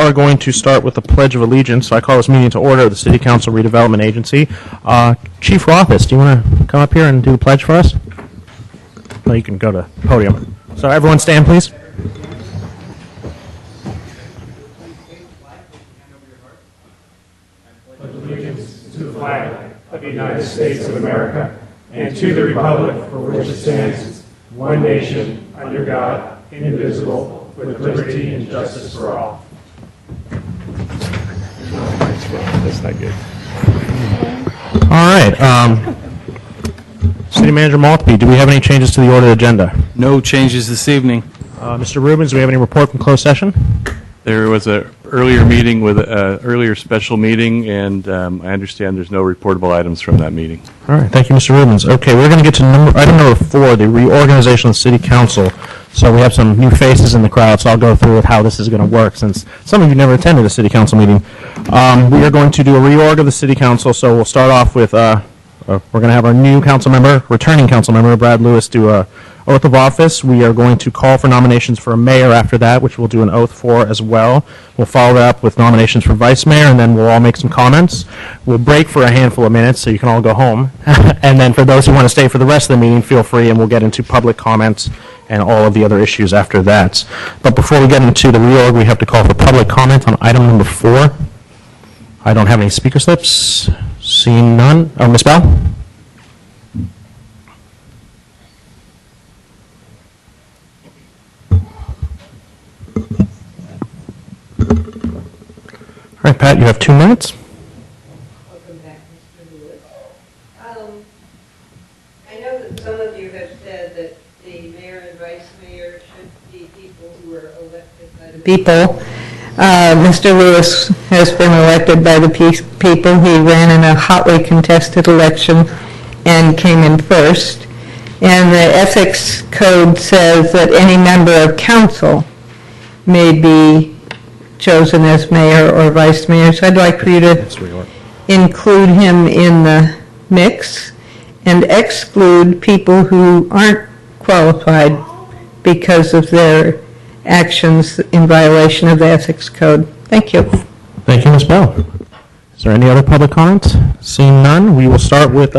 are going to start with the Pledge of Allegiance. So I call this meeting to order of the City Council Redevelopment Agency. Chief Rothis, do you want to come up here and do the pledge for us? No, you can go to the podium. So everyone stand, please. Pledge allegiance to the flag of the United States of America and to the republic for which it stands, one nation, under God, indivisible, with liberty and justice for all. That's not good. All right. City Manager Maltby, do we have any changes to the order of the agenda? No changes this evening. Mr. Rubens, do we have any report from closed session? There was an earlier meeting with an earlier special meeting, and I understand there's no reportable items from that meeting. All right, thank you, Mr. Rubens. Okay, we're going to get to item number 4, the reorganization of the City Council. So we have some new faces in the crowd, so I'll go through with how this is going to work, since some of you never attended a City Council meeting. We are going to do a reorg of the City Council, so we'll start off with, we're going to have our new council member, returning council member, Brad Lewis, do a oath of office. We are going to call for nominations for a mayor after that, which we'll do an oath for as well. We'll follow that up with nominations for vice mayor, and then we'll all make some comments. We'll break for a handful of minutes so you can all go home. And then for those who want to stay for the rest of the meeting, feel free, and we'll get into public comments and all of the other issues after that. But before we get into the reorg, we have to call for public comment on item number 4. I don't have any speaker slips. Seeing none. Oh, Ms. Bell? All right, Pat, you have 2 minutes. Welcome back, Mr. Lewis. I know that some of you have said that the mayor and vice mayor should be people who are elected by the people. Mr. Lewis has been elected by the people. He ran in a hotly contested election and came in first. And the ethics code says that any member of council may be chosen as mayor or vice mayor. So I'd like for you to include him in the mix and exclude people who aren't qualified because of their actions in violation of the ethics code. Thank you. Thank you, Ms. Bell. Is there any other public comments? Seeing none, we will start with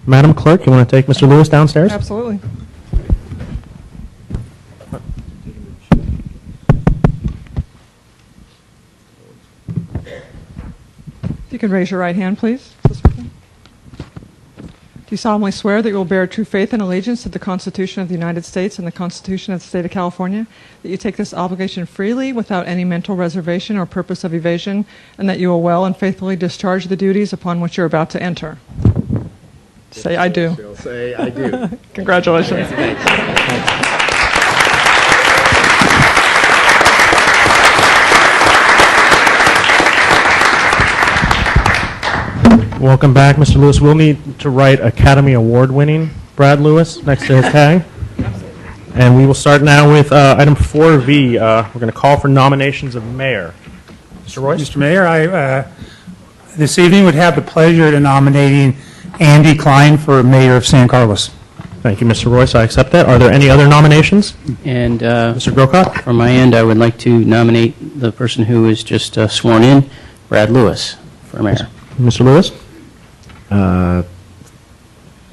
Madam Clerk. You want to take Mr. Lewis downstairs? Absolutely. If you can raise your right hand, please. Do you solemnly swear that you will bear true faith and allegiance to the Constitution of the United States and the Constitution of the State of California, that you take this obligation freely without any mental reservation or purpose of evasion, and that you will well and faithfully discharge the duties upon which you're about to enter? Say, I do. She'll say, I do. Congratulations. Welcome back, Mr. Lewis. We'll need to write Academy Award-winning Brad Lewis next to his tag. And we will start now with item 4V. We're going to call for nominations of mayor. Mr. Royce? Mr. Mayor, I this evening would have the pleasure of nominating Andy Klein for mayor of San Carlos. Thank you, Mr. Royce. I accept that. Are there any other nominations? And Mr. Grocott? from my end, I would like to nominate the person who was just sworn in, Brad Lewis, for mayor. Mr. Lewis?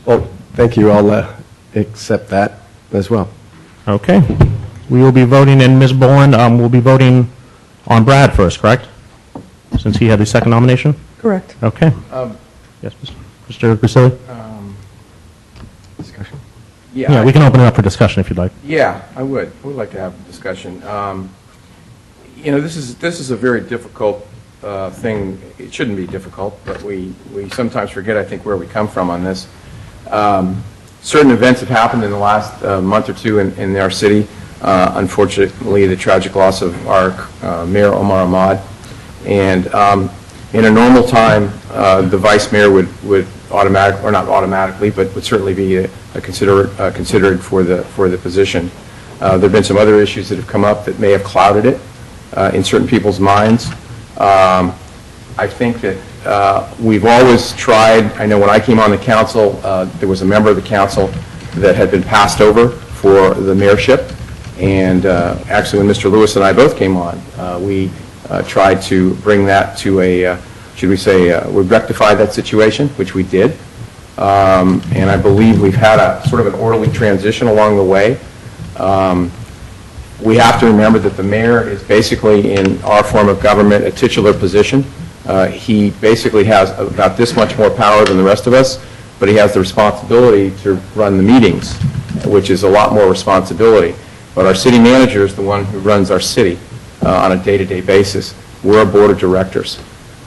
Well, thank you. I'll accept that as well. Okay. We will be voting, and Ms. Boland will be voting on Brad first, correct? Since he had the second nomination? Correct. Okay. Yes, Mr. Grisilli? Discussion? Yeah, we can open it up for discussion if you'd like. Yeah, I would. I would like to have a discussion. You know, this is a very difficult thing. It shouldn't be difficult, but we sometimes forget, I think, where we come from on this. Certain events have happened in the last month or two in our city. Unfortunately, the tragic loss of our Mayor Omar Ahmad. And in a normal time, the vice mayor would automatically, or not automatically, but would certainly be considered for the position. There have been some other issues that have come up that may have clouded it in certain people's minds. I think that we've always tried. I know when I came on the council, there was a member of the council that had been passed over for the mayorship. And actually, when Mr. Lewis and I both came on, we tried to bring that to a, should we say, we rectified that situation, which we did. And I believe we've had a sort of an orderly transition along the way. We have to remember that the mayor is basically, in our form of government, a titular position. He basically has about this much more power than the rest of us, but he has the responsibility to run the meetings, which is a lot more responsibility. But our city manager is the one who runs our city on a day-to-day basis. We're a board of directors.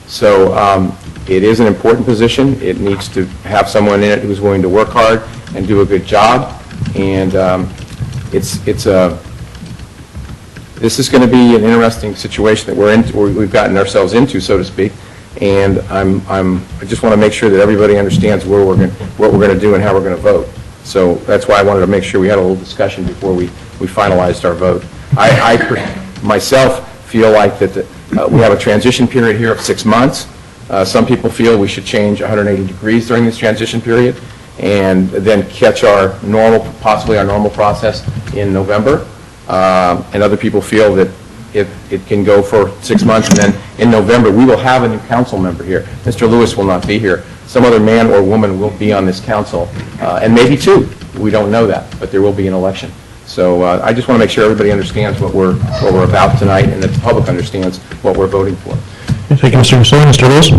So it is an important position. It needs to have someone in it who's willing to work hard and do a good job. And this is going to be an interesting situation that we've gotten ourselves into, so to speak. And I just want to make sure that everybody understands what we're going to do and how we're going to vote. So that's why I wanted to make sure we had a little discussion before we finalized our vote. I myself feel like that we have a transition period here of 6 months. Some people feel we should change 180 degrees during this transition period and then catch our possibly our normal process in November. And other people feel that it can go for 6 months, and then in November we will have a new council member here. Mr. Lewis will not be here. Some other man or woman will be on this council, and maybe two. We don't know that, but there will be an election. So I just want to make sure everybody understands what we're about tonight, and that the public understands what we're voting for. Thank you, Mr. Rousseau. Mr. Lewis?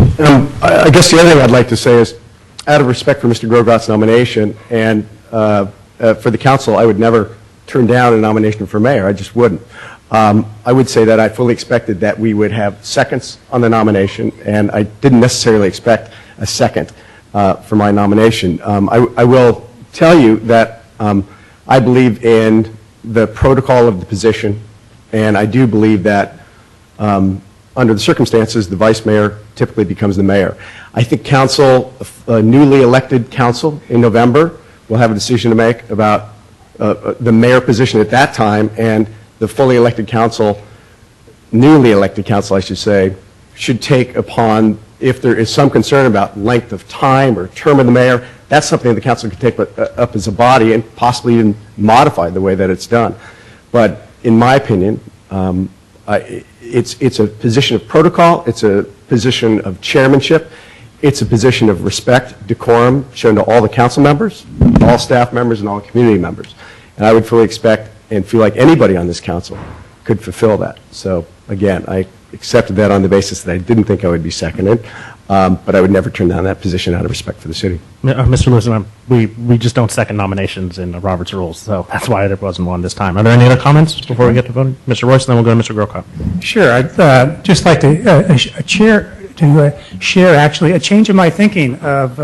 I guess the other thing I'd like to say is, out of respect for Mr. Grogot's nomination and for the council, I would never turn down a nomination for mayor. I just wouldn't. I would say that I fully expected that we would have seconds on the nomination, and I didn't necessarily expect a second for my nomination. I will tell you that I believe in the protocol of the position, and I do believe that under the circumstances, the vice mayor typically becomes the mayor. I think council, newly elected council in November, will have a decision to make about the mayor position at that time, and the fully elected council, newly elected council, I should say, should take upon, if there is some concern about length of time or term of the mayor, that's something the council can take up as a body and possibly even modify the way that it's done. But in my opinion, it's a position of protocol, it's a position of chairmanship, it's a position of respect, decorum shown to all the council members, all staff members, and all community members. And I would fully expect and feel like anybody on this council could fulfill that. So again, I accepted that on the basis that I didn't think I would be seconded, but I would never turn down that position out of respect for the city. Mr. Lewis, we just don't second nominations in Robert's rules, so that's why there wasn't one this time. Are there any other comments before we get to voting? Mr. Royce, then we'll go to Mr. Grocott. Sure. I'd just like to share actually a change in my thinking of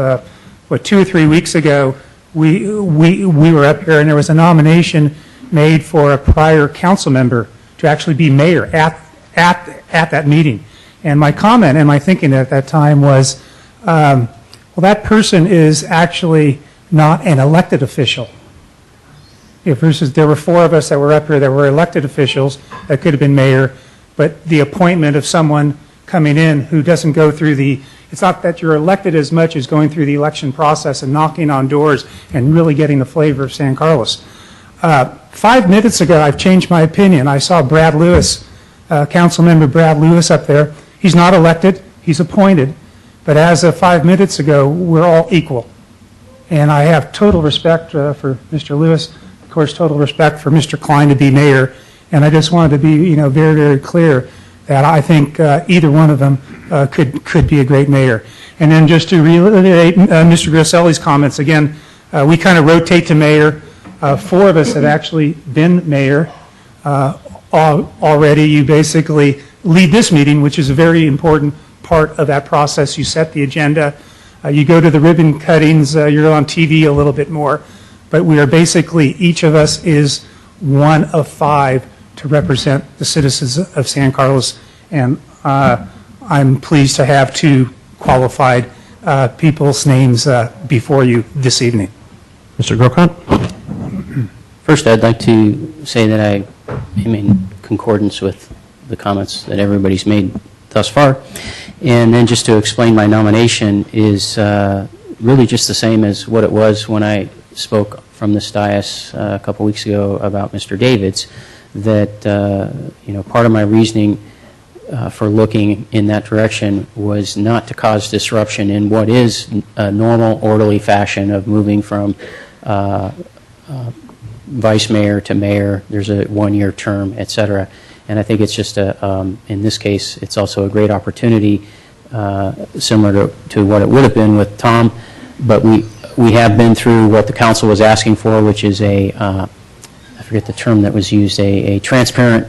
2 or 3 weeks ago. We were up here and there was a nomination made for a prior council member to actually be mayor at that meeting. And my comment and my thinking at that time was, well, that person is actually not an elected official. Versus there were 4 of us that were up here that were elected officials that could have been mayor, but the appointment of someone coming in who doesn't go through it's not that you're elected as much as going through the election process and knocking on doors and really getting the flavor of San Carlos. 5 minutes ago, I've changed my opinion. I saw Brad Lewis, council member Brad Lewis up there. He's not elected, he's appointed, but as of 5 minutes ago, we're all equal. And I have total respect for Mr. Lewis, of course, total respect for Mr. Klein to be mayor, and I just wanted to be, very, very clear that I think either one of them could be a great mayor. And then just to reiterate Mr. Grosselli's comments, again, we kind of rotate to mayor. 4 of us have actually been mayor already. You basically lead this meeting, which is a very important part of that process. You set the agenda. You go to the ribbon cuttings. You're on TV a little bit more. But we are basically, each of us is one of 5 to represent the citizens of San Carlos. And I'm pleased to have 2 qualified people's names before you this evening. Mr. Grocott? First, I'd like to say that I am in concordance with the comments that everybody's made thus far. And then just to explain my nomination is really just the same as what it was when I spoke from this dais a couple weeks ago about Mr. Davids, that, part of my reasoning for looking in that direction was not to cause disruption in what is a normal, orderly fashion of moving from vice mayor to mayor. There's a one-year term, et cetera. And I think it's just in this case, it's also a great opportunity, similar to what it would have been with Tom. But we have been through what the council was asking for, which is I forget the term that was used, a transparent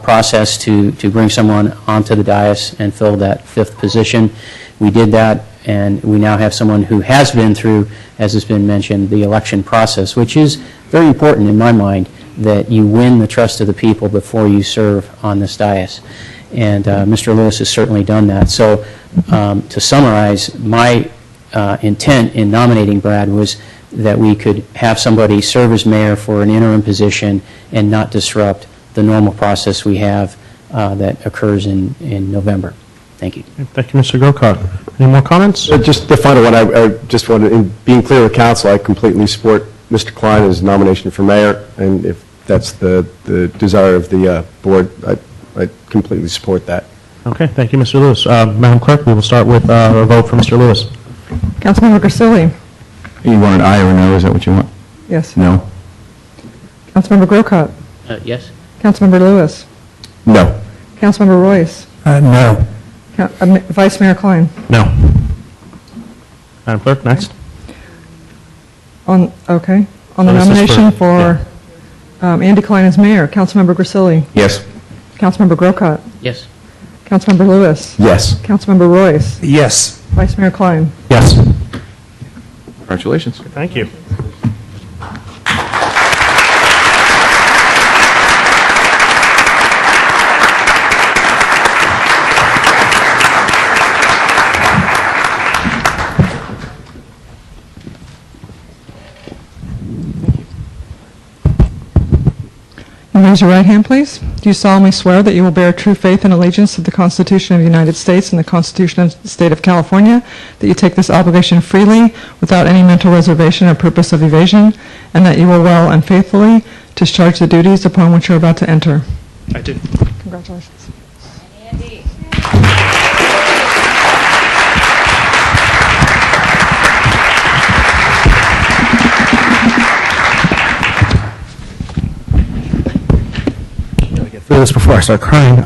process to bring someone onto the dais and fill that fifth position. We did that, and we now have someone who has been through, as has been mentioned, the election process, which is very important in my mind, that you win the trust of the people before you serve on this dais. And Mr. Lewis has certainly done that. So to summarize, my intent in nominating Brad was that we could have somebody serve as mayor for an interim position and not disrupt the normal process we have that occurs in November. Thank you. Thank you, Mr. Grocott. Any more comments? Just the final one, I just wanted, in being clear with council, I completely support Mr. Klein's nomination for mayor, and if that's the desire of the board, I completely support that. Okay, thank you, Mr. Lewis. Madam Clerk, we will start with a vote for Mr. Lewis. Councilmember Grisilli? You want an aye or no? Is that what you want? Yes. No. Councilmember Grocott? Yes? Councilmember Lewis? No. Councilmember Royce? No. Vice Mayor Klein? No. Madam Clerk, next. On the So this is nomination for- for Andy Klein as mayor, Councilmember Grisilli? Yes. Councilmember Grocott? Yes. Councilmember Lewis? Yes. Councilmember Royce? Yes. Vice Mayor Klein? Yes. Congratulations. Thank you. And raise your right hand, please. Do you solemnly swear that you will bear true faith and allegiance to the Constitution of the United States and the Constitution of the State of California, that you take this obligation freely, without any mental reservation or purpose of evasion, and that you will well and faithfully discharge the duties upon which you are about to enter? I do. Congratulations. Do this before I start crying.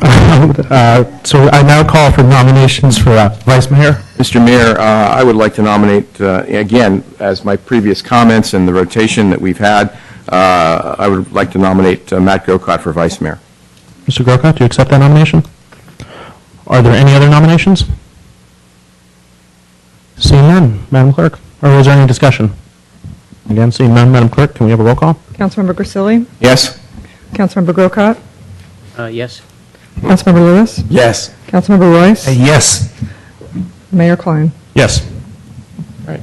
So I now call for nominations for Vice Mayor. Mr. Mayor, I would like to nominate, again, as my previous comments and the rotation that we've had, I would like to nominate Matt Grocott for Vice Mayor. Mr. Grocott, do you accept that nomination? Are there any other nominations? Seeing none, Madam Clerk. Or is there any discussion? Again, seeing none, Madam Clerk, can we have a roll call? Councilmember Grisilli? Yes? Councilmember Grocott? Yes? Councilmember Lewis? Yes. Councilmember Royce? Yes. Mayor Klein? Yes. Right.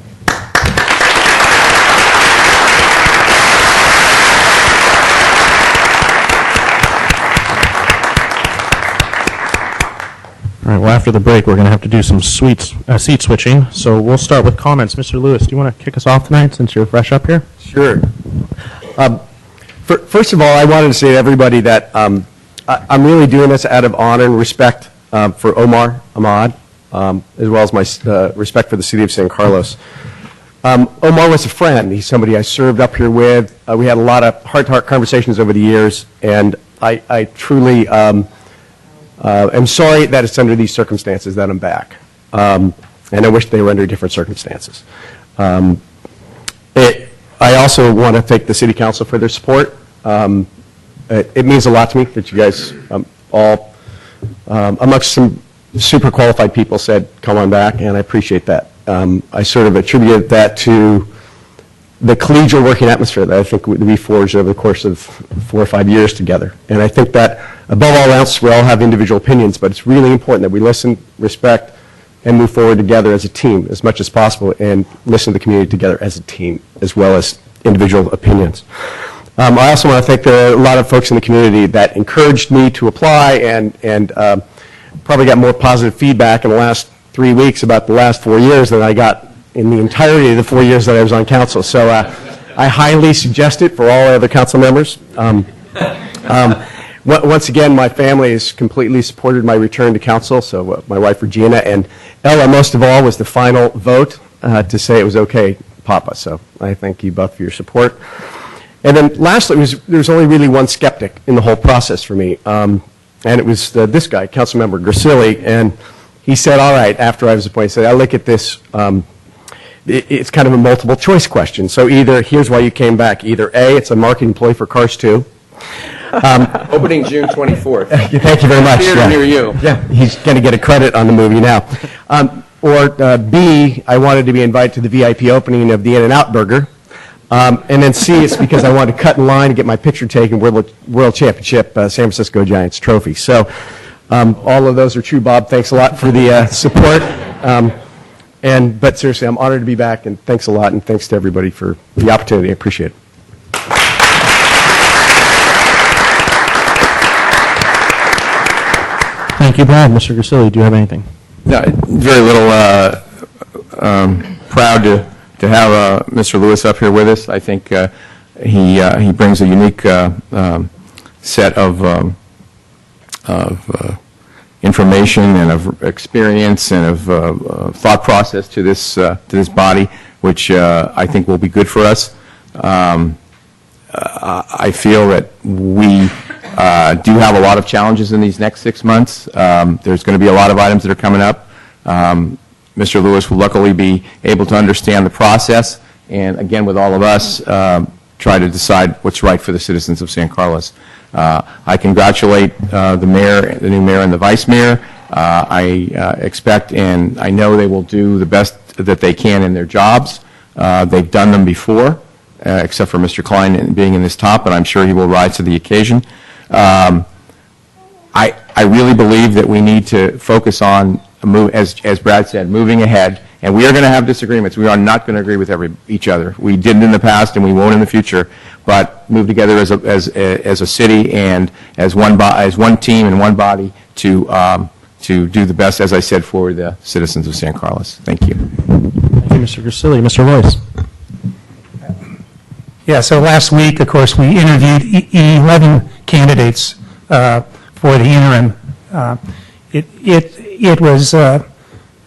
All right, well, after the break, we're going to have to do some seat switching. So we'll start with comments. Mr. Lewis, do you want to kick us off tonight since you're fresh up here? Sure. First of all, I wanted to say to everybody that I'm really doing this out of honor and respect for Omar Ahmad, as well as my respect for the city of San Carlos. Omar was a friend. He's somebody I served up here with. We had a lot of heart-to-heart conversations over the years, and I truly am sorry that it's under these circumstances that I'm back. And I wish they were under different circumstances. I also want to thank the City Council for their support. It means a lot to me that you guys all, amongst some super qualified people, said, come on back, and I appreciate that. I sort of attributed that to the collegial working atmosphere that I think we forged over the course of 4 or 5 years together. And I think that, above all else, we all have individual opinions, but it's really important that we listen, respect, and move forward together as a team as much as possible, and listen to the community together as a team, as well as individual opinions. I also want to thank a lot of folks in the community that encouraged me to apply and probably got more positive feedback in the last 3 weeks about the last 4 years than I got in the entirety of the 4 years that I was on council. So I highly suggest it for all other council members. Once again, my family has completely supported my return to council, so my wife Regina, and Ella, most of all, was the final vote to say it was okay, Papa. So I thank you both for your support. And then lastly, there was only really one skeptic in the whole process for me, and it was this guy, Councilmember Grisilli, and he said, all right, after I was appointed, he said, I look at this, it's kind of a multiple choice question. So either, here's why you came back, either A, it's a marketing employee for Cars 2. Opening June 24th. Thank you very much. Theater near you. Yeah, he's going to get a credit on the movie now. Or B, I wanted to be invited to the VIP opening of the In-N-Out Burger. And then C, it's because I wanted to cut in line and get my picture taken World Championship San Francisco Giants trophy. So all of those are true, Bob. Thanks a lot for the support. But seriously, I'm honored to be back, and thanks a lot, and thanks to everybody for the opportunity. I appreciate it. Thank you, Brad. Mr. Grisilli, do you have anything? No, very little. Proud to have Mr. Lewis up here with us. I think he brings a unique set of information and of experience and of thought process to this body, which I think will be good for us. I feel that we do have a lot of challenges in these next 6 months. There's going to be a lot of items that are coming up. Mr. Lewis will luckily be able to understand the process and, again, with all of us, try to decide what's right for the citizens of San Carlos. I congratulate the mayor, the new mayor, and the vice mayor. I expect and I know they will do the best that they can in their jobs. They've done them before, except for Mr. Klein being in this top, but I'm sure he will rise to the occasion. I really believe that we need to focus on, as Brad said, moving ahead. And we are going to have disagreements. We are not going to agree with each other. We didn't in the past, and we won't in the future. But move together as a city and as one team and one body to do the best, as I said, for the citizens of San Carlos. Thank you. Thank you, Mr. Grisilli. Mr. Royce. Yeah, so last week, of course, we interviewed 11 candidates for the interim. It was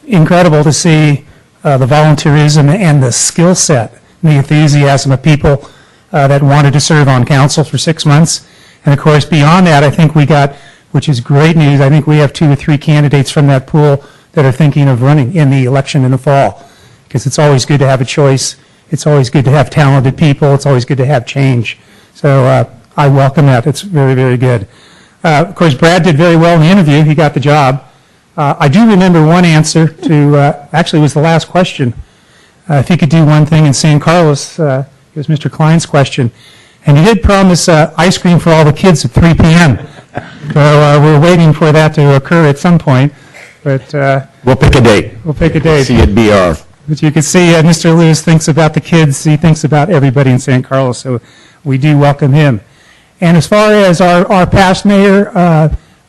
incredible to see the volunteerism and the skill set and the enthusiasm of people that wanted to serve on council for 6 months. And of course, beyond that, I think we got, which is great news, I think we have 2 or 3 candidates from that pool that are thinking of running in the election in the fall. Because it's always good to have a choice. It's always good to have talented people. It's always good to have change. So I welcome that. It's very, very good. Of course, Brad did very well in the interview. He got the job. I do remember one answer to, actually it was the last question. If he could do one thing in San Carlos, it was Mr. Klein's question. And he did promise ice cream for all the kids at 3 p.m. So we're waiting for that to occur at some point. But We'll pick a date. we'll pick a date. See you at BR. But you can see Mr. Lewis thinks about the kids. He thinks about everybody in San Carlos. So we do welcome him. And as far as our past mayor,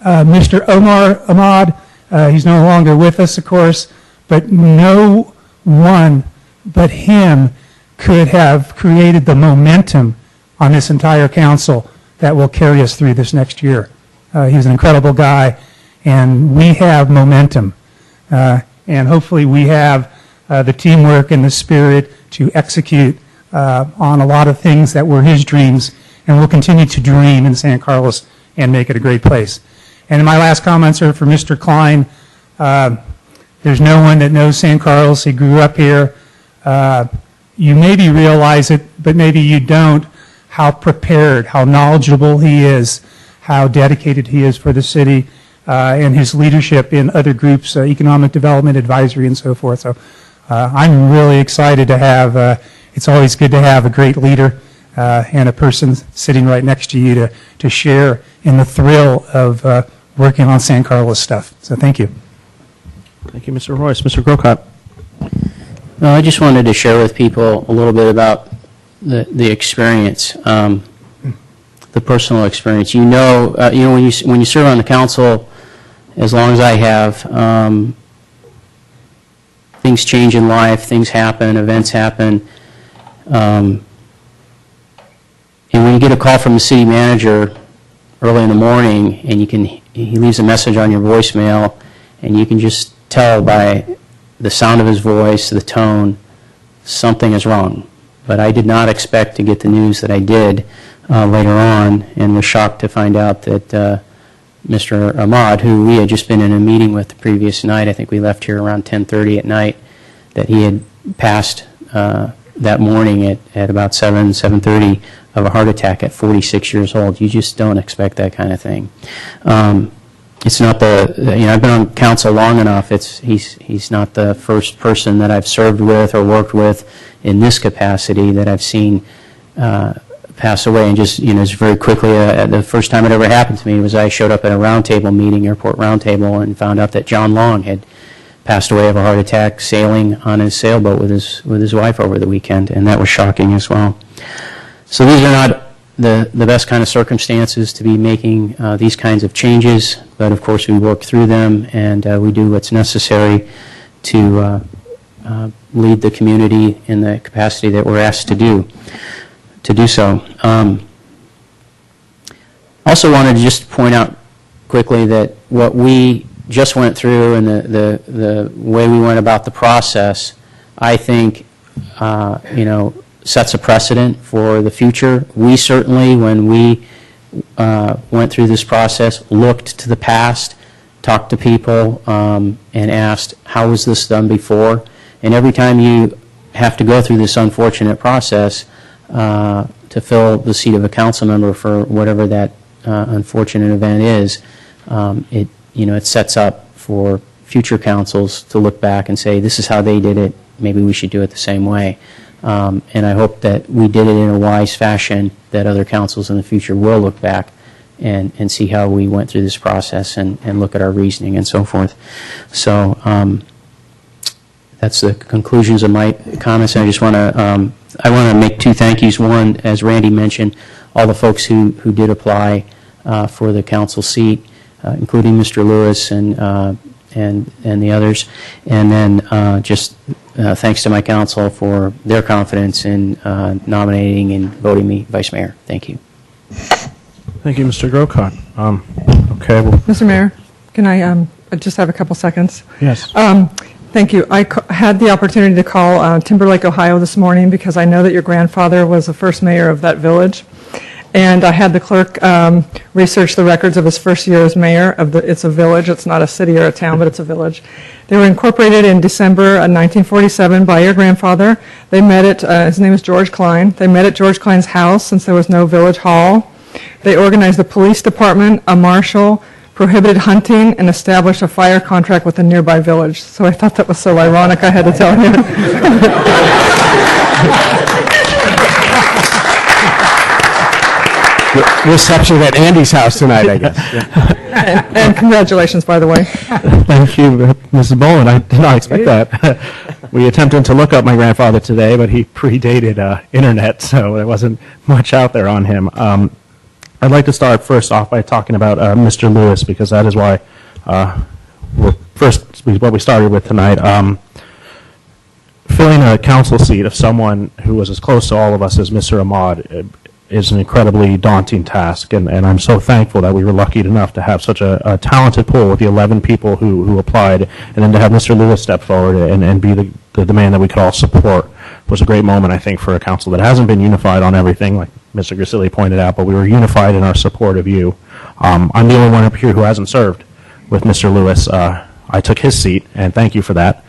Mr. Omar Ahmad, he's no longer with us, of course, but no one but him could have created the momentum on this entire council that will carry us through this next year. He's an incredible guy, and we have momentum. And hopefully we have the teamwork and the spirit to execute on a lot of things that were his dreams, and we'll continue to dream in San Carlos and make it a great place. And my last comments are for Mr. Klein. There's no one that knows San Carlos. He grew up here. You maybe realize it, but maybe you don't, how prepared, how knowledgeable he is, how dedicated he is for the city, and his leadership in other groups, economic development, advisory, and so forth. So I'm really excited to have, it's always good to have a great leader and a person sitting right next to you to share in the thrill of working on San Carlos stuff. So thank you. Thank you, Mr. Royce. Mr. Grocott. No, I just wanted to share with people a little bit about the experience, the personal experience. You know, when you serve on the council, as long as I have, things change in life, things happen, events happen, and when you get a call from the city manager early in the morning, and he leaves a message on your voicemail, and you can just tell by the sound of his voice, the tone, something is wrong. But I did not expect to get the news that I did later on, and was shocked to find out that Mr. Ahmad, who we had just been in a meeting with the previous night, I think we left here around 10:30 at night, that he had passed that morning at about 7:30 of a heart attack at 46 years old. You just don't expect that kind of thing. It's not I've been on council long enough. He's not the first person that I've served with or worked with in this capacity that I've seen pass away. And just very quickly, the first time it ever happened to me was I showed up at a roundtable meeting, airport roundtable, and found out that John Long had passed away of a heart attack sailing on his sailboat with his wife over the weekend, and that was shocking as well. So these are not the best kind of circumstances to be making these kinds of changes, but of course we work through them, and we do what's necessary to lead the community in the capacity that we're asked to do so. Also wanted to just point out quickly that what we just went through and the way we went about the process, I think, sets a precedent for the future. We certainly, when we went through this process, looked to the past, talked to people, and asked, how was this done before? And every time you have to go through this unfortunate process to fill the seat of a council member for whatever that unfortunate event is, it sets up for future councils to look back and say, this is how they did it, maybe we should do it the same way. And I hope that we did it in a wise fashion, that other councils in the future will look back and see how we went through this process and look at our reasoning and so forth. So that's the conclusions of my comments. And I just want to make two thank yous. One, as Randy mentioned, all the folks who did apply for the council seat, including Mr. Lewis and the others, and then just thanks to my council for their confidence in nominating and voting me vice mayor. Thank you. Thank you, Mr. Grocott. Okay. Well, Mr. Mayor, can I just have a couple seconds? yes. Thank you. I had the opportunity to call Timberlake, Ohio this morning because I know that your grandfather was the first mayor of that village. And I had the clerk research the records of his first year as mayor it's a village. It's not a city or a town, but it's a village. They were incorporated in December 1947 by your grandfather. They met at, his name is George Klein. They met at George Klein's house since there was no village hall. They organized the police department, a marshal, prohibited hunting, and established a fire contract with a nearby village. So I thought that was so ironic I had to tell you. Reception at Andy's house tonight, I guess. And congratulations, by the way. Thank you, Mrs. Boland. I did not expect that. We attempted to look up my grandfather today, but he predated internet, so there wasn't much out there on him. I'd like to start first off by talking about Mr. Lewis, because that is why what we started with tonight. Filling a council seat of someone who was as close to all of us as Mr. Ahmad is an incredibly daunting task, and I'm so thankful that we were lucky enough to have such a talented pool with the 11 people who applied, and then to have Mr. Lewis step forward and be the man that we could all support was a great moment, I think, for a council that hasn't been unified on everything, like Mr. Grisilli pointed out, but we were unified in our support of you. I'm the only one up here who hasn't served with Mr. Lewis. I took his seat, and thank you for that.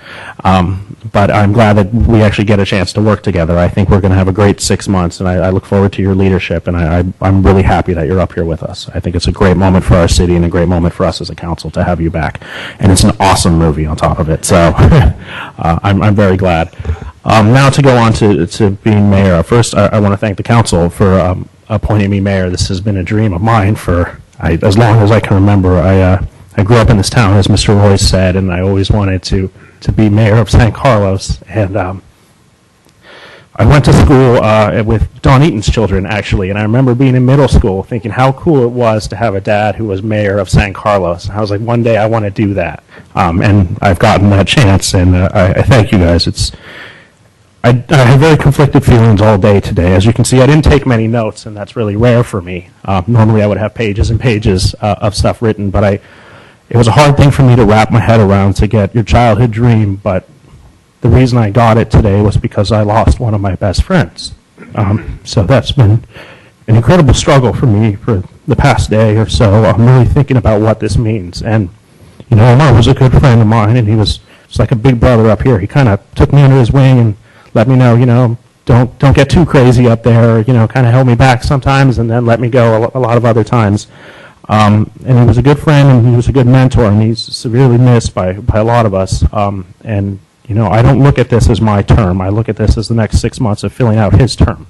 But I'm glad that we actually get a chance to work together. I think we're going to have a great 6 months, and I look forward to your leadership, and I'm really happy that you're up here with us. I think it's a great moment for our city and a great moment for us as a council to have you back. And it's an awesome movie on top of it, so I'm very glad. Now to go on to being mayor. First, I want to thank the council for appointing me mayor. This has been a dream of mine for as long as I can remember. I grew up in this town, as Mr. Royce said, and I always wanted to be mayor of San Carlos. And I went to school with Don Eaton's children, actually, and I remember being in middle school thinking how cool it was to have a dad who was mayor of San Carlos. And I was like, one day I want to do that. And I've gotten that chance, and I thank you guys. I have very conflicted feelings all day today. As you can see, I didn't take many notes, and that's really rare for me. Normally, I would have pages and pages of stuff written, but it was a hard thing for me to wrap my head around to get your childhood dream, but the reason I got it today was because I lost one of my best friends. So that's been an incredible struggle for me for the past day or so. I'm really thinking about what this means. And, you know, Omar was a good friend of mine, and he was just like a big brother up here. He kind of took me under his wing and let me know, you know, don't get too crazy up there, you know, kind of held me back sometimes and then let me go a lot of other times. And he was a good friend, and he was a good mentor, and he's severely missed by a lot of us. And, you know, I don't look at this as my term. I look at this as the next 6 months of filling out his term.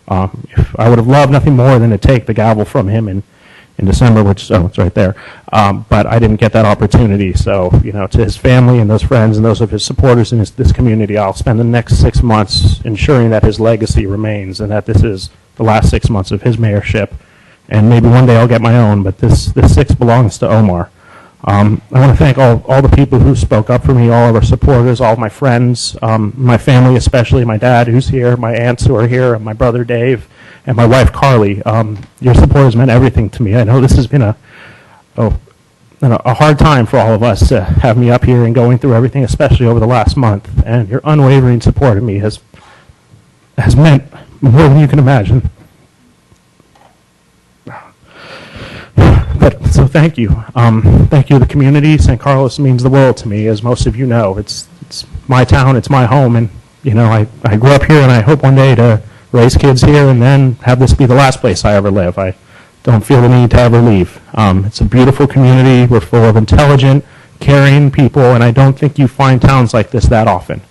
If I would have loved nothing more than to take the gavel from him in December, which, it's right there. But I didn't get that opportunity. So, you know, to his family and those friends and those of his supporters in this community, I'll spend the next 6 months ensuring that his legacy remains and that this is the last 6 months of his mayorship. And maybe one day I'll get my own, but this 6 belongs to Omar. I want to thank all the people who spoke up for me, all of our supporters, all of my friends, my family especially, my dad who's here, my aunts who are here, my brother Dave, and my wife Carly. Your support has meant everything to me. I know this has been a hard time for all of us to have me up here and going through everything, especially over the last month. And your unwavering support of me has meant more than you can imagine. But, so thank you. Thank you to the community. San Carlos means the world to me, as most of you know. It's my town, it's my home, and, you know, I grew up here, and I hope one day to raise kids here and then have this be the last place I ever live. I don't feel the need to ever leave. It's a beautiful community. We're full of intelligent, caring people, and I don't think you find towns like this that often.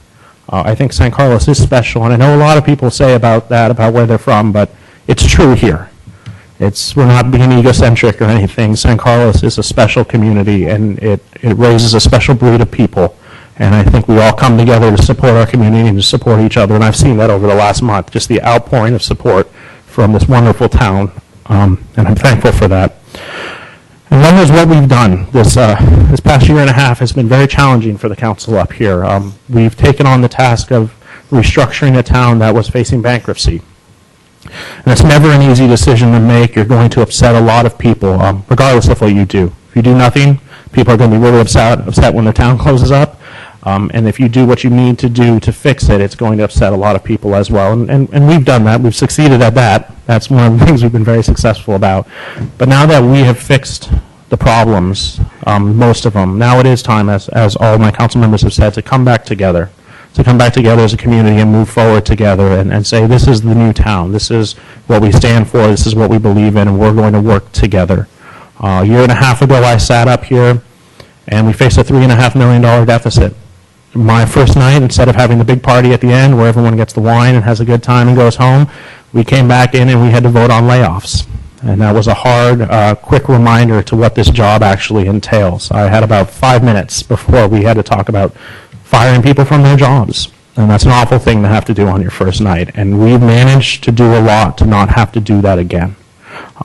I think San Carlos is special, and I know a lot of people say about where they're from, but it's true here. We're not being egocentric or anything. San Carlos is a special community, and it raises a special breed of people. And I think we all come together to support our community and to support each other. And I've seen that over the last month, just the outpouring of support from this wonderful town. And I'm thankful for that. And one is what we've done. This past year and a half has been very challenging for the council up here. We've taken on the task of restructuring a town that was facing bankruptcy. And it's never an easy decision to make. You're going to upset a lot of people, regardless of what you do. If you do nothing, people are going to be really upset when their town closes up. And if you do what you need to do to fix it, it's going to upset a lot of people as well. And we've done that. We've succeeded at that. That's one of the things we've been very successful about. But now that we have fixed the problems, most of them, now it is time, as all my council members have said, to come back together. To come back together as a community and move forward together and say, this is the new town. This is what we stand for. This is what we believe in, and we're going to work together. A year and a half ago, I sat up here, and we faced a $3.5 million deficit. My first night, instead of having the big party at the end where everyone gets the wine and has a good time and goes home, we came back in and we had to vote on layoffs. And that was a hard, quick reminder to what this job actually entails. I had about 5 minutes before we had to talk about firing people from their jobs. And that's an awful thing to have to do on your first night. And we've managed to do a lot to not have to do that again.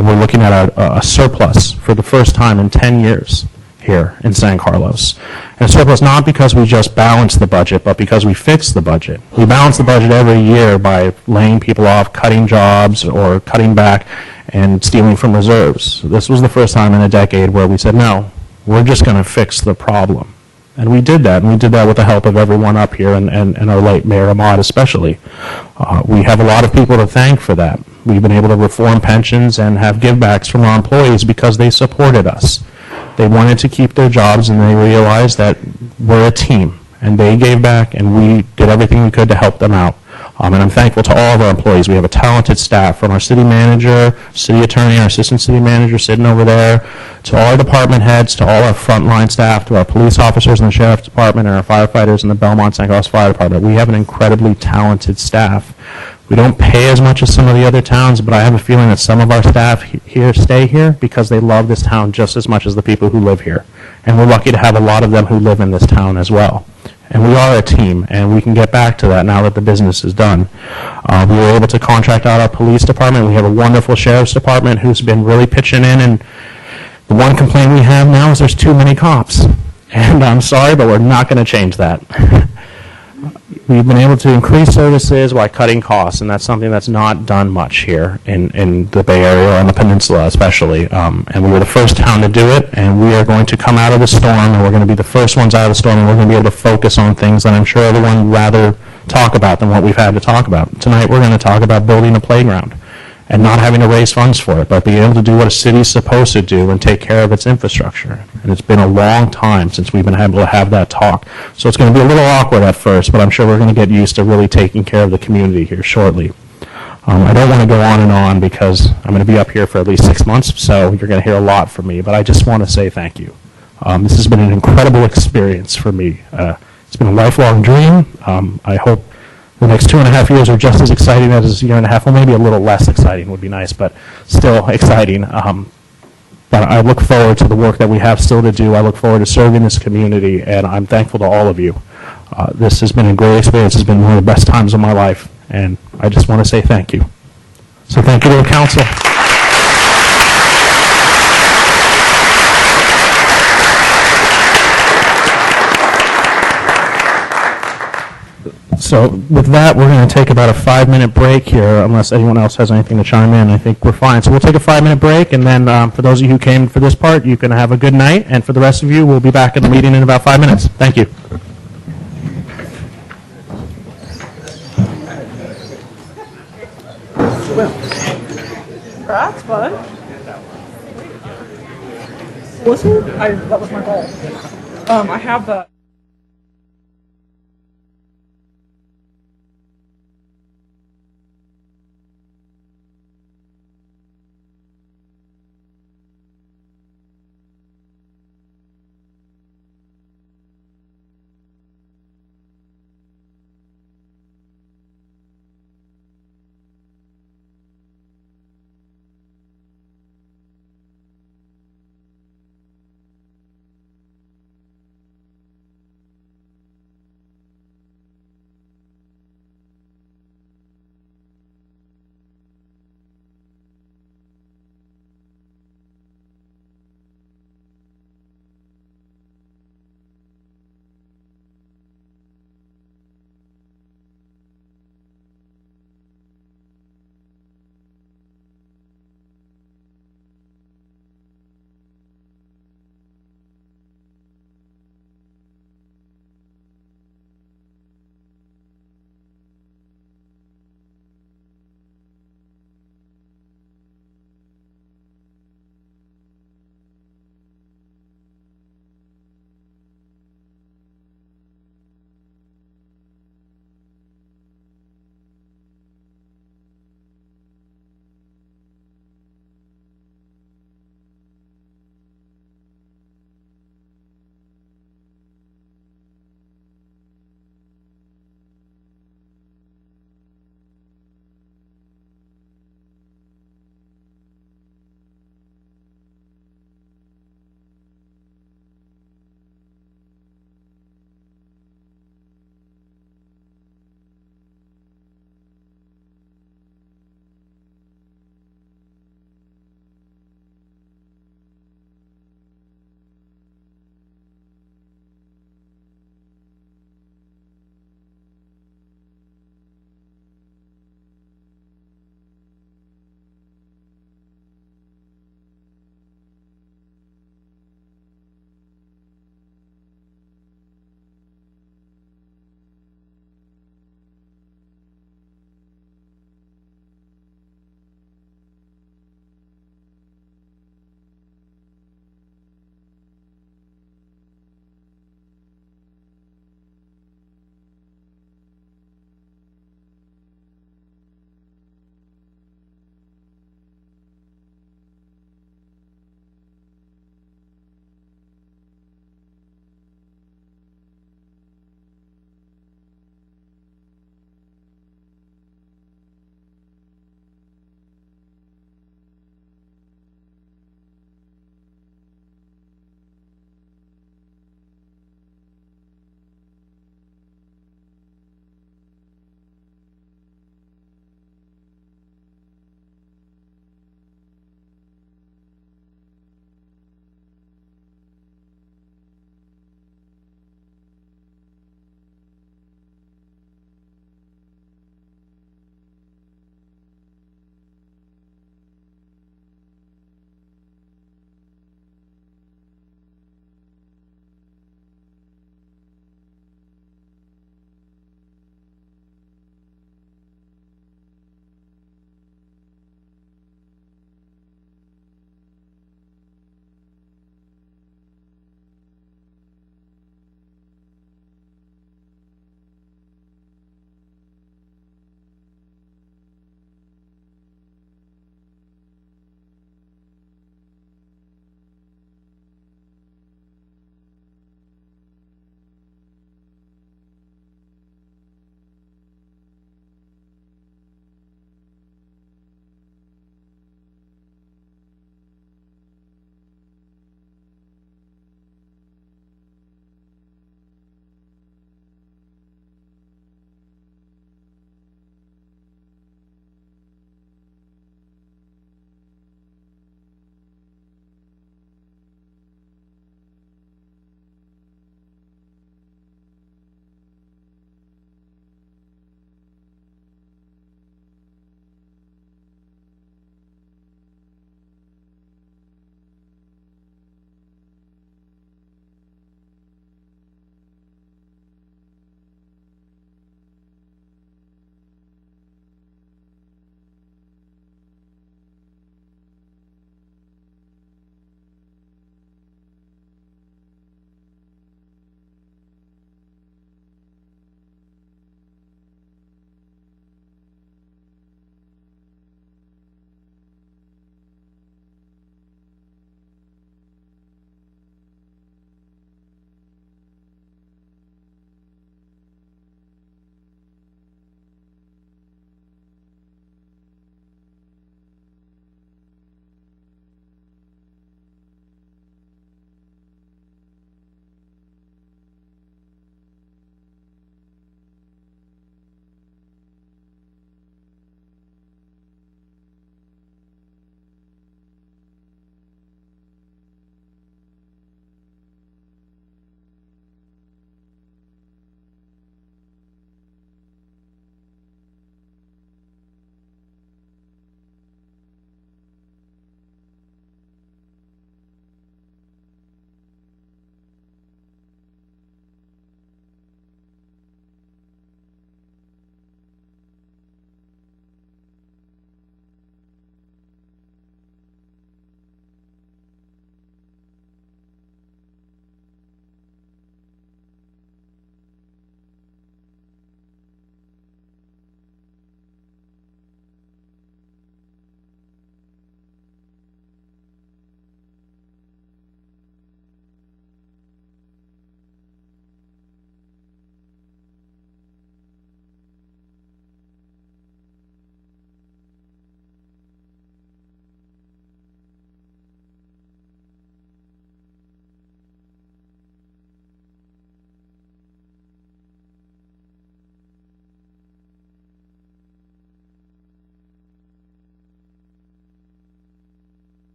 We're looking at a surplus for the first time in 10 years here in San Carlos. And a surplus not because we just balanced the budget, but because we fixed the budget. We balance the budget every year by laying people off, cutting jobs, or cutting back and stealing from reserves. This was the first time in a decade where we said, no, we're just going to fix the problem. And we did that, and we did that with the help of everyone up here, and our late Mayor Ahmad especially. We have a lot of people to thank for that. We've been able to reform pensions and have givebacks from our employees because they supported us. They wanted to keep their jobs, and they realized that we're a team, and they gave back, and we did everything we could to help them out. And I'm thankful to all of our employees. We have a talented staff, from our city manager, city attorney, our assistant city manager sitting over there, to all our department heads, to all our frontline staff, to our police officers in the sheriff's department, and our firefighters in the Belmont San Carlos Fire Department. We have an incredibly talented staff. We don't pay as much as some of the other towns, but I have a feeling that some of our staff here stay here because they love this town just as much as the people who live here. And we're lucky to have a lot of them who live in this town as well. And we are a team, and we can get back to that now that the business is done. We were able to contract out our police department. We have a wonderful sheriff's department who's been really pitching in, and the one complaint we have now is there's too many cops. And I'm sorry, but we're not going to change that. we've been able to increase services while cutting costs, and that's something that's not done much here in the Bay Area or on the peninsula especially. And we were the first town to do it, and we are going to come out of the storm, and we're going to be the first ones out of the storm, and we're going to be able to focus on things that I'm sure everyone would rather talk about than what we've had to talk about. Tonight we're going to talk about building a playground and not having to raise funds for it, but being able to do what a city's supposed to do and take care of its infrastructure. And it's been a long time since we've been able to have that talk. So it's going to be a little awkward at first, but I'm sure we're going to get used to really taking care of the community here shortly. I don't want to go on and on because I'm going to be up here for at least 6 months, so you're going to hear a lot from me, but I just want to say thank you. This has been an incredible experience for me. It's been a lifelong dream. I hope the next 2.5 years are just as exciting as a year and a half, or maybe a little less exciting would be nice, but still exciting. But I look forward to the work that we have still to do. I look forward to serving this community, and I'm thankful to all of you. This has been a great experience. It's been one of the best times of my life, and I just want to say thank you. So thank you to the council. So with that, we're going to take about a 5-minute break here, unless anyone else has anything to chime in. I think we're fine. So we'll take a 5-minute break, and then for those of you who came for this part, you can have a good night. And for the rest of you, we'll be back in the meeting in about 5 minutes. Thank you. That's fun. Was it? That was my goal. I have the...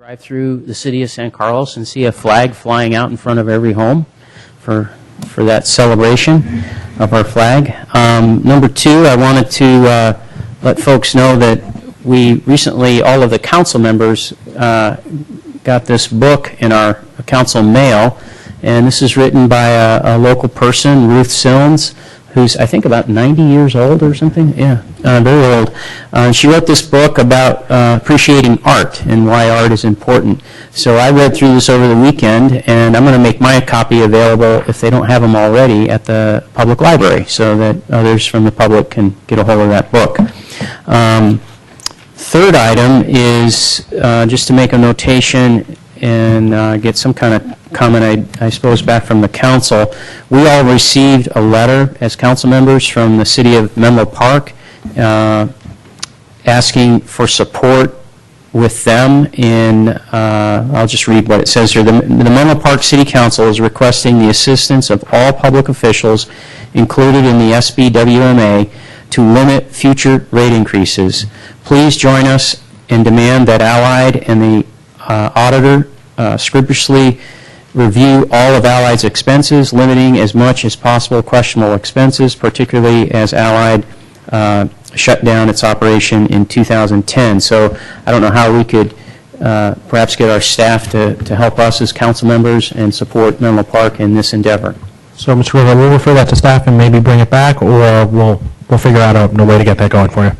drive through the city of San Carlos and see a flag flying out in front of every home for that celebration of our flag. Number two, I wanted to let folks know that we recently, all of the council members got this book in our council mail, and this is written by a local person, Ruth Sillens, who's I think about 90 years old or something. Yeah, very old. She wrote this book about appreciating art and why art is important. So I read through this over the weekend, and I'm going to make my copy available, if they don't have them already, at the public library so that others from the public can get a hold of that book. Third item is just to make a notation and get some kind of comment, I suppose, back from the council. We all received a letter as council members from the city of Menlo Park asking for support with them in, I'll just read what it says here. The Menlo Park City Council is requesting the assistance of all public officials included in the SBWMA to limit future rate increases. Please join us and demand that Allied and the auditor scrupulously review all of Allied's expenses, limiting as much as possible questionable expenses, particularly as Allied shut down its operation in 2010. So I don't know how we could perhaps get our staff to help us as council members and support Menlo Park in this endeavor. So, Mr. River, we'll refer that to staff and maybe bring it back, or we'll figure out a way to get that going for you.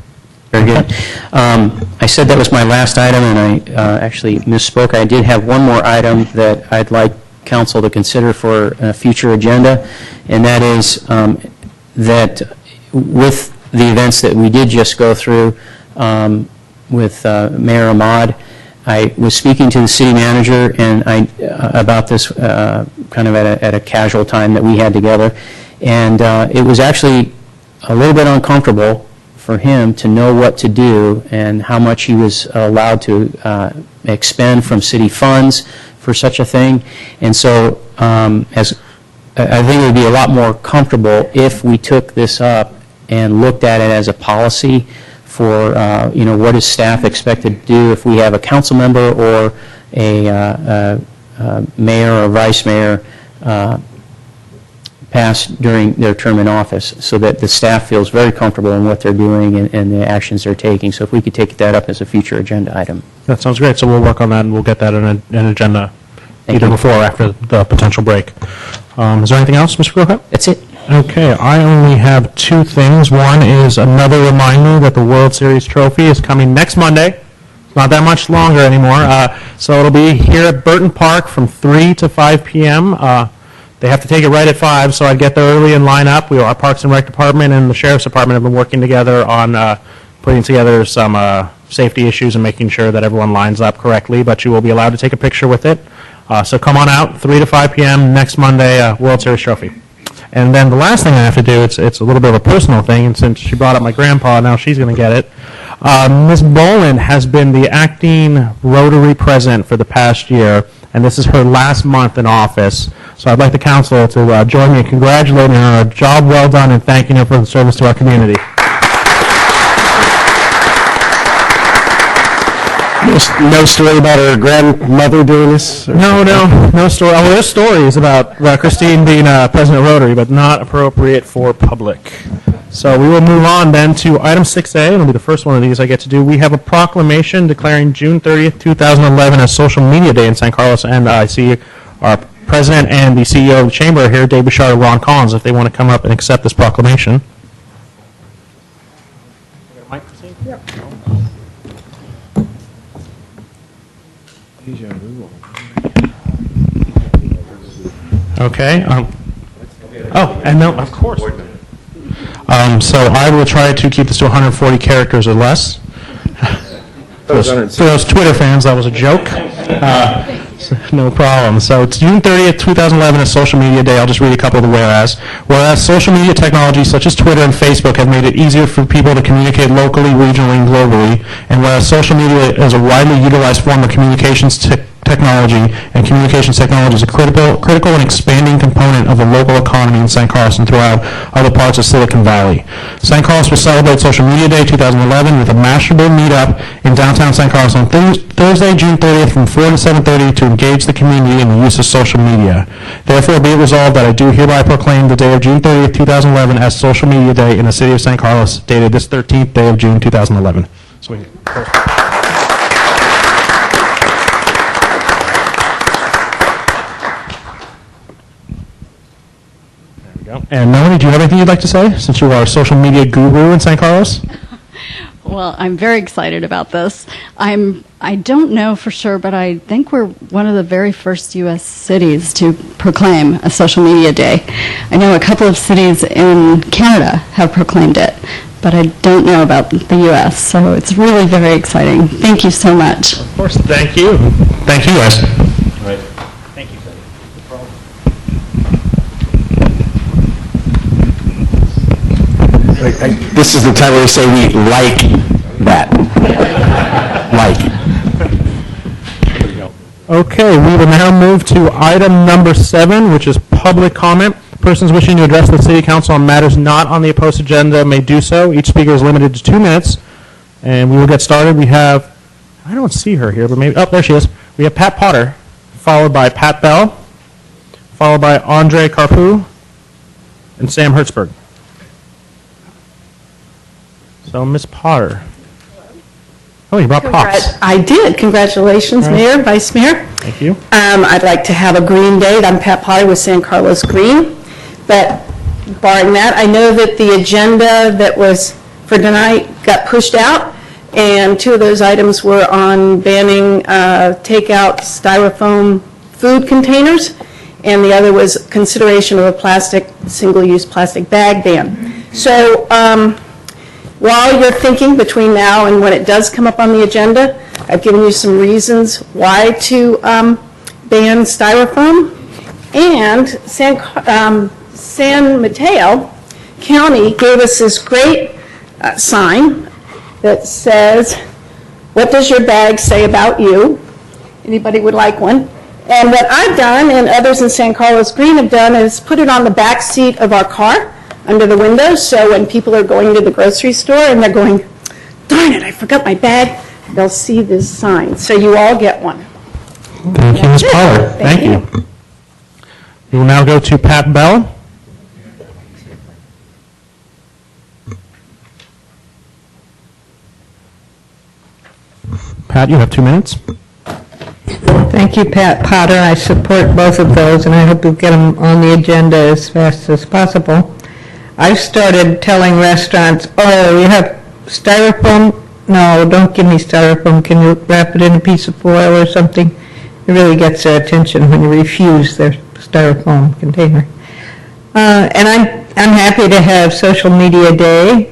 Very good. I said that was my last item, and I actually misspoke. I did have one more item that I'd like council to consider for a future agenda, and that is that with the events that we did just go through with Mayor Ahmad, I was speaking to the city manager and about this kind of at a casual time that we had together, and it was actually a little bit uncomfortable for him to know what to do and how much he was allowed to expend from city funds for such a thing. And so as I think it would be a lot more comfortable if we took this up and looked at it as a policy for what is staff expected to do if we have a council member or a mayor or vice mayor pass during their term in office, so that the staff feels very comfortable in what they're doing and the actions they're taking. So if we could take that up as a future agenda item. That sounds great. So we'll work on that, and we'll get that in an agenda either before or after the potential break. Is there anything else, Mr. Grocott? That's it. Okay, I only have two things. One is another reminder that the World Series trophy is coming next Monday. Not that much longer anymore. So it'll be here at Burton Park from 3 to 5 p.m. They have to take it right at 5, so I'd get there early and line up. Our Parks and Rec Department and the Sheriff's Department have been working together on putting together some safety issues and making sure that everyone lines up correctly, but you will be allowed to take a picture with it. So come on out, 3 to 5 p.m. next Monday, World Series trophy. And then the last thing I have to do, it's a little bit of a personal thing, and since she brought up my grandpa, now she's going to get it. Ms. Boland has been the acting Rotary president for the past year, and this is her last month in office. So I'd like the council to join me in congratulating her on a job well done and thanking her for the service to our community. No story about her grandmother doing this? No story. Oh, there's stories about Christine being president of Rotary, but not appropriate for public. So we will move on then to item 6A. It'll be the first one of these I get to do. We have a proclamation declaring June 30th, 2011 as Social Media Day in San Carlos, and I see our president and the CEO of the chamber are here, Dave Bouchard and Ron Collins, if they want to come up and accept this proclamation. Okay. And no, of course. So I will try to keep this to 140 characters or less. For those Twitter fans, that was a joke. No problem. So it's June 30th, 2011 is Social Media Day. I'll just read a couple of the whereas. Whereas social media technologies such as Twitter and Facebook have made it easier for people to communicate locally, regionally, and globally. And whereas social media is a widely utilized form of communications technology technology and communications technology is a critical and expanding component of the local economy in St. Carlos and throughout other parts of Silicon Valley. St. Carlos will celebrate Social Media Day 2011 with a Mashable meetup in downtown St. Carlos on Thursday, June 30th from 4 to 7:30 to engage the community in the use of social media. Therefore, be it resolved that I do hereby proclaim the day of June 30th, 2011 as Social Media Day in the city of St. Carlos, dated this 13th day of June 2011. So we And Melanie, do you have anything you'd like to say, since you are a social media guru in St. Carlos? Well, I'm very excited about this. I don't know for sure, but I think we're one of the very first U.S. cities to proclaim a social media day. I know a couple of cities in Canada have proclaimed it, but I don't know about the U.S., so it's really very exciting. Thank you so much. Of course, thank you. Thank you, guys. All right. Thank you, Sonny. This is the time where we say we like that. Like. Okay, we will now move to item number 7, which is public comment. Persons wishing to address the City Council on matters not on the opposed agenda may do so. Each speaker is limited to 2 minutes, and we will get started. We have, I don't see her here, but maybe, oh, there she is. We have Pat Potter, followed by Pat Bell, followed by Andre Carpu, and Sam Hertzberg. So, Ms. Potter. Oh, you brought props. I did. Congratulations, Mayor, Vice Mayor. Thank you. I'd like to have a green date. I'm Pat Potter with San Carlos Green. But barring that, I know that the agenda that was for tonight got pushed out, and 2 of those items were on banning takeout styrofoam food containers, and the other was consideration of a single-use plastic bag ban. So, while you're thinking between now and when it does come up on the agenda, I've given you some reasons why to ban styrofoam. And San Mateo County gave us this great sign that says, "What does your bag say about you?" Anybody would like one? And what I've done, and others in San Carlos Green have done, is put it on the back seat of our car, under the window, so when people are going to the grocery store and they're going, "Darn it, I forgot my bag," they'll see this sign. So you all get one. Thank you, Ms. Potter. Thank you. We will now go to Pat Bell. Pat, you have 2 minutes. Thank you, Pat Potter. I support both of those, and I hope we'll get them on the agenda as fast as possible. I've started telling restaurants, "Oh, you have styrofoam? No, don't give me styrofoam. Can you wrap it in a piece of foil or something?" It really gets their attention when you refuse their styrofoam container. And I'm happy to have Social Media Day.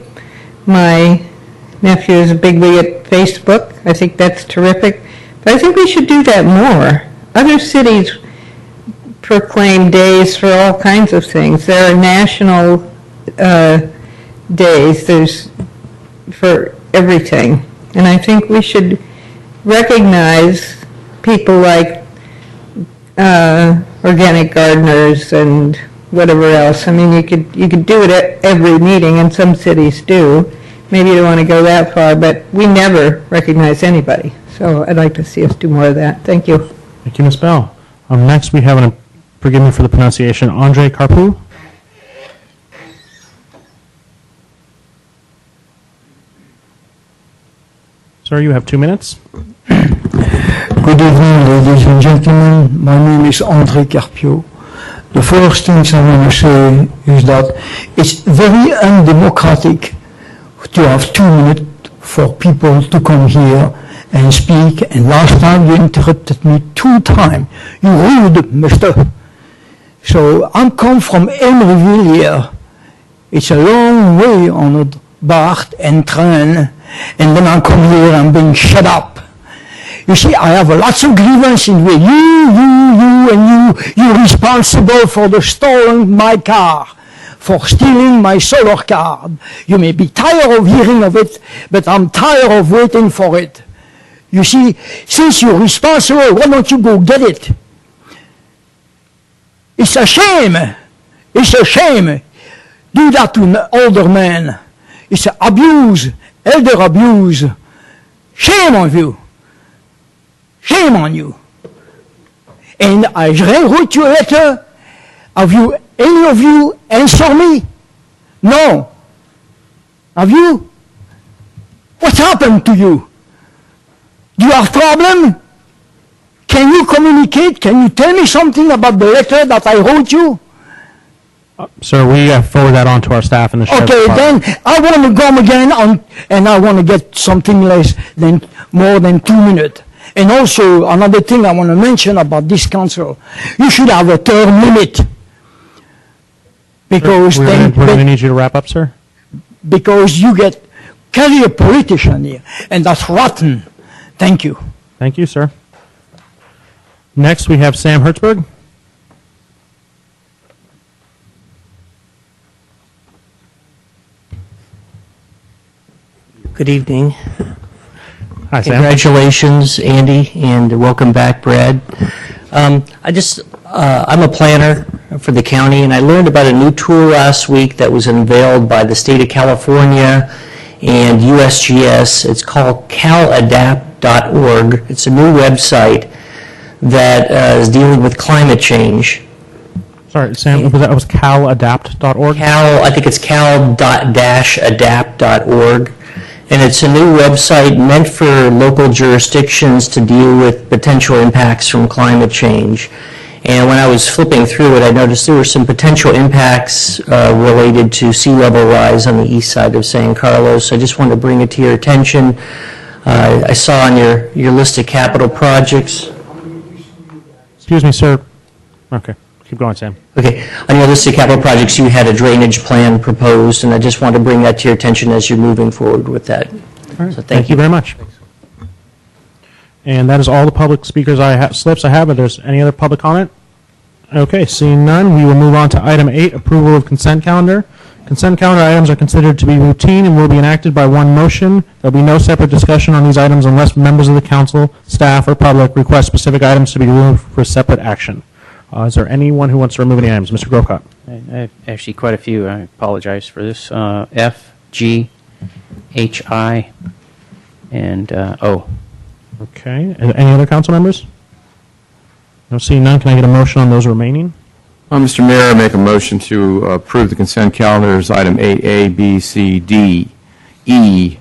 My nephew is a bigwig at Facebook. I think that's terrific. But I think we should do that more. Other cities proclaim days for all kinds of things. There are national days. There's for everything. And I think we should recognize people like organic gardeners and whatever else. I mean, you could do it at every meeting, and some cities do. Maybe you don't want to go that far, but we never recognize anybody. So I'd like to see us do more of that. Thank you. Thank you, Ms. Bell. Next, we have, forgive me for the pronunciation, Andre Carpu. Sir, you have 2 minutes. Good evening, ladies and gentlemen. My name is Andre Carpio. The first things I want to say is that it's very undemocratic to have 2 minutes for people to come here and speak, and last time you interrupted me 2 times. You rude, mister. So I come from Emeryville here. It's a long way on a BART and train, and then I come here and being shut up. You see, I have lots of grievances with you're responsible for the stolen my car, for stealing my solar card. You may be tired of hearing of it, but I'm tired of waiting for it. You see, since you're responsible, why don't you go get it? It's a shame. It's a shame. Do that to an older man. It's abuse, elder abuse. Shame on you. Shame on you. And I wrote you a letter. Have you, any of you, answer me? No. Have you? What happened to you? Do you have problem? Can you communicate? Can you tell me something about the letter that I wrote you? Sir, we forward that on to our staff in the sheriff's Okay, department. then I want to come again on, and I want to get something less than, more than 2 minutes. And also, another thing I want to mention about this council, you should have a term limit. Because We're then, going to need you to wrap up, sir. because you get career politician here, and that's rotten. Thank you. Thank you, sir. Next, we have Sam Hertzberg. Good evening. Hi, Sam. Congratulations, Andy, and welcome back, Brad. I'm a planner for the county, and I learned about a new tool last week that was unveiled by the state of California and USGS. It's called caladapt.org. It's a new website that is dealing with climate change. Sorry, Sam, that was caladapt.org? I think it's cal-adapt.org. And it's a new website meant for local jurisdictions to deal with potential impacts from climate change. And when I was flipping through it, I noticed there were some potential impacts related to sea level rise on the east side of San Carlos. I just wanted to bring it to your attention. I saw on your list of capital projects. Excuse me, sir. Okay, keep going, Sam. Okay, on your list of capital projects, you had a drainage plan proposed, and I just wanted to bring that to your attention as you're moving forward with that. All right, So thank you very much. And that is all the public speakers slips I have. If there's any other public comment? Okay, seeing none, we will move on to item 8, approval of consent calendar. Consent calendar items are considered to be routine and will be enacted by one motion. There will be no separate discussion on these items unless members of the council, staff, or public request specific items to be removed for separate action. Is there anyone who wants to remove any items? Mr. Grocott. I have actually quite a few. I apologize for this. F, G, H, I, and O. Okay, and any other council members? No, seeing none, can I get a motion on those remaining? Mr. Mayor, I make a motion to approve the consent calendars, item 8A, B, C, D, E,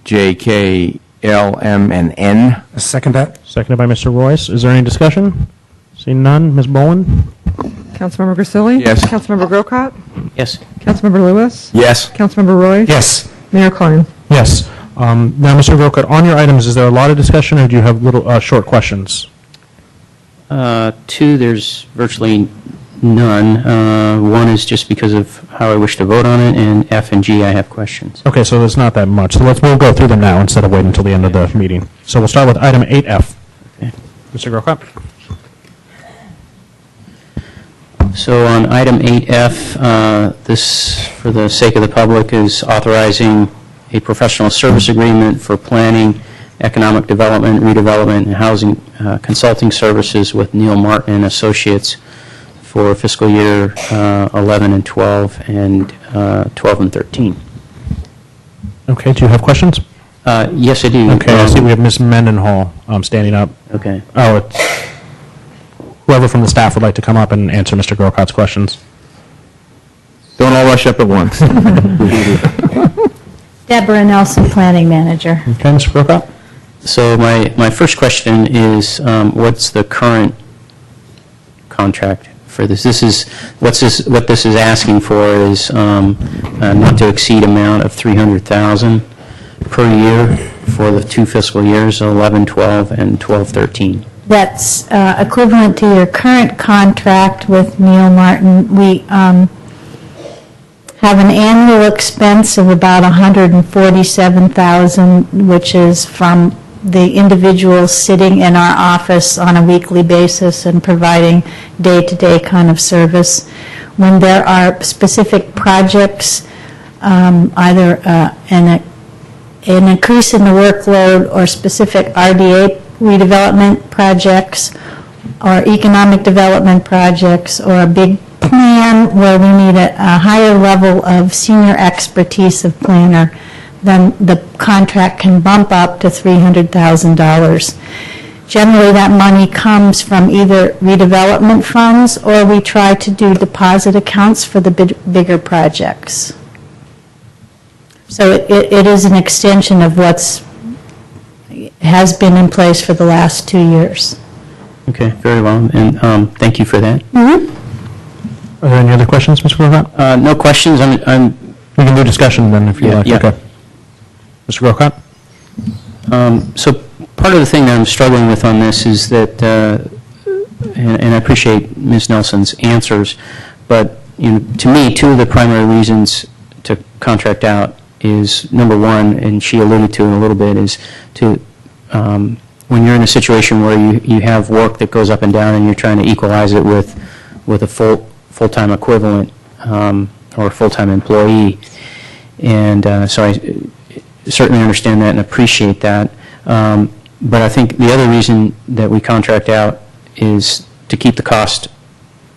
J, K, L, M, and N. Second that. Seconded by Mr. Royce. Is there any discussion? Seeing none, Ms. Bowen? Councilmember Grisilli? Yes. Councilmember Grocott? Yes. Councilmember Lewis? Yes. Councilmember Royce? Yes. Mayor Klein? Yes. Now, Mr. Grocott, on your items, is there a lot of discussion, or do you have little short questions? 2, there's virtually none. 1 is just because of how I wish to vote on it, and F and G, I have questions. Okay, so there's not that much. So we'll go through them now instead of waiting until the end of the meeting. So we'll start with item 8F. Okay. Mr. Grocott? So on item 8F, this, for the sake of the public, is authorizing a professional service agreement for planning, economic development, redevelopment, and housing consulting services with Neil Martin and Associates for fiscal year 11 and 12 and 12 and 13. Okay, do you have questions? Yes, I do. Okay, I see we have Ms. Mendenhall standing up. Okay. Oh, it's whoever from the staff would like to come up and answer Mr. Grocott's questions. Don't all rush up at once. Deborah Nelson, Planning Manager. Okay, Mr. Grocott? So my first question is, what's the current contract for this? What this is asking for is not to exceed amount of $300,000 per year for the 2 fiscal years, 11-12 and 12-13. That's equivalent to your current contract with Neil Martin. We have an annual expense of about $147,000, which is from the individuals sitting in our office on a weekly basis and providing day-to-day kind of service. When there are specific projects, either an increase in the workload or specific RDA redevelopment projects or economic development projects or a big plan where we need a higher level of senior expertise of planner, then the contract can bump up to $300,000. Generally, that money comes from either redevelopment funds or we try to do deposit accounts for the bigger projects. So it is an extension of what's has been in place for the last 2 years. Okay, very well, and thank you for that. Are there any other questions, Mr. Grocott? No questions. We can do discussion then if you like. Yeah. Okay. Mr. Grocott? So part of the thing that I'm struggling with on this is that, and I appreciate Ms. Nelson's answers, but to me, two of the primary reasons to contract out is, number one, and she alluded to it a little bit, is to when you're in a situation where you have work that goes up and down and you're trying to equalize it with a full-time equivalent or full-time employee. And so I certainly understand that and appreciate that. But I think the other reason that we contract out is to keep the cost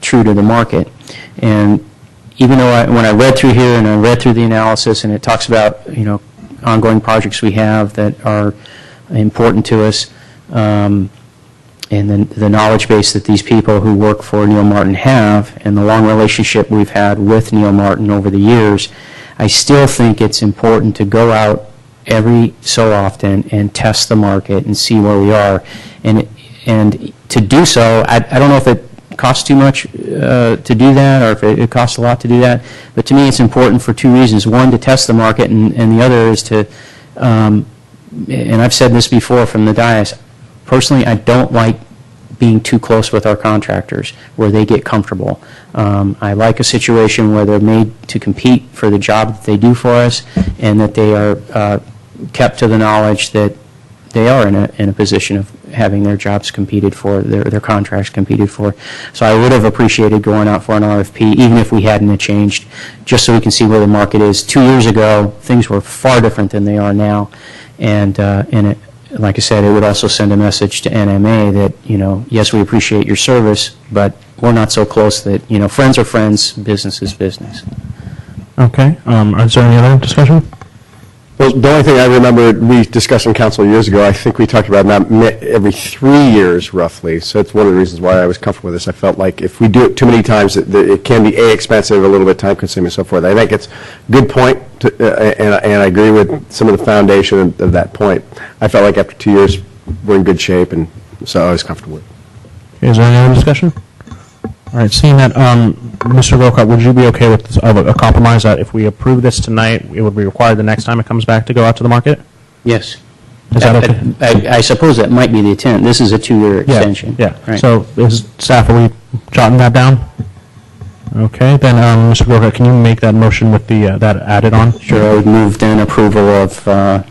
true to the market. And even though when I read through here and I read through the analysis and it talks about ongoing projects we have that are important to us, and then the knowledge base that these people who work for Neil Martin have, and the long relationship we've had with Neil Martin over the years, I still think it's important to go out every so often and test the market and see where we are. And to do so, I don't know if it costs too much to do that or if it costs a lot to do that, but to me it's important for two reasons. One, to test the market, and the other is to, and I've said this before from the dais, personally I don't like being too close with our contractors where they get comfortable. I like a situation where they're made to compete for the job that they do for us and that they are kept to the knowledge that they are in a position of having their jobs competed for, their contracts competed for. So I would have appreciated going out for an RFP, even if we hadn't changed, just so we can see where the market is. 2 years ago, things were far different than they are now. And like I said, it would also send a message to NMA that, yes, we appreciate your service, but we're not so close that, friends are friends, business is business. Okay. Is there any other discussion? Well, the only thing I remember we discussed in council years ago, I think we talked about every 3 years roughly. So it's one of the reasons why I was comfortable with this. I felt like if we do it too many times, it can be expensive, a little bit time consuming, and so forth. I think it's a good point, and I agree with some of the foundation of that point. I felt like after 2 years, we're in good shape, and so I was comfortable with it. Okay, is there any other discussion? All right, seeing that, Mr. Grocott, would you be okay with a compromise that if we approve this tonight, it would be required the next time it comes back to go out to the market? Yes. Is that okay? I suppose that might be the intent. This is a 2-year extension. Yeah. Right. So, staff, are we jotting that down? Okay, then, Mr. Grocott, can you make that motion with that added on? Sure, I would move then approval of, I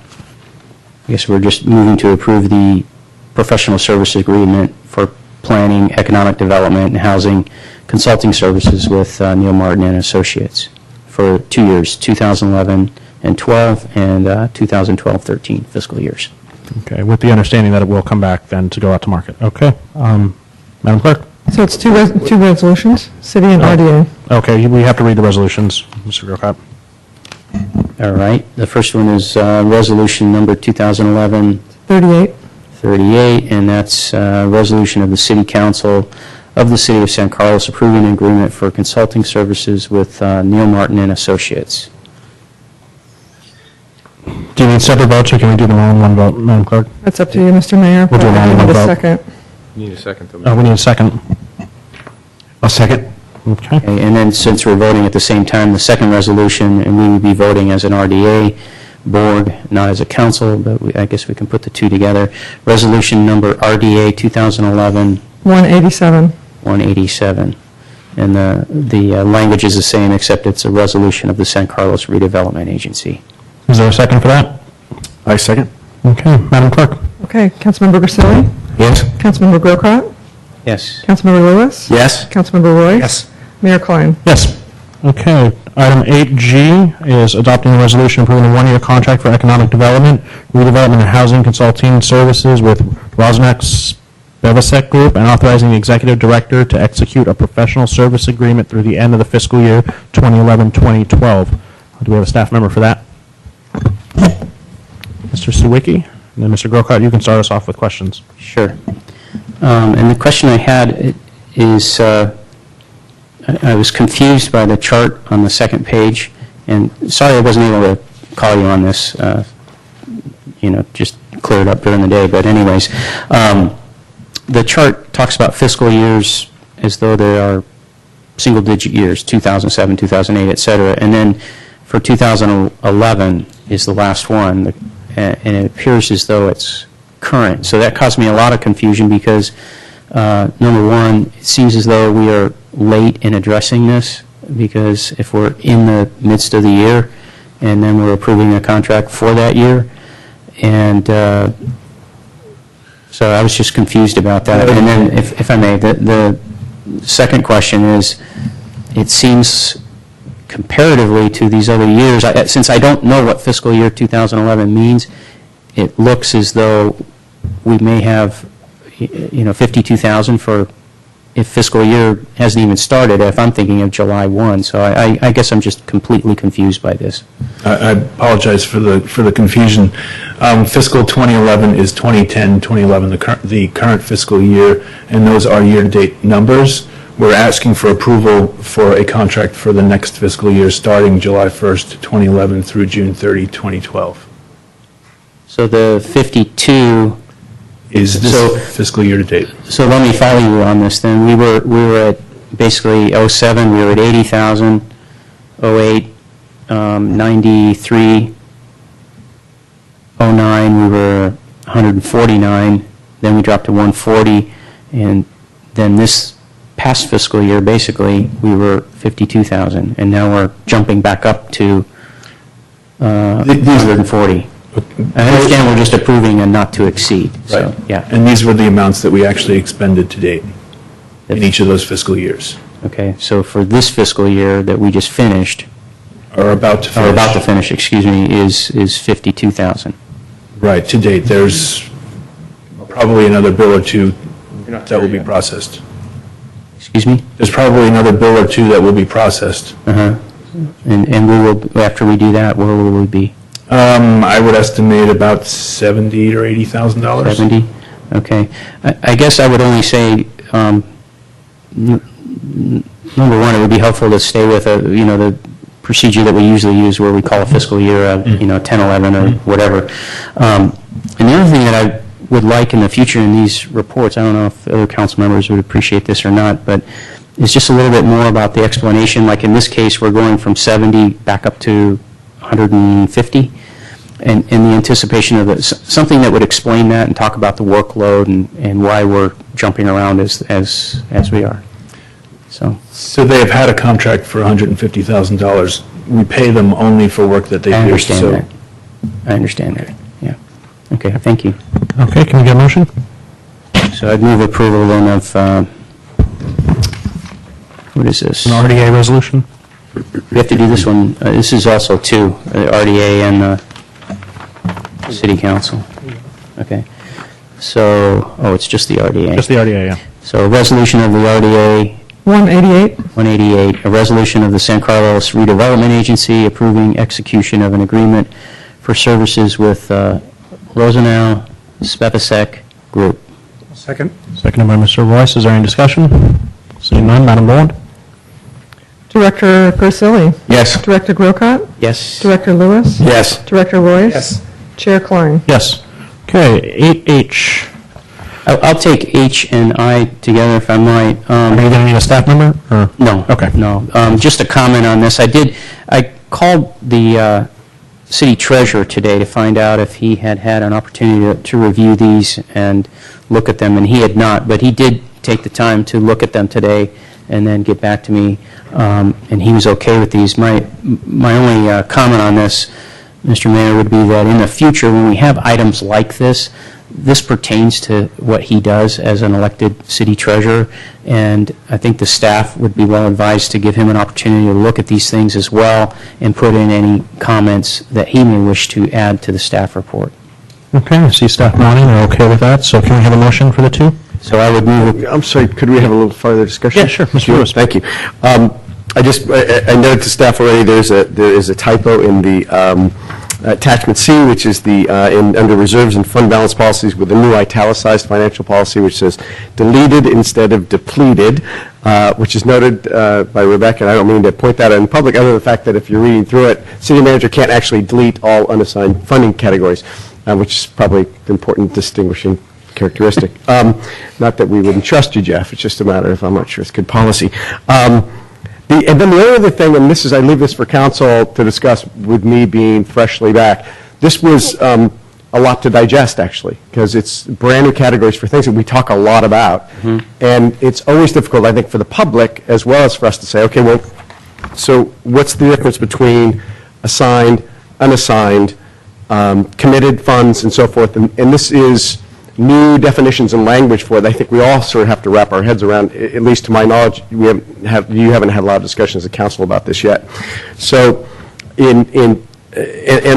guess we're just moving to approve the professional service agreement for planning, economic development, and housing consulting services with Neil Martin and Associates for 2 years, 2011 and 12, and 2012-13 fiscal years. Okay, with the understanding that it will come back then to go out to market. Okay, Madam Clerk? So it's two resolutions, city and RDA. Okay, we have to read the resolutions, Mr. Grocott. All right, the first one is resolution number 2011-38, and that's a resolution of the City Council of the City of San Carlos approving an agreement for consulting services with Neil Martin and Associates. Do you need separate votes, or can we do them all in one vote, Madam Clerk? That's up to you, Mr. Mayor. We'll do them all in one Need a vote. second. You need a second, though. Oh, we need a second. A second. Okay. Okay, and then since we're voting at the same time, the second resolution, and we would be voting as an RDA board, not as a council, but I guess we can put the two together. Resolution number RDA 2011-187. 187. And the language is the same, except it's a resolution of the San Carlos Redevelopment Agency. Is there a second for that? I second. Okay, Madam Clerk? Okay, Councilmember Grisilli? Yes. Councilmember Grocott? Yes. Councilmember Lewis? Yes. Councilmember Royce? Yes. Mayor Klein? Yes. Okay, item 8G is adopting a resolution approving a one-year contract for economic development, redevelopment, and housing consulting services with Rosneck Bevasek Group, and authorizing the executive director to execute a professional service agreement through the end of the fiscal year 2011-2012. Do we have a staff member for that? Mr. Sawicki, and then Mr. Grocott, you can start us off with questions. Sure. And the question I had is, I was confused by the chart on the second page, and sorry I wasn't able to call you on this, just clear it up during the day, but anyways, the chart talks about fiscal years as though they are single-digit years, 2007, 2008, et cetera, and then for 2011 is the last one, and it appears as though it's current. So that caused me a lot of confusion because, number one, it seems as though we are late in addressing this, because if we're in the midst of the year and then we're approving a contract for that year, and so I was just confused about that. And then, if I may, the second question is, it seems comparatively to these other years, since I don't know what fiscal year 2011 means, it looks as though we may have, $52,000 for if fiscal year hasn't even started, if I'm thinking of July 1. So I guess I'm just completely confused by this. I apologize for the confusion. Fiscal 2011 is 2010, 2011, the current fiscal year, and those are year-to-date numbers. We're asking for approval for a contract for the next fiscal year starting July 1st, 2011 through June 30, 2012. So the 52 is this fiscal year to date. So let me follow you on this then. We were at basically 07, we were at 80,000, 08, 93, 09, we were 149, then we dropped to 140, and then this past fiscal year, basically, we were 52,000, and now we're jumping back up to 140. I understand we're just approving a not to exceed. So, yeah. And these were the amounts that we actually expended to date in each of those fiscal years. Okay, so for this fiscal year that we just finished, or about to finish, excuse me, is 52,000. Right, to date. There's probably another bill or two that will be processed. Excuse me? There's probably another bill or two that will be processed. And we will, after we do that, where will we be? I would estimate about $70,000 or $80,000. 70? Okay. I guess I would only say, number one, it would be helpful to stay with the procedure that we usually use, where we call a fiscal year, 10, 11, or whatever. And the other thing that I would like in the future in these reports, I don't know if other council members would appreciate this or not, but it's just a little bit more about the explanation. Like in this case, we're going from 70 back up to 150, and in the anticipation of something that would explain that and talk about the workload and why we're jumping around as we are. So they have had a contract for $150,000. We pay them only for work that they do. I understand that. Yeah. Okay. Thank you. Okay. Can we get a motion? So I'd move approval then of what is this? An RDA resolution. We have to do this one. This is also two, RDA and the City Council. Okay. So, it's just the RDA. Just the RDA, yeah. So a resolution of the RDA. 188. A resolution of the San Carlos Redevelopment Agency approving execution of an agreement for services with Rosenau Spevacek Group. Second. Seconded by Mr. Royce. Is there any discussion? Seeing none, Madam Boland. Director Persili? Yes. Director Grocott? Yes. Director Lewis? Yes. Director Royce? Yes. Chair Klein? Yes. Okay, 8H. I'll take H and I together if I might. Are you going to need a staff member? Or? No. Okay. No. Just a comment on this. I called the city treasurer today to find out if he had had an opportunity to review these and look at them, and he had not, but he did take the time to look at them today and then get back to me, and he was okay with these. My only comment on this, Mr. Mayor, would be that in the future, when we have items like this, this pertains to what he does as an elected city treasurer, and I think the staff would be well advised to give him an opportunity to look at these things as well and put in any comments that he may wish to add to the staff report. Okay, I see staff nodding, they're okay with that, so can we have a motion for the two? So I would move. I'm sorry, could we have a little further discussion? Yeah, sure, Mr. Lewis. Thank you. I noted to staff already, there is a typo in the attachment C, which is under reserves and fund balance policies with a new italicized financial policy, which says deleted instead of depleted, which is noted by Rebecca, and I don't mean to point that out in public, other than the fact that if you're reading through it, city manager can't actually delete all unassigned funding categories, which is probably an important distinguishing characteristic. Not that we wouldn't trust you, Jeff, it's just a matter of I'm not sure it's good policy. And then the only other thing, and I leave this for council to discuss with me being freshly back, this was a lot to digest, actually, because it's brand new categories for things that we talk a lot about. And it's always difficult, I think, for the public as well as for us to say, okay, well, so what's the difference between assigned, unassigned, committed funds, and so forth? And this is new definitions and language for it. I think we all sort of have to wrap our heads around, at least to my knowledge, you haven't had a lot of discussions at council about this yet. So, and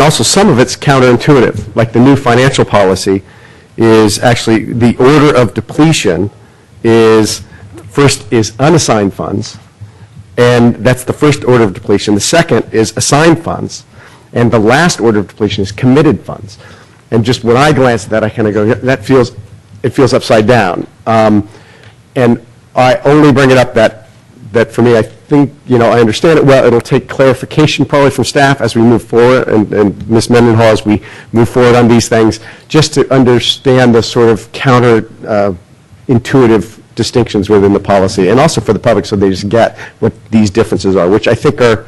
also some of it's counterintuitive, like the new financial policy is actually the order of depletion is unassigned funds, and that's the first order of depletion. The second is assigned funds, and the last order of depletion is committed funds. And just when I glance at that, I kind of go, it feels upside down. And I only bring it up that for me, I think, I understand it well. It'll take clarification probably from staff as we move forward, and Ms. Mendenhall as we move forward on these things, just to understand the sort of intuitive distinctions within the policy, and also for the public so they just get what these differences are, which I think they're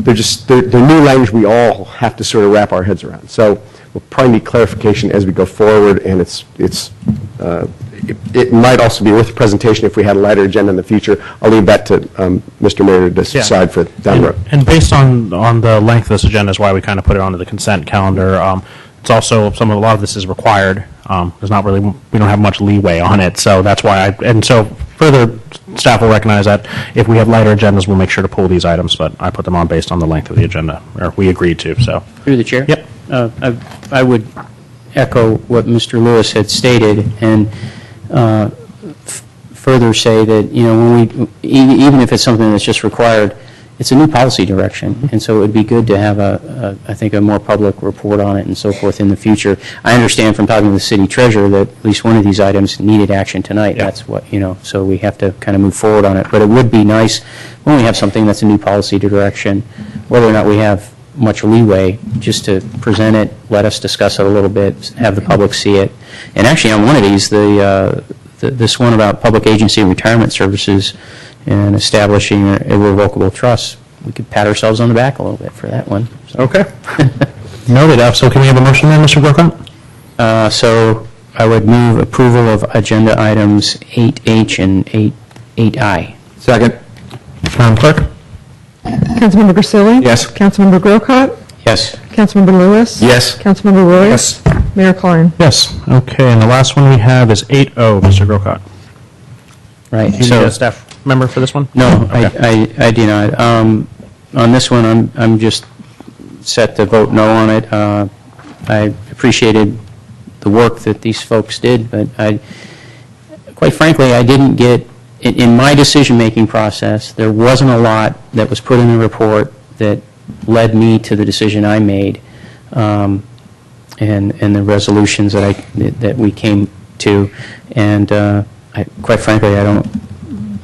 new language we all have to sort of wrap our heads around. So we'll probably need clarification as we go forward, and it might also be worth a presentation if we had a lighter agenda in the future. I'll leave that to Mr. Mayor to decide for down the road. And based on the length of this agenda is why we kind of put it onto the consent calendar. It's also, a lot of this is required. We don't have much leeway on it, so that's why so further staff will recognize that if we have lighter agendas, we'll make sure to pull these items, but I put them on based on the length of the agenda, or we agreed to, so. Through the chair? Yep. I would echo what Mr. Lewis had stated, and further say that, when even if it's something that's just required, it's a new policy direction, and so it would be good to have I think a more public report on it and so forth in the future. I understand from talking to the city treasurer that at least one of these items needed action tonight. Yeah. That's what, so we have to kind of move forward on it. But it would be nice when we have something that's a new policy direction, whether or not we have much leeway, just to present it, let us discuss it a little bit, have the public see it. And actually on one of these, this one about public agency and retirement services and establishing irrevocable trusts, we could pat ourselves on the back a little bit for that one. So. Okay. Noted. So can we have a motion then, Mr. Grocott? So I would move approval of agenda items 8H and 8I. Second. Madam Clerk? Councilmember Grisilli? Yes. Councilmember Grocott? Yes. Councilmember Lewis? Yes. Councilmember Roy? Yes. Mayor Klein? Yes. Okay, and the last one we have is 8O, Mr. Grocott. Right. Do you need a staff member for this one? No, Okay. I do not. On this one, I'm just set to vote no on it. I appreciated the work that these folks did, but quite frankly, I didn't get, in my decision-making process, there wasn't a lot that was put in the report that led me to the decision I made, and the resolutions that we came to, and quite frankly, I don't.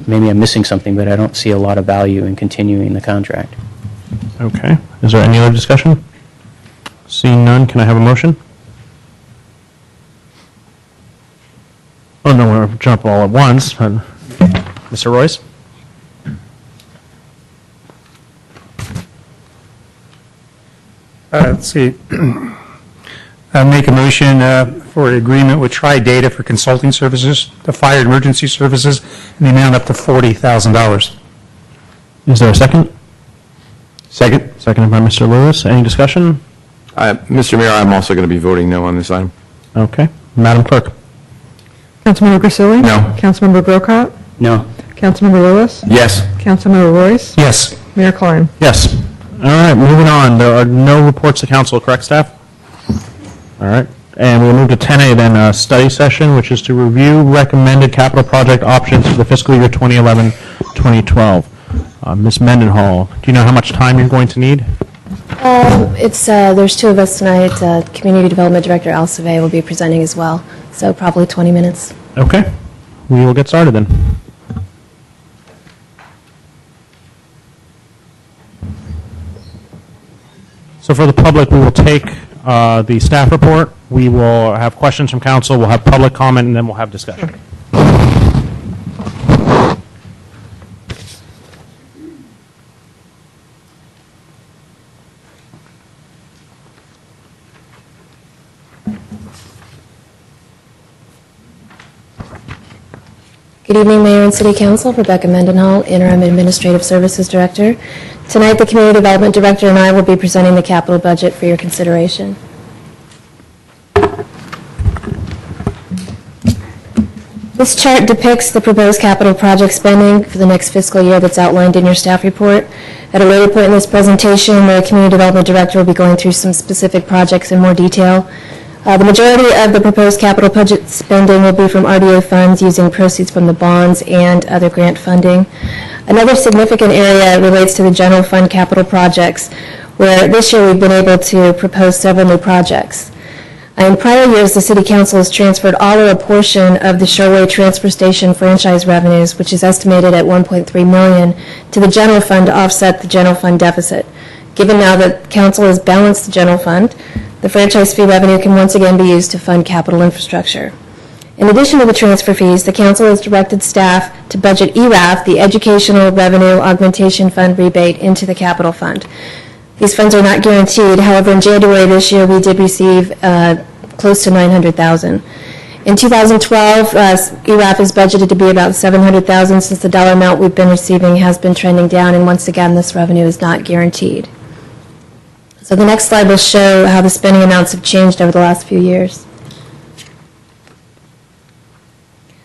Maybe I'm missing something, but I don't see a lot of value in continuing the contract. Okay. Is there any other discussion? Seeing none, can I have a motion? Oh, no, we're jump all at once. But Mr. Royce? Let's see. I make a motion for an agreement with Tri-Data for consulting services to fire emergency services in the amount up to $40,000. Is there a second? Second. Seconded by Mr. Lewis. Any discussion? Mr. Mayor, I'm also going to be voting no on this item. Okay. Madam Clerk? Councilmember Grisilli? No. Councilmember Grocott? No. Councilmember Lewis? Yes. Councilmember Royce? Yes. Mayor Klein? Yes. All right, moving on. There are no reports to council, correct, staff? All right. And we'll move to 10A then, study session, which is to review recommended capital project options for the fiscal year 2011-2012. Ms. Mendenhall, do you know how much time you're going to need? There's two of us tonight. Community Development Director Al Savay will be presenting as well, so probably 20 minutes. Okay. We will get started then. So for the public, we will take the staff report, we will have questions from council, we'll have public comment, and then we'll have discussion. Good evening, Mayor and City Council. Rebecca Mendenhall, Interim Administrative Services Director. Tonight, the Community Development Director and I will be presenting the capital budget for your consideration. This chart depicts the proposed capital project spending for the next fiscal year that's outlined in your staff report. At a later point in this presentation, the Community Development Director will be going through some specific projects in more detail. The majority of the proposed capital budget spending will be from RDA funds using proceeds from the bonds and other grant funding. Another significant area relates to the general fund capital projects, where this year we've been able to propose several new projects. In prior years, the City Council has transferred all or a portion of the Shoreway Transfer Station franchise revenues, which is estimated at $1.3 million, to the general fund to offset the general fund deficit. Given now that Council has balanced the general fund, the franchise fee revenue can once again be used to fund capital infrastructure. In addition to the transfer fees, the Council has directed staff to budget ERAF, the Educational Revenue Augmentation Fund rebate, into the capital fund. These funds are not guaranteed. However, in January this year, we did receive close to $900,000. In 2012, ERAF is budgeted to be about $700,000 since the dollar amount we've been receiving has been trending down, and once again, this revenue is not guaranteed. So the next slide will show how the spending amounts have changed over the last few years.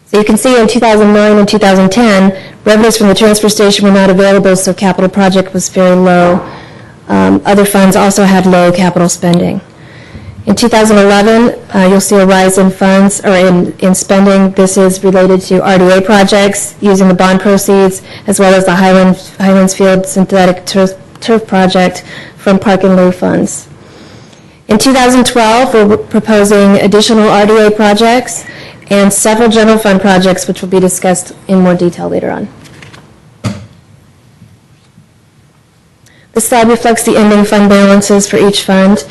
So you can see in 2009 and 2010, revenues from the transfer station were not available, so capital project was very low. Other funds also had low capital spending. In 2011, you'll see a rise in funds, or in spending. This is related to RDA projects using the bond proceeds, as well as the Highlands Field synthetic turf project from Park and Lieu funds. In 2012, we're proposing additional RDA projects and several general fund projects, which will be discussed in more detail later on. This slide reflects the ending fund balances for each fund.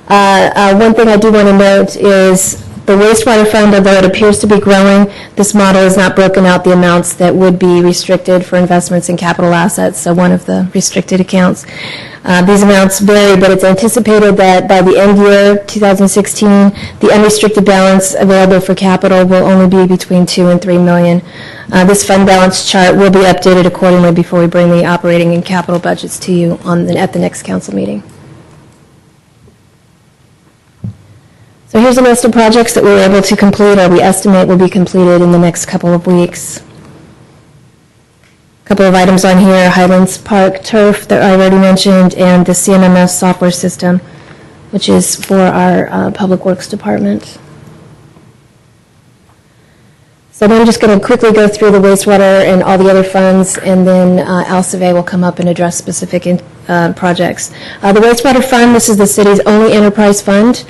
One thing I do want to note is the wastewater fund, although it appears to be growing, this model has not broken out the amounts that would be restricted for investments in capital assets, so one of the restricted accounts. These amounts vary, but it's anticipated that by the end year 2016, the unrestricted balance available for capital will only be between $2 and $3 million. This fund balance chart will be updated accordingly before we bring the operating and capital budgets to you at the next council meeting. So here's a list of projects that we were able to complete, or we estimate will be completed in the next couple of weeks. A couple of items on here: Highlands Park turf that I already mentioned, and the CMMS software system, which is for our Public Works Department. So then I'm just going to quickly go through the wastewater and all the other funds, and then Al Savay will come up and address specific projects. The wastewater fund, this is the city's only enterprise fund,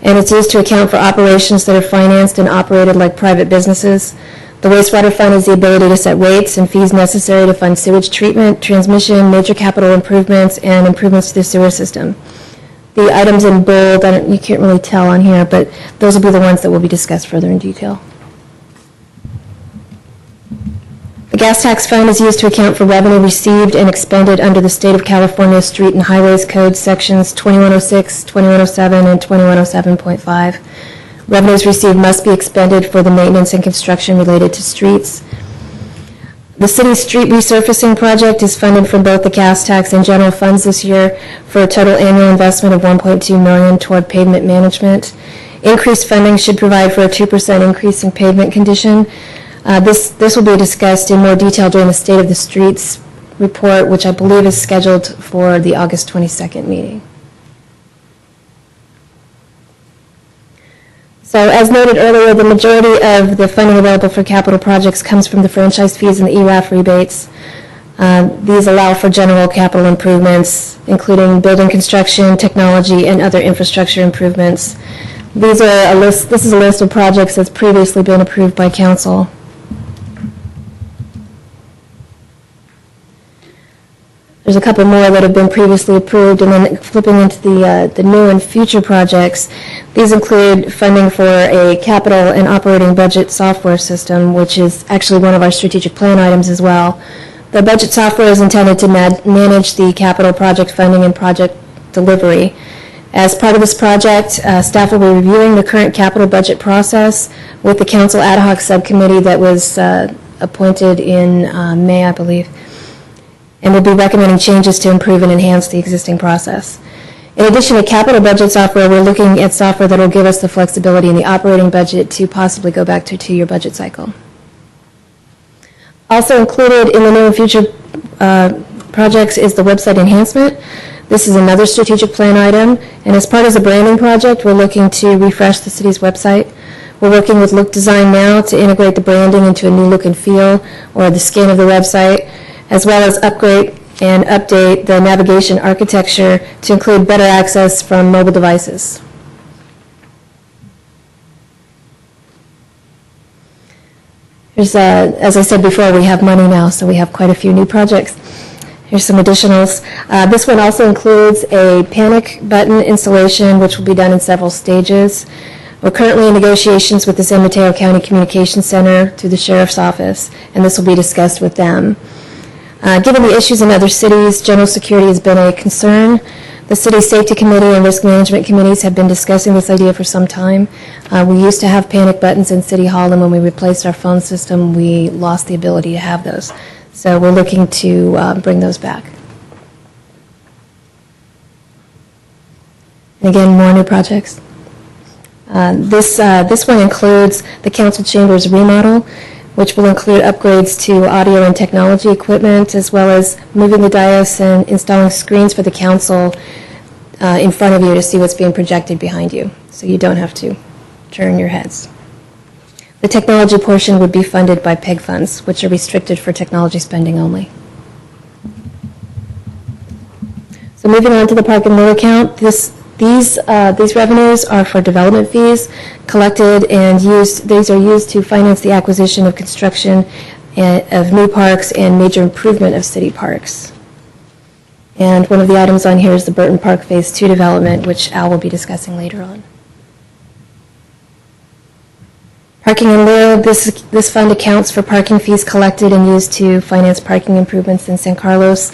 and it's used to account for operations that are financed and operated like private businesses. The wastewater fund is the ability to set rates and fees necessary to fund sewage treatment, transmission, major capital improvements, and improvements to the sewer system. The items in bold, you can't really tell on here, but those will be the ones that will be discussed further in detail. The gas tax fund is used to account for revenue received and expended under the State of California Street and Highways Code sections 2106, 2107, and 2107.5. Revenues received must be expended for the maintenance and construction related to streets. The city's street resurfacing project is funded from both the gas tax and general funds this year for a total annual investment of $1.2 million toward pavement management. Increased funding should provide for a 2% increase in pavement condition. This will be discussed in more detail during the State of the Streets report, which I believe is scheduled for the August 22nd meeting. So as noted earlier, the majority of the funding available for capital projects comes from the franchise fees and the ERAF rebates. These allow for general capital improvements, including building construction, technology, and other infrastructure improvements. This is a list of projects that's previously been approved by council. There's a couple more that have been previously approved, and then flipping into the new and future projects. These include funding for a capital and operating budget software system, which is actually one of our strategic plan items as well. The budget software is intended to manage the capital project funding and project delivery. As part of this project, staff will be reviewing the current capital budget process with the council ad hoc subcommittee that was appointed in May, I believe, and will be recommending changes to improve and enhance the existing process. In addition to capital budget software, we're looking at software that will give us the flexibility in the operating budget to possibly go back to a 2-year budget cycle. Also included in the new and future projects is the website enhancement. This is another strategic plan item, and as part of the branding project, we're looking to refresh the city's website. We're working with Look Design now to integrate the branding into a new look and feel, or the skin of the website, as well as upgrade and update the navigation architecture to include better access from mobile devices. As I said before, we have money now, so we have quite a few new projects. Here's some additionals. This one also includes a panic button installation, which will be done in several stages. We're currently in negotiations with the San Mateo County Communications Center through the Sheriff's Office, and this will be discussed with them. Given the issues in other cities, general security has been a concern. The City Safety Committee and Risk Management Committees have been discussing this idea for some time. We used to have panic buttons in City Hall, and when we replaced our phone system, we lost the ability to have those. So we're looking to bring those back. And again, more new projects. This one includes the council chambers remodel, which will include upgrades to audio and technology equipment, as well as moving the dais and installing screens for the council in front of you to see what's being projected behind you, so you don't have to turn your heads. The technology portion would be funded by PEG funds, which are restricted for technology spending only. So moving on to the park and motor account, these revenues are for development fees collected and used. These are used to finance the acquisition of construction of new parks and major improvement of city parks. And one of the items on here is the Burton Park Phase 2 development, which Al will be discussing later on. Parking in lieu, this fund accounts for parking fees collected and used to finance parking improvements in San Carlos.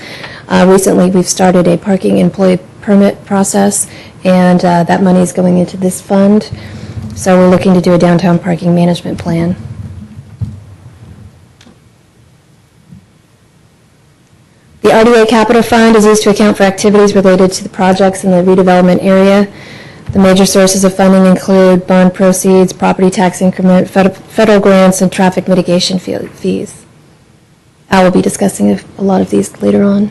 Recently, we've started a parking employee permit process, and that money is going into this fund. So we're looking to do a downtown parking management plan. The RDA Capital Fund is used to account for activities related to the projects in the redevelopment area. The major sources of funding include bond proceeds, property tax increment, federal grants, and traffic mitigation fees. I will be discussing a lot of these later on.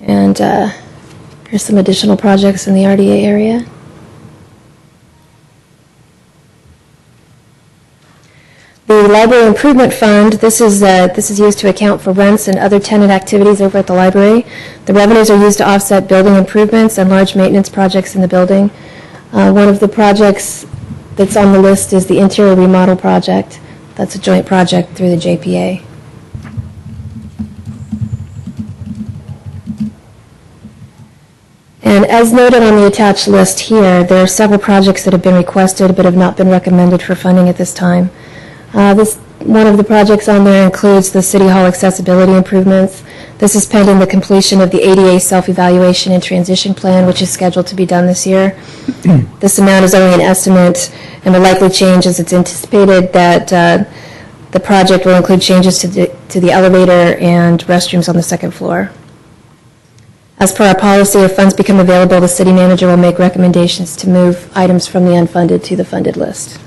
And here's some additional projects in the RDA area. The Library Improvement Fund, this is used to account for rents and other tenant activities over at the library. The revenues are used to offset building improvements and large maintenance projects in the building. One of the projects that's on the list is the interior remodel project. That's a joint project through the JPA. And as noted on the attached list here, there are several projects that have been requested but have not been recommended for funding at this time. One of the projects on there includes the City Hall accessibility improvements. This is pending the completion of the ADA self-evaluation and transition plan, which is scheduled to be done this year. This amount is only an estimate and will likely change as it's anticipated that the project will include changes to the elevator and restrooms on the second floor. As per our policy, if funds become available, the city manager will make recommendations to move items from the unfunded to the funded list.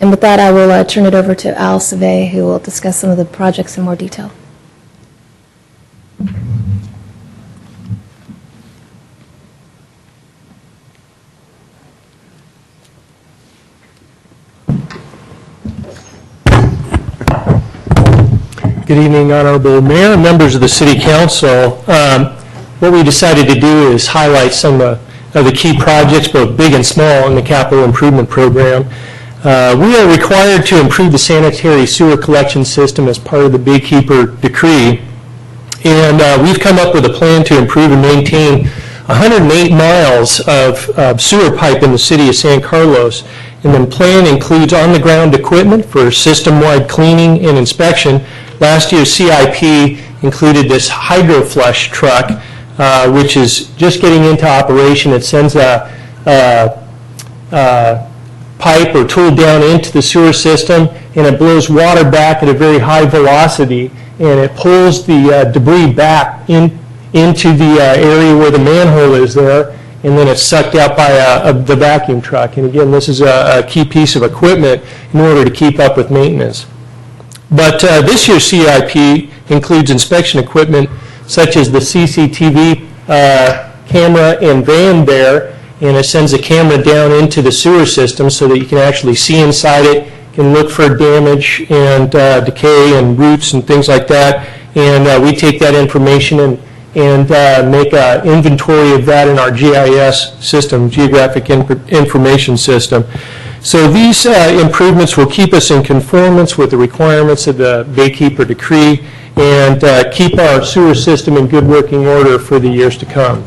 And with that, I will turn it over to Al Savay, who will discuss some of the projects in more detail. Good evening, Honorable Mayor, members of the City Council. What we decided to do is highlight some of the key projects, both big and small, in the capital improvement program. We are required to improve the sanitary sewer collection system as part of the Baykeeper Decree, and we've come up with a plan to improve and maintain 108 miles of sewer pipe in the city of San Carlos. And the plan includes on-the-ground equipment for system-wide cleaning and inspection. Last year's CIP included this HydroFlush truck, which is just getting into operation. It sends a pipe or tool down into the sewer system, and it blows water back at a very high velocity, and it pulls the debris back into the area where the manhole is there, and then it's sucked out by the vacuum truck. And again, this is a key piece of equipment in order to keep up with maintenance. But this year's CIP includes inspection equipment such as the CCTV camera and van there, and it sends a camera down into the sewer system so that you can actually see inside it, can look for damage and decay and roots and things like that. And we take that information and make an inventory of that in our GIS system, Geographic Information System. So these improvements will keep us in conformance with the requirements of the Baykeeper Decree and keep our sewer system in good working order for the years to come.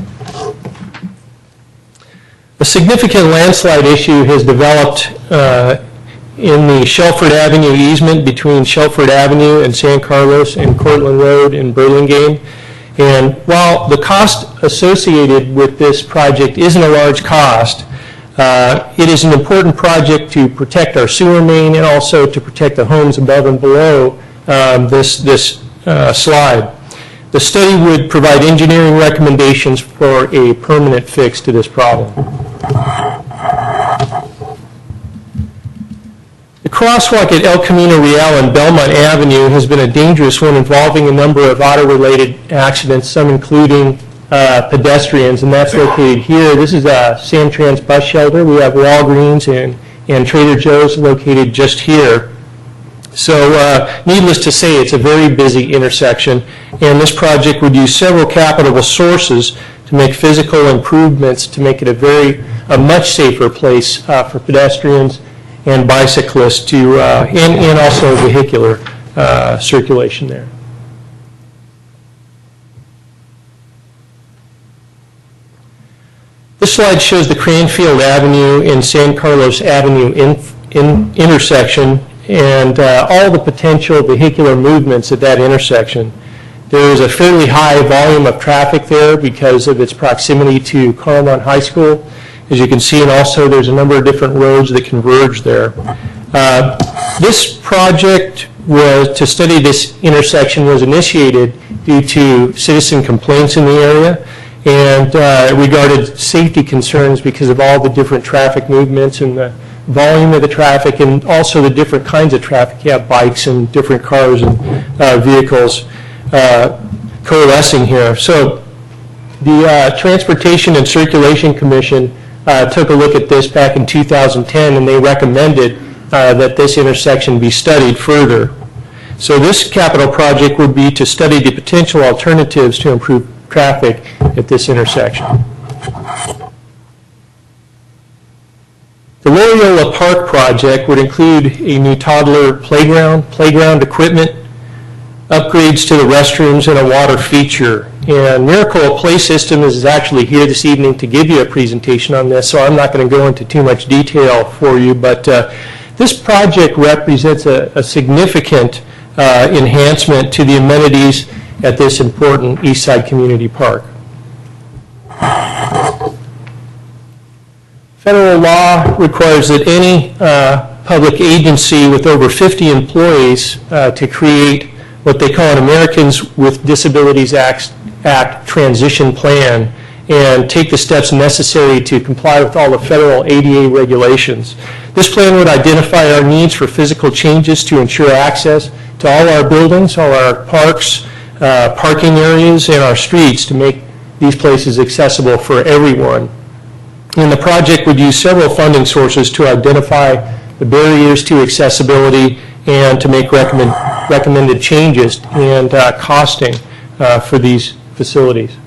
A significant landslide issue has developed in the Shelford Avenue easement between Shelford Avenue and San Carlos and Cortland Road in Burlingame. And while the cost associated with this project isn't a large cost, it is an important project to protect our sewer main and also to protect the homes above and below this slide. The study would provide engineering recommendations for a permanent fix to this problem. The crosswalk at El Camino Real and Belmont Avenue has been a dangerous one involving a number of auto-related accidents, some including pedestrians, and that's located here. This is a Samtrans bus shelter. We have Walgreens and Trader Joe's located just here. So needless to say, it's a very busy intersection, and this project would use several capital sources to make physical improvements to make it a much safer place for pedestrians and bicyclists to, and also vehicular circulation there. This slide shows the Cranfield Avenue and San Carlos Avenue intersection and all the potential vehicular movements at that intersection. There is a fairly high volume of traffic there because of its proximity to Carmont High School, as you can see, and also there's a number of different roads that converge there. This project to study this intersection was initiated due to citizen complaints in the area and regarded safety concerns because of all the different traffic movements and the volume of the traffic and also the different kinds of traffic. You have bikes and different cars and vehicles coalescing here. So the Transportation and Circulation Commission took a look at this back in 2010, and they recommended that this intersection be studied further. So this capital project would be to study the potential alternatives to improve traffic at this intersection. The Loyola Park project would include a new toddler playground equipment, upgrades to the restrooms, and a water feature. And Miracle Play System is actually here this evening to give you a presentation on this, so I'm not going to go into too much detail for you, but this project represents a significant enhancement to the amenities at this important Eastside Community Park. Federal law requires that any public agency with over 50 employees to create what they call an Americans with Disabilities Act Act transition plan and take the steps necessary to comply with all the federal ADA regulations. This plan would identify our needs for physical changes to ensure access to all our buildings, all our parks, parking areas, and our streets to make these places accessible for everyone. And the project would use several funding sources to identify the barriers to accessibility and to make recommended changes and costing for these facilities.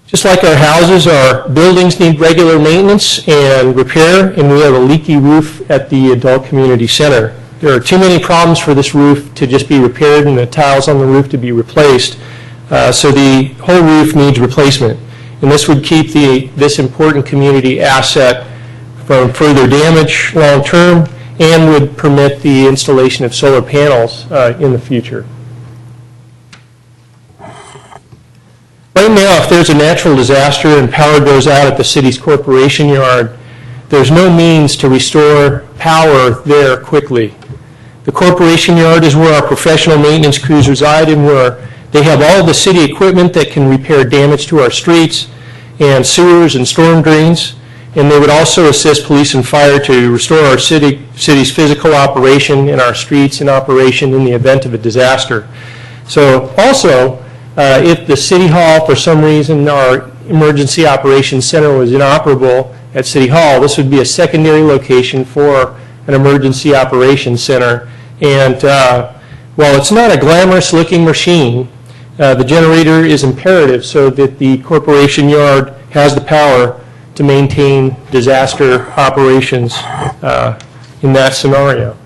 Just like our houses, our buildings need regular maintenance and repair, and we have a leaky roof at the Adult Community Center. There are too many problems for this roof to just be repaired and the tiles on the roof to be replaced, so the whole roof needs replacement. And this would keep this important community asset from further damage long term and would permit the installation of solar panels in the future. Right now, if there's a natural disaster and power goes out at the city's corporation yard, there's no means to restore power there quickly. The corporation yard is where our professional maintenance crews reside and where they have all the city equipment that can repair damage to our streets and sewers and storm drains. And they would also assist police and fire to restore our city's physical operation and our streets in operation in the event of a disaster. So also, if the City Hall, for some reason, our Emergency Operations Center was inoperable at City Hall, this would be a secondary location for an Emergency Operations Center. And while it's not a glamorous-looking machine, the generator is imperative so that the corporation yard has the power to maintain disaster operations in that scenario.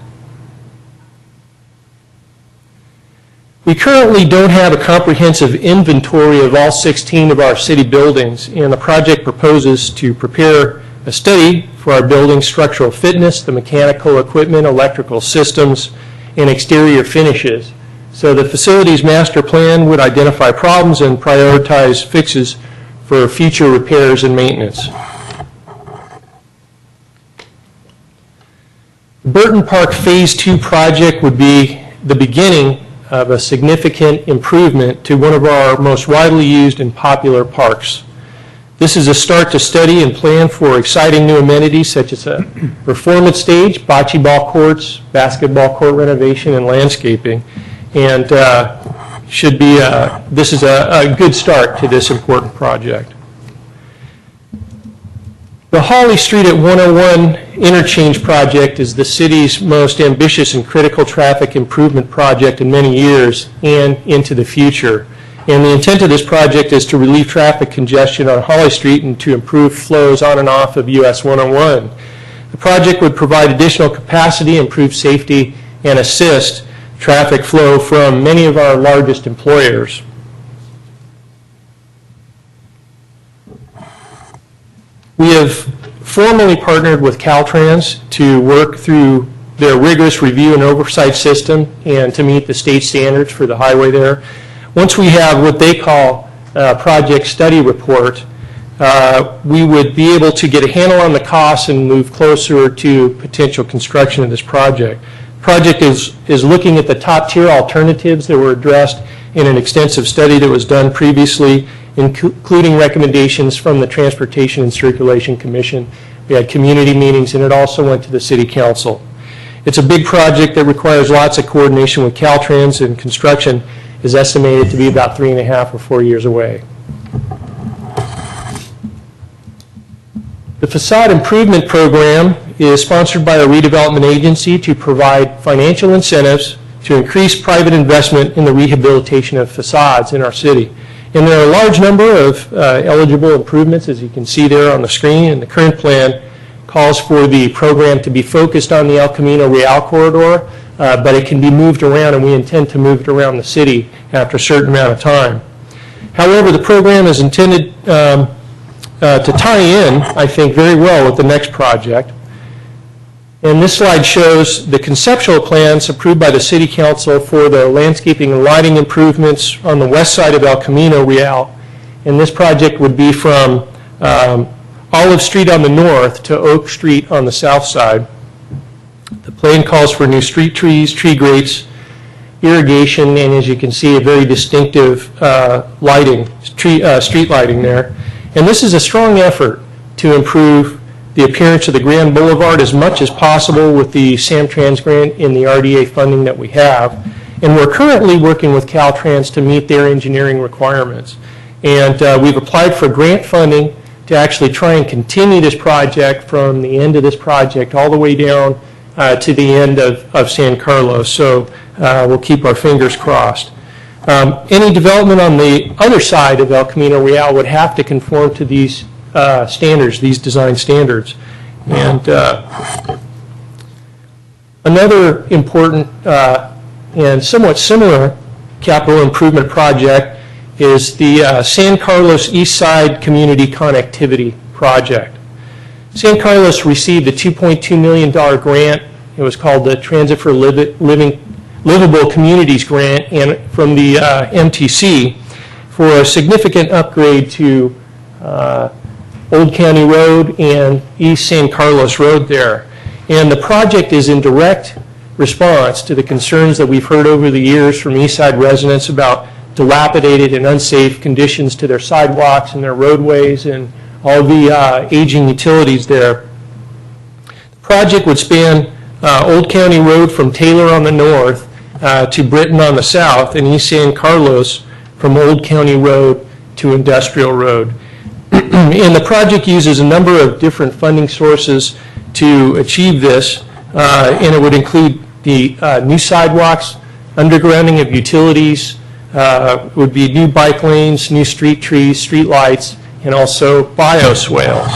We currently don't have a comprehensive inventory of all 16 of our city buildings, and the project proposes to prepare a study for our building structural fitness, the mechanical equipment, electrical systems, and exterior finishes. So the facilities master plan would identify problems and prioritize fixes for future repairs and maintenance. The Burton Park Phase 2 project would be the beginning of a significant improvement to one of our most widely used and popular parks. This is a start to study and plan for exciting new amenities such as a performance stage, bocce ball courts, basketball court renovation, and landscaping. And this is a good start to this important project. The Hawley Street at 101 interchange project is the city's most ambitious and critical traffic improvement project in many years and into the future. And the intent of this project is to relieve traffic congestion on Hawley Street and to improve flows on and off of US 101. The project would provide additional capacity, improve safety, and assist traffic flow from many of our largest employers. We have formally partnered with Caltrans to work through their rigorous review and oversight system and to meet the state standards for the highway there. Once we have what they call a project study report, we would be able to get a handle on the costs and move closer to potential construction of this project. The project is looking at the top tier alternatives that were addressed in an extensive study that was done previously, including recommendations from the Transportation and Circulation Commission. We had community meetings, and it also went to the City Council. It's a big project that requires lots of coordination with Caltrans, and construction is estimated to be about 3.5 or 4 years away. The Facade Improvement Program is sponsored by a redevelopment agency to provide financial incentives to increase private investment in the rehabilitation of facades in our city. And there are a large number of eligible improvements, as you can see there on the screen, and the current plan calls for the program to be focused on the El Camino Real corridor, but it can be moved around, and we intend to move it around the city after a certain amount of time. However, the program is intended to tie in, I think, very well with the next project. And this slide shows the conceptual plans approved by the City Council for the landscaping and lighting improvements on the west side of El Camino Real. And this project would be from Olive Street on the north to Oak Street on the south side. The plan calls for new street trees, tree grates, irrigation, and as you can see, a very distinctive lighting, street lighting there. And this is a strong effort to improve the appearance of the Grand Boulevard as much as possible with the Samtrans grant and the RDA funding that we have. And we're currently working with Caltrans to meet their engineering requirements. And we've applied for grant funding to actually try and continue this project from the end of this project all the way down to the end of San Carlos. So we'll keep our fingers crossed. Any development on the other side of El Camino Real would have to conform to these standards, these design standards. And another important and somewhat similar capital improvement project is the San Carlos East Side Community Connectivity Project. San Carlos received a $2.2 million grant. It was called the Transit for Livable Communities Grant and from the MTC for a significant upgrade to Old County Road and East San Carlos Road there. And the project is in direct response to the concerns that we've heard over the years from East Side residents about dilapidated and unsafe conditions to their sidewalks and their roadways and all the aging utilities there. The project would span Old County Road from Taylor on the north to Britton on the south, and East San Carlos from Old County Road to Industrial Road. And the project uses a number of different funding sources to achieve this, and it would include the new sidewalks, undergrounding of utilities, would be new bike lanes, new street trees, street lights, and also bioswales.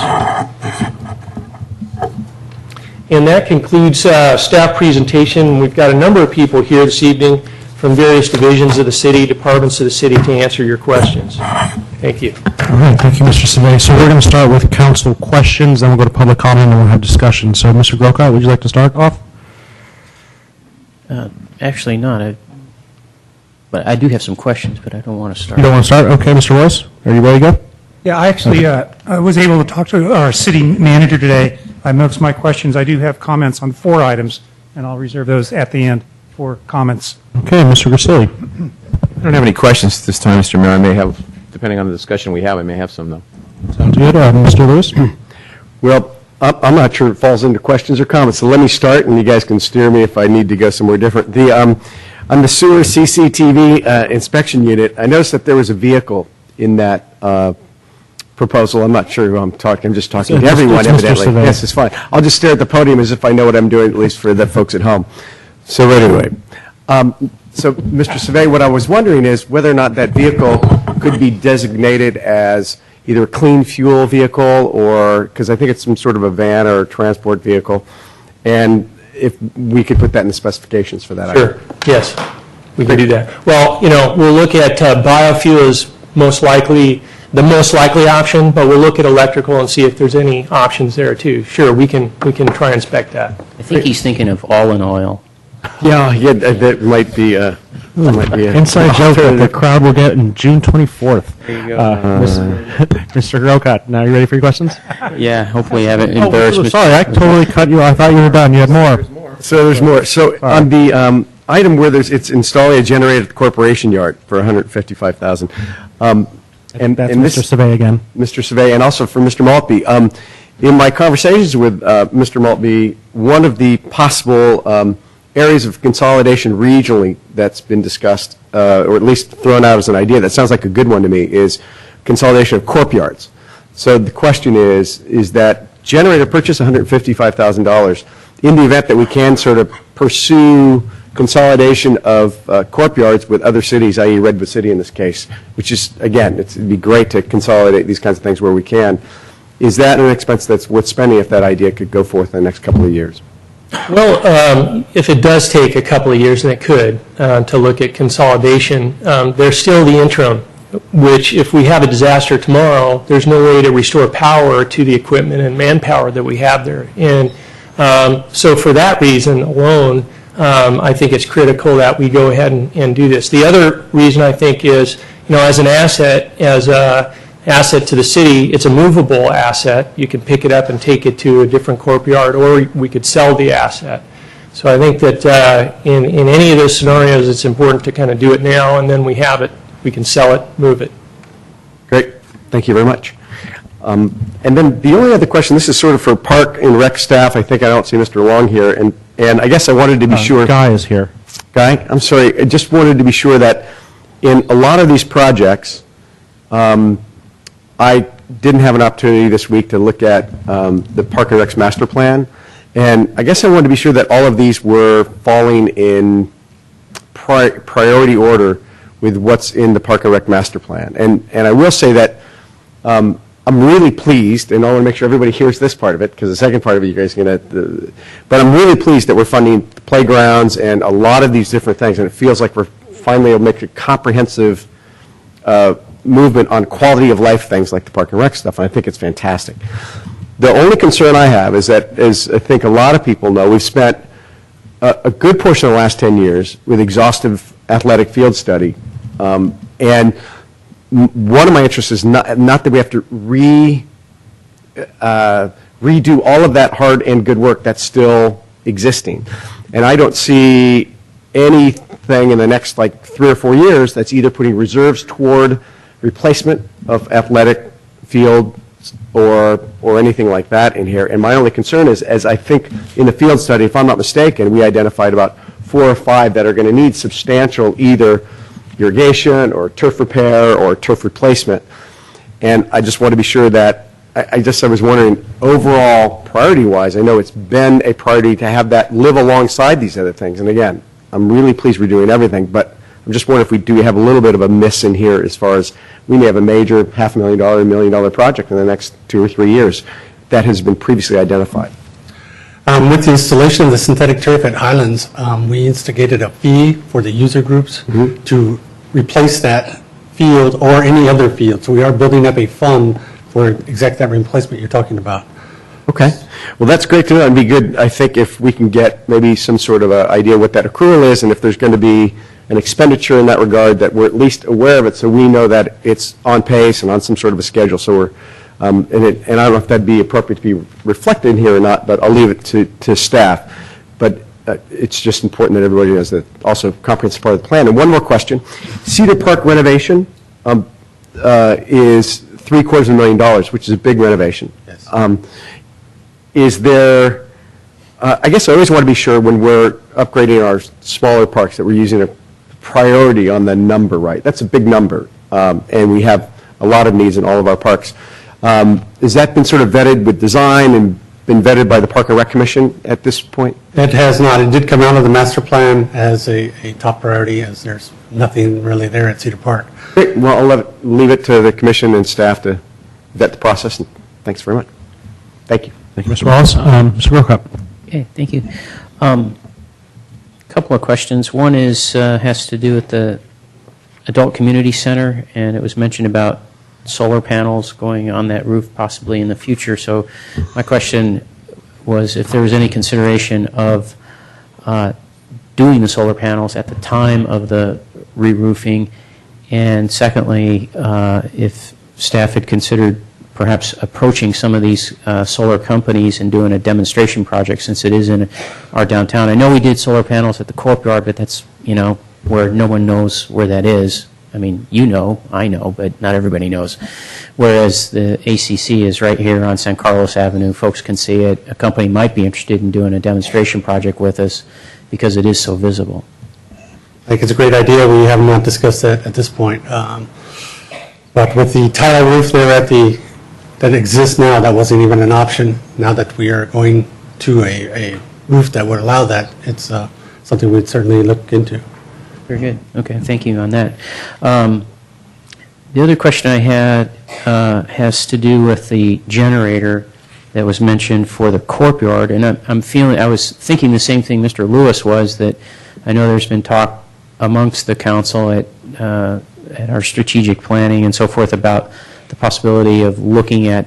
And that concludes staff presentation. We've got a number of people here this evening from various divisions of the city, departments of the city to answer your questions. Thank you. All right, thank you, Mr. Savay. So we're going to start with council questions, then we'll go to public comment, and then we'll have discussion. So, Mr. Grocott, would you like to start off? Actually not. But I do have some questions, but I don't want to start. You don't want to start? Okay, Mr. Royce, are you ready to go? Yeah, I actually I was able to talk to our city manager today. Most of my questions, I do have comments on 4 items, and I'll reserve those at the end for comments. Okay, Mr. Grisilli. I don't have any questions at this time, Mr. Mayor. I may have, depending on the discussion we have, I may have some, though. Sounds good. Mr. Lewis? Well, I'm not sure it falls into questions or comments, so let me start, and you guys can steer me if I need to go somewhere different. On the sewer CCTV inspection unit, I noticed that there was a vehicle in that proposal. I'm not sure who I'm talking. I'm just talking to everyone, evidently. Yes, it's fine. I'll just stare at the podium as if I know what I'm doing, at least for the folks at home. So anyway, so Mr. Savay, what I was wondering is whether or not that vehicle could be designated as either a clean fuel vehicle or, because I think it's some sort of a van or a transport vehicle, and if we could put that in the specifications for that. Sure, yes, we can do that. Well, we'll look at biofuel as the most likely option, but we'll look at electrical and see if there's any options there too. Sure, we can try and spec that. I think he's thinking of all-in-oil. Yeah, that might be inside joke that the crowd will get in June 24th. There you go. Mr. Grocott, now you ready for your questions? Yeah, hopefully I haven't embarrassed Mr. Sorry, I totally cut you. I thought you were done. You had more. So there's more. So on the item where it's installing a generator at the corporation yard for $155,000. And that's Mr. Savay again. Mr. Savay, and also for Mr. Maltby. In my conversations with Mr. Maltby, one of the possible areas of consolidation regionally that's been discussed, or at least thrown out as an idea that sounds like a good one to me, is consolidation of corp yards. So the question is that generator purchase $155,000 in the event that we can sort of pursue consolidation of corp yards with other cities, i.e. Redwood City in this case, which is, again, it'd be great to consolidate these kinds of things where we can. Is that an expense that's worth spending if that idea could go forth in the next couple of years? Well, if it does take a couple of years, and it could, to look at consolidation, there's still the interim, which if we have a disaster tomorrow, there's no way to restore power to the equipment and manpower that we have there. And so for that reason alone, I think it's critical that we go ahead and do this. The other reason I think is, as an asset, asset to the city, it's a movable asset. You can pick it up and take it to a different corp yard, or we could sell the asset. So I think that in any of those scenarios, it's important to kind of do it now, and then we have it, we can sell it, move it. Great. Thank you very much. And then the only other question, this is sort of for Park and Rec staff. I think I don't see Mr. Long here. And I guess I wanted to be sure. Guy is here. Guy, I'm sorry. I just wanted to be sure that in a lot of these projects, I didn't have an opportunity this week to look at the Park and Rec's master plan. And I guess I wanted to be sure that all of these were falling in priority order with what's in the Park and Rec master plan. And I will say that I'm really pleased, and I want to make sure everybody hears this part of it, because the second part of it you guys are going to, but I'm really pleased that we're funding playgrounds and a lot of these different things, and it feels like we're finally able to make a comprehensive movement on quality of life things like the Park and Rec stuff, and I think it's fantastic. The only concern I have is that, as I think a lot of people know, we've spent a good portion of the last 10 years with exhaustive athletic field study, and one of my interests is not that we have to redo all of that hard and good work that's still existing. And I don't see anything in the next like 3 or 4 years that's either putting reserves toward replacement of athletic field or anything like that in here. And my only concern is, as I think in the field study, if I'm not mistaken, we identified about 4 or 5 that are going to need substantial either irrigation or turf repair or turf replacement. And I just want to be sure that, I was wondering, overall, priority-wise, I know it's been a priority to have that live alongside these other things. And again, I'm really pleased we're doing everything, but I'm just wondering if we do have a little bit of a miss in here as far as we may have a major $500,000, $1 million project in the next 2 or 3 years that has been previously identified. With the installation of the synthetic turf at Highlands, we instigated a fee for the user groups to replace that field or any other field. So we are building up a fund for exactly that replacement you're talking about. Okay. Well, that's great to know. It'd be good, I think, if we can get maybe some sort of an idea what that accrual is, and if there's going to be an expenditure in that regard, that we're at least aware of it so we know that it's on pace and on some sort of a schedule. So we're and I don't know if that'd be appropriate to be reflected in here or not, but I'll leave it to staff. But it's just important that everybody knows that also comprehensive part of the plan. And one more question. Cedar Park renovation is $750,000, which is a big renovation. Yes. Is there, I guess I always want to be sure when we're upgrading our smaller parks that we're using a priority on the number right. That's a big number, and we have a lot of needs in all of our parks. Has that been sort of vetted with design and been vetted by the Park and Rec Commission at this point? It has not. It did come out of the master plan as a top priority, as there's nothing really there at Cedar Park. Great. Well, I'll leave it to the commission and staff to vet the process. And thanks very much. Thank you. Thank you, Mr. Wallace. Mr. Grocott. Okay, thank you. Couple of questions. One is has to do with the Adult Community Center, and it was mentioned about solar panels going on that roof possibly in the future. So my question was if there was any consideration of doing the solar panels at the time of the re-roofing, and secondly, if staff had considered perhaps approaching some of these solar companies and doing a demonstration project, since it is in our downtown. I know we did solar panels at the Courtyard, but that's, where no one knows where that is. I mean, I know, but not everybody knows. Whereas the ACC is right here on San Carlos Avenue. Folks can see it. A company might be interested in doing a demonstration project with us because it is so visible. I think it's a great idea. We have not discussed that at this point. But with the tile roof there that exists now, that wasn't even an option. Now that we are going to a roof that would allow that, it's something we'd certainly look into. Very good. Okay, thank you on that. The other question I had has to do with the generator that was mentioned for the Courtyard, and I was thinking the same thing Mr. Lewis was, that I know there's been talk amongst the council at our strategic planning and so forth about the possibility of looking at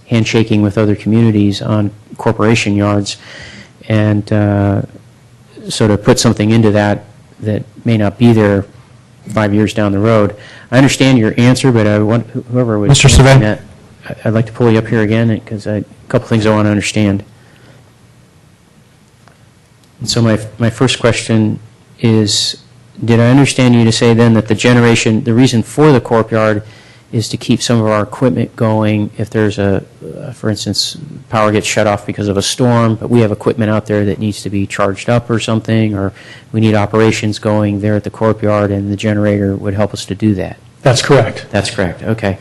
handshaking with other communities on corporation yards, and sort of put something into that may not be there 5 years down the road. I understand your answer, but I want whoever would Mr. Savay. that, I'd like to pull you up here again because a couple things I want to understand. So my first question is, did I understand you to say then that the reason for the courtyard is to keep some of our equipment going if there's for instance, power gets shut off because of a storm, but we have equipment out there that needs to be charged up or something, or we need operations going there at the courtyard, and the generator would help us to do that? That's correct. That's correct, okay.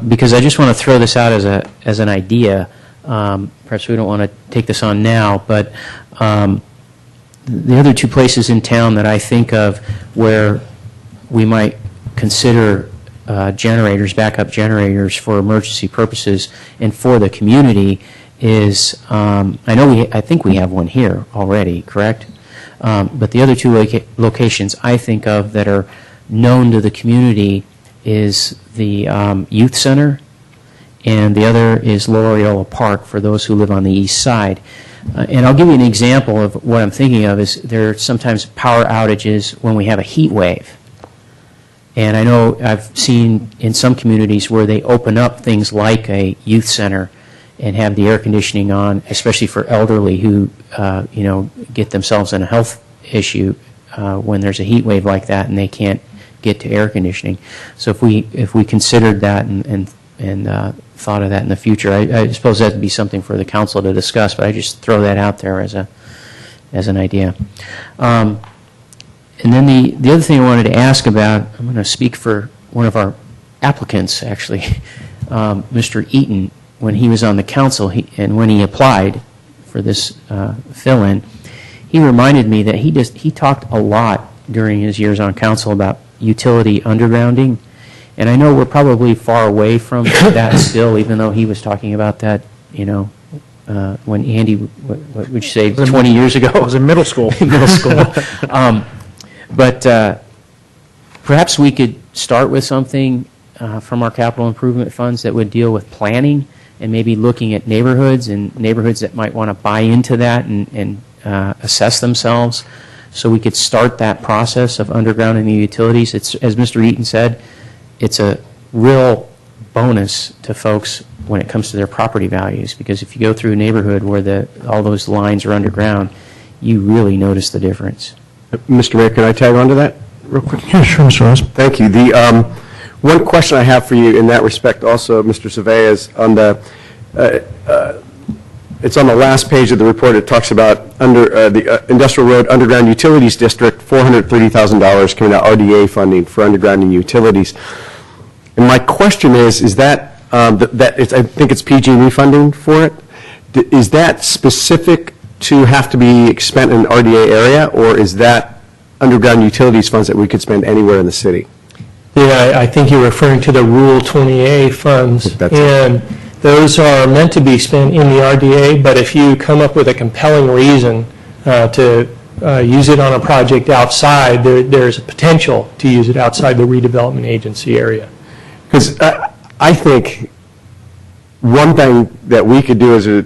Because I just want to throw this out as an idea. Perhaps we don't want to take this on now, but the other two places in town that I think of where we might consider generators, backup generators for emergency purposes and for the community is, I think we have one here already, correct? But the other two locations I think of that are known to the community is the youth center, and the other is Loyola Park for those who live on the east side. And I'll give you an example of what I'm thinking of is there are sometimes power outages when we have a heat wave. And I know I've seen in some communities where they open up things like a youth center and have the air conditioning on, especially for elderly who, get themselves in a health issue when there's a heat wave like that and they can't get to air conditioning. So if we considered that and thought of that in the future, I suppose that would be something for the council to discuss, but I just throw that out there as an idea. And then the other thing I wanted to ask about, I'm going to speak for one of our applicants, actually, Mr. Eaton, when he was on the council and when he applied for this fill-in, he reminded me that he talked a lot during his years on council about utility undergrounding. And I know we're probably far away from that still, even though he was talking about that, when Andy, what would you say, 20 years ago? I was in middle school. Middle school. But perhaps we could start with something from our capital improvement funds that would deal with planning and maybe looking at neighborhoods that might want to buy into that and assess themselves. So we could start that process of undergrounding the utilities. It's, as Mr. Eaton said, it's a real bonus to folks when it comes to their property values, because if you go through a neighborhood where all those lines are underground, you really notice the difference. Mr. Mayor, can I tag on to that real quick? Yeah, sure, Mr. Rose. Thank you. The one question I have for you in that respect also, Mr. Survey, is on it's on the last page of the report. It talks about the Industrial Road Underground Utilities District, $430,000 coming out RDA funding for undergrounding utilities. And my question is that, I think it's PG&E funding for it. Is that specific to have to be spent in an RDA area, or is that underground utilities funds that we could spend anywhere in the city? Yeah, I think you're referring to the Rule 20A funds, and those are meant to be spent in the RDA, but if you come up with a compelling reason to use it on a project outside, there's a potential to use it outside the redevelopment agency area. Because I think one thing that we could do as a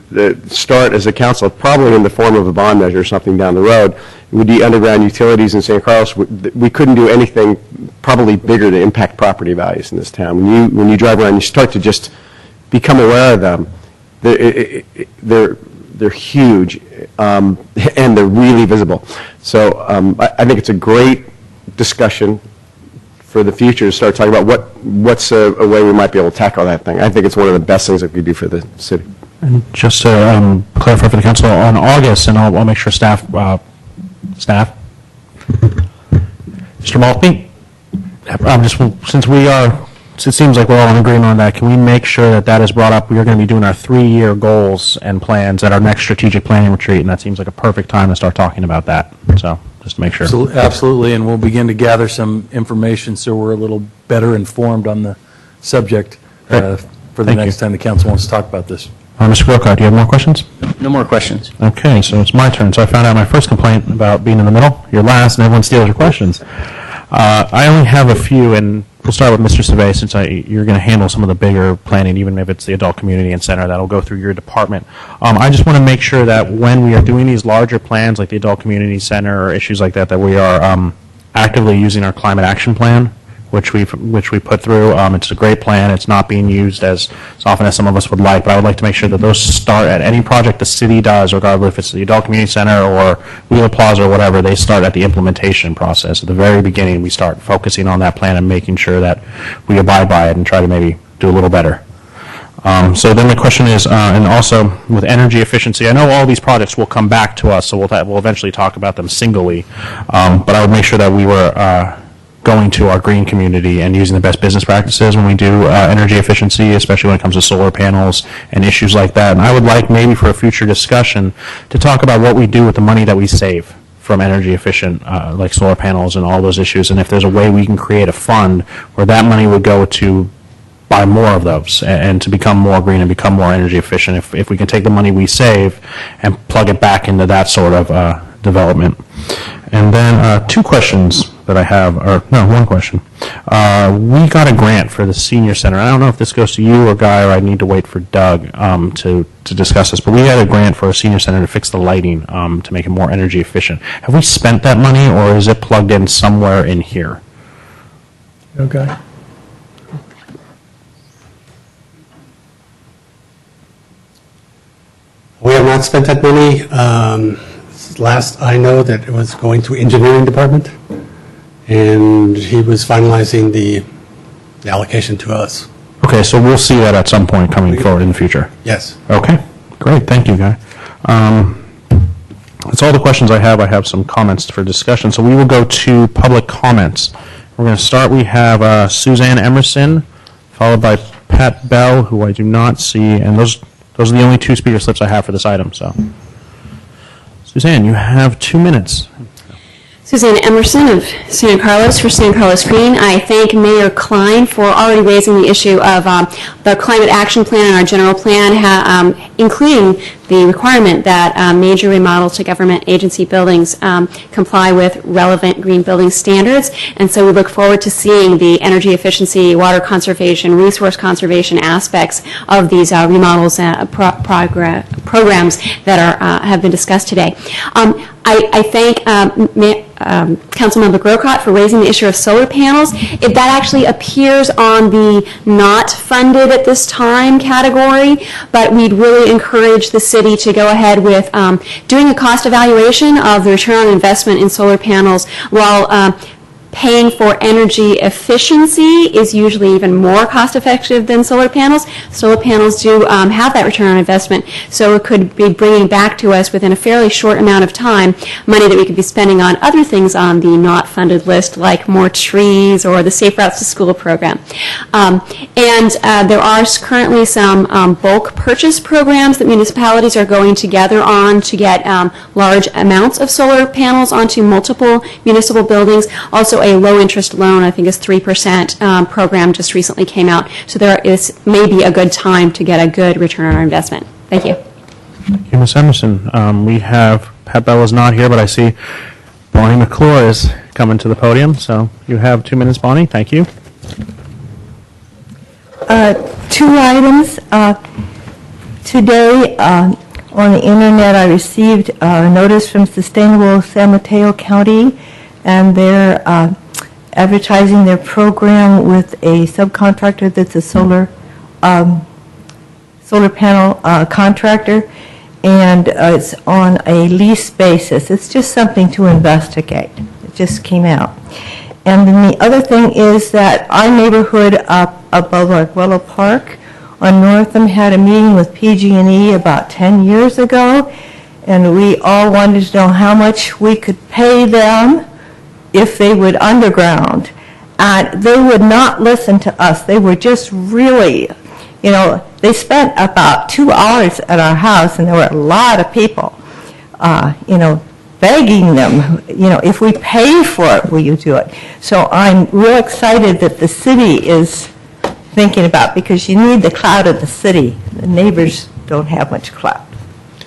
start as a council, probably in the form of a bond measure or something down the road, would be underground utilities in St. Carlos. We couldn't do anything probably bigger to impact property values in this town. When you drive around, you start to just become aware of them. They're huge, and they're really visible. So I think it's a great discussion for the future to start talking about what's a way we might be able to tackle that thing. I think it's one of the best things that we do for the city. And just to clarify for the council, on August, and I'll make sure staff, Mr. Maltby, since it seems like we're all in agreement on that, can we make sure that is brought up? We are going to be doing our 3-year goals and plans at our next strategic planning retreat, and that seems like a perfect time to start talking about that. So just to make sure. Absolutely, and we'll begin to gather some information so we're a little better informed on the subject for the next time the council wants to talk about this. Mr. Grocott, do you have more questions? No more questions. Okay, so it's my turn. So I found out my first complaint about being in the middle. You're last, and everyone steals your questions. I only have a few, and we'll start with Mr. Survey, since you're going to handle some of the bigger planning, even if it's the adult community and center, that'll go through your department. I just want to make sure that when we are doing these larger plans, like the adult community center or issues like that, that we are actively using our climate action plan which we put through. It's a great plan. It's not being used as often as some of us would like, but I would like to make sure that those start at any project the city does, regardless if it's the Adult Community Center or Wheeler Plaza or whatever. They start at the implementation process. At the very beginning, we start focusing on that plan and making sure that we abide by it and try to maybe do a little better. So then the question is, and also with energy efficiency, I know all these projects will come back to us, so we'll eventually talk about them singly, but I would make sure that we were going to our green community and using the best business practices when we do energy efficiency, especially when it comes to solar panels and issues like that. And I would like maybe for a future discussion to talk about what we do with the money that we save from energy efficient, like solar panels and all those issues, and if there's a way we can create a fund where that money would go to buy more of those and to become more green and become more energy efficient, if we can take the money we save and plug it back into that sort of development. And then two questions that I have, or no, one question. We got a grant for the senior center. I don't know if this goes to you or Guy, or I need to wait for Doug to discuss this, but we had a grant for a senior center to fix the lighting to make it more energy efficient. Have we spent that money, or is it plugged in somewhere in here? Okay. We have not spent that money. Last I know that it was going to engineering department, and he was finalizing the allocation to us. Okay, so we'll see that at some point coming forward in the future. Yes. Okay, great. Thank you, Guy. That's all the questions I have. I have some comments for discussion. So we will go to public comments. We're going to start. We have Suzanne Emerson, followed by Pat Bell, who I do not see, and those are the only two speaker slips I have for this item. So, Suzanne, you have 2 minutes. Suzanne Emerson of San Carlos for San Carlos Green. I thank Mayor Klein for already raising the issue of the climate action plan and our general plan, including the requirement that major remodels to government agency buildings comply with relevant green building standards. And so we look forward to seeing the energy efficiency, water conservation, resource conservation aspects of these remodels programs that have been discussed today. I thank Councilmember Grocott for raising the issue of solar panels. If that actually appears on the not funded at this time category, but we'd really encourage the city to go ahead with doing a cost evaluation of the return on investment in solar panels while paying for energy efficiency is usually even more cost effective than solar panels. Solar panels do have that return on investment, so it could be bringing back to us within a fairly short amount of time money that we could be spending on other things on the not funded list, like more trees or the Safe Routes to School program. There are currently some bulk purchase programs that municipalities are going together on to get large amounts of solar panels onto multiple municipal buildings. Also, a low-interest loan, I think is 3% program just recently came out. So there is maybe a good time to get a good return on our investment. Thank you. Thank you, Ms. Emerson. We have, Pat Bell is not here, but I see Bonnie McClure is coming to the podium. So you have 2 minutes, Bonnie. Thank you. 2 items. Today, on the internet, I received a notice from Sustainable San Mateo County, and they're advertising their program with a subcontractor that's a solar panel contractor, and it's on a lease basis. It's just something to investigate. It just came out. And then the other thing is that our neighborhood up above Arguello Park on Northam had a meeting with PG&E about 10 years ago, and we all wanted to know how much we could pay them if they would underground. And they would not listen to us. They were just really, they spent about 2 hours at our house, and there were a lot of people, begging them, if we pay for it, will you do it? So I'm real excited that the city is thinking about, because you need the clout of the city. The neighbors don't have much clout.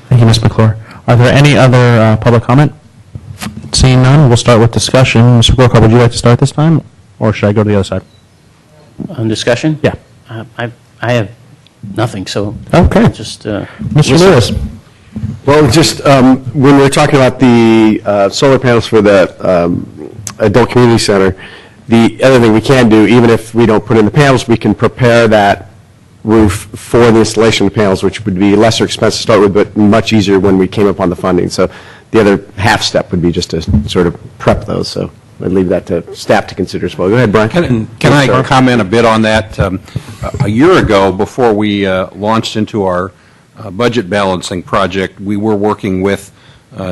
Thank you, Ms. McClure. Are there any other public comment? Seeing none, we'll start with discussion. Mr. Grocott, would you like to start this time, or should I go to the other side? On discussion? Yeah. I have nothing, so. Okay. Just. Mr. Lewis. Well, just when we're talking about the solar panels for the Adult Community Center, The other thing we can do, even if we don't put in the panels, we can prepare that roof for the installation of the panels, which would be lesser expense to start with, but much easier when we came upon the funding. So the other half step would be just to sort of prep those. So I'd leave that to staff to consider as well. Go ahead, Brian. Can I comment a bit on that? A year ago, before we launched into our budget balancing project, we were working with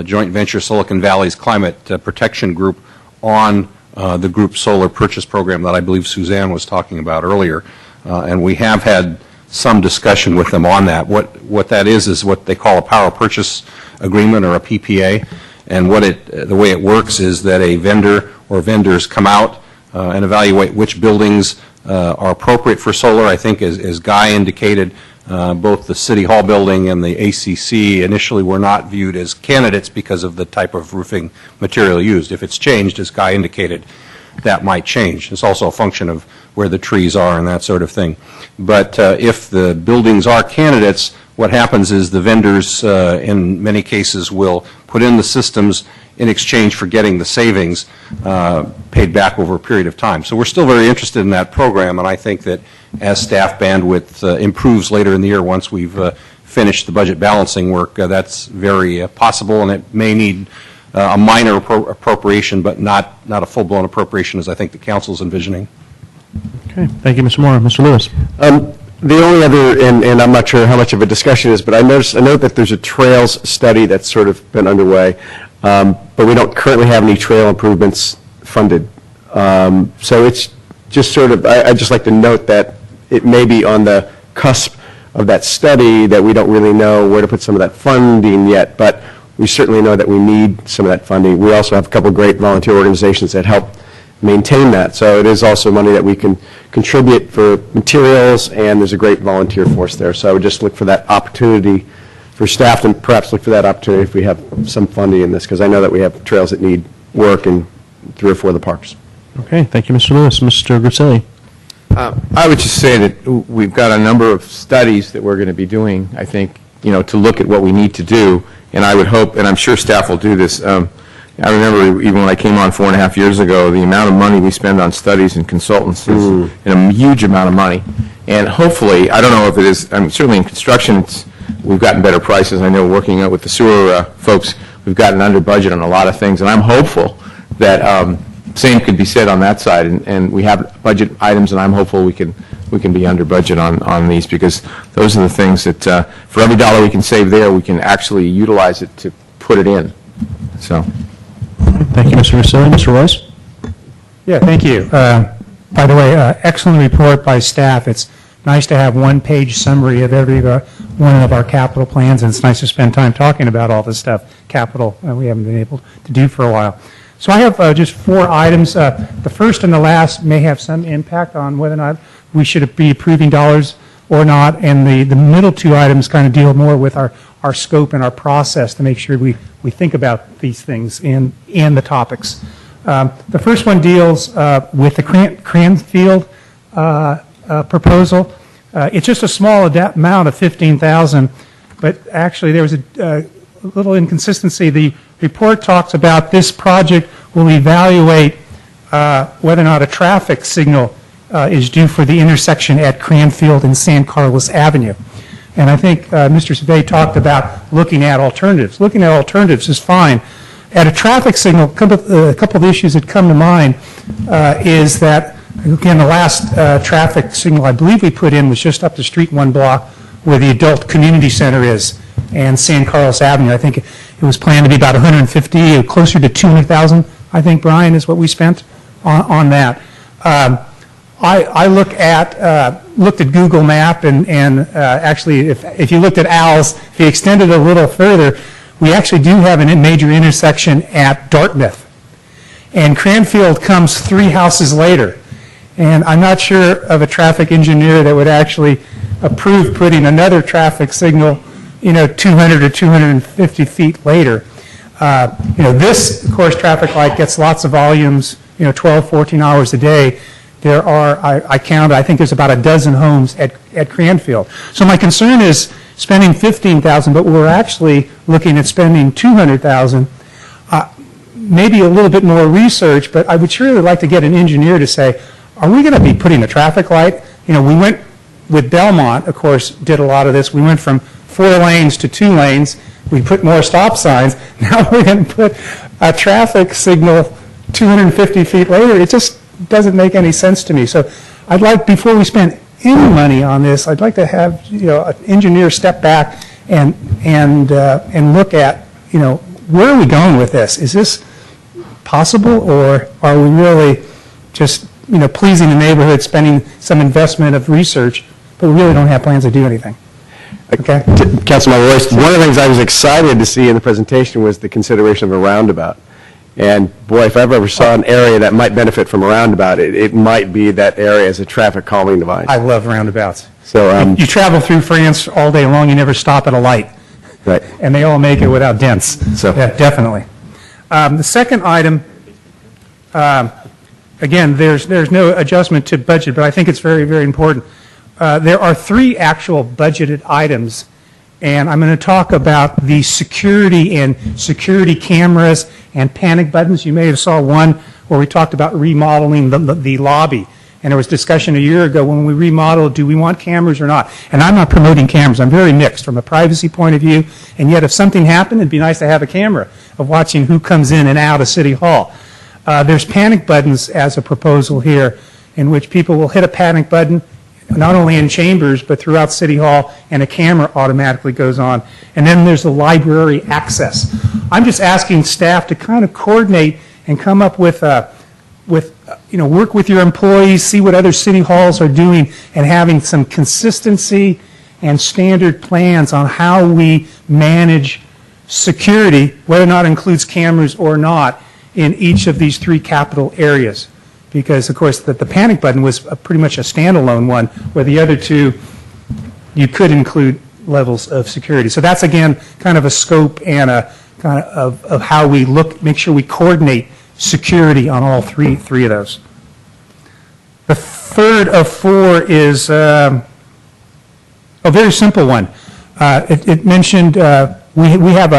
joint venture Silicon Valley's Climate Protection Group on the group solar purchase program that I believe Suzanne was talking about earlier. And we have had some discussion with them on that. What that is what they call a power purchase agreement, or a PPA. And the way it works is that a vendor or vendors come out and evaluate which buildings are appropriate for solar. I think, as Guy indicated, both the City Hall building and the ACC initially were not viewed as candidates because of the type of roofing material used. If it's changed, as Guy indicated, that might change. It's also a function of where the trees are and that sort of thing. But if the buildings are candidates, what happens is the vendors, in many cases, will put in the systems in exchange for getting the savings paid back over a period of time. So we're still very interested in that program, and I think that as staff bandwidth improves later in the year, once we've finished the budget balancing work, that's very possible, and it may need a minor appropriation, but not a full-blown appropriation as I think the council's envisioning. Okay, thank you, Mr. Moore. Mr. Lewis. The only other, and I'm not sure how much of a discussion it is, but I note that there's a trails study that's sort of been underway, but we don't currently have any trail improvements funded. So it's just sort of, I'd just like to note that it may be on the cusp of that study, that we don't really know where to put some of that funding yet, but we certainly know that we need some of that funding. We also have a couple of great volunteer organizations that help maintain that. So it is also money that we can contribute for materials, and there's a great volunteer force there. So I would just look for that opportunity for staff, and perhaps look for that opportunity if we have some funding in this, because I know that we have trails that need work in 3 or 4 of the parks. Okay, thank you, Mr. Lewis. Mr. Griselli. I would just say that we've got a number of studies that we're going to be doing, I think, to look at what we need to do, and I would hope, and I'm sure staff will do this. I remember even when I came on 4.5 years ago, the amount of money we spend on studies and consultants is a huge amount of money. And hopefully, I don't know if it is, certainly in construction, we've gotten better prices. I know working out with the sewer folks, we've gotten under budget on a lot of things, and I'm hopeful that same could be said on that side, and we have budget items, and I'm hopeful we can be under budget on these, because those are the things that for every dollar we can save there, we can actually utilize it to put it in. So. Thank you, Mr. Griselli. Mr. Royce? Yeah, thank you. By the way, excellent report by staff. It's nice to have one-page summary of every one of our capital plans, and it's nice to spend time talking about all this stuff, capital, we haven't been able to do for a while. So I have just 4 items. The first and the last may have some impact on whether or not we should be approving dollars or not, and the middle 2 items kind of deal more with our scope and our process to make sure we think about these things and the topics. The first one deals with the Cranfield proposal. It's just a small amount of $15,000, but actually there was a little inconsistency. The report talks about this project will evaluate whether or not a traffic signal is due for the intersection at Cranfield and San Carlos Avenue. And I think Mr. Sabay talked about looking at alternatives. Looking at alternatives is fine. At a traffic signal, a couple of issues that come to mind is that, again, the last traffic signal I believe we put in was just up the street 1 block where the adult community center is, and San Carlos Avenue. I think it was planned to be about 150, closer to 200,000, I think, Brian, is what we spent on that. I looked at Google Map, and actually, if you looked at Al's, if you extended a little further, we actually do have a major intersection at Dartmouth. And Cranfield comes 3 houses later. And I'm not sure of a traffic engineer that would actually approve putting another traffic signal, 200 or 250 feet later. This, of course, traffic light gets lots of volumes, 12, 14 hours a day. There are, I counted, I think there's about a dozen homes at Cranfield. So my concern is spending $15,000, but we're actually looking at spending $200,000. maybe a little bit more research, but I would surely like to get an engineer to say, are we going to be putting a traffic light? You know, we went with Belmont, of course, did a lot of this. We went from 4 lanes to 2 lanes. We put more stop signs. Now we're going to put a traffic signal 250 feet later. It just doesn't make any sense to me. So I'd like, before we spend any money on this, I'd like to have, you know, an engineer step back and look at, you know, where are we going with this? Is this possible, or are we really just, you know, pleasing the neighborhood, spending some investment of research, but we really don't have plans to do anything? Okay. Councilmember Royce, one of the things I was excited to see in the presentation was the consideration of a roundabout. And boy, if I ever saw an area that might benefit from a roundabout, it might be that area as a traffic calming device. I love roundabouts. So you travel through France all day long, you never stop at a light. Right. And they all make it without dents. So yeah, definitely. The second item, again, there's no adjustment to budget, but I think it's very, very important. There are 3 actual budgeted items, and I'm going to talk about the security and security cameras and panic buttons. You may have saw one where we talked about remodeling the lobby. And there was discussion a year ago when we remodeled, do we want cameras or not? And I'm not promoting cameras. I'm very mixed from a privacy point of view. And yet if something happened, it'd be nice to have a camera of watching who comes in and out of City Hall. There's panic buttons as a proposal here, in which people will hit a panic button, not only in chambers, but throughout City Hall, and a camera automatically goes on. And then there's the library access. I'm just asking staff to kind of coordinate and come up with you know, work with your employees, see what other city halls are doing, and having some consistency and standard plans on how we manage security, whether or not it includes cameras or not, in each of these 3 capital areas. Because, of course, the panic button was pretty much a standalone one, where the other 2, you could include levels of security. So that's, again, kind of a scope and a kind of how we look, make sure we coordinate security on all three of those. The third of 4 is a very simple one. It mentioned we have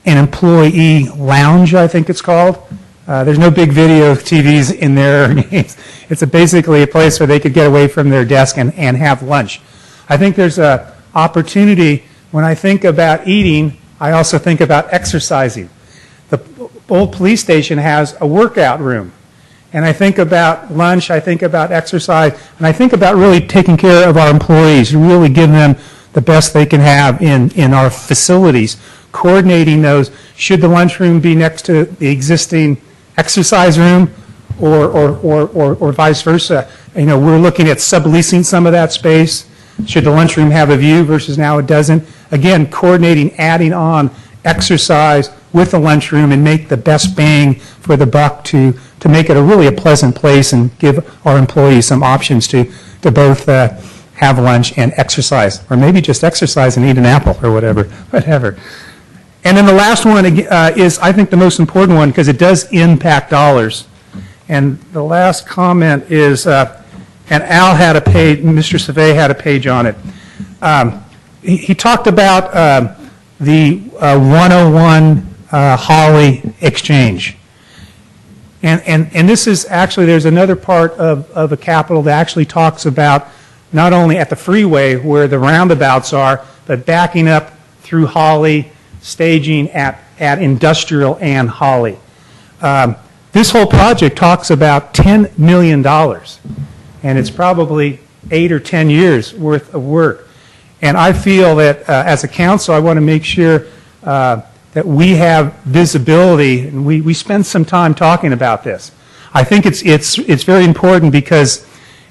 an employee lounge, I think it's called. There's no big video TVs in there. It's basically a place where they could get away from their desk and have lunch. I think there's an opportunity. When I think about eating, I also think about exercising. The old police station has a workout room. And I think about lunch, I think about exercise, and I think about really taking care of our employees, really giving them the best they can have in our facilities, coordinating those. Should the lunchroom be next to the existing exercise room or vice versa? You know, we're looking at subleasing some of that space. Should the lunchroom have a view versus now it doesn't? Again, coordinating, adding on exercise with the lunchroom and make the best bang for the buck to make it a pleasant place and give our employees some options to both have lunch and exercise, or maybe just exercise and eat an apple or whatever. And then the last one is, I think, the most important one because it does impact dollars. And the last comment is, and Al had a page, Mr. Savay had a page on it. He talked about the 101 Holly exchange. And this is actually, there's another part of a capital that actually talks about not only at the freeway where the roundabouts are, but backing up through Holly, staging at Industrial and Holly. This whole project talks about $10 million, and it's probably 8 or 10 years worth of work. And I feel that as a council, I want to make sure that we have visibility, and we spend some time talking about this. I think it's very important because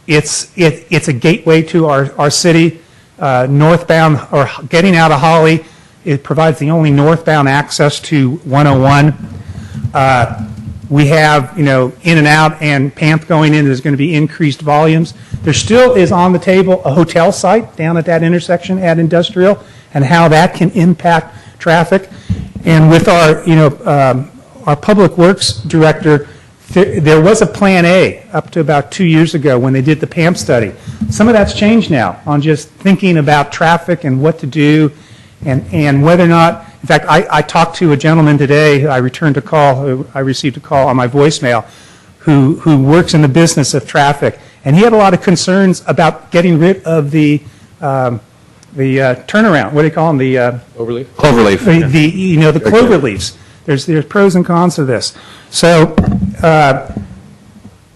it's a gateway to our city, northbound, or getting out of Holly. It provides the only northbound access to 101. We have, in and out, and PAMP going in, there's going to be increased volumes. There still is on the table a hotel site down at that intersection at Industrial, and how that can impact traffic. And with our Public Works Director, there was a Plan A up to about 2 years ago when they did the PAMP study. Some of that's changed now on just thinking about traffic and what to do, and whether or not, In fact, I talked to a gentleman today, I received a call on my voicemail, who works in the business of traffic, and he had a lot of concerns about getting rid of the turnaround, what do you call them, the... Overleaf? Cloverleaf. The cloverleafs. There's pros and cons to this. So,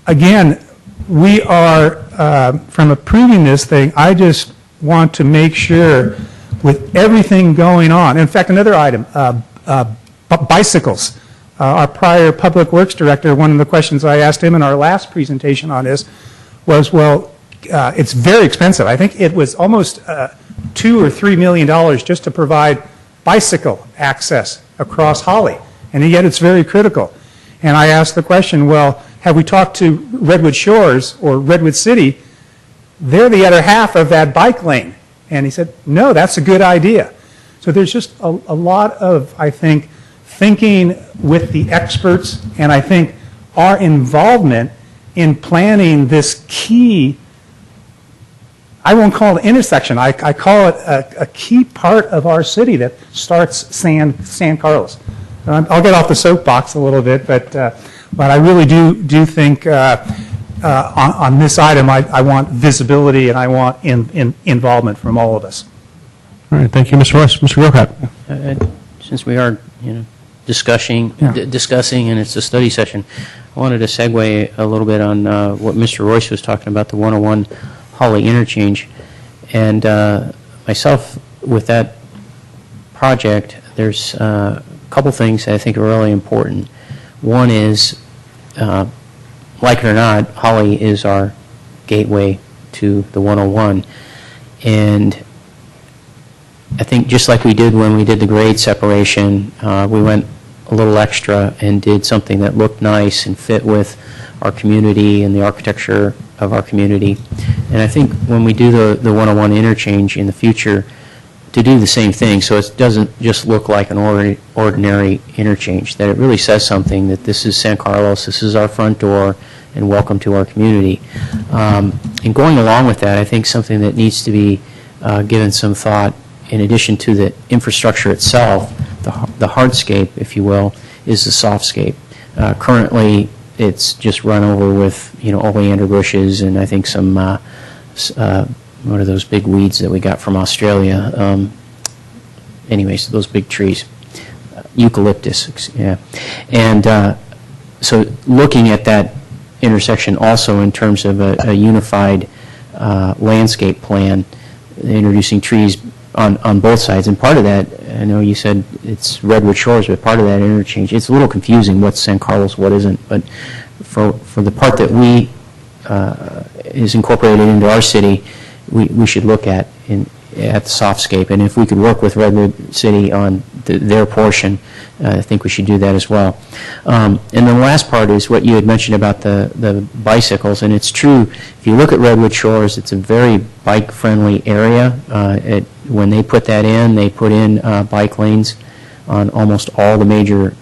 again, we are, from approving this thing, I just want to make sure with everything going on. In fact, another item, bicycles. Our prior Public Works Director, one of the questions I asked him in our last presentation on this was, well, it's very expensive. I think it was almost $2 or $3 million just to provide bicycle access across Holly, and yet it's very critical. And I asked the question, well, have we talked to Redwood Shores or Redwood City? They're the other half of that bike lane. And he said, no, that's a good idea. So there's just a lot of, I think, thinking with the experts, and I think our involvement in planning this key, I won't call it intersection, I call it a key part of our city that starts San Carlos. I'll get off the soapbox a little bit, but I really do think on this item I want visibility and I want involvement from all of us. All right, thank you, Mr. Royce. Mr. Grocott. Since we are, discussing and it's a study session, I wanted to segue a little bit on what Mr. Royce was talking about, the 101 Holly interchange. And myself, with that project, there's a couple things that I think are really important. One is, like it or not, Holly is our gateway to the 101. And I think just like we did when we did the grade separation, we went a little extra and did something that looked nice and fit with our community and the architecture of our community. And I think when we do the 101 interchange in the future, to do the same thing, so it doesn't just look like an ordinary interchange, that it really says something, that this is San Carlos, this is our front door, and welcome to our community. And going along with that, I think something that needs to be given some thought, in addition to the infrastructure itself, the hardscape, if you will, is the softscape. Currently, it's just run over with, oleander bushes and I think some, what are those big weeds that we got from Australia? Anyways, those big trees. Eucalyptus, yeah. And so looking at that intersection also in terms of a unified landscape plan, introducing trees on both sides. And part of that, I know you said it's Redwood Shores, but part of that interchange, it's a little confusing what's San Carlos, what isn't. But for the part that we is incorporated into our city, we should look at the softscape. And if we could work with Redwood City on their portion, I think we should do that as well. And the last part is what you had mentioned about the bicycles, and it's true. If you look at Redwood Shores, it's a very bike-friendly area. When they put that in, they put in bike lanes on almost all the major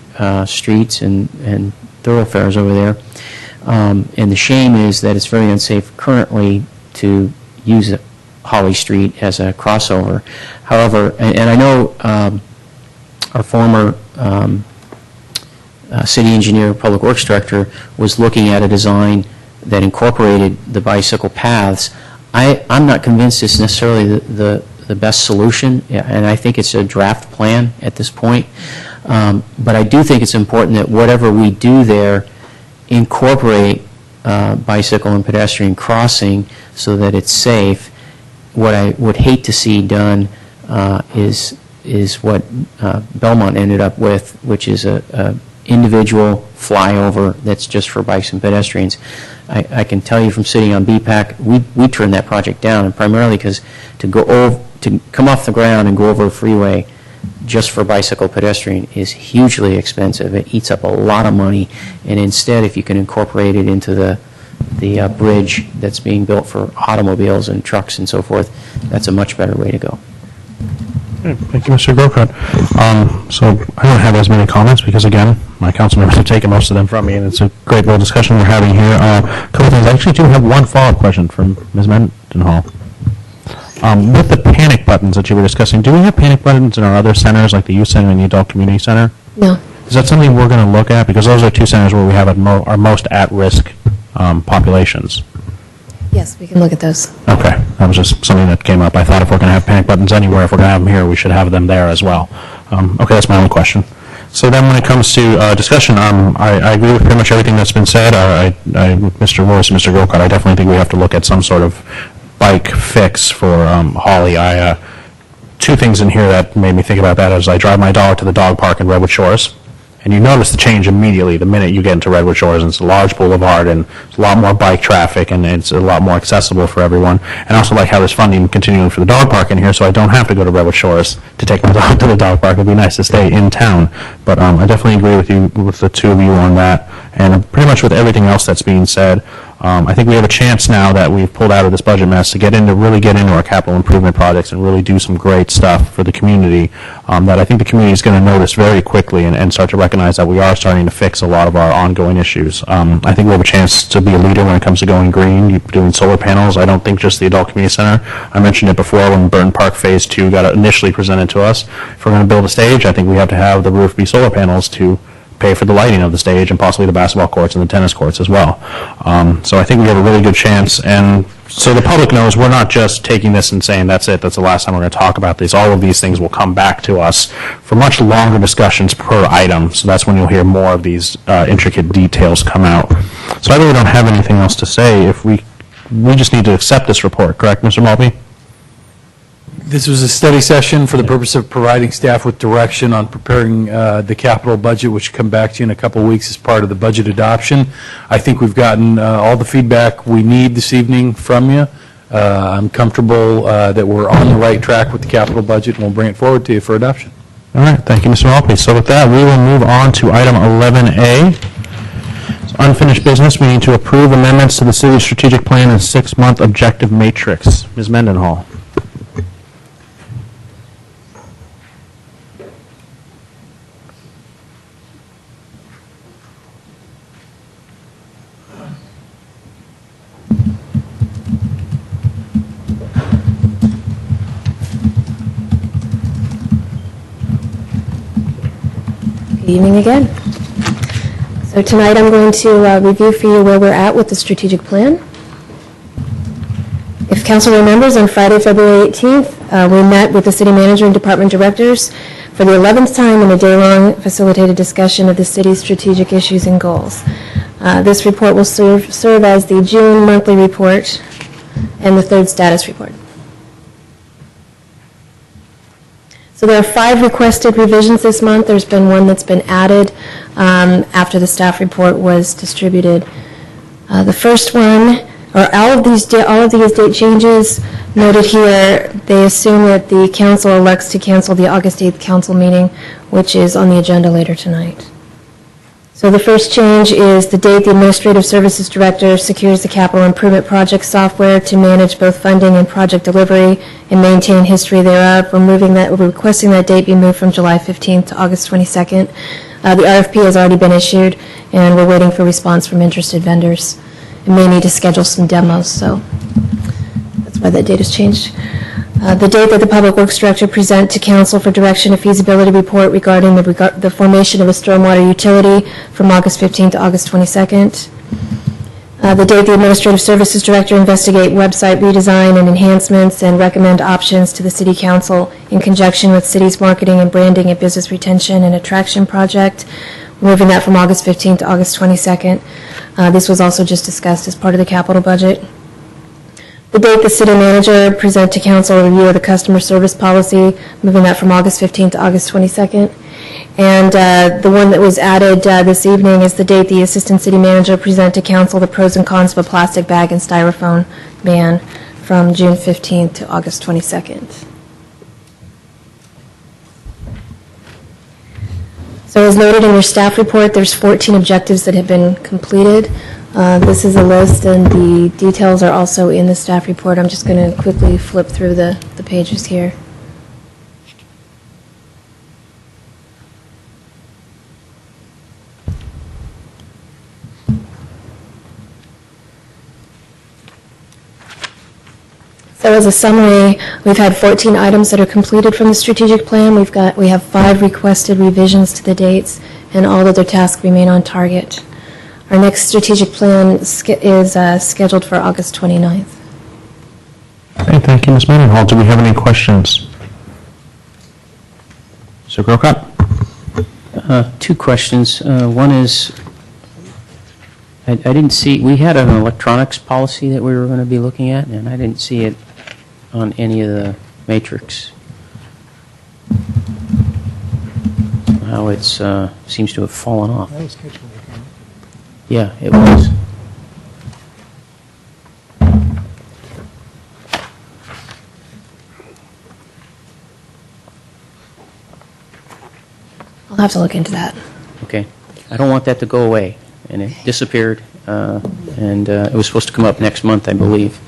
streets and thoroughfares over there. And the shame is that it's very unsafe currently to use Holly Street as a crossover. However, and I know our former city engineer, public works director, was looking at a design that incorporated the bicycle paths. I'm not convinced it's necessarily the best solution, and I think it's a draft plan at this point. But I do think it's important that whatever we do there incorporate bicycle and pedestrian crossing so that it's safe. What I would hate to see done is what Belmont ended up with, which is a individual flyover that's just for bikes and pedestrians. I can tell you from sitting on BPAC, we turned that project down, and primarily because to come off the ground and go over a freeway just for bicycle pedestrian is hugely expensive. It eats up a lot of money, and instead, if you can incorporate it into the bridge that's being built for automobiles and trucks and so forth, that's a much better way to go. Thank you, Mr. Grocott. So I don't have as many comments because, again, my council members have taken most of them from me, and it's a great little discussion we're having here. A couple things. I actually do have one follow-up question from Ms. Mendenhall. With the panic buttons that you were discussing, do we have panic buttons in our other centers, like the youth center and the adult community center? No. Is that something we're going to look at? Because those are two centers where we have our most at-risk populations. Yes, we can look at those. Okay, that was just something that came up. I thought if we're going to have panic buttons anywhere, if we're going to have them here, we should have them there as well. Okay, that's my only question. So then when it comes to discussion, I agree with pretty much everything that's been said. With Mr. Lewis and Mr. Grocott, I definitely think we have to look at some sort of bike fix for Holly. Two things in here that made me think about that is I drive my dog to the dog park in Redwood Shores, and you notice the change immediately the minute you get into Redwood Shores, and it's a large boulevard, and it's a lot more bike traffic, and it's a lot more accessible for everyone. And I also like how there's funding continuing for the dog park in here, so I don't have to go to Redwood Shores to take my dog to the dog park. It'd be nice to stay in town. But I definitely agree with you, with the two of you on that, and pretty much with everything else that's being said. I think we have a chance now that we've pulled out of this budget mess to really get into our capital improvement projects and really do some great stuff for the community that I think the community is going to notice very quickly and start to recognize that we are starting to fix a lot of our ongoing issues. I think we have a chance to be a leader when it comes to going green, doing solar panels. I don't think just the Adult Community Center. I mentioned it before when Burton Park Phase 2 got initially presented to us. If we're going to build a stage, I think we have to have the roof be solar panels to pay for the lighting of the stage and possibly the basketball courts and the tennis courts as well. So I think we have a really good chance. And so the public knows we're not just taking this and saying, that's it, that's the last time we're going to talk about this. All of these things will come back to us for much longer discussions per item. So that's when you'll hear more of these intricate details come out. So I really don't have anything else to say. If we just need to accept this report, correct, Mr. Maltby? This was a study session for the purpose of providing staff with direction on preparing the capital budget, which will come back to you in a couple of weeks as part of the budget adoption. I think we've gotten all the feedback we need this evening from you. I'm comfortable that we're on the right track with the capital budget, and we'll bring it forward to you for adoption. All right, thank you, Mr. Maltby. So with that, we will move on to item 11A. So unfinished business, we need to approve amendments to the city's strategic plan and 6-month objective matrix. Ms. Mendenhall. Good evening again. So tonight I'm going to review for you where we're at with the strategic plan. If council remembers, on Friday, February 18th, we met with the city manager and department directors for the 11th time in a day-long facilitated discussion of the city's strategic issues and goals. This report will serve as the June monthly report and the third status report. So there are 5 requested revisions this month. There's been one that's been added after the staff report was distributed. The first one, or all of these date changes noted here, they assume that the council elects to cancel the August 8th council meeting, which is on the agenda later tonight. So the first change is the date the Administrative Services Director secures the capital improvement project software to manage both funding and project delivery and maintain history thereof. We're requesting that date be moved from July 15th to August 22nd. The RFP has already been issued, and we're waiting for response from interested vendors. And may need to schedule some demos, so that's why that date has changed. The date that the Public Works Director present to Council for direction a feasibility report regarding the formation of a stormwater utility from August 15th to August 22nd. The date the Administrative Services Director investigate website redesign and enhancements and recommend options to the City Council in conjunction with city's marketing and branding and business retention and attraction project. We're moving that from August 15th to August 22nd. This was also just discussed as part of the capital budget. The date the city manager present to council a review of the customer service policy, moving that from August 15th to August 22nd. And the one that was added this evening is the date the assistant city manager present to council the pros and cons of a plastic bag and styrofoam ban, from June 15th to August 22nd. So as noted in your staff report, there's 14 objectives that have been completed. This is a list, and the details are also in the staff report. I'm just going to quickly flip through the pages here. So as a summary, we've had 14 items that are completed from the strategic plan. We have 5 requested revisions to the dates, and all other tasks remain on target. Our next strategic plan is scheduled for August 29th. Okay, thank you, Ms. Mendenhall. Do we have any questions? Mr. Grocott? 2 questions. One is, I didn't see, we had an electronics policy that we were going to be looking at, and I didn't see it on any of the matrix. How it seems to have fallen off. Yeah, it was. I'll have to look into that. Okay. I don't want that to go away, and it disappeared, and it was supposed to come up next month, I believe.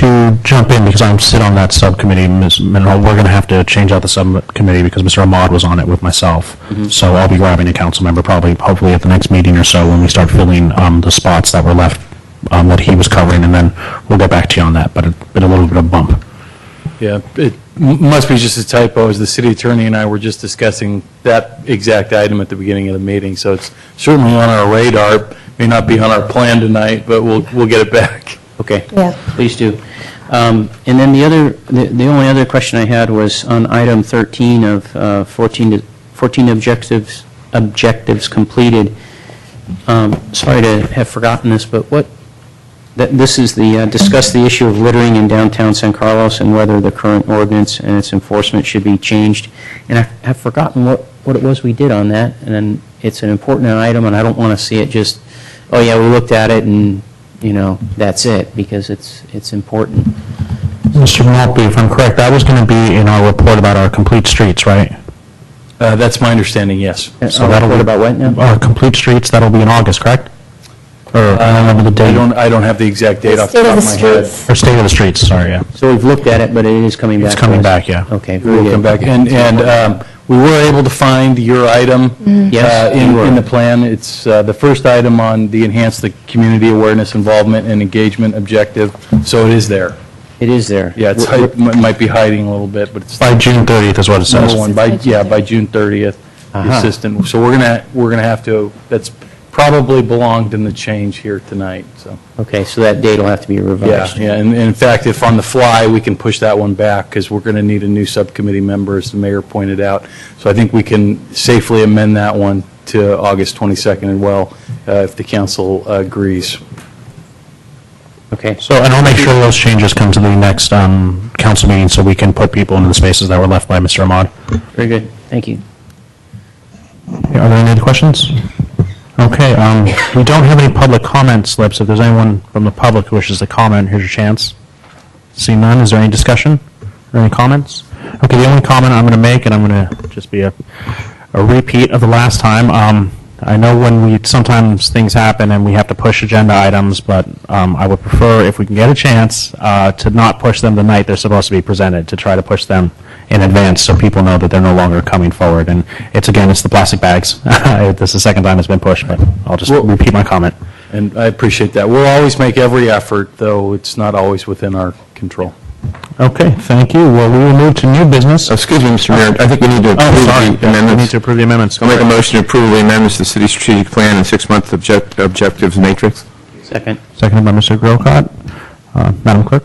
To jump in, because I sit on that subcommittee, Ms. Mendenhall, we're going to have to change out the subcommittee because Mr. Ahmad was on it with myself. So I'll be grabbing a council member hopefully at the next meeting or so when we start filling the spots that were left that he was covering, and then we'll get back to you on that, but it's been a little bit of a bump. Yeah, it must be just a typo, as the city attorney and I were just discussing that exact item at the beginning of the meeting, so it's certainly on our radar. May not be on our plan tonight, but we'll get it back. Okay. Yeah. Please do. And then the only other question I had was on item 13 of 14 objectives completed. Sorry to have forgotten this, but this is discuss the issue of littering in downtown San Carlos and whether the current ordinance and its enforcement should be changed. And I have forgotten what it was we did on that, and then it's an important item, and I don't want to see it just, oh yeah, we looked at it and, that's it, because it's important. Mr. Maltby, if I'm correct, that was going to be in our report about our complete streets, right? That's my understanding, yes. So that'll be about what now? Our complete streets, that'll be in August, correct? Or I don't remember the date. I don't have the exact date off the top of my head. Or State of the Streets, sorry, yeah. So we've looked at it, but it is coming back. It's coming to us. back, yeah. Okay, We very will good. come back. And we were able to find your item Yes, you were. in the plan. It's the first item on the enhance the community awareness, involvement, and engagement objective, so it is there. It is there. Yeah, it might be hiding a little bit, but it's By June 30th is what it says. number one. By June 30th, the Uh-huh. assistant. So we're gonna have to. That's probably belonged in the change here tonight. So Okay, so that date will have to be revised. yeah. And in fact, if on the fly we can push that one back because we're going to need a new subcommittee member, as the mayor pointed out. So I think we can safely amend that one to August 22nd as well, if the council agrees. Okay. So, and I'll make sure those changes come to the next council meeting so we can put people into the spaces that were left by Mr. Ahmad. Very good. Thank you. Are there any other questions? Okay, we don't have any public comment slips. If there's anyone from the public who wishes to comment, here's your chance. See none, is there any discussion or any comments? Okay, the only comment I'm going to make, and I'm going to just be a repeat of the last time. I know when sometimes things happen and we have to push agenda items, but I would prefer, if we can get a chance, to not push them the night they're supposed to be presented, to try to push them in advance so people know that they're no longer coming forward. And it's the plastic bags. This is the second time it's been pushed, but I'll just repeat my comment. And I appreciate that. We'll always make every effort, though it's not always within our control. Okay, thank you. Well, we will move to new business. Excuse me, Mr. Mayor, I think we need to approve the amendments. We need to approve the amendments. I'll make a motion to approve the amendments to the city strategic plan and 6-month objectives matrix. Second. Seconded by Mr. Grocott. Madam Clerk?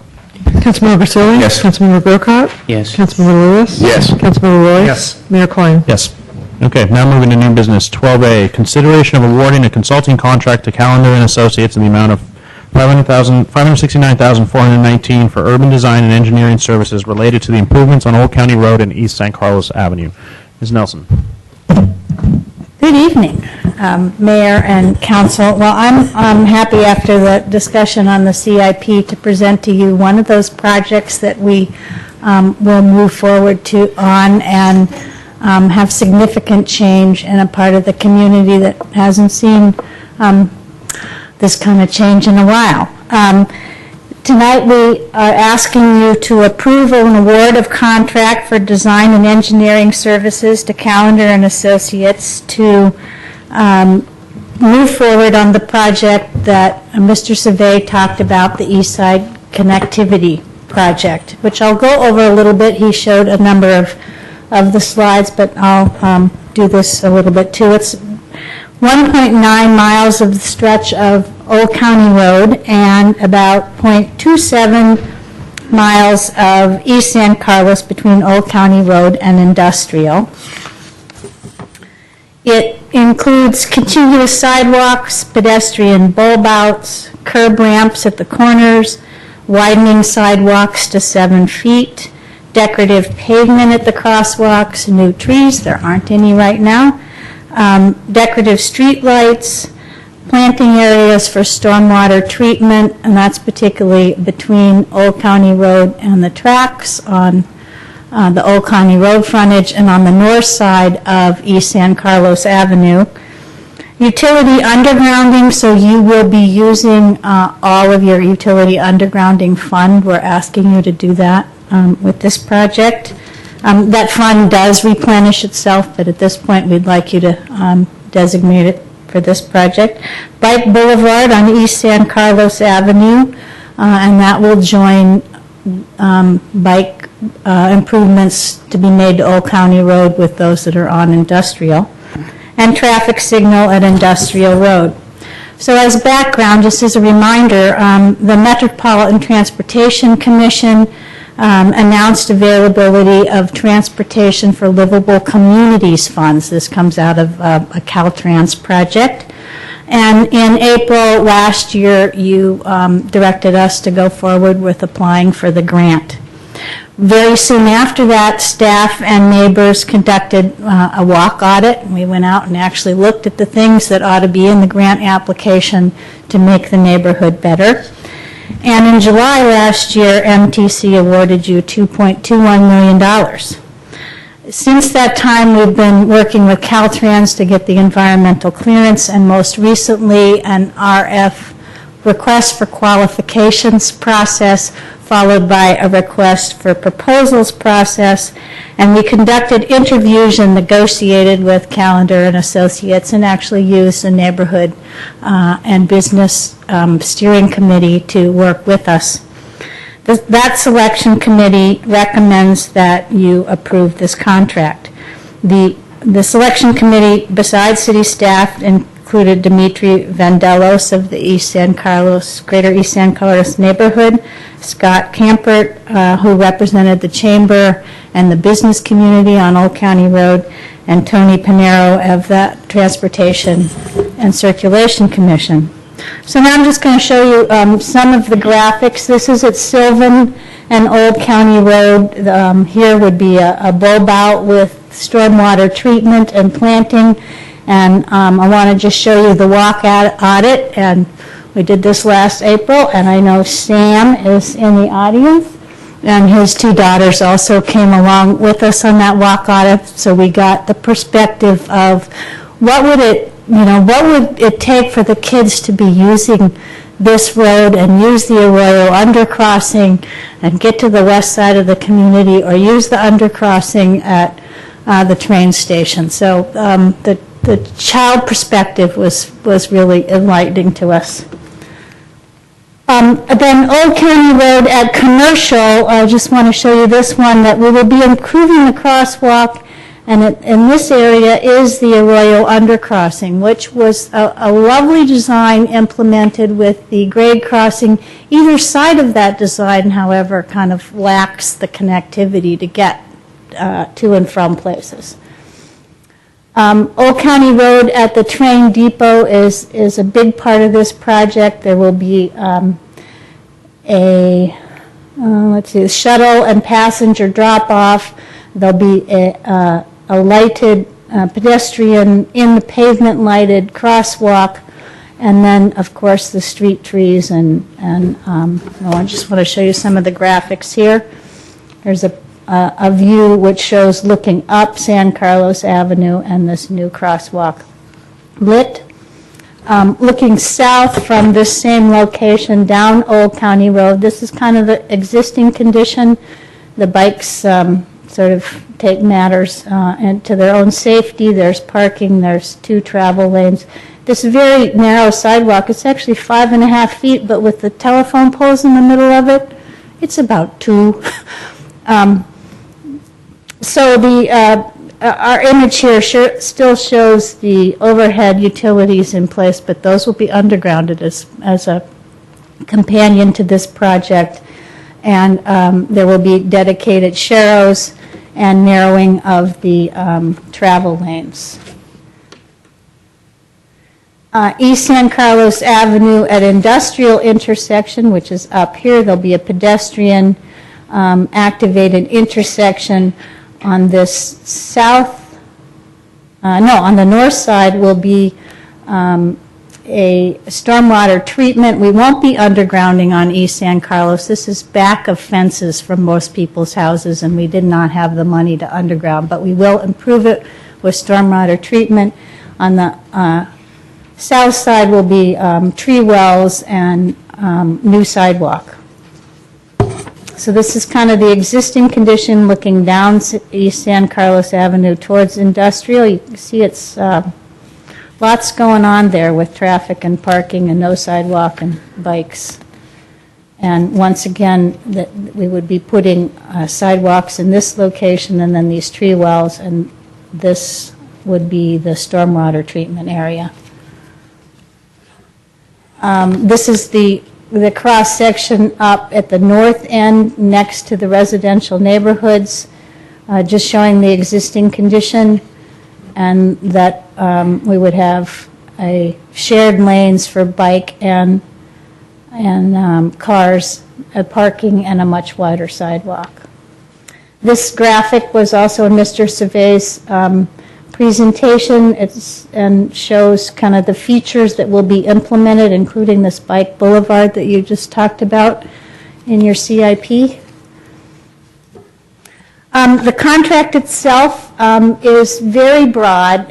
Councilmember Grisilli? Yes. Councilmember Grocott? Yes. Councilmember Lewis? Yes. Councilmember Royce? Yes. Mayor Klein? Yes. Okay, now moving to new business. 12A, consideration of awarding a consulting contract to Callender and Associates in the amount of $569,419 for urban design and engineering services related to the improvements on Old County Road and East St. Carlos Avenue. Ms. Nelson. Good evening, Mayor and Council. Well, I'm happy after the discussion on the CIP to present to you one of those projects that we will move forward on and have significant change in a part of the community that hasn't seen this kind of change in a while. Tonight we are asking you to approve an award of contract for design and engineering services to Callender and Associates to move forward on the project that Mr. Savay talked about, the East Side Connectivity project, which I'll go over a little bit. He showed a number of the slides, but I'll do this a little bit too. It's 1.9 miles of the stretch of Old County Road and about 0.27 miles of East San Carlos between Old County Road and Industrial. It includes contiguous sidewalks, pedestrian bulb outs, curb ramps at the corners, widening sidewalks to 7 feet, decorative pavement at the crosswalks, new trees, there aren't any right now, decorative street lights, planting areas for stormwater treatment, and that's particularly between Old County Road and the tracks on the Old County Road frontage and on the north side of East San Carlos Avenue. Utility undergrounding, so you will be using all of your utility undergrounding fund. We're asking you to do that with this project. That fund does replenish itself, but at this point we'd like you to designate it for this project. Bike Boulevard on East San Carlos Avenue, and that will join bike improvements to be made to Old County Road with those that are on Industrial, and traffic signal at Industrial Road. So as background, just as a reminder, the Metropolitan Transportation Commission announced availability of transportation for livable communities funds. This comes out of a Caltrans project. And in April last year, you directed us to go forward with applying for the grant. Very soon after that, staff and neighbors conducted a walk audit. We went out and actually looked at the things that ought to be in the grant application to make the neighborhood better. And in July last year, MTC awarded you $2.21 million. Since that time, we've been working with Caltrans to get the environmental clearance, and most recently an RF request for qualifications process, followed by a request for proposals process. And we conducted interviews and negotiated with Callender and Associates and actually used the neighborhood and business steering committee to work with us. That selection committee recommends that you approve this contract. The selection committee, besides city staff, included Dimitri Vandelos of the East San Carlos, Greater East San Carlos neighborhood, Scott Campert, who represented the chamber and the business community on Old County Road, and Tony Pinero of the Transportation and Circulation Commission. So now I'm just going to show you some of the graphics. This is at Sylvan and Old County Road. Here would be a bulb out with stormwater treatment and planting. And I want to just show you the walk audit. And we did this last April. And I know Sam is in the audience. And his two daughters also came along with us on that walk audit. So we got the perspective of what would it take for the kids to be using this road and use the Arroyo undercrossing and get to the west side of the community, or use the undercrossing at the train station. So the child perspective was really enlightening to us. Then Old County Road at Commercial, I just want to show you this one, that we will be improving the crosswalk. And in this area is the Arroyo undercrossing, which was a lovely design implemented with the grade crossing. Either side of that design, however, kind of lacks the connectivity to get to and from places. Old County Road at the train depot is a big part of this project. There will be a shuttle and passenger drop-off. There'll be a lighted pedestrian in the pavement lighted crosswalk, and then of course the street trees, and I just want to show you some of the graphics here. There's a view which shows looking up San Carlos Avenue and this new crosswalk lit. Looking south from this same location down Old County Road, this is kind of the existing condition. The bikes sort of take matters into their own safety. There's parking, there's 2 travel lanes. This very narrow sidewalk, it's actually 5.5 feet, but with the telephone poles in the middle of it, It's about 2. So our image here still shows the overhead utilities in place, but those will be undergrounded as a companion to this project. And there will be dedicated sharrows and narrowing of the travel lanes. East San Carlos Avenue at Industrial intersection, which is up here, there'll be a pedestrian activated intersection. On this on the north side will be a stormwater treatment. We won't be undergrounding on East San Carlos. This is back of fences from most people's houses, and we did not have the money to underground, but we will improve it with stormwater treatment. On the south side will be tree wells and new sidewalk. So this is kind of the existing condition looking down East San Carlos Avenue towards Industrial. You can see it's lots going on there with traffic and parking and no sidewalk and bikes. And once again, we would be putting sidewalks in this location and then these tree wells, and this would be the stormwater treatment area. This is the cross-section up at the north end next to the residential neighborhoods, just showing the existing condition, and that we would have a shared lanes for bike and cars, parking, and a much wider sidewalk. This graphic was also in Mr. Survey's presentation. And shows kind of the features that will be implemented, including this bike boulevard that you just talked about in your CIP. The contract itself is very broad.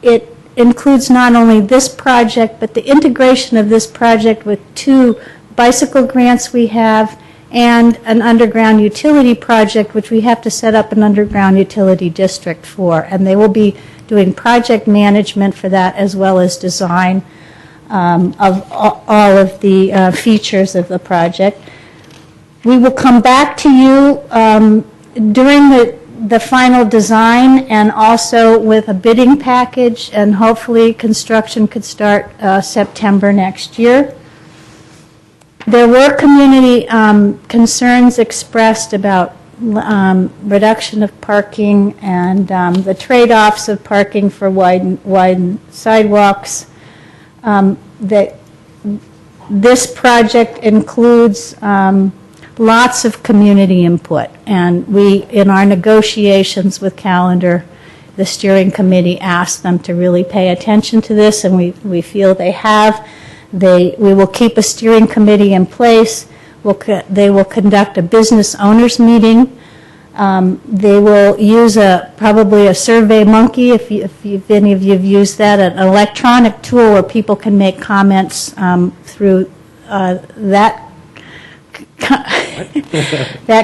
It includes not only this project, but the integration of this project with 2 bicycle grants we have and an underground utility project, which we have to set up an underground utility district for. And they will be doing project management for that as well as design of all of the features of the project. We will come back to you during the final design and also with a bidding package, and hopefully construction could start September next year. There were community concerns expressed about reduction of parking and the trade-offs of parking for wide sidewalks. That this project includes lots of community input, and we, in our negotiations with Calendar, the steering committee asked them to really pay attention to this, and we feel they have. We will keep a steering committee in place. They will conduct a business owners meeting. They will use probably a Survey Monkey, if any of you have used that, an electronic tool where people can make comments through that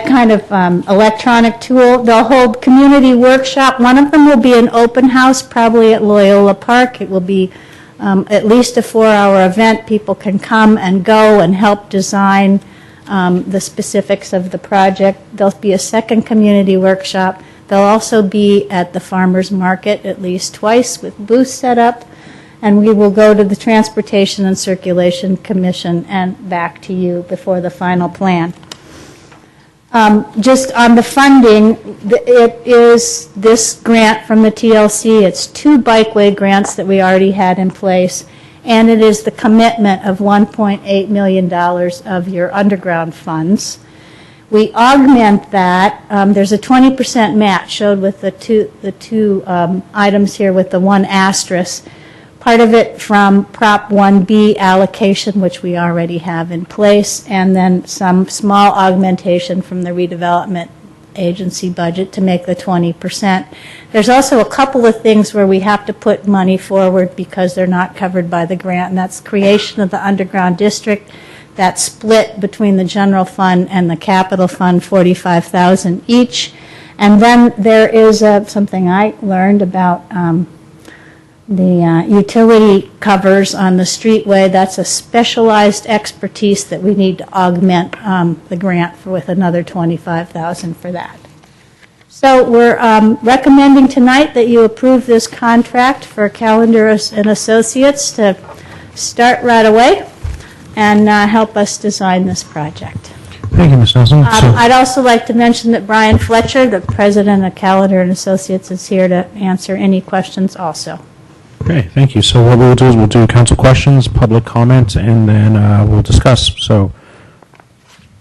kind of electronic tool. They'll hold community workshop. One of them will be an open house, probably at Loyola Park. It will be at least a 4-hour event. People can come and go and help design the specifics of the project. There'll be a second community workshop. They'll also be at the farmers market at least twice with booths set up, and we will go to the Transportation and Circulation Commission and back to you before the final plan. Just on the funding, it is this grant from the TLC. It's 2 bikeway grants that we already had in place, and it is the commitment of $1.8 million of your underground funds. We augment that. There's a 20% match showed with the two items here with the 1 asterisk. Part of it from Prop 1B allocation, which we already have in place, and then some small augmentation from the redevelopment agency budget to make the 20%. There's also a couple of things where we have to put money forward because they're not covered by the grant, and that's creation of the underground district. That's split between the general fund and the capital fund, $45,000 each. And then there is something I learned about utility covers on the streetway. That's a specialized expertise that we need to augment the grant with another $25,000 for that. So we're recommending tonight that you approve this contract for Callender and Associates to start right away and help us design this project. Thank you, Ms. Nelson. I'd also like to mention that Brian Fletcher, the president of Callender and Associates, is here to answer any questions also. Okay, thank you. So what we'll do is we'll do council questions, public comment, and then we'll discuss. So,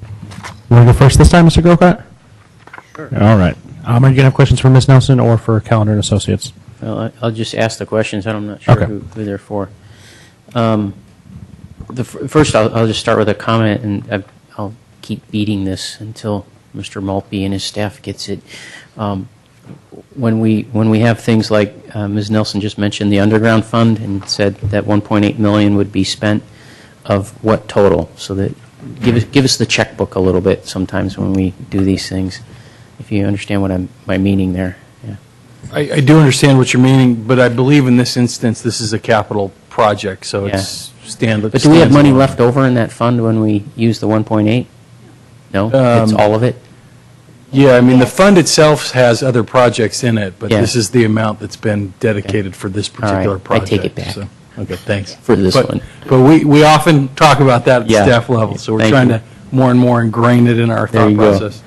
you want to go first this time, Mr. Grocott? Sure. All right. Are you going to have questions for Ms. Nelson or for Callender and Associates? Well, I'll just ask the questions, and I'm not sure Okay. who they're for. First, I'll just start with a comment, and I'll keep beating this until Mr. Maltby and his staff gets it. When we have things like Ms. Nelson just mentioned, the underground fund, and said that $1.8 million would be spent, of what total? So that give us the checkbook a little bit sometimes when we do these things, if you understand what my meaning there. Yeah. I do understand what you're meaning, but I believe in this instance, this is a capital project, so it's standard. But do we have money left over in that fund when we use the 1.8? No? It's all of it? Yeah, I mean, the fund itself has other projects in it, but Yeah. this is the amount that's been dedicated for this particular All right, I project. take it back. So, okay, thanks. For this But- one. But we often talk about that at the Yeah. staff level, so we're Thank trying you. to more and more ingrain it in our There thought you go. process.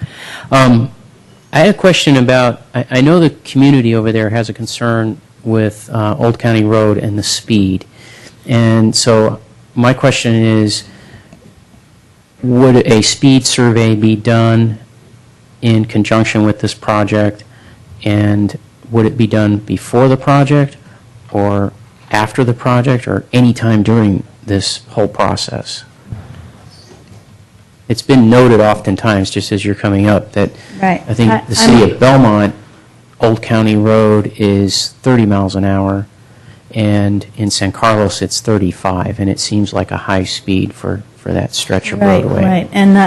I had a question about, I know the community over there has a concern with Old County Road and the speed. And so my question is, would a speed survey be done in conjunction with this project? And would it be done before the project or after the project or any time during this whole process? It's been noted oftentimes, just as you're coming up, that Right. I think the city of Belmont, Old County Road is 30 miles an hour, and in San Carlos, it's 35, and it seems like a high speed for that stretch of roadway. Right. And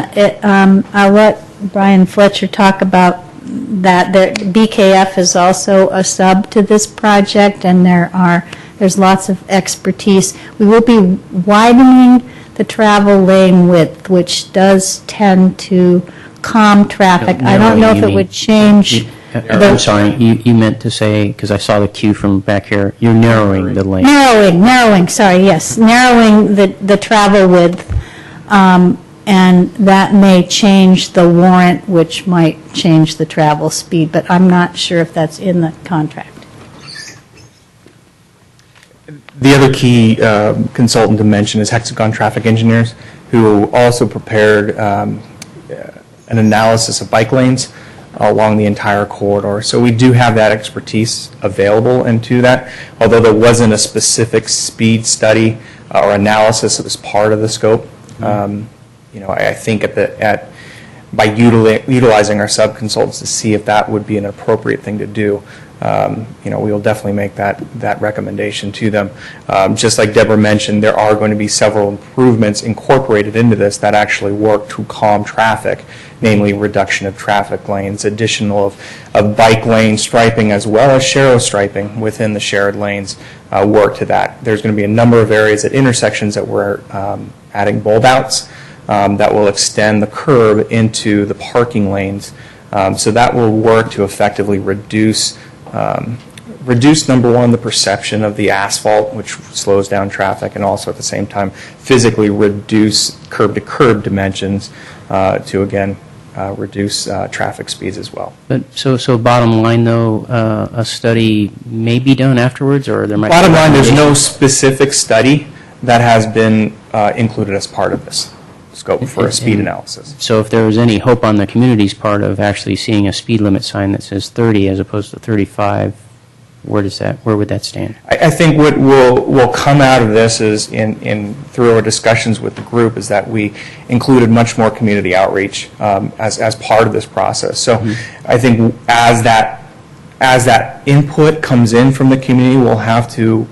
I'll let Brian Fletcher talk about that. BKF is also a sub to this project, and there's lots of expertise. We will be widening the travel lane width, which does tend to calm traffic. I don't know if it would change. I'm sorry, you meant to say, because I saw the cue from back here, you're narrowing the lane. Narrowing, sorry, yes, narrowing the travel width, and that may change the warrant, which might change the travel speed, but I'm not sure if that's in the contract. The other key consultant to mention is Hexagon Traffic Engineers, who also prepared an analysis of bike lanes along the entire corridor. So we do have that expertise available into that, although there wasn't a specific speed study or analysis that was part of the scope. I think by utilizing our sub-consultants to see if that would be an appropriate thing to do, we will definitely make that recommendation to them. Just like Deborah mentioned, there are going to be several improvements incorporated into this that actually work to calm traffic, namely reduction of traffic lanes, additional of bike lane striping, as well as sharrow striping within the shared lanes work to that. There's going to be a number of areas at intersections that we're adding bulb outs that will extend the curb into the parking lanes. So that will work to effectively reduce, number one, the perception of the asphalt, which slows down traffic, and also at the same time physically reduce curb-to-curb dimensions to, again, reduce traffic speeds as well. But so bottom line, though, a study may be done afterwards, or there might Bottom be line, there's no specific study that has been included as part of this scope for a speed analysis. So if there was any hope on the community's part of actually seeing a speed limit sign that says 30 as opposed to 35, where would that stand? I think what will come out of this is, through our discussions with the group, is that we included much more community outreach as part of this process. So I think as that input comes in from the community, we'll have to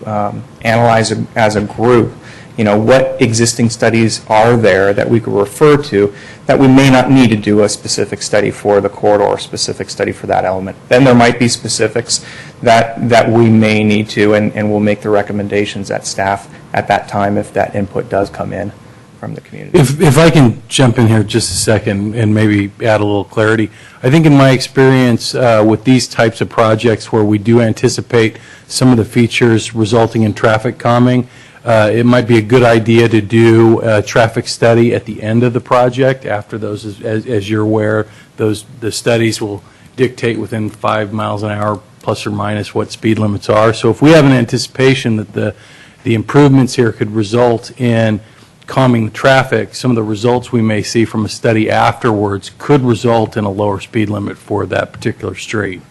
analyze as a group, what existing studies are there that we could refer to that we may not need to do a specific study for the corridor or specific study for that element. Then there might be specifics that we may need to, and we'll make the recommendations at staff at that time if that input does come in from the community. If I can jump in here just a second and maybe add a little clarity. I think in my experience with these types of projects where we do anticipate some of the features resulting in traffic calming, it might be a good idea to do a traffic study at the end of the project. After those, as you're aware, the studies will dictate within 5 miles an hour plus or minus what speed limits are. So if we have an anticipation that the improvements here could result in calming the traffic, some of the results we may see from a study afterwards could result in a lower speed limit for that particular street.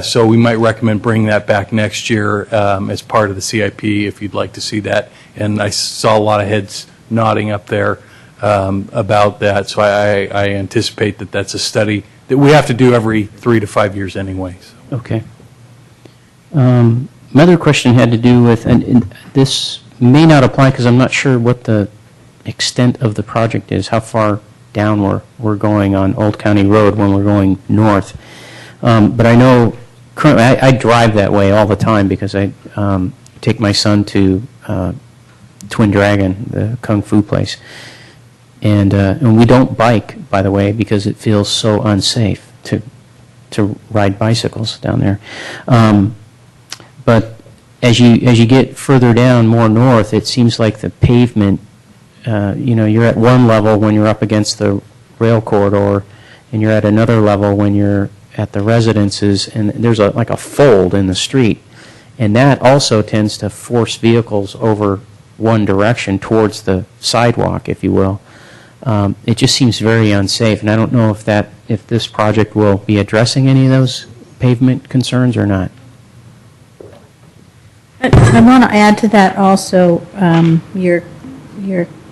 So we might recommend bringing that back next year as part of the CIP if you'd like to see that. And I saw a lot of heads nodding up there about that. So I anticipate that that's a study that we have to do every 3 to 5 years anyway. So. Okay. My other question had to do with, and this may not apply because I'm not sure what the extent of the project is, how far down we're going on Old County Road when we're going north. But I know currently I drive that way all the time because I take my son to Twin Dragon, the Kung Fu place. And we don't bike, by the way, because it feels so unsafe to ride bicycles down there. But as you get further down, more north, it seems like the pavement, you're at one level when you're up against the rail corridor, and you're at another level when you're at the residences, and there's like a fold in the street. And that also tends to force vehicles over one direction towards the sidewalk, if you will. It just seems very unsafe, and I don't know if this project will be addressing any of those pavement concerns or not. I want to add to that also your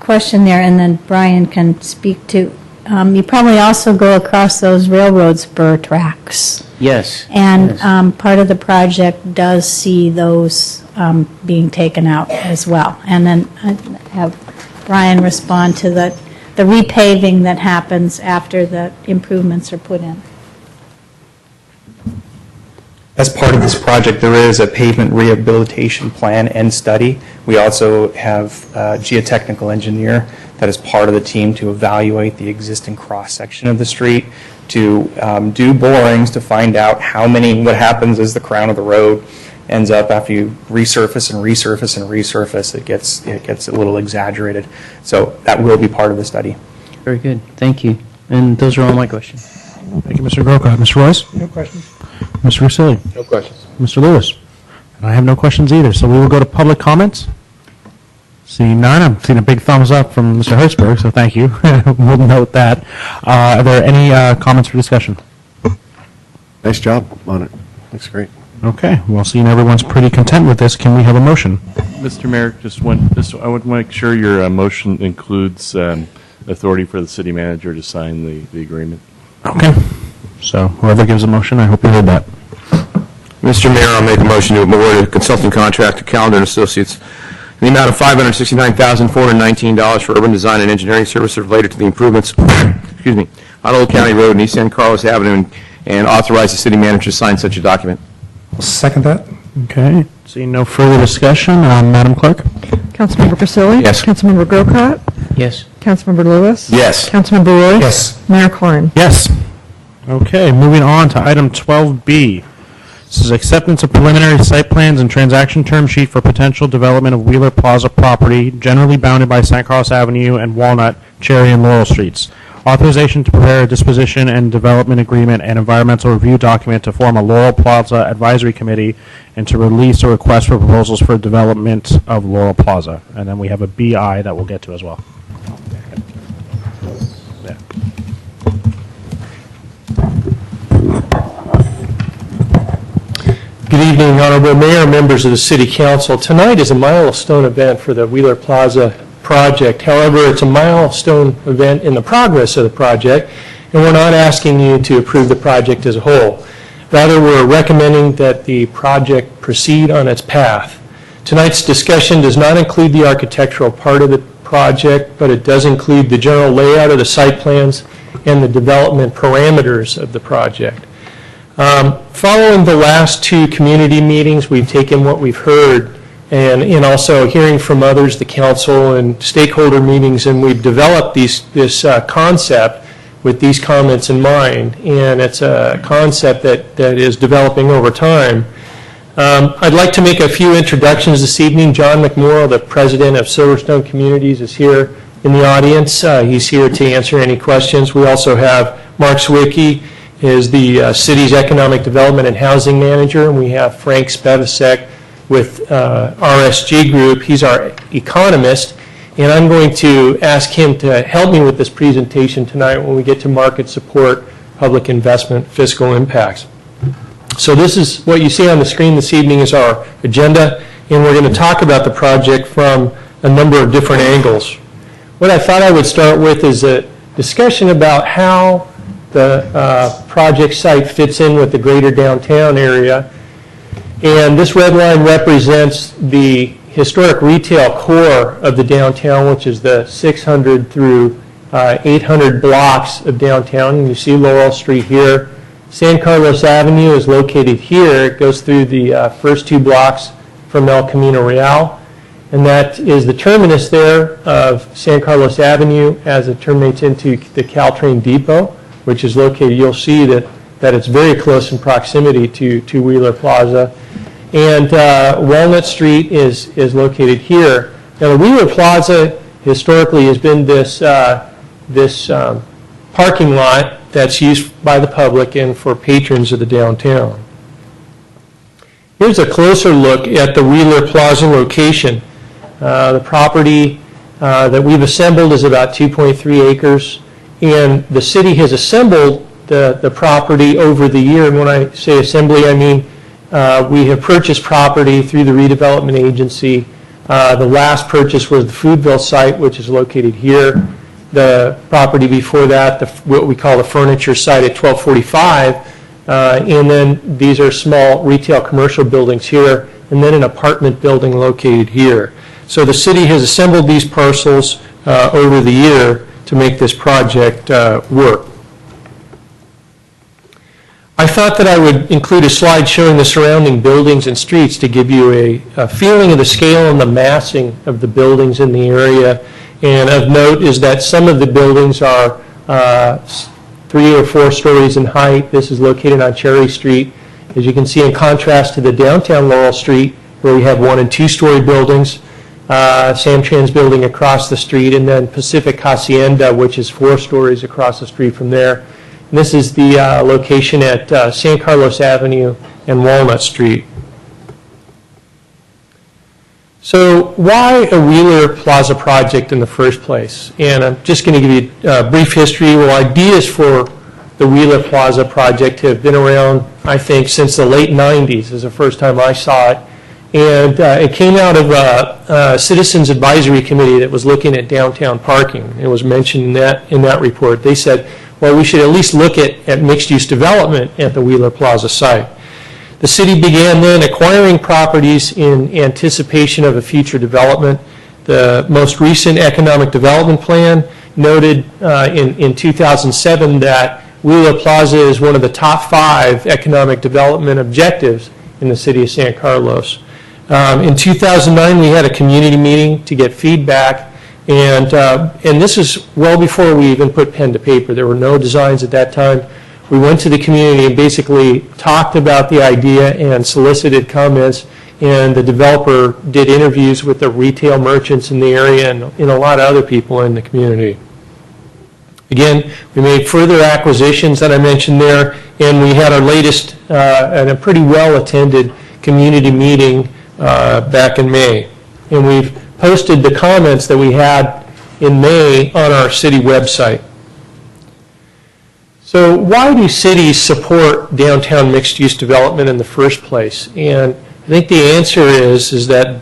question there, and then Brian can speak to. You probably also go across those railroad spur tracks. Yes. And yes. Part of the project does see those being taken out as well. And then have Brian respond to the repaving that happens after the improvements are put in. As part of this project, there is a pavement rehabilitation plan and study. We also have a geotechnical engineer that is part of the team to evaluate the existing cross-section of the street, to do borings to find out what happens as the crown of the road ends up after you resurface and resurface and resurface. It gets a little exaggerated. So that will be part of the study. Very good. Thank you. And those are all my questions. Thank you, Mr. Grocott. Mr. Royce? No questions. Mr. Russilli? No questions. Mr. Lewis? And I have no questions either, so we will go to public comments. Seeing none, I'm seeing a big thumbs up from Mr. Hertzberg, so thank you. We'll note that. Are there any comments for discussion? Nice job on it. Looks great. Okay, well, seeing everyone's pretty content with this, can we have a motion? Mr. Mayor, I would make sure your motion includes authority for the city manager to sign the agreement. Okay, so whoever gives a motion, I hope you heard that. Mr. Mayor, I'll make a motion to award a consulting contract to Calendar & Associates in the amount of $569,419 for urban design and engineering services related to the improvements on Old County Road and East San Carlos Avenue, and authorize the city manager to sign such a document. I'll second that. Okay, seeing no further discussion, Madam Clerk? Councilmember Grisilli? Yes. Councilmember Grocott? Yes. Councilmember Lewis? Yes. Councilmember Royce? Yes. Mayor Klein? Yes. Okay, moving on to item 12B. This is acceptance of preliminary site plans and transaction term sheet for potential development of Wheeler Plaza property, generally bounded by San Carlos Avenue and Walnut, Cherry, and Laurel Streets. Authorization to prepare a disposition and development agreement and environmental review document to form a Laurel Plaza Advisory Committee and to release a request for proposals for development of Laurel Plaza. And then we have a BI that we'll get to as well. Yeah. Good evening, Honorable Mayor, members of the City Council. Tonight is a milestone event for the Wheeler Plaza project. However, it's a milestone event in the progress of the project, and we're not asking you to approve the project as a whole. Rather, we're recommending that the project proceed on its path Tonight's discussion does not include the architectural part of the project, but it does include the general layout of the site plans and the development parameters of the project. Following the last two community meetings, we've taken what we've heard and also hearing from others, the council and stakeholder meetings, and we've developed this concept with these comments in mind, and it's a concept that is developing over time. I'd like to make a few introductions this evening. John McMorrow, the president of Silverstone Communities, is here in the audience. He's here to answer any questions. We also have Mark Swickey, is the city's economic development and housing manager, and we have Frank Spevacek with RSG Group. He's our economist, and I'm going to ask him to help me with this presentation tonight when we get to market support, public investment, fiscal impacts. So this is what you see on the screen this evening is our agenda, and we're going to talk about the project from a number of different angles. What I thought I would start with is a discussion about how the project site fits in with the greater downtown area. And this red line represents the historic retail core of the downtown, which is the 600 through 800 blocks of downtown. And you see Laurel Street here. San Carlos Avenue is located here. It goes through the first two blocks from El Camino Real. And that is the terminus there of San Carlos Avenue as it terminates into the Caltrain Depot, which is located, you'll see that it's very close in proximity to Wheeler Plaza. And Walnut Street is located here. Now the Wheeler Plaza historically has been this parking lot that's used by the public and for patrons of the downtown. Here's a closer look at the Wheeler Plaza location. The property that we've assembled is about 2.3 acres. And the city has assembled the property over the year. And when I say assembly, I mean we have purchased property through the redevelopment agency. The last purchase was the Foodville site, which is located here. The property before that, what we call the furniture site at 1245. And then these are small retail commercial buildings here, and then an apartment building located here. So the city has assembled these parcels over the year to make this project work. I thought that I would include a slide showing the surrounding buildings and streets to give you a feeling of the scale and the massing of the buildings in the area. And of note is that some of the buildings are 3 or 4 stories in height. This is located on Cherry Street. As you can see, in contrast to the downtown Laurel Street, where we have 1- and 2-story buildings, Samtrans building across the street, and then Pacific Hacienda, which is 4 stories across the street from there. And this is the location at San Carlos Avenue and Walnut Street. So why a Wheeler Plaza project in the first place? And I'm just going to give you a brief history. Well, ideas for the Wheeler Plaza project have been around, I think, since the late 90s is the first time I saw it. And it came out of a Citizens Advisory Committee that was looking at downtown parking. It was mentioned in that report. They said, well, we should at least look at mixed-use development at the Wheeler Plaza site. The city began then acquiring properties in anticipation of a future development. The most recent economic development plan noted in 2007 that Wheeler Plaza is one of the top 5 economic development objectives in the city of San Carlos. In 2009, we had a community meeting to get feedback, and this is well before we even put pen to paper. There were no designs at that time. We went to the community and basically talked about the idea and solicited comments, and the developer did interviews with the retail merchants in the area and a lot of other people in the community. Again, we made further acquisitions that I mentioned there, and we had our latest and a pretty well-attended community meeting back in May. And we've posted the comments that we had in May on our city website. So why do cities support downtown mixed-use development in the first place? And I think the answer is that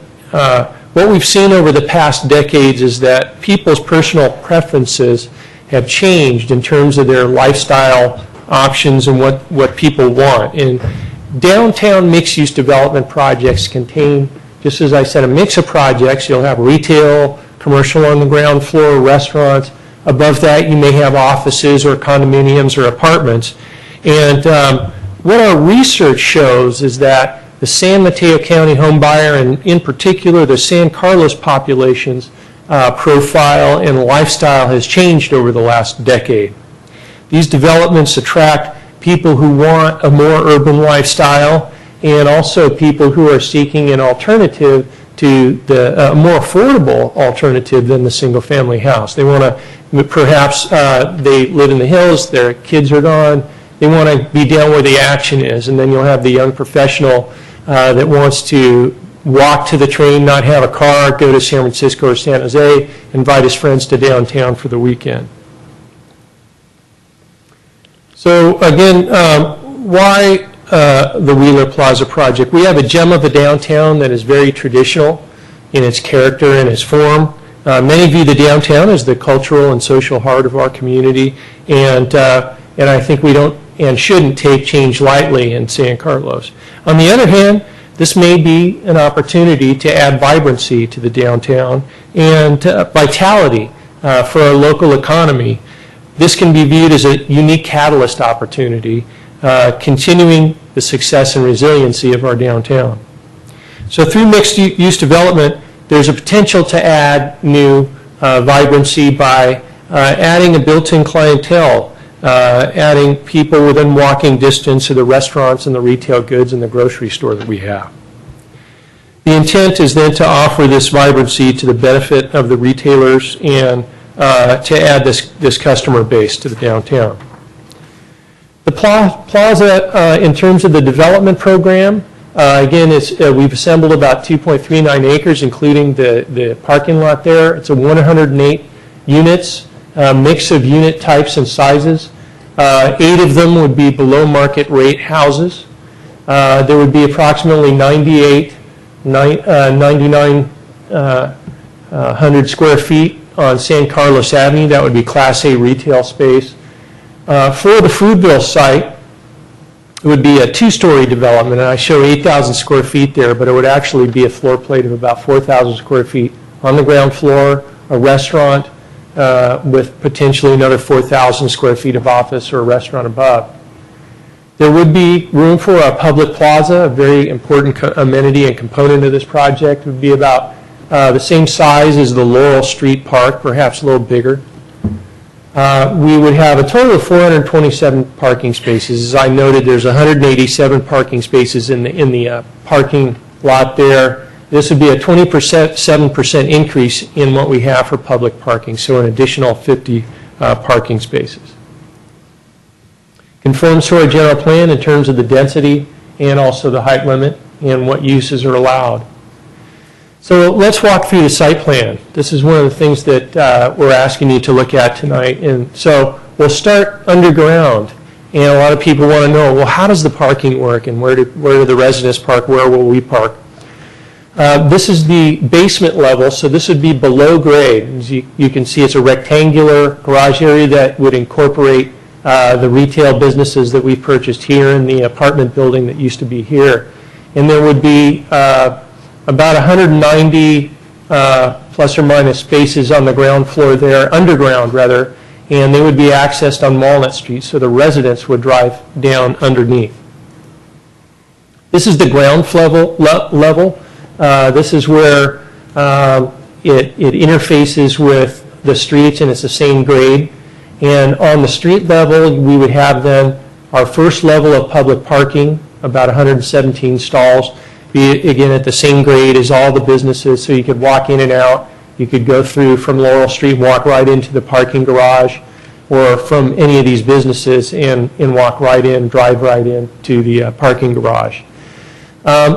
what we've seen over the past decades is that people's personal preferences have changed in terms of their lifestyle options and what people want. And downtown mixed-use development projects contain just as I said, a mix of projects. You'll have retail, commercial on the ground floor, restaurants. Above that, you may have offices or condominiums or apartments. And what our research shows is that the San Mateo County home buyer, and in particular the San Carlos population's profile and lifestyle has changed over the last decade. These developments attract people who want a more urban lifestyle and also people who are seeking an alternative to the more affordable alternative than the single-family house. They want to, perhaps they live in the hills, their kids are gone, they want to be down where the action is, and then you'll have the young professional that wants to walk to the train, not have a car, go to San Francisco or San Jose, invite his friends to downtown for the weekend. So again, why the Wheeler Plaza project? We have a gem of a downtown that is very traditional in its character and its form. Many view the downtown as the cultural and social heart of our community, and I think we don't and shouldn't take change lightly in San Carlos. On the other hand, this may be an opportunity to add vibrancy to the downtown and vitality for our local economy. This can be viewed as a unique catalyst opportunity, continuing the success and resiliency of our downtown. So through mixed-use development, there's a potential to add new vibrancy by adding a built-in clientele, adding people within walking distance of the restaurants and the retail goods and the grocery store that we have. The intent is then to offer this vibrancy to the benefit of the retailers and to add this customer base to the downtown. The plaza, in terms of the development program, again, we've assembled about 2.39 acres, including the parking lot there. It's a 108 units, mix of unit types and sizes. 8 of them would be below market rate houses. There would be approximately 9,900 square feet on San Carlos Avenue. That would be Class A retail space. For the Foodville site, it would be a 2-story development, and I show 8,000 square feet there, but it would actually be a floor plate of about 4,000 square feet on the ground floor, a restaurant with potentially another 4,000 square feet of office or a restaurant above. There would be room for a public plaza, a very important amenity and component of this project. It would be about the same size as the Laurel Street Park, perhaps a little bigger. We would have a total of 427 parking spaces. As I noted, there's 187 parking spaces in the parking lot there. This would be a 7% increase in what we have for public parking, so an additional 50 parking spaces. Conforms to our general plan in terms of the density and also the height limit and what uses are allowed. So let's walk through the site plan. This is one of the things that we're asking you to look at tonight. And so we'll start underground. And a lot of people want to know, well, how does the parking work and where do the residents park? Where will we park? This is the basement level, so this would be below grade. As you can see, it's a rectangular garage area that would incorporate the retail businesses that we purchased here in the apartment building that used to be here. And there would be about 190 plus or minus spaces on the ground floor there, underground rather, and they would be accessed on Walnut Street, so the residents would drive down underneath. This is the ground level. This is where it interfaces with the streets, and it's the same grade. And on the street level, we would have then our first level of public parking, about 117 stalls, be again at the same grade as all the businesses, so you could walk in and out. You could go through from Laurel Street, walk right into the parking garage, or from any of these businesses and walk right in, drive right in to the parking garage.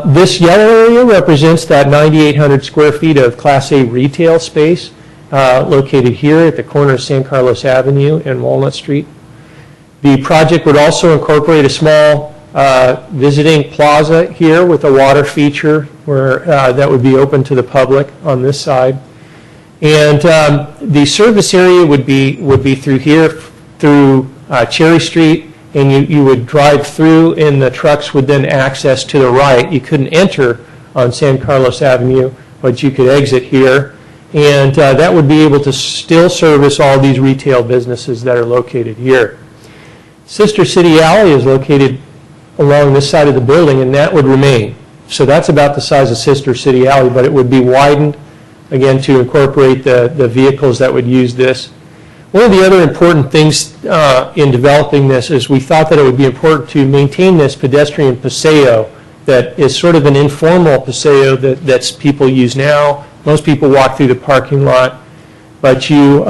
This yellow area represents that 9,800 square feet of Class A retail space located here at the corner of San Carlos Avenue and Walnut Street. The project would also incorporate a small visiting plaza here with a water feature where that would be open to the public on this side. And the service area would be through here, through Cherry Street, and you would drive through and the trucks would then access to the right. You couldn't enter on San Carlos Avenue, but you could exit here. And that would be able to still service all these retail businesses that are located here. Sister City Alley is located along this side of the building, and that would remain. So that's about the size of Sister City Alley, but it would be widened, again, to incorporate the vehicles that would use this. One of the other important things in developing this is we thought that it would be important to maintain this pedestrian paseo that is sort of an informal paseo that people use now. Most people walk through the parking lot, but you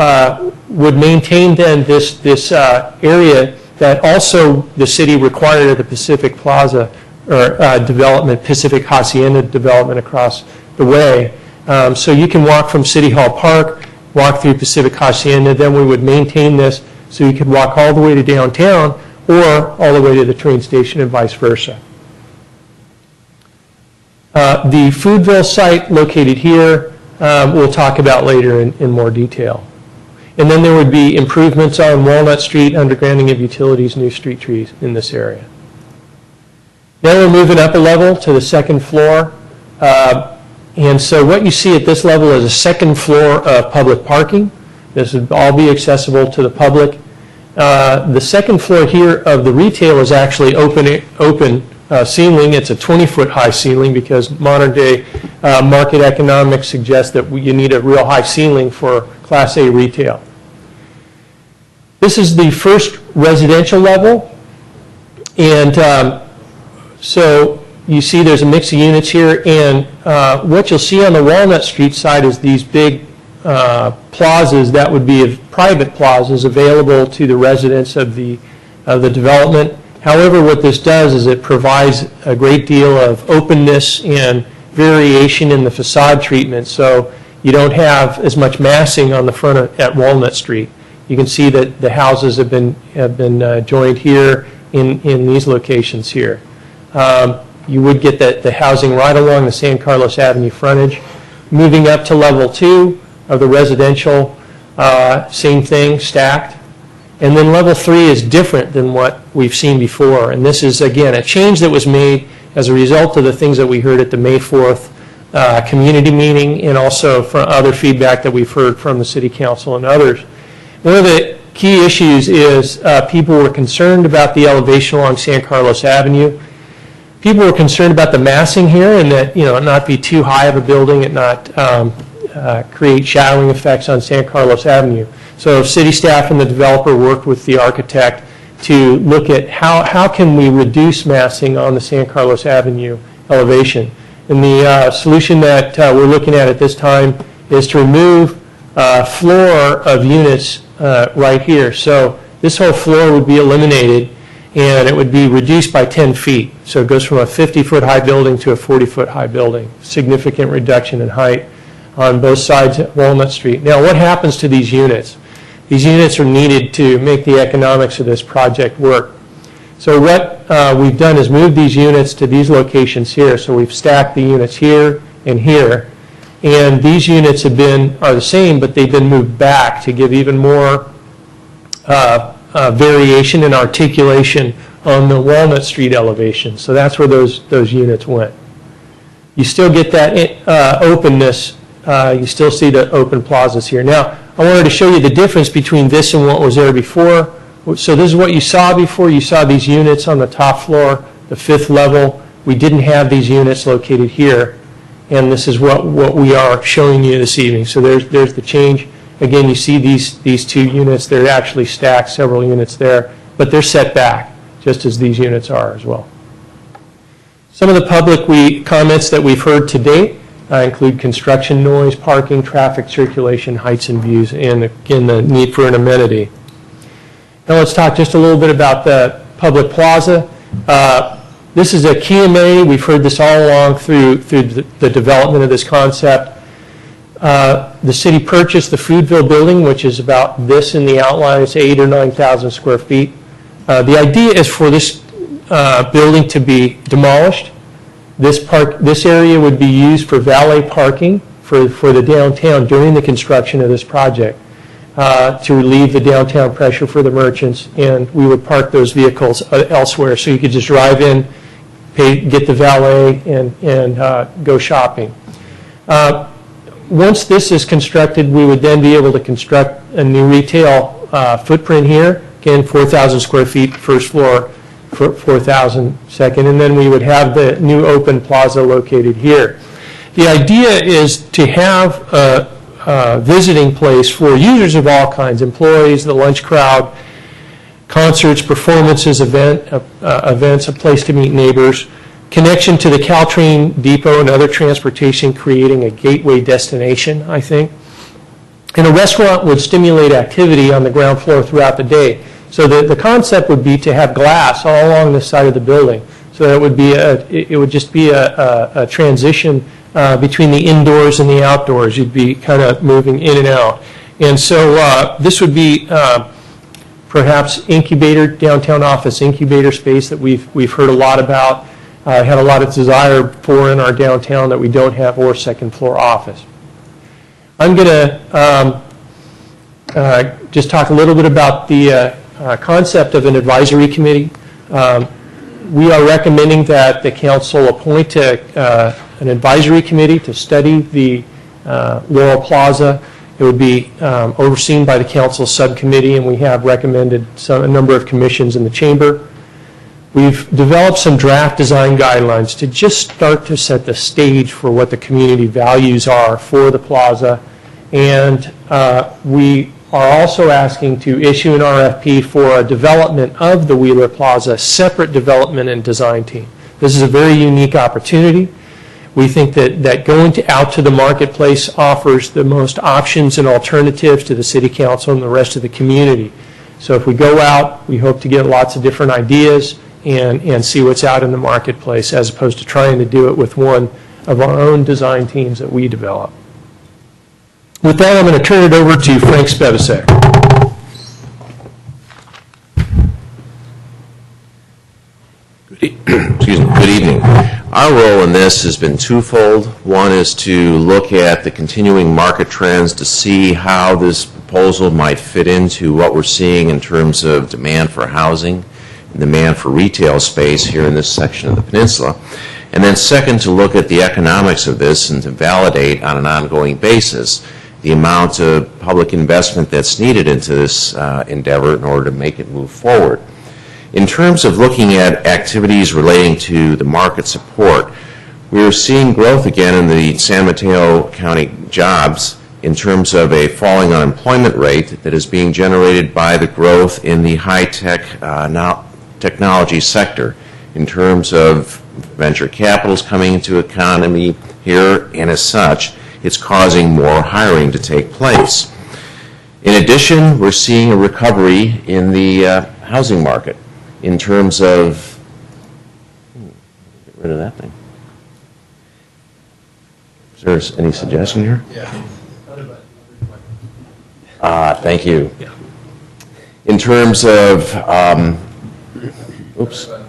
would maintain then this area that also the city required at the Pacific Plaza or development, Pacific Hacienda development across the way. So you can walk from City Hall Park, walk through Pacific Hacienda, then we would maintain this so you could walk all the way to downtown or all the way to the train station and vice versa. The Foodville site located here, we'll talk about later in more detail. And then there would be improvements on Walnut Street, undergrounding of utilities, new street trees in this area. Now we're moving up a level to the second floor. And so what you see at this level is a second floor of public parking. This would all be accessible to the public. The second floor here of the retail is actually open ceiling. It's a 20-foot high ceiling because modern day market economics suggests that you need a real high ceiling for Class A retail. This is the first residential level, and so you see there's a mix of units here, and what you'll see on the Walnut Street side is these big plazas that would be private plazas available to the residents of the development. However, what this does is it provides a great deal of openness and variation in the facade treatment, so you don't have as much massing on the front at Walnut Street. You can see that the houses have been joined here in these locations here. You would get the housing right along the San Carlos Avenue frontage. Moving up to level 2 of the residential, same thing, stacked. And then level 3 is different than what we've seen before. And this is, again, a change that was made as a result of the things that we heard at the May 4th community meeting and also from other feedback that we've heard from the City Council and others. One of the key issues is people were concerned about the elevation along San Carlos Avenue. People were concerned about the massing here and that, it not be too high of a building and not create shadowing effects on San Carlos Avenue. So city staff and the developer worked with the architect to look at how can we reduce massing on the San Carlos Avenue elevation. And the solution that we're looking at this time is to remove floor of units right here. So this whole floor would be eliminated and it would be reduced by 10 feet. So it goes from a 50-foot high building to a 40-foot high building. Significant reduction in height on both sides at Walnut Street. Now what happens to these units? These units are needed to make the economics of this project work. So what we've done is move these units to these locations here. So we've stacked the units here and here. And these units are the same, but they've been moved back to give even more variation and articulation on the Walnut Street elevation. So that's where those units went. You still get that openness. You still see the open plazas here. Now, I wanted to show you the difference between this and what was there before. So this is what you saw before. You saw these units on the top floor, the 5th level. We didn't have these units located here. And this is what we are showing you this evening. So there's the change. Again, you see these 2 units. They're actually stacked, several units there. But they're set back, just as these units are as well. Some of the public comments that we've heard to date include construction noise, parking, traffic circulation, heights and views, and again, the need for an amenity. Now let's talk just a little bit about the public plaza. This is a key amenity. We've heard this all along through the development of this concept. The city purchased the Foodville building, which is about this in the outline. It's 8,000 or 9,000 square feet. The idea is for this building to be demolished. This area would be used for valet parking for the downtown during the construction of this project to relieve the downtown pressure for the merchants, and we would park those vehicles elsewhere so you could just drive in, get the valet, and go shopping. Once this is constructed, we would then be able to construct a new retail footprint here. Again, 4,000 square feet, first floor, 4,000 second, and then we would have the new open plaza located here. The idea is to have a visiting place for users of all kinds, employees, the lunch crowd, concerts, performances, events, a place to meet neighbors, connection to the Caltrain depot and other transportation, creating a gateway destination, I think. And a restaurant would stimulate activity on the ground floor throughout the day. So the concept would be to have glass all along the side of the building. So that it would just be a transition between the indoors and the outdoors. You'd be kind of moving in and out. And so this would be perhaps incubator, downtown office incubator space that we've heard a lot about, had a lot of desire for in our downtown that we don't have, or second floor office. I'm going to just talk a little bit about the concept of an advisory committee. We are recommending that the council appoint an advisory committee to study the Laurel Plaza. It would be overseen by the council subcommittee, and we have recommended a number of commissions in the chamber. We've developed some draft design guidelines to just start to set the stage for what the community values are for the plaza. And we are also asking to issue an RFP for a development of the Wheeler Plaza, separate development and design team. This is a very unique opportunity. We think that going out to the marketplace offers the most options and alternatives to the city council and the rest of the community. So if we go out, we hope to get lots of different ideas and see what's out in the marketplace, as opposed to trying to do it with one of our own design teams that we develop. With that, I'm going to turn it over to Frank Spevacek. Excuse me. Good evening. Our role in this has been twofold. One is to look at the continuing market trends to see how this proposal might fit into what we're seeing in terms of demand for housing and demand for retail space here in this section of the peninsula. And then second, to look at the economics of this and to validate on an ongoing basis the amount of public investment that's needed into this endeavor in order to make it move forward. In terms of looking at activities relating to the market support, we are seeing growth again in the San Mateo County jobs in terms of a falling unemployment rate that is being generated by the growth in the high-tech technology sector in terms of venture capitals coming into the economy here, and as such, it's causing more hiring to take place. In addition, we're seeing a recovery in the housing market in terms of, get rid of that thing. Is there any suggestion here? Yeah. Thank you. Yeah. In terms of, oops. There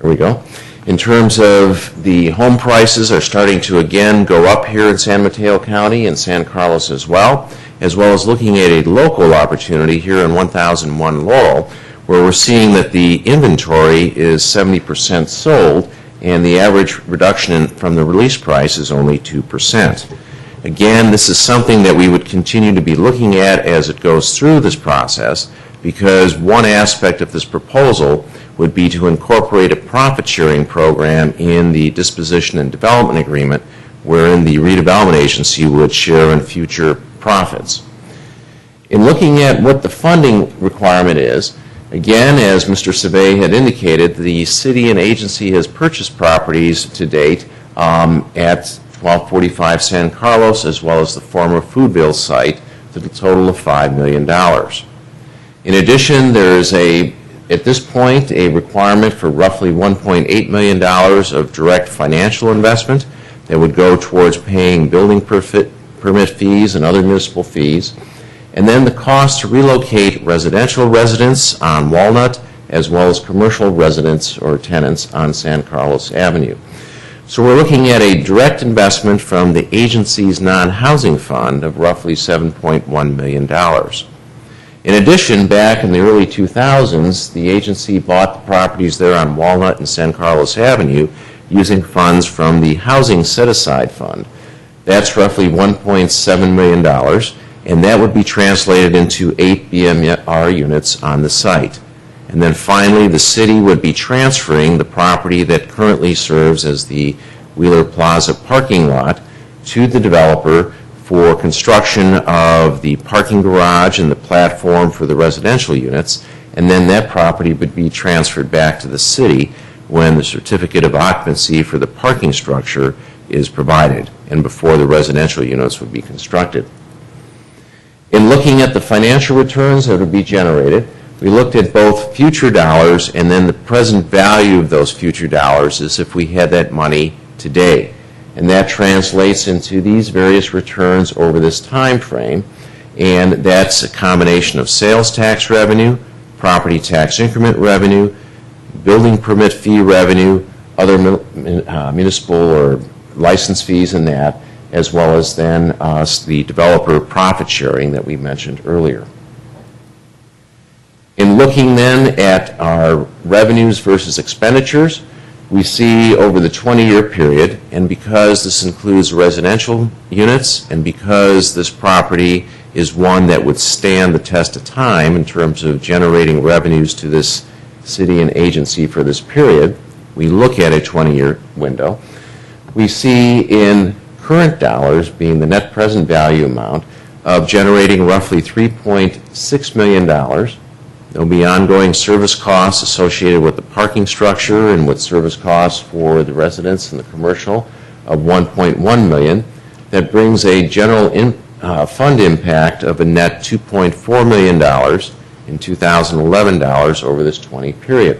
we go. In terms of the home prices are starting to again go up here in San Mateo County and San Carlos as well as looking at a local opportunity here in 1001 Laurel, where we're seeing that the inventory is 70% sold and the average reduction from the release price is only 2%. Again, this is something that we would continue to be looking at as it goes through this process, because one aspect of this proposal would be to incorporate a profit-sharing program in the disposition and development agreement, wherein the redevelopment agency would share in future profits. In looking at what the funding requirement is, again, as Mr. Sabay had indicated, the city and agency has purchased properties to date at 1245 San Carlos, as well as the former Foodville site, to the total of $5 million. In addition, there is at this point, a requirement for roughly $1.8 million of direct financial investment that would go towards paying building permit fees and other municipal fees, and then the cost to relocate residential residents on Walnut, as well as commercial residents or tenants on San Carlos Avenue. So we're looking at a direct investment from the agency's non-housing fund of roughly $7.1 million. In addition, back in the early 2000s, the agency bought the properties there on Walnut and San Carlos Avenue using funds from the Housing Set-Aside Fund. That's roughly $1.7 million, and that would be translated into 8 BMR units on the site. And then finally, the city would be transferring the property that currently serves as the Wheeler Plaza parking lot to the developer for construction of the parking garage and the platform for the residential units, and then that property would be transferred back to the city when the certificate of occupancy for the parking structure is provided and before the residential units would be constructed. In looking at the financial returns that would be generated, we looked at both future dollars and then the present value of those future dollars as if we had that money today. And that translates into these various returns over this time frame, and that's a combination of sales tax revenue, property tax increment revenue, building permit fee revenue, other municipal or license fees and that, as well as then the developer profit sharing that we mentioned earlier. In looking then at our revenues versus expenditures, we see over the 20-year period, and because this includes residential units, and because this property is one that would stand the test of time in terms of generating revenues to this city and agency for this period, we look at a 20-year window. We see in current dollars, being the net present value amount, of generating roughly $3.6 million. There will be ongoing service costs associated with the parking structure and with service costs for the residents and the commercial of $1.1 million. That brings a general fund impact of a net $2.4 million in 2011 dollars over this 20 period.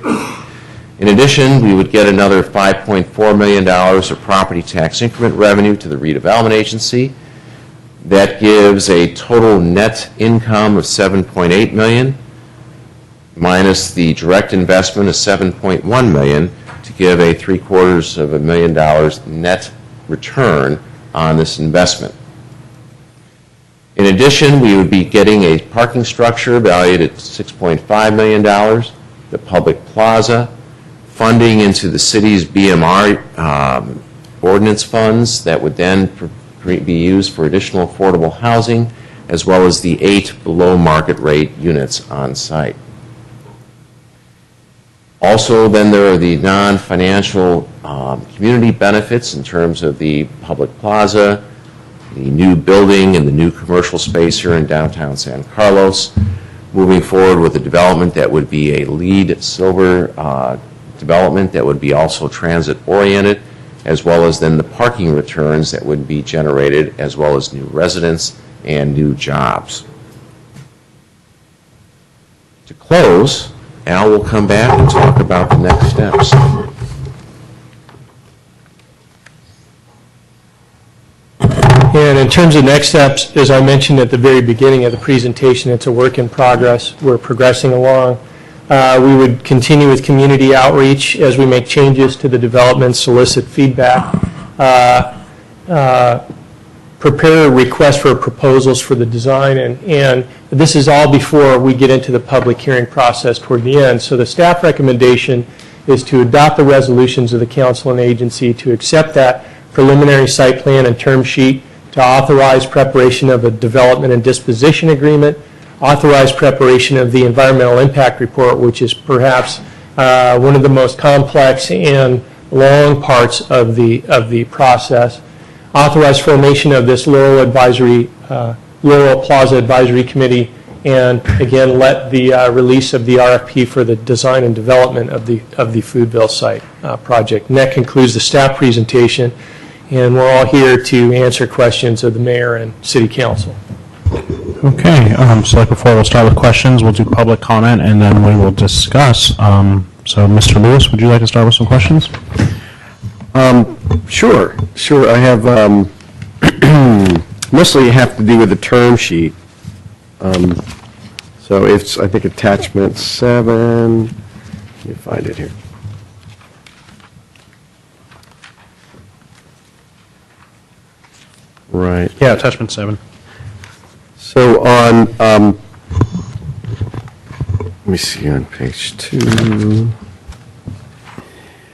In addition, we would get another $5.4 million of property tax increment revenue to the redevelopment agency. That gives a total net income of $7.8 million, minus the direct investment of $7.1 million, to give a $750,000 net return on this investment. In addition, we would be getting a parking structure valued at $6.5 million, the public plaza, funding into the city's BMR ordinance funds that would then be used for additional affordable housing, as well as the 8 below market rate units on site. Also, then there are the non-financial community benefits in terms of the public plaza, the new building and the new commercial space here in downtown San Carlos, moving forward with a development that would be a LEED silver development that would be also transit-oriented, as well as then the parking returns that would be generated, as well as new residents and new jobs. To close, Al will come back and talk about the next steps. And in terms of next steps, as I mentioned at the very beginning of the presentation, it's a work in progress. We're progressing along. We would continue with community outreach as we make changes to the development, solicit feedback, prepare a request for proposals for the design, and this is all before we get into the public hearing process toward the end. So the staff recommendation is to adopt the resolutions of the council and agency, to accept that preliminary site plan and term sheet, to authorize preparation of a development and disposition agreement, authorize preparation of the environmental impact report, which is perhaps one of the most complex and long parts of the process, authorize formation of this Laurel Plaza Advisory Committee, and again let the release of the RFP for the design and development of the Foodville site project. And that concludes the staff presentation, and we're all here to answer questions of the mayor and city council. Okay, so like before, we'll start with questions, we'll do public comment, and then we will discuss. So Mr. Lewis, would you like to start with some questions? Sure. I have, mostly have to do with the term sheet. So it's, I think, attachment 7. Let me find it here. Right. Yeah, attachment 7. So on Let me see on page 2.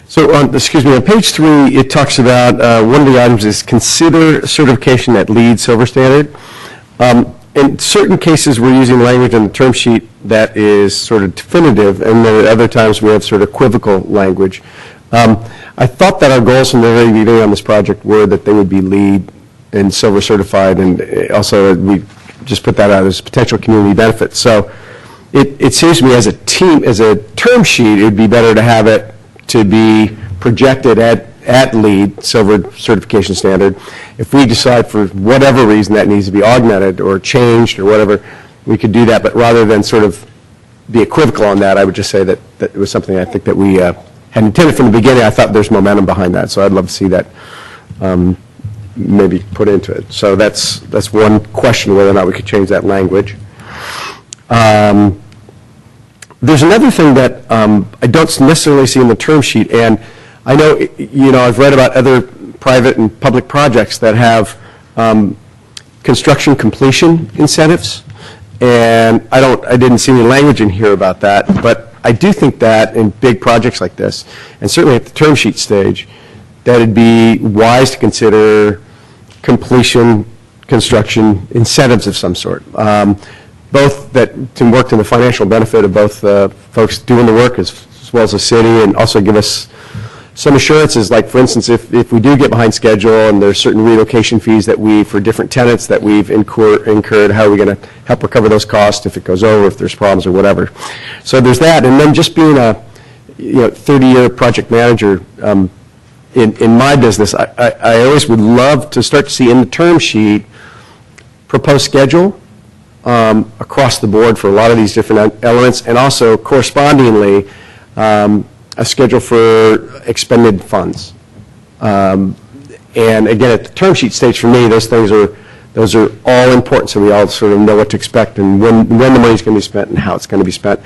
So, on page 3, it talks about, one of the items is consider certification at LEED Silver Standard. In certain cases, we're using language in the term sheet that is sort of definitive, and then at other times we have sort of equivocal language. I thought that our goals from the very beginning on this project were that they would be LEED and Silver certified, and also we just put that out as potential community benefit. So it seems to me as a term sheet, it would be better to have it to be projected at LEED, Silver certification standard. If we decide for whatever reason that needs to be augmented or changed or whatever, we could do that. But rather than sort of be equivocal on that, I would just say that it was something I think that we had intended from the beginning. I thought there's momentum behind that, so I'd love to see that maybe put into it. So that's one question, whether or not we could change that language. There's another thing that I don't necessarily see in the term sheet, and I know, I've read about other private and public projects that have construction completion incentives, and I didn't see any language in here about that, but I do think that in big projects like this, and certainly at the term sheet stage, that it'd be wise to consider completion construction incentives of some sort. Both that to work to the financial benefit of both folks doing the work as well as the city, and also give us some assurances, like for instance, if we do get behind schedule and there's certain relocation fees that for different tenants that we've incurred, how are we going to help recover those costs if it goes over, if there's problems or whatever. So there's that, and then just being a 30-year project manager in my business, I always would love to start to see in the term sheet proposed schedule across the board for a lot of these different elements, and also correspondingly a schedule for expended funds. And again, at the term sheet stage for me, those are all important, so we all sort of know what to expect and when the money's going to be spent and how it's going to be spent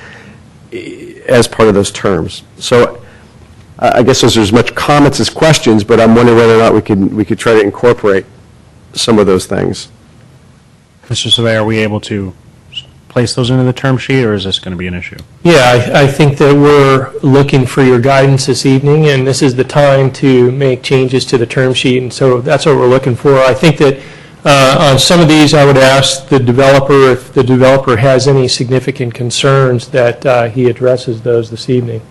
as part of those terms. So I guess those are as much comments as questions, but I'm wondering whether or not we could try to incorporate some of those things. Mr. Surveyor, are we able to place those into the term sheet, or is this going to be an issue? Yeah, I think that we're looking for your guidance this evening, and this is the time to make changes to the term sheet, and so that's what we're looking for. I think that on some of these, I would ask the developer if the developer has any significant concerns that he addresses those this evening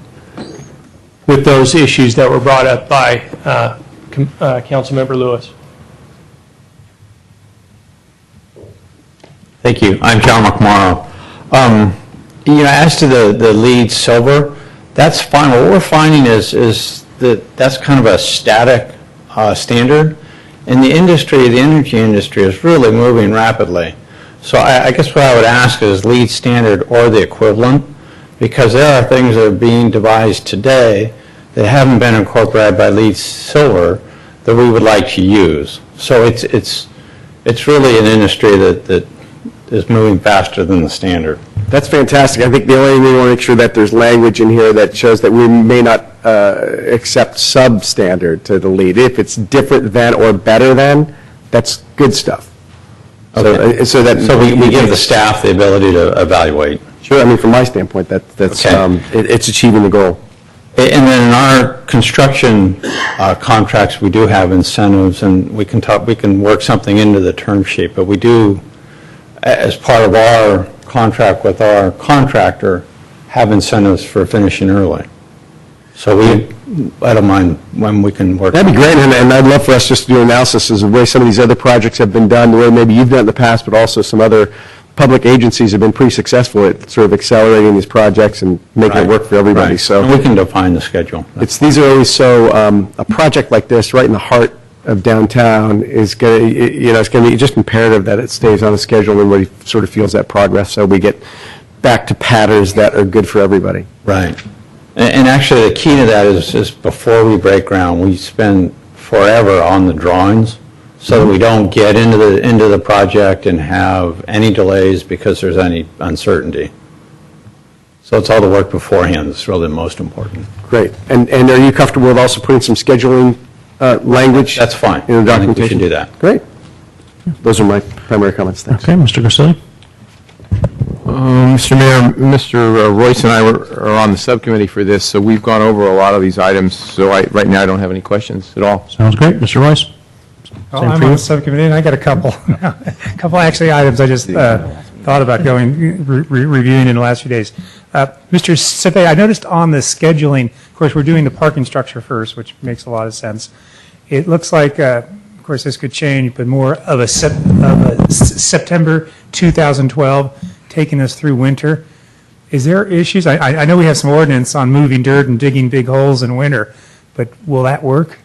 with those issues that were brought up by Councilmember Lewis. Thank you. I'm John McMorrow. As to the LEED Silver, that's fine. What we're finding is that that's kind of a static standard. And the energy industry is really moving rapidly. So I guess what I would ask is LEED standard or the equivalent, because there are things that are being devised today that haven't been incorporated by LEED Silver that we would like to use. So it's really an industry that is moving faster than the standard. That's fantastic. I think the only thing we want to make sure that there's language in here that shows that we may not accept substandard to the LEED. If it's different than or better than, that's good stuff. Okay. So we give the staff the ability to evaluate. Sure. I mean, from my standpoint, that's okay. It's achieving the goal. And then in our construction contracts, we do have incentives, and we can work something into the term sheet, but we do, as part of our contract with our contractor, have incentives for finishing early. So I don't mind when we can work. That'd be great, and I'd love for us just to do analysis of the way some of these other projects have been done, the way maybe you've done it in the past, but also some other public agencies have been pretty successful at sort of accelerating these projects and making it work for everybody. Right. So and we can define the schedule. These are always so, a project like this, right in the heart of downtown, is going to, it's going to be just imperative that it stays on a schedule and everybody sort of feels that progress, so we get back to patterns that are good for everybody. Right. And actually, the key to that is before we break ground, we spend forever on the drawings, so that we don't get into the project and have any delays because there's any uncertainty. So it's all the work beforehand that's really the most important. Great. And are you comfortable with also putting some scheduling language? That's fine. In the I think we documentation? should do that. Great. Those are my primary comments. Thanks. Okay, Mr. Grisilli? Mr. Mayor, Mr. Royce and I are on the subcommittee for this, so we've gone over a lot of these items, so right now I don't have any questions at all. Sounds great. Mr. Royce? Well, I'm on the subcommittee, and I got a couple actually items I just thought about reviewing in the last few days. Mr. Sepe, I noticed on the scheduling, of course, we're doing the parking structure first, which makes a lot of sense. It looks like, of course, this could change, but more of a September 2012 taking us through winter. Is there issues? I know we have some ordinance on moving dirt and digging big holes in winter, but will that work?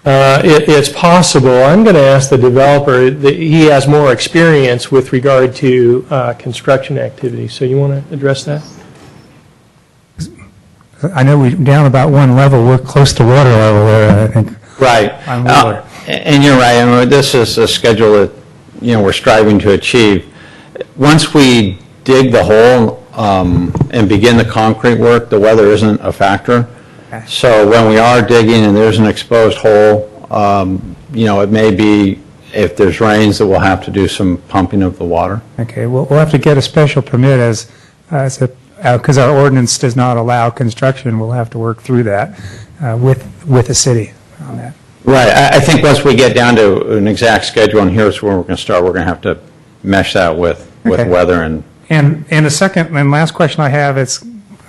It's possible. I'm going to ask the developer. He has more experience with regard to construction activity. So you want to address that? I know we're down about one level. We're close to water level there, I think. Right. And you're right. I mean, this is a schedule that, we're striving to achieve. Once we dig the hole and begin the concrete work, the weather isn't a factor. Okay. So when we are digging and there's an exposed hole, it may be, if there's rains, that we'll have to do some pumping of the water. Okay, we'll have to get a special permit because our ordinance does not allow construction. We'll have to work through that with the city on that. Right. I think once we get down to an exact schedule, and here's where we're going to start, we're going to have to mesh that with weather and. And the second and last question I have, it's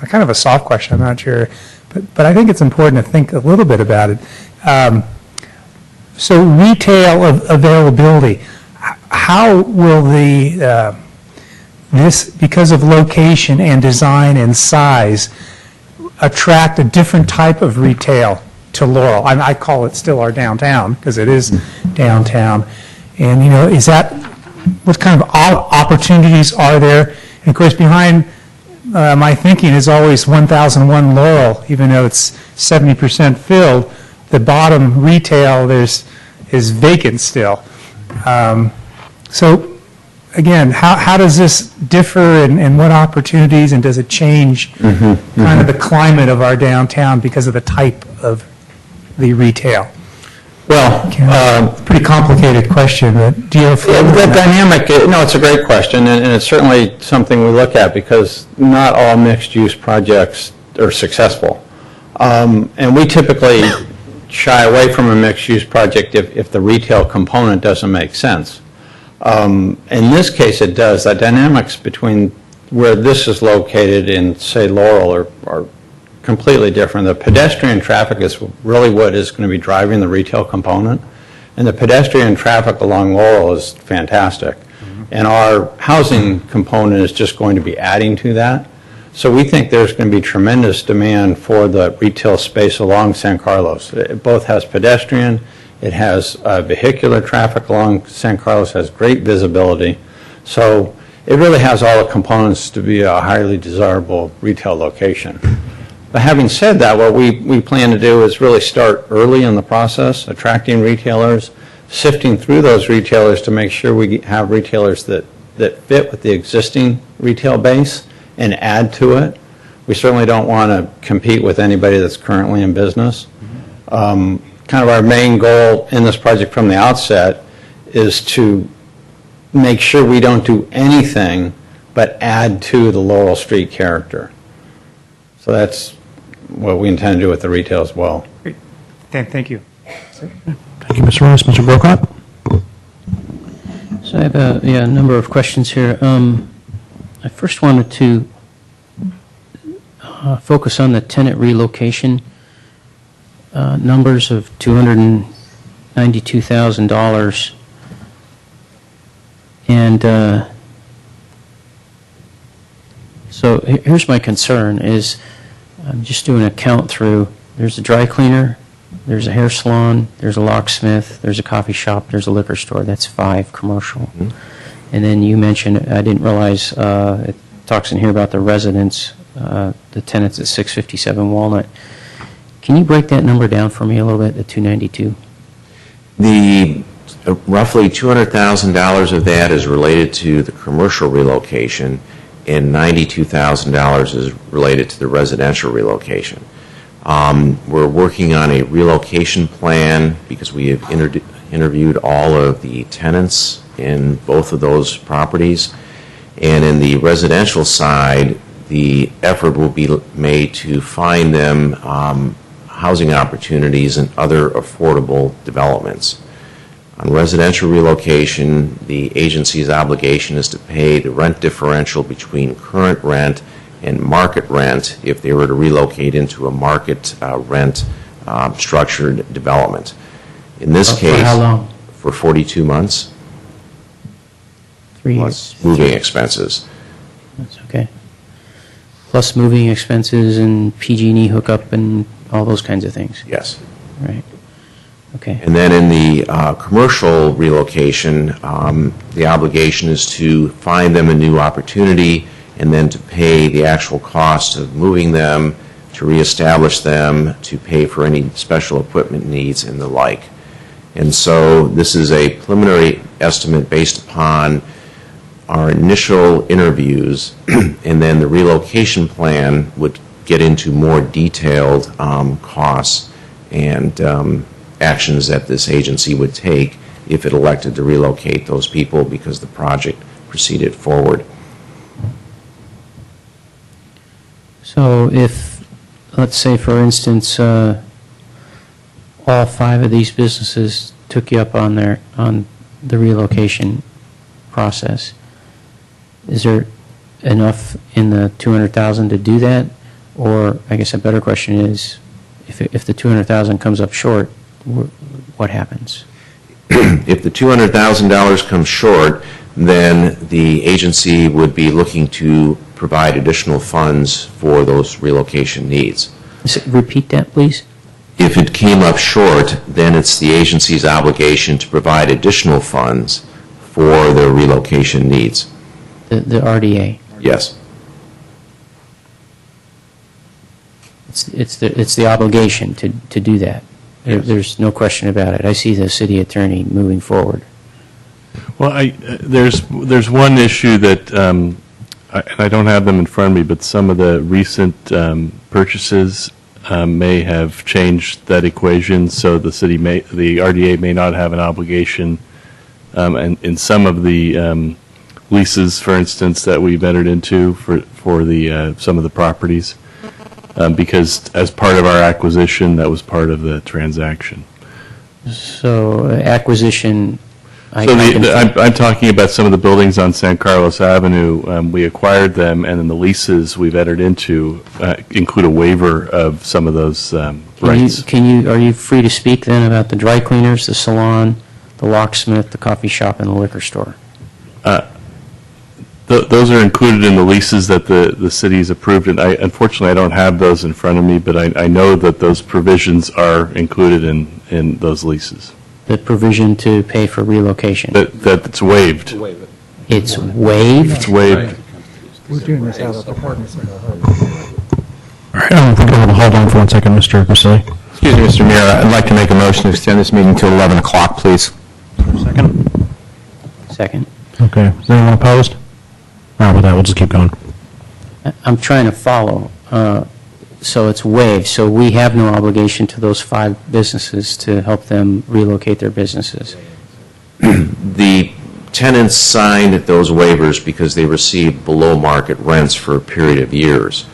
kind of a soft question. I'm not sure, but I think it's important to think a little bit about it. So retail availability, how will this, because of location and design and size, attract a different type of retail to Laurel? I call it still our downtown because it is downtown. And, is that, what kind of opportunities are there? And of course, behind my thinking is always 1001 Laurel, even though it's 70% filled. The bottom retail is vacant still. So again, how does this differ and what opportunities, and does it change kind of the climate of our downtown because of the type of the retail? Well, pretty complicated question, but do you have the dynamic? No, it's a great question, and it's certainly something we look at because not all mixed-use projects are successful, and we typically shy away from a mixed-use project if the retail component doesn't make sense. In this case, it does. The dynamics between where this is located in, say, Laurel are completely different. The pedestrian traffic is really what is going to be driving the retail component, and the pedestrian traffic along Laurel is fantastic. And our housing component is just going to be adding to that. So we think there's going to be tremendous demand for the retail space along San Carlos. It both has pedestrian, it has vehicular traffic along San Carlos, has great visibility. So it really has all the components to be a highly desirable retail location. But having said that, what we plan to do is really start early in the process, attracting retailers, sifting through those retailers to make sure we have retailers that fit with the existing retail base and add to it. We certainly don't want to compete with anybody that's currently in business. Kind of our main goal in this project from the outset is to make sure we don't do anything but add to the Laurel Street character. So that's what we intend to do with the retail as well. Great. Thank you. Thank you, Mr. Royce. Mr. Brocott? So I have a number of questions here. I first wanted to focus on the tenant relocation numbers of $292,000. And so here's my concern is I'm just doing a count through. There's a dry cleaner, there's a hair salon, there's a locksmith, there's a coffee shop, there's a liquor store. That's 5 commercial. And then you mentioned, I didn't realize, it talks in here about the residents, the tenants at 657 Walnut. Can you break that number down for me a little bit, the 292? The roughly $200,000 of that is related to the commercial relocation, and $92,000 is related to the residential relocation. We're working on a relocation plan because we have interviewed all of the tenants in both of those properties, And in the residential side, the effort will be made to find them housing opportunities and other affordable developments. On residential relocation, the agency's obligation is to pay the rent differential between current rent and market rent if they were to relocate into a market rent structured development. In this case, For how long? For 42 months. 3 years. Plus moving expenses. That's okay. Plus moving expenses and PG&E hookup and all those kinds of things. Yes. Right. Okay. And then in the commercial relocation, the obligation is to find them a new opportunity and then to pay the actual cost of moving them, to reestablish them, to pay for any special equipment needs and the like. And so this is a preliminary estimate based upon our initial interviews, and then the relocation plan would get into more detailed costs and actions that this agency would take if it elected to relocate those people because the project proceeded forward. So if, let's say, for instance, all 5 of these businesses took you up on the relocation process, is there enough in the $200,000 to do that? Or I guess a better question is, if the $200,000 comes up short, what happens? If the $200,000 comes short, then the agency would be looking to provide additional funds for those relocation needs. Repeat that, please. If it came up short, then it's the agency's obligation to provide additional funds for the relocation needs. The RDA. Yes. It's the obligation to do that. Yes. There's no question about it. I see the city attorney moving forward. Well, there's one issue that, and I don't have them in front of me, but some of the recent purchases may have changed that equation, so the RDA may not have an obligation, and in some of the leases, for instance, that we've entered into for the some of the properties, because as part of our acquisition, that was part of the transaction. So acquisition. I'm talking about some of the buildings on San Carlos Avenue. We acquired them, and then the leases we've entered into include a waiver of some of those rights. Are you free to speak then about the dry cleaners, the salon, the locksmith, the coffee shop, and the liquor store? Those are included in the leases that the city's approved, and unfortunately I don't have those in front of me, but I know that those provisions are included in those leases. The provision to pay for relocation? That it's waived. It's waived? It's waived. We're doing this out of the partners. All right, we're going to hold on for 1 second, Mr. Grisilli. Excuse me, Mr. Mayor, I'd like to make a motion to extend this meeting to 11 o'clock, please. Second. Second. Okay. Is anyone opposed? All right, with that, we'll just keep going. I'm trying to follow. So it's waived, so we have no obligation to those 5 businesses to help them relocate their businesses. The tenants signed those waivers because they received below market rents for a period of years.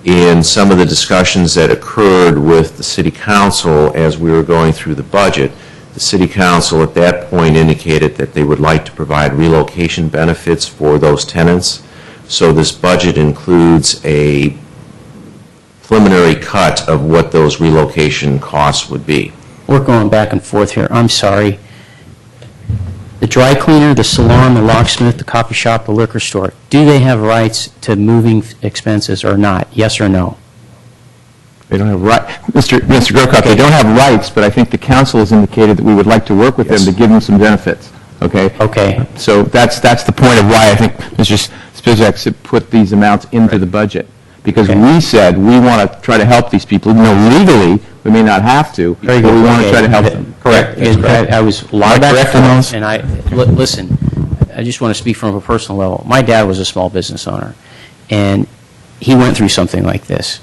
In some of the discussions that occurred with the city council as we were going through the budget, the city council at that point indicated that they would like to provide relocation benefits for those tenants. So this budget includes a preliminary cut of what those relocation costs would be. We're going back and forth here. I'm sorry. The dry cleaner, the salon, the locksmith, the coffee shop, the liquor store, do they have rights to moving expenses or not? Yes or no? They don't have Mr. Grocott, they don't have rights, but I think the council has indicated that we would like to work with them to give them some benefits. Okay? Okay. So that's the point of why I think Mr. Spizak put these amounts into the budget. Because we said we want to try to help these people. You know, legally, we may not have to, but we want to try to help them. Correct. I was a lot back on those. And listen, I just want to speak from a personal level. My dad was a small business owner, and he went through something like this,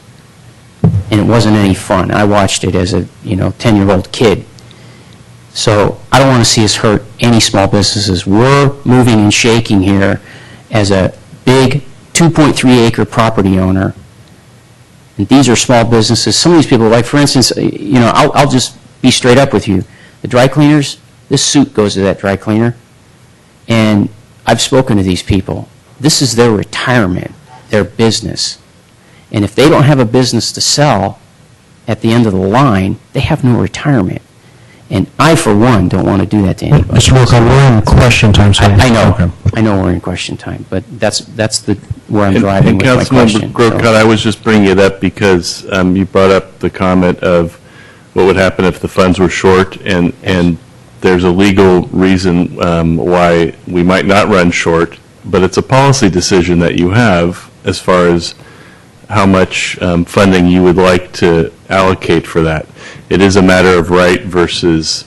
and it wasn't any fun. I watched it as a 10-year-old kid. So I don't want to see us hurt any small businesses. We're moving and shaking here, as a big 2.3 acre property owner, and these are small businesses, some of these people, like for instance, I'll just be straight up with you. The dry cleaners, this suit goes to that dry cleaner, and I've spoken to these people. This is their retirement, their business. And if they don't have a business to sell at the end of the line, they have no retirement. And I, for one, don't want to do that to anybody. Mr. Wilcox, we're in question time, so. I know. Okay. I know we're in question time, but that's where I'm driving with my question. And Councilmember Grocott, I was just bringing it up because you brought up the comment of what would happen if the funds were short, and there's a legal reason why we might not run short, but it's a policy decision that you have as far as how much funding you would like to allocate for that. It is a matter of right versus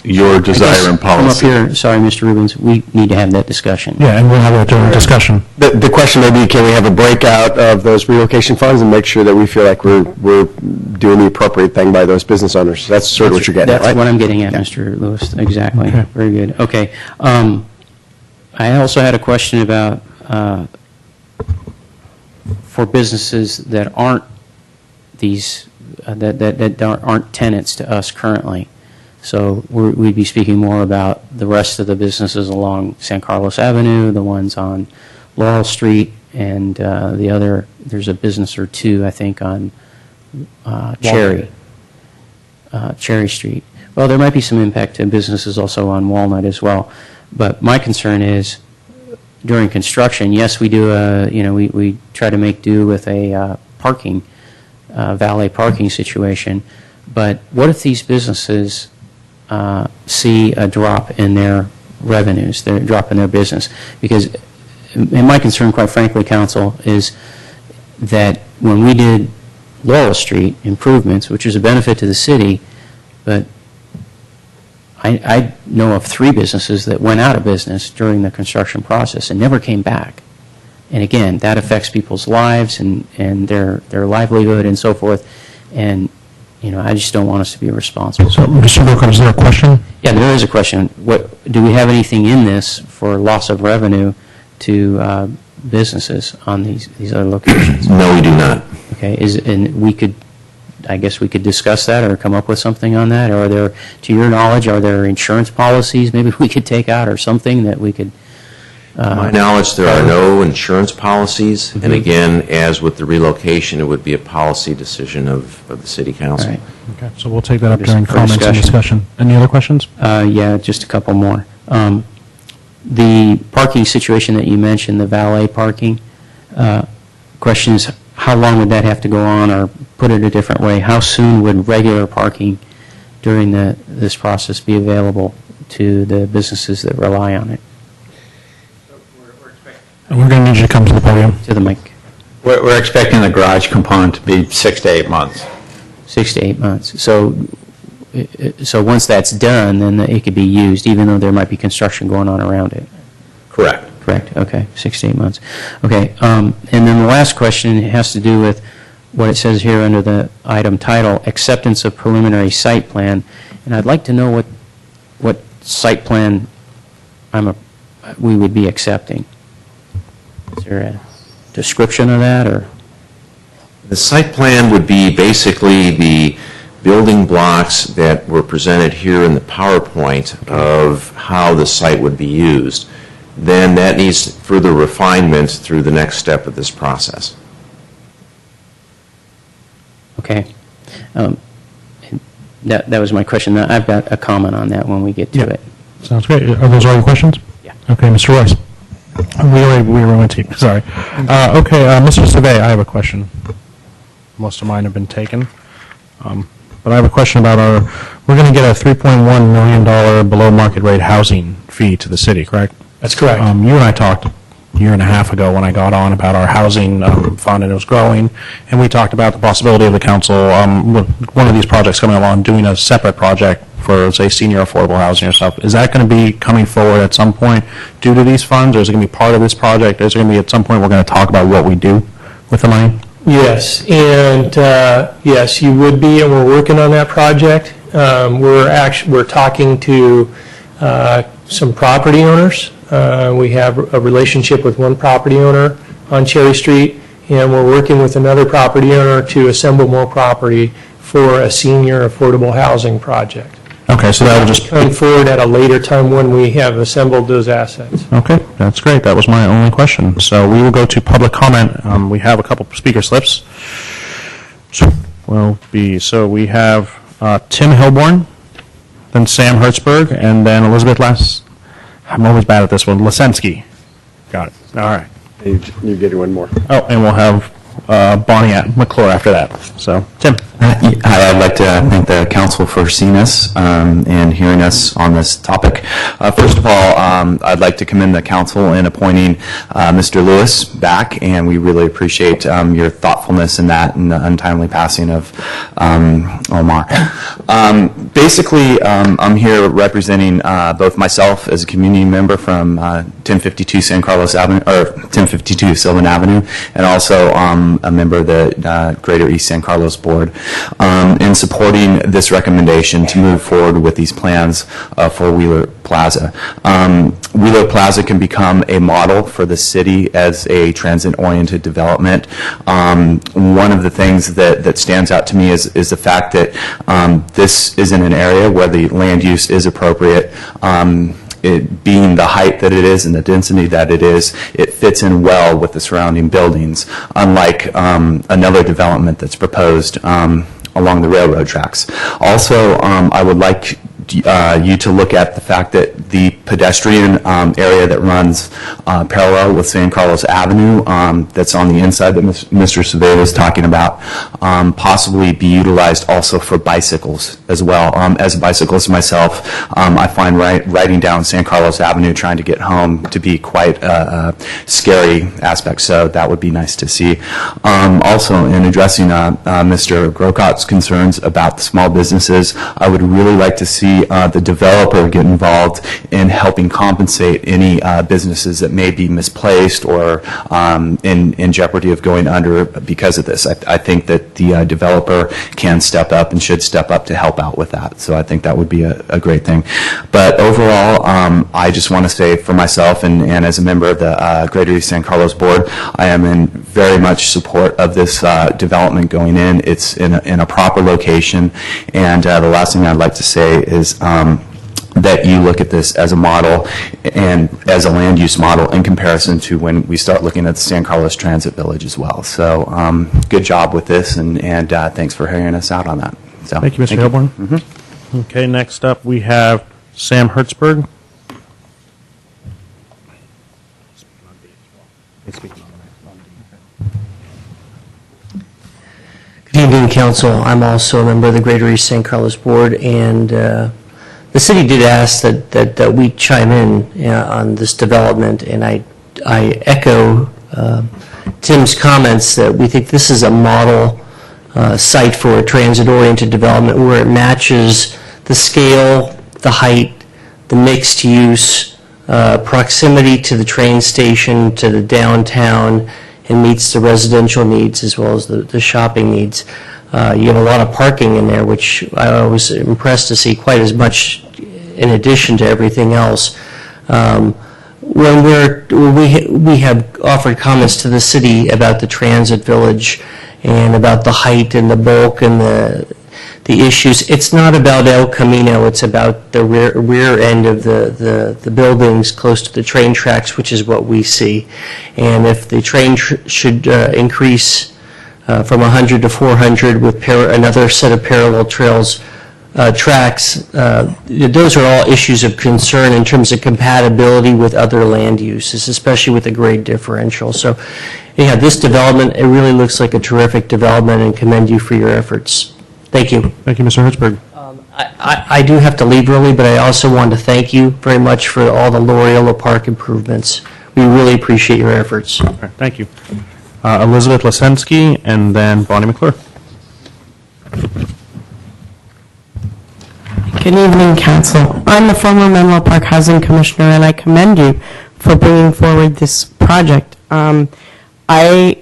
your desire and policy. Come up here, sorry, Mr. Rubens, we need to have that discussion. Yeah, and we'll have a during discussion. The question may be, can we have a breakout of those relocation funds and make sure that we feel like we're doing the appropriate thing by those business owners? That's sort of what you're getting at, right? That's what I'm getting at, Mr. Lewis, exactly. Okay. Very good. Okay. I also had a question about, for businesses that aren't these, that aren't tenants to us currently. So we'd be speaking more about the rest of the businesses along San Carlos Avenue, the ones on Laurel Street, and there's a business or two, I think, on Cherry Street. Well, there might be some impact to businesses also on Walnut as well. But my concern is, during construction, yes, we do we try to make do with a valet parking situation, but what if these businesses see a drop in their revenues, a drop in their business? Because, and my concern, quite frankly, Council, is that when we did Laurel Street improvements, which is a benefit to the city, but I know of 3 businesses that went out of business during the construction process and never came back. And again, that affects people's lives and their livelihood and so forth. And, I just don't want us to be irresponsible. So, Mr. Wilcox, is there a question? Yeah, there is a question. Do we have anything in this for loss of revenue to businesses on these other locations? No, we do not. Okay, I guess we could discuss that or come up with something on that. Or to your knowledge, are there insurance policies maybe we could take out or something that we could? To my knowledge, there are no insurance policies. Mm-hmm. And again, as with the relocation, it would be a policy decision of the city council. Right. Okay, so we'll take that up Just during for comments and discussion. Any other questions? Yeah, just a couple more. The parking situation that you mentioned, the valet parking, question is, how long would that have to go on, or put it a different way, how soon would regular parking during this process be available to the businesses that rely on it? We're going to need you to come to the podium. To the mic. We're expecting the garage component to be 6 to 8 months. 6 to 8 months. So once that's done, then it could be used, even though there might be construction going on around it. Correct. Correct. Okay. 6 to 8 months. Okay. And then the last question has to do with what it says here under the item title, acceptance of preliminary site plan. And I'd like to know what site plan we would be accepting. Is there a description of that, or? The site plan would be basically the building blocks that were presented here in the PowerPoint of how the site would be used. Then that needs further refinement through the next step of this process. Okay. That was my question. I've got a comment on that when we get to it. Sounds great. Are those all your questions? Yeah. Okay, Mr. Royce. We were on team. Sorry. Okay, Mr. Survey, I have a question. Most of mine have been taken. But I have a question about we're going to get a $3.1 million below market rate housing fee to the city, correct? That's correct. You and I talked a year and a half ago when I got on about our housing fund, and it was growing, and we talked about the possibility of the council, with one of these projects coming along, doing a separate project for, say, senior affordable housing or stuff. Is that going to be coming forward at some point due to these funds, or is it going to be part of this project? Is it going to be at some point we're going to talk about what we do with the money? Yes, and yes, you would be, and we're working on that project. We're talking to some property owners. We have a relationship with one property owner on Cherry Street, and we're working with another property owner to assemble more property for a senior affordable housing project. Okay, so that will just come forward at a later time when we have assembled those assets. Okay, that's great. That was my only question. So we will go to public comment. We have a couple speaker slips. So we have Tim Hilborn, then Sam Hertzberg, and then Elizabeth I'm always bad at this one. Lesensky. Got it. All right. You get one more. Oh, and we'll have Bonnie McClure after that. So, Tim. Hi, I'd like to thank the council for seeing us and hearing us on this topic. First of all, I'd like to commend the council in appointing Mr. Lewis back, and we really appreciate your thoughtfulness in that and the untimely passing of Omar. Basically, I'm here representing both myself as a community member from 1052 San Carlos Avenue, or 1052 Sylvan Avenue, and also a member of the Greater East San Carlos Board. In supporting this recommendation to move forward with these plans for Wheeler Plaza. Wheeler Plaza can become a model for the city as a transit-oriented development. One of the things that stands out to me is the fact that this is in an area where the land use is appropriate. It being the height that it is and the density that it is, it fits in well with the surrounding buildings, unlike another development that's proposed along the railroad tracks. Also, I would like you to look at the fact that the pedestrian area that runs parallel with San Carlos Avenue, that's on the inside that Mr. Cervera was talking about, possibly be utilized also for bicycles as well. As a bicyclist myself, I find riding down San Carlos Avenue trying to get home to be quite a scary aspect, so that would be nice to see. Also, in addressing Mr. Grocot's concerns about the small businesses, I would really like to see the developer get involved in helping compensate any businesses that may be misplaced or in jeopardy of going under because of this. I think that the developer can step up and should step up to help out with that. So I think that would be a great thing. But overall, I just want to say for myself and as a member of the Greater East San Carlos Board, I am in very much support of this development going in. It's in a proper location. And the last thing I'd like to say is that you look at this as a model and as a land use model in comparison to when we start looking at the San Carlos Transit Village as well. So good job with this, and thanks for hearing us out on that. So, thank you, Mr. Hilborn. Mm-hmm. Okay, next up we have Sam Hertzberg. Good evening, Council. I'm also a member of the Greater East San Carlos Board, and the city did ask that we chime in on this development, and I echo Tim's comments that we think this is a model site for a transit-oriented development where it matches the scale, the height, the mixed use, proximity to the train station, to the downtown, and meets the residential needs as well as the shopping needs. You have a lot of parking in there, which I was impressed to see quite as much in addition to everything else. When we have offered comments to the city about the transit village and about the height and the bulk and the issues, it's not about El Camino, it's about the rear end of the buildings close to the train tracks, which is what we see. And if the train should increase from 100 to 400 with another set of parallel tracks, those are all issues of concern in terms of compatibility with other land uses, especially with the grade differential. So, yeah, this development, it really looks like a terrific development, and commend you for your efforts. Thank you. Thank you, Mr. Hertzberg. I do have to leave early, but I also want to thank you very much for all the Loriola Park improvements. We really appreciate your efforts. Okay, thank you. Elizabeth Lesensky, and then Bonnie McClure. Good evening, Council. I'm the former Menlo Park Housing Commissioner, and I commend you for bringing forward this project. I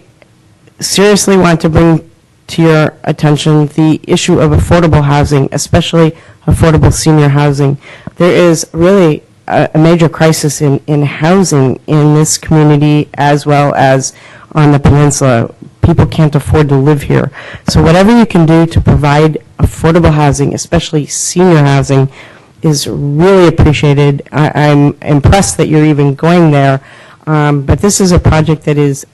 seriously want to bring to your attention the issue of affordable housing, especially affordable senior housing. there is really a major crisis in housing in this community as well as on the peninsula. People can't afford to live here. So whatever you can do to provide affordable housing, especially senior housing, is really appreciated. I'm impressed that you're even going there. But this is a project that is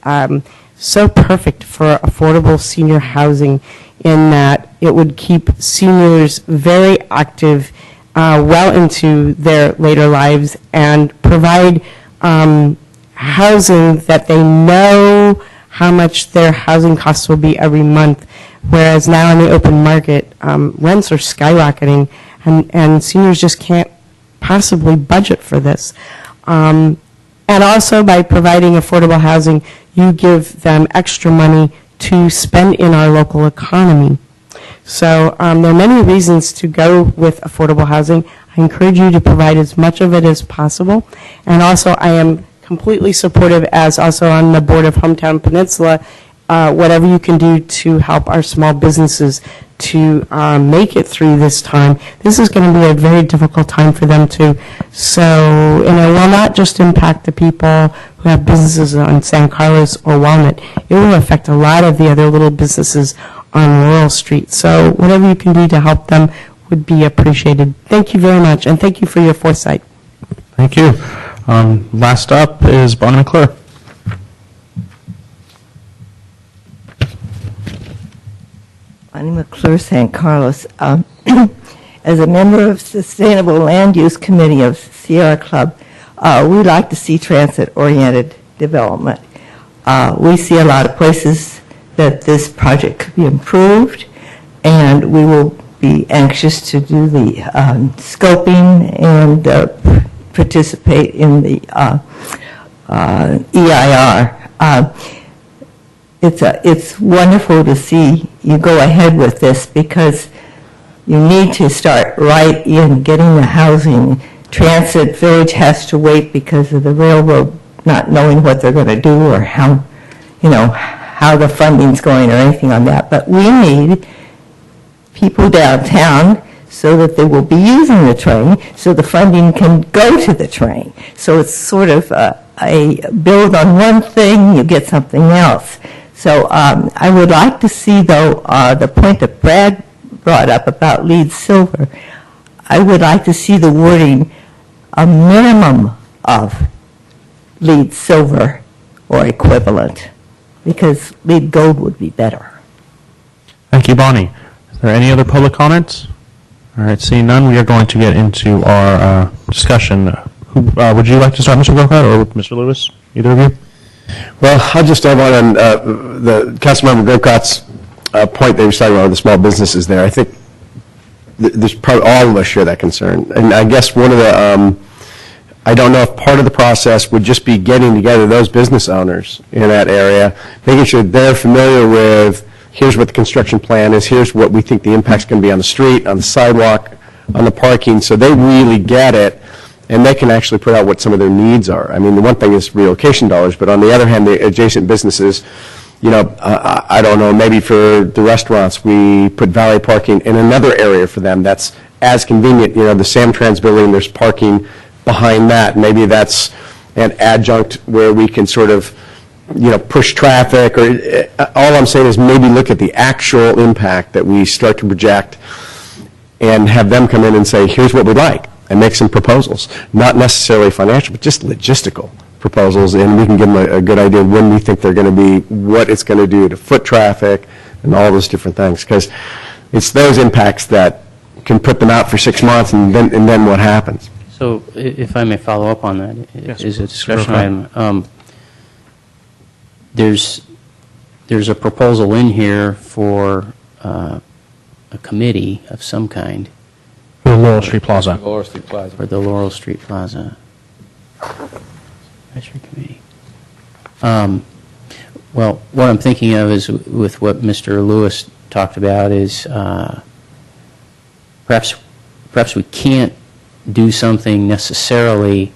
so perfect for affordable senior housing in that it would keep seniors very active well into their later lives and provide housing that they know how much their housing costs will be every month, whereas now in the open market, rents are skyrocketing, and seniors just can't possibly budget for this. And also, by providing affordable housing, you give them extra money to spend in our local economy. So there are many reasons to go with affordable housing. I encourage you to provide as much of it as possible. And also, I am completely supportive, as also on the board of Hometown Peninsula, whatever you can do to help our small businesses to make it through this time. This is going to be a very difficult time for them too. So, and it will not just impact the people who have businesses on San Carlos or Walnut. It will affect a lot of the other little businesses on Laurel Street. So whatever you can do to help them would be appreciated. Thank you very much, and thank you for your foresight. Thank you. Last up is Bonnie McClure. Bonnie McClure, San Carlos. As a member of Sustainable Land Use Committee of Sierra Club, we like to see transit-oriented development. We see a lot of places that this project could be improved, and we will be anxious to do the scoping and participate in the EIR. It's wonderful to see you go ahead with this because you need to start right in getting the housing. Transit Village has to wait because of the railroad not knowing what they're going to do or how the funding's going or anything on that. But we need people downtown so that they will be using the train, so the funding can go to the train. So it's sort of a build on one thing, you get something else. So I would like to see, though, the point that Brad brought up about LEED Silver, I would like to see the wording, a minimum of LEED Silver or equivalent, because LEED Gold would be better. Thank you, Bonnie. Is there any other public comments? All right, seeing none, we are going to get into our discussion. Would you like to start, Mr. Grocott, or Mr. Lewis? Either of you? Well, I'll just add on the Councilmember Grocott's point that he was talking about with the small businesses there. I think there's probably all of us share that concern. And I guess one of the, I don't know if part of the process would just be getting together those business owners in that area, making sure they're familiar with, here's what the construction plan is, here's what we think the impact's going to be on the street, on the sidewalk, on the parking, so they really get it, and they can actually put out what some of their needs are. I mean, the one thing is relocation dollars, but on the other hand, the adjacent businesses, I don't know, maybe for the restaurants, we put valet parking in another area for them that's as convenient. The Samtrans building, there's parking behind that. Maybe that's an adjunct where we can sort of push traffic, or all I'm saying is maybe look at the actual impact that we start to project and have them come in and say, here's what we'd like, and make some proposals. Not necessarily financial, but just logistical proposals, and we can give them a good idea of when we think they're going to be, what it's going to do to foot traffic, and all those different things. Because it's those impacts that can put them out for 6 months, and then what happens. So if I may follow up on that, Yes. is a discussion item. There's a proposal in here for a committee of some kind. For the Laurel Street Plaza. Laurel Street Plaza. For the Laurel Street Plaza. Advisory committee. Well, what I'm thinking of is with what Mr. Lewis talked about is perhaps we can't do something necessarily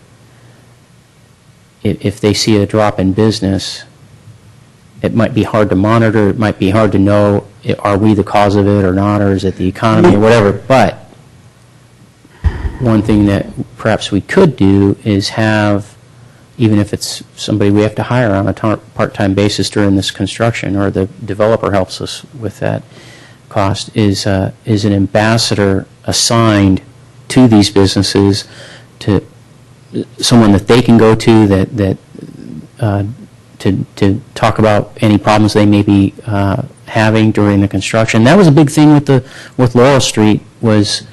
if they see a drop in business. It might be hard to monitor, it might be hard to know, are we the cause of it or not, or is it the economy or whatever, but one thing that perhaps we could do is have, even if it's somebody we have to hire on a part-time basis during this construction, or the developer helps us with that cost, is an ambassador assigned to these businesses, to someone that they can go to to talk about any problems they may be having during the construction. That was a big thing with Laurel Street, was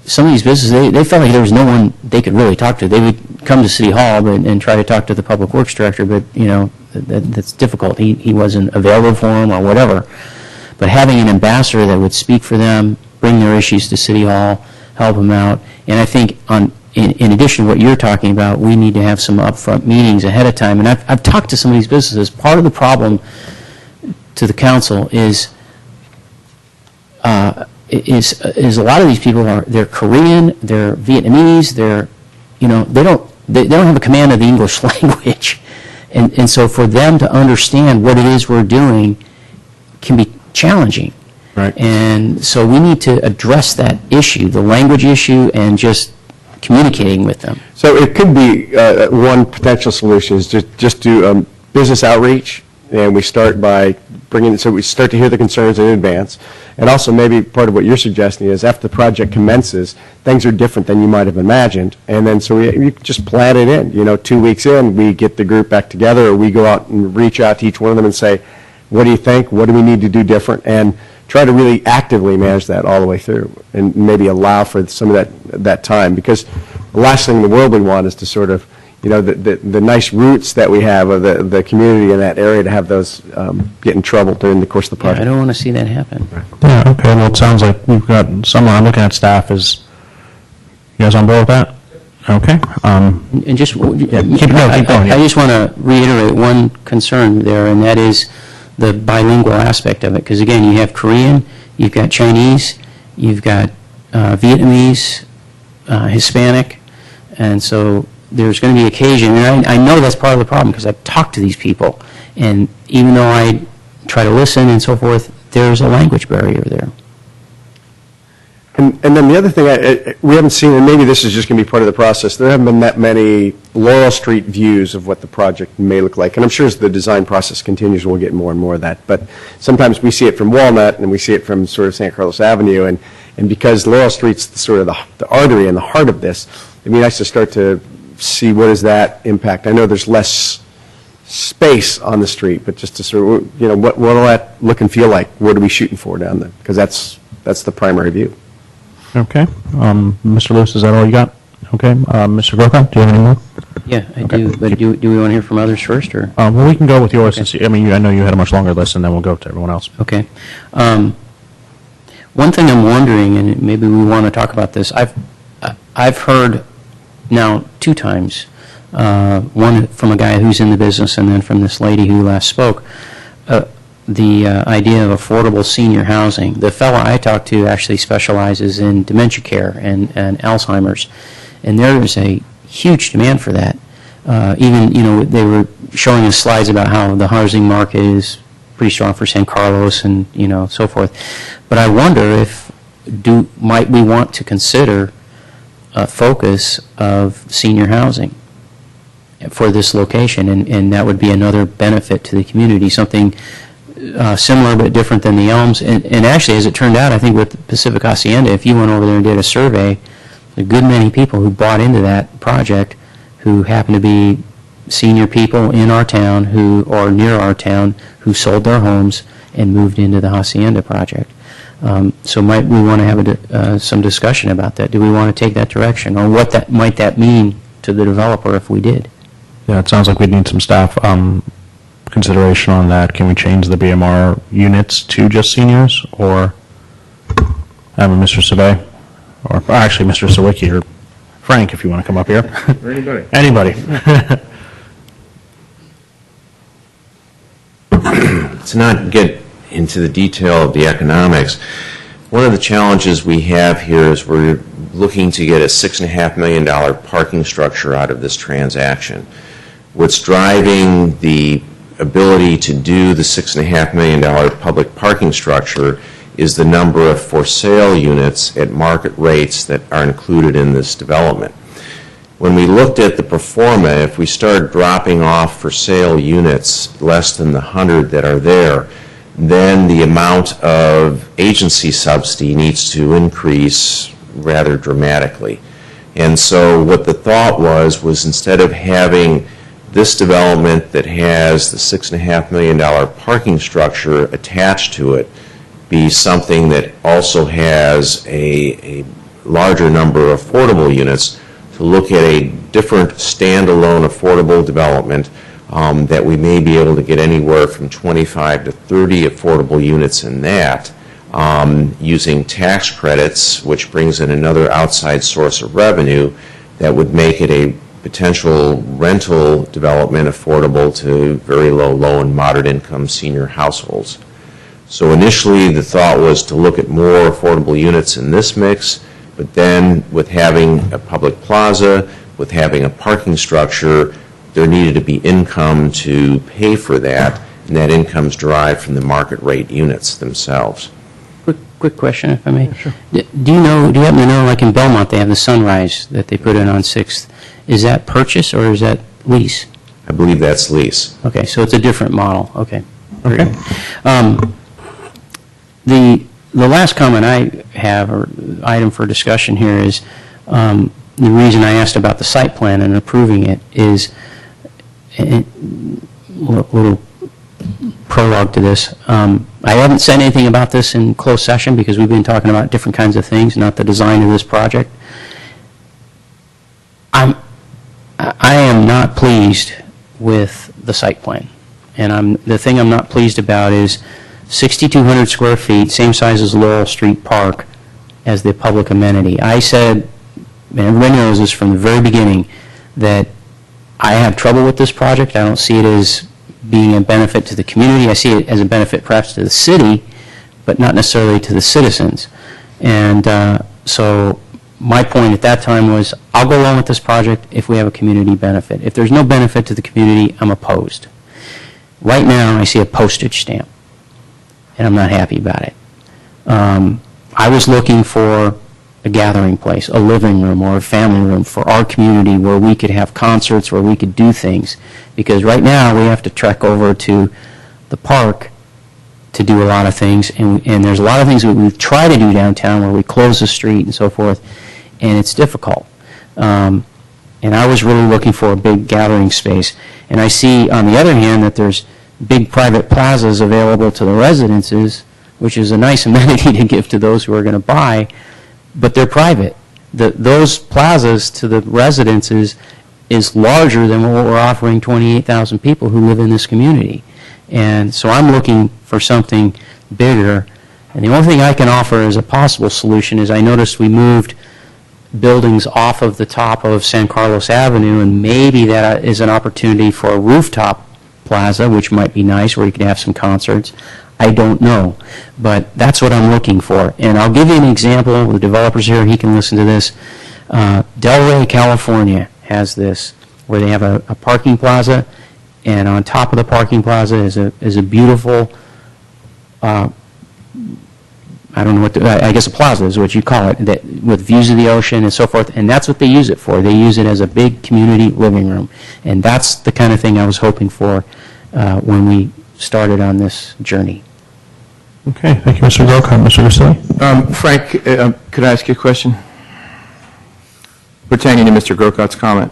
some of these businesses, they felt like there was no one they could really talk to. They would come to City Hall and try to talk to the Public Works Director, but, that's difficult. He wasn't available for them or whatever. But having an ambassador that would speak for them, bring their issues to City Hall, help them out. And I think in addition to what you're talking about, we need to have some upfront meetings ahead of time. And I've talked to some of these businesses. Part of the problem to the council is a lot of these people they're Korean, they're Vietnamese, they don't have a command of the English language. And so for them to understand what it is we're doing can be challenging. Right. And so we need to address that issue, the language issue, and just communicating with them. So it could be one potential solution is just do business outreach, and we start by we start to hear the concerns in advance. And also maybe part of what you're suggesting is after the project commences, things are different than you might have imagined. And then so you just plan it in. 2 weeks in, we get the group back together, or we go out and reach out to each one of them and say, what do you think? What do we need to do different? And try to really actively manage that all the way through, and maybe allow for some of that time. Because the last thing in the world we want is to sort of, the nice roots that we have of the community in that area, to have those get in trouble during the course of the project. I don't want to see that happen. Yeah, okay, well, it sounds like we've got someone, I'm looking at staff, you guys on board with that? Okay. And just, keep going. I just want to reiterate one concern there, and that is the bilingual aspect of it. Because again, you have Korean, you've got Chinese, you've got Vietnamese, Hispanic, and so there's going to be occasion, and I know that's part of the problem because I've talked to these people, and even though I try to listen and so forth, there's a language barrier there. And then the other thing we haven't seen, and maybe this is just going to be part of the process, there haven't been that many Laurel Street views of what the project may look like. And I'm sure as the design process continues, we'll get more and more of that. But sometimes we see it from Walnut, and we see it from sort of San Carlos Avenue. And because Laurel Street's sort of the artery and the heart of this, it'd be nice to start to see what is that impact. I know there's less space on the street, but just to sort of, what will that look and feel like? What are we shooting for down there? Because that's the primary view. Okay. Mr. Lewis, is that all you got? Okay. Mr. Grocott, do you have any more? Yeah, I do. But do we want to hear from others first, or? Well, we can go with yours. Okay. Since I know you had a much longer list, and then we'll go to everyone else. Okay. One thing I'm wondering, and maybe we want to talk about this. I've heard now 2 times, one from a guy who's in the business, and then from this lady who last spoke, the idea of affordable senior housing. The fellow I talked to actually specializes in dementia care and Alzheimer's, and there is a huge demand for that. Even, they were showing us slides about how the housing market is pretty strong for San Carlos and, so forth. But I wonder might we want to consider a focus of senior housing for this location, and that would be another benefit to the community, something similar but different than the Elms. And actually, as it turned out, I think with Pacific Hacienda, if you went over there and did a survey, a good many people who bought into that project who happen to be senior people in our town or near our town who sold their homes and moved into the Hacienda project. So might we want to have some discussion about that? Do we want to take that direction? Or what might that mean to the developer if we did? Yeah, it sounds like we'd need some staff consideration on that. Can we change the BMR units to just seniors, or have Mr. Sabay, or actually Mr. Sawicki, or Frank, if you want to come up here. Or anybody. Anybody. To not get into the detail of the economics, one of the challenges we have here is we're looking to get a $6.5 million parking structure out of this transaction. What's driving the ability to do the $6.5 million public parking structure is the number of for sale units at market rates that are included in this development. When we looked at the pro forma, if we start dropping off for sale units less than the 100 that are there, then the amount of agency subsidy needs to increase rather dramatically. And so what the thought was instead of having this development that has the $6.5 million parking structure attached to it be something that also has a larger number of affordable units, to look at a different standalone affordable development that we may be able to get anywhere from 25 to 30 affordable units in that, using tax credits, which brings in another outside source of revenue that would make it a potential rental development affordable to very low and moderate income senior households. So initially the thought was to look at more affordable units in this mix, but then with having a public plaza, with having a parking structure, there needed to be income to pay for that, and that income's derived from the market rate units themselves. Quick question, if I may. Yeah, sure. Do you happen to know, like in Belmont, they have the Sunrise that they put in on 6th. Is that purchase or is that lease? I believe that's lease. Okay, so it's a different model. Okay. Okay. The last comment I have, or item for discussion here, is the reason I asked about the site plan and approving it is a little prologue to this. I haven't said anything about this in closed session because we've been talking about different kinds of things, not the design of this project. I am not pleased with the site plan, and the thing I'm not pleased about is 6,200 square feet, same size as Laurel Street Park, as the public amenity. I said, and everybody knows this from the very beginning, that I have trouble with this project. I don't see it as being a benefit to the community. I see it as a benefit perhaps to the city, but not necessarily to the citizens. And so my point at that time was, I'll go along with this project if we have a community benefit. If there's no benefit to the community, I'm opposed. Right now, I see a postage stamp, and I'm not happy about it. I was looking for a gathering place, a living room or a family room for our community where we could have concerts, where we could do things. Because right now, we have to trek over to the park to do a lot of things, and there's a lot of things that we try to do downtown where we close the street and so forth, and it's difficult. And I was really looking for a big gathering space. And I see, on the other hand, that there's big private plazas available to the residences, which is a nice amenity to give to those who are going to buy, but they're private. Those plazas to the residences is larger than what we're offering 28,000 people who live in this community. And so I'm looking for something bigger. And the only thing I can offer as a possible solution is I noticed we moved buildings off of the top of San Carlos Avenue, and maybe that is an opportunity for a rooftop plaza, which might be nice, where you could have some concerts. I don't know, but that's what I'm looking for. And I'll give you an example. The developer's here, he can listen to this. Delray, California has this, where they have a parking plaza, and on top of the parking plaza is a beautiful, I don't know what, I guess a plaza is what you call it, that, with views of the ocean and so forth, and that's what they use it for. They use it as a big community living room, and that's the kind of thing I was hoping for when we started on this journey. Okay, thank you, Mr. Grocott. Mr. Grisilli? Frank, could I ask you a question pertaining to Mr. Grocott's comment?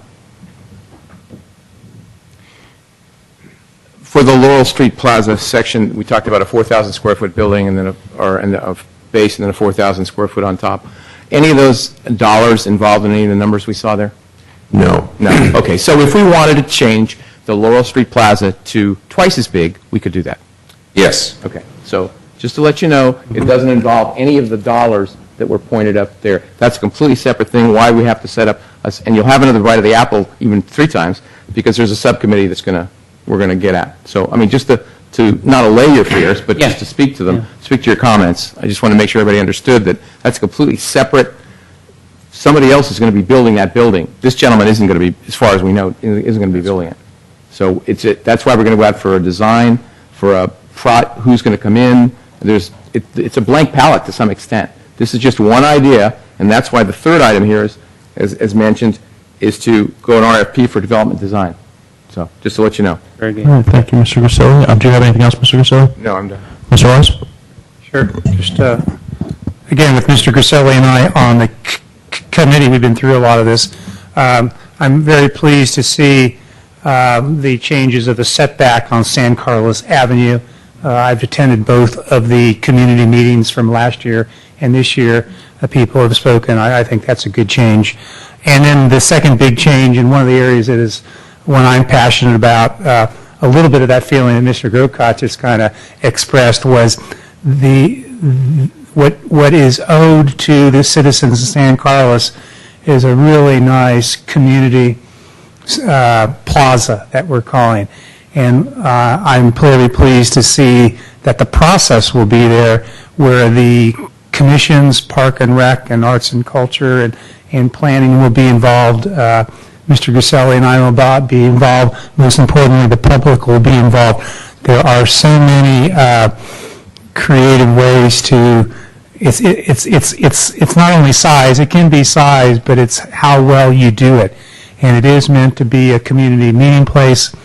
For the Laurel Street Plaza section, we talked about a 4,000 square foot building and then a base and then a 4,000 square foot on top. Any of those dollars involved in any of the numbers we saw there? No. No. Okay, so if we wanted to change the Laurel Street Plaza to twice as big, we could do that? Yes. Okay, so just to let you know, it doesn't involve any of the dollars that were pointed up there. That's a completely separate thing, why we have to set up, and you'll have another bite of the apple even 3 times, because there's a subcommittee we're going to get at. So, I mean, just to not allay your fears, but just to speak to them, speak to your comments. I just want to make sure everybody understood that that's completely separate. Somebody else is going to be building that building. This gentleman isn't going to be, as far as we know, isn't going to be building it. So that's why we're going to go out for a design, for who's going to come in, It's a blank palette to some extent. This is just one idea, and that's why the third item here is, as mentioned, is to go an RFP for development design. So, just to let you know. Very good. All right, thank you, Mr. Griselli. Do you have anything else, Mr. Griselli? No, I'm done. Mr. Ross? Sure. Just, again, with Mr. Griselli and I on the committee, we've been through a lot of this. I'm very pleased to see the changes of the setback on San Carlos Avenue. I've attended both of the community meetings from last year and this year. People have spoken. I think that's a good change. And then the second big change, and one of the areas that is one I'm passionate about, a little bit of that feeling that Mr. Grocott just kind of expressed was what is owed to the citizens of San Carlos is a really nice community plaza that we're calling. And I'm clearly pleased to see that the process will be there where the commissions, Park and Rec and Arts and Culture and Planning will be involved. Mr. Griselli and I will be involved. Most importantly, the public will be involved. There are so many creative ways to. It's not only size. It can be size, but it's how well you do it. And it is meant to be a community meeting place.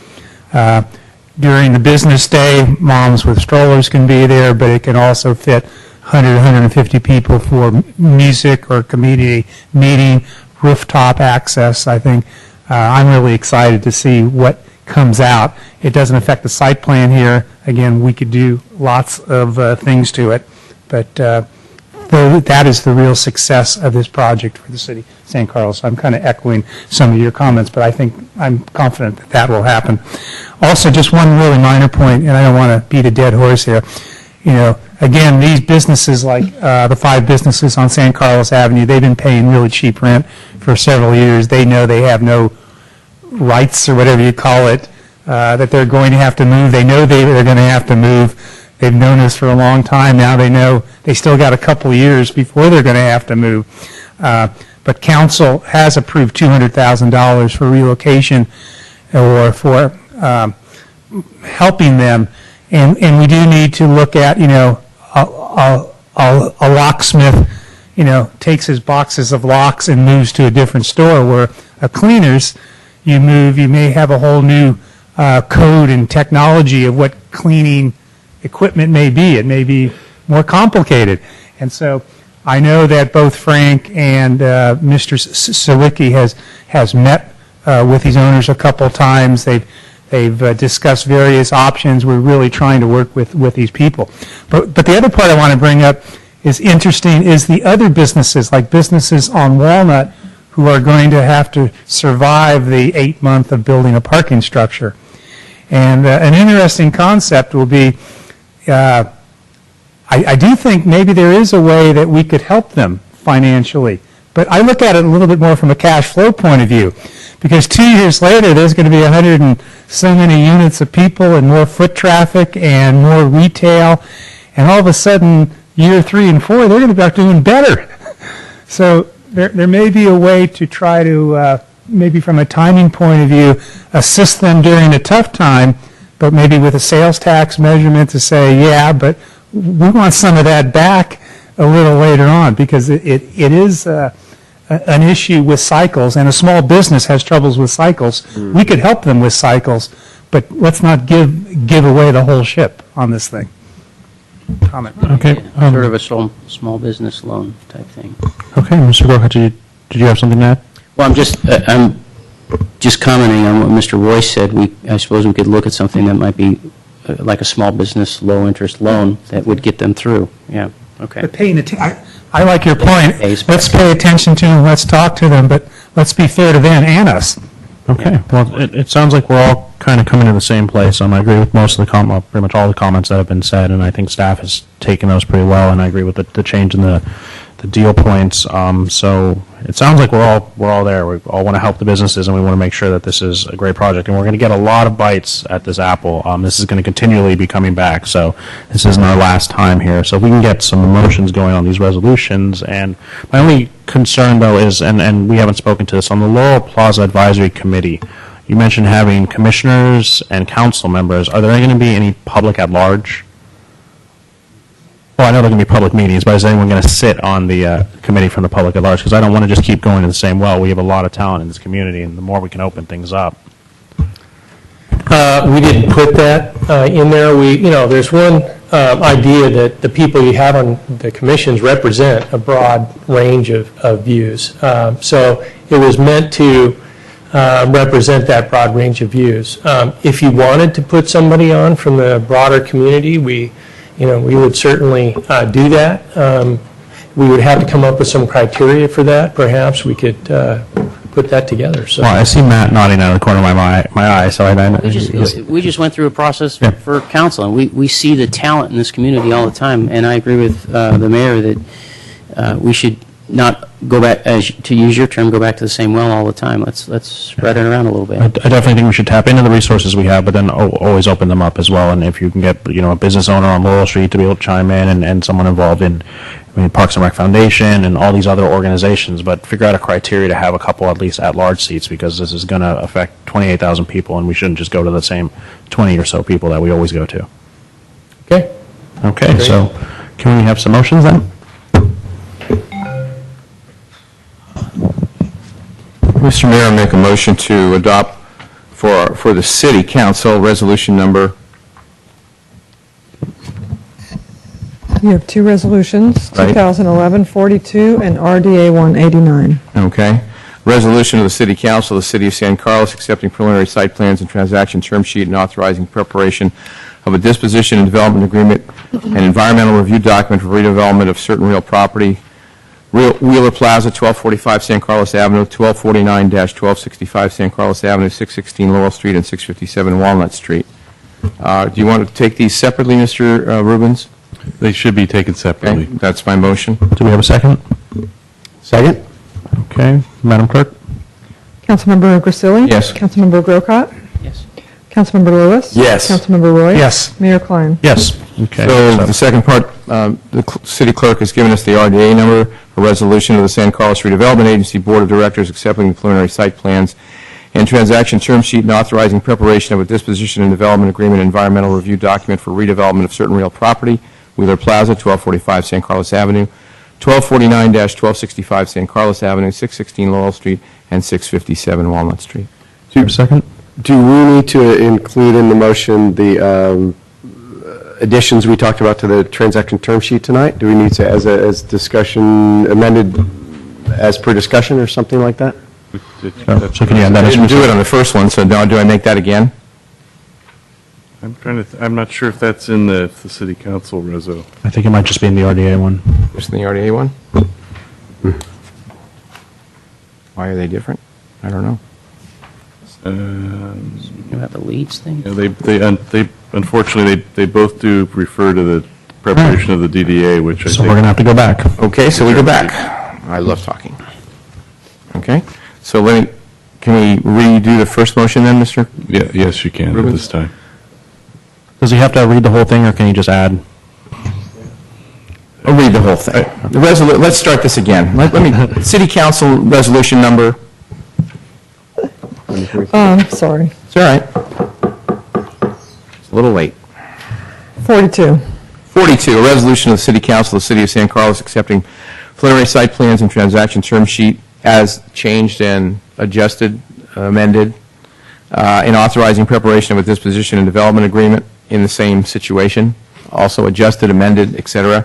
During the business day, moms with strollers can be there, but it can also fit 100, 150 people for music or community meeting, rooftop access. I think I'm really excited to see what comes out. It doesn't affect the site plan here. Again, we could do lots of things to it, but that is the real success of this project for the city of San Carlos. I'm kind of echoing some of your comments, but I'm confident that that will happen. Also, just one really minor point, and I don't want to beat a dead horse here. You know, again, these businesses like the 5 businesses on San Carlos Avenue, they've been paying really cheap rent for several years. They know they have no rights or whatever you call it, that they're going to have to move. They know they're going to have to move. They've known this for a long time. Now they know they still got a couple of years before they're going to have to move. But council has approved $200,000 for relocation or for helping them. And we do need to look at, you know, a locksmith, you know, takes his boxes of locks and moves to a different store, where a cleaner's, you may have a whole new code and technology of what cleaning equipment may be. It may be more complicated. And so I know that both Frank and Mr. Sawicki has met with these owners a couple times. They've discussed various options. We're really trying to work with these people. But the other part I want to bring up is interesting is the other businesses, like businesses on Walnut, who are going to have to survive the 8 month of building a parking structure. And an interesting concept will be, I do think maybe there is a way that we could help them financially. But I look at it a little bit more from a cash flow point of view, because 2 years later, there's going to be 100 and so many units of people and more foot traffic and more retail. And all of a sudden, year 3 and 4, they're going to be doing better. So there may be a way to try to, maybe from a timing point of view, assist them during a tough time, but maybe with a sales tax measurement to say, yeah, but we want some of that back a little later on, because it is an issue with cycles, and a small business has troubles with cycles. We could help them with cycles, but let's not give away the whole ship on this thing. Comment. Okay. Sort of a small business loan type thing. Okay, Mr. Grocott, did you have something to add? Well, I'm just commenting on what Mr. Royce said. I suppose we could look at something that might be like a small business low-interest loan that would get them through. Yeah, okay. But paying I like your point. Let's pay attention to them, let's talk to them, but let's be fair to them and us. Okay. Well, it sounds like we're all kind of coming to the same place. I agree with most of the pretty much all the comments that have been said, and I think staff has taken those pretty well, and I agree with the change in the deal points. So it sounds like we're all there. We all want to help the businesses, and we want to make sure that this is a great project. And we're going to get a lot of bites at this apple. This is going to continually be coming back. So this isn't our last time here. So if we can get some emotions going on these resolutions. And my only concern, though, is, and we haven't spoken to this, on the Laurel Plaza Advisory Committee, you mentioned having commissioners and council members. Are there going to be any public at large? Well, I know they're going to be public meetings, but is anyone going to sit on the committee from the public at large? Because I don't want to just keep going in the same well. We have a lot of talent in this community, and the more we can open things up. We didn't put that in there. There's one idea that the people you have on the commissions represent a broad range of views. So it was meant to represent that broad range of views. If you wanted to put somebody on from the broader community, we would certainly do that. We would have to come up with some criteria for that. Perhaps we could put that together. So. Well, I see Matt nodding out of the corner of my eye, so We just went through a process for council, and we see the talent in this community all the time, and I agree with the mayor that we should not go back, to use your term, go back to the same well all the time. Let's spread it around a little bit. I definitely think we should tap into the resources we have, but then always open them up as well. And if you can get, a business owner on Laurel Street to be able to chime in, and someone involved in, Parks and Rec Foundation and all these other organizations, but figure out a criteria to have a couple at least at-large seats, because this is going to affect 28,000 people, and we shouldn't just go to the same 20 or so people that we always go to. Okay. Okay, Great. so can we have some motions then? Mr. Mayor, I make a motion to adopt for the city council resolution number. You have two resolutions, Right. 2011-42 and RDA 189. Okay. Resolution of the City Council of the City of San Carlos accepting preliminary site plans and transaction term sheet and authorizing preparation of a disposition and development agreement and environmental review document for redevelopment of certain real property. Wheeler Plaza, 1245 San Carlos Avenue, 1249-1265 San Carlos Avenue, 616 Laurel Street, and 657 Walnut Street. Do you want to take these separately, Mr. Rubens? They should be taken separately. Okay, that's my motion. Do we have a second? Second? Okay, Madam Clerk? Councilmember Grisilli? Yes. Councilmember Grocott? Yes. Councilmember Lewis? Yes. Councilmember Roy? Yes. Mayor Klein? Yes. Okay. So the second part, the city clerk has given us the RDA number, a resolution of the San Carlos Redevelopment Agency Board of Directors accepting the preliminary site plans and transaction term sheet and authorizing preparation of a disposition and development agreement and environmental review document for redevelopment of certain real property, Wheeler Plaza, 1245 San Carlos Avenue, 1249-1265 San Carlos Avenue, 616 Laurel Street, and 657 Walnut Street. Do you have a second? Do we need to include in the motion the additions we talked about to the transaction term sheet tonight? Do we need to, as discussion, amended as per discussion or something like that? So can you add that I as didn't do it on the first one, so now do I make that again? I'm not sure if that's in the city council reso. I think it might just be in the RDA one. Just in the RDA one? Why are they different? I don't know. You have the leads thing? Yeah, they unfortunately, they both do refer to the preparation of the DDA, which I So think. we're going to have to go back. Okay, so we go back. I love talking. Okay, so can we redo the first motion then, Mr.? Yeah, yes, you can at Rubens? this time. Does he have to read the whole thing, or can he just add? I'll read the whole thing. Let's start this again. Let me, City Council Resolution number. Sorry. It's all right. It's a little late. 42. 42, a resolution of the City Council of the City of San Carlos accepting preliminary site plans and transaction term sheet as changed and adjusted, amended, and authorizing preparation of a disposition and development agreement in the same situation, also adjusted, amended, et cetera.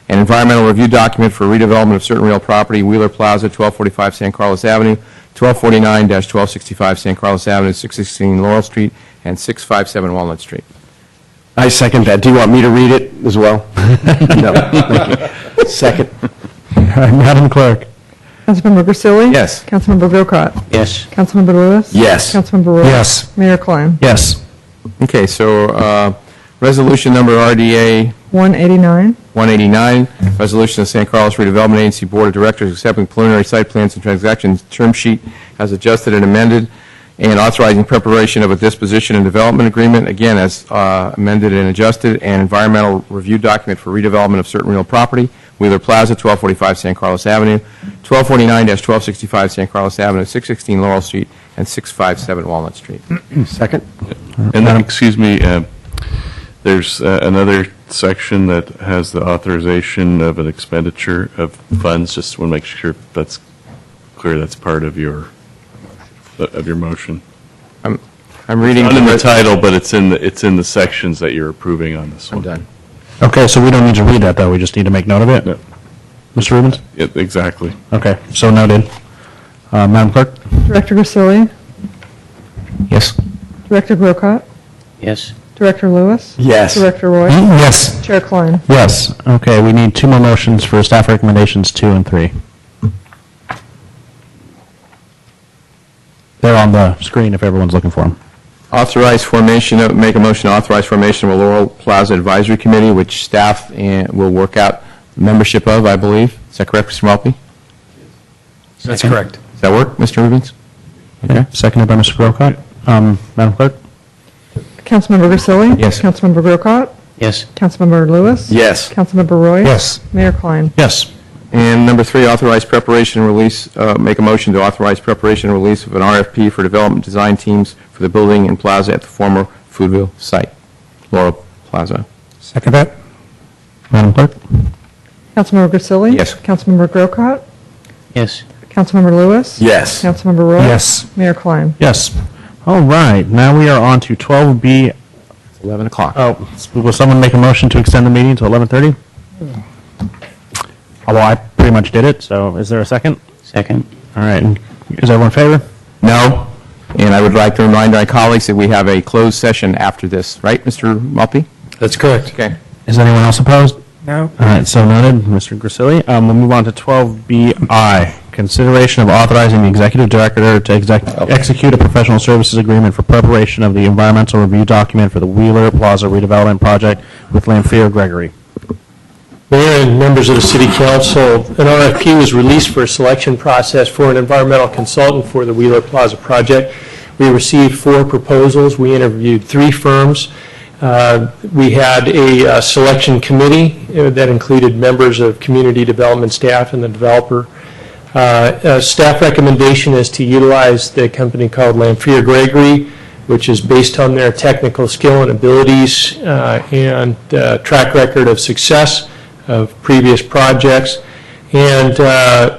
An environmental review document for redevelopment of certain real property, Wheeler Plaza, 1245 San Carlos Avenue, 1249-1265 San Carlos Avenue, 616 Laurel Street, and 657 Walnut Street. I second that. Do you want me to read it as well? No, thank you. Second. Madam Clerk? Councilmember Grisilli? Yes. Councilmember Grocott? Yes. Councilmember Lewis? Yes. Councilmember Roy? Yes. Mayor Klein? Yes. Okay, so resolution number RDA 189. 189, resolution of San Carlos Redevelopment Agency Board of Directors accepting preliminary site plans and transactions term sheet as adjusted and amended, and authorizing preparation of a disposition and development agreement, again, as amended and adjusted, and environmental review document for redevelopment of certain real property, Wheeler Plaza, 1245 San Carlos Avenue, 1249-1265 San Carlos Avenue, 616 Laurel Street, and 657 Walnut Street. Second. And then, excuse me, There's another section that has the authorization of an expenditure of funds. Just want to make sure that's clear. That's part of your motion. I'm reading. It's not in the title, but it's in the sections that you're approving on this one. I'm done. Okay, so we don't need to read that, though. We just need to make note of it? No. Mr. Rubens? Yeah, exactly. Okay, so noted. Madam Clerk? Director Grisilli? Yes. Director Grocott? Yes. Director Lewis? Yes. Director Roy? Yes. Chair Klein? Yes. Okay, we need 2 more motions for staff recommendations 2 and 3. They're on the screen if everyone's looking for them. Make a motion to authorize formation of a Laurel Plaza Advisory Committee, which staff will work out membership of, I believe. Is that correct, Mr. Malpe? That's correct. Does that work, Mr. Rubens? Okay. Seconded by Mr. Grocott. Madam Clerk? Councilmember Grisilli? Yes. Councilmember Grocott? Yes. Councilmember Lewis? Yes. Councilmember Roy? Yes. Mayor Klein? Yes. And number 3, authorize preparation and release, make a motion to authorize preparation and release of an RFP for development design teams for the building and plaza at the former Foodville site, Laurel Plaza. Second that. Madam Clerk? Councilmember Grisilli? Yes. Councilmember Grocott? Yes. Councilmember Lewis? Yes. Councilmember Roy? Yes. Mayor Klein? Yes. All right, now we are on to 12B. It's 11 o'clock. Oh, will someone make a motion to extend the meeting to 11:30? Well, I pretty much did it, so is there a second? Second. All right, and is everyone in favor? No. And I would like to remind our colleagues that we have a closed session after this, right, Mr. Malpe? That's correct. Okay. Is anyone else opposed? No. All right, so noted, Mr. Grisilli. We'll move on to 12BI, consideration of authorizing the executive director to execute a professional services agreement for preparation of the environmental review document for the Wheeler Plaza redevelopment project with Lamphir Gregory. Mayor and members of the City Council, an RFP was released for a selection process for an environmental consultant for the Wheeler Plaza project. We received 4 proposals. We interviewed 3 firms. We had a selection committee that included members of community development staff and the developer. Staff recommendation is to utilize the company called Lamphir Gregory, which is based on their technical skill and abilities and track record of success of previous projects. And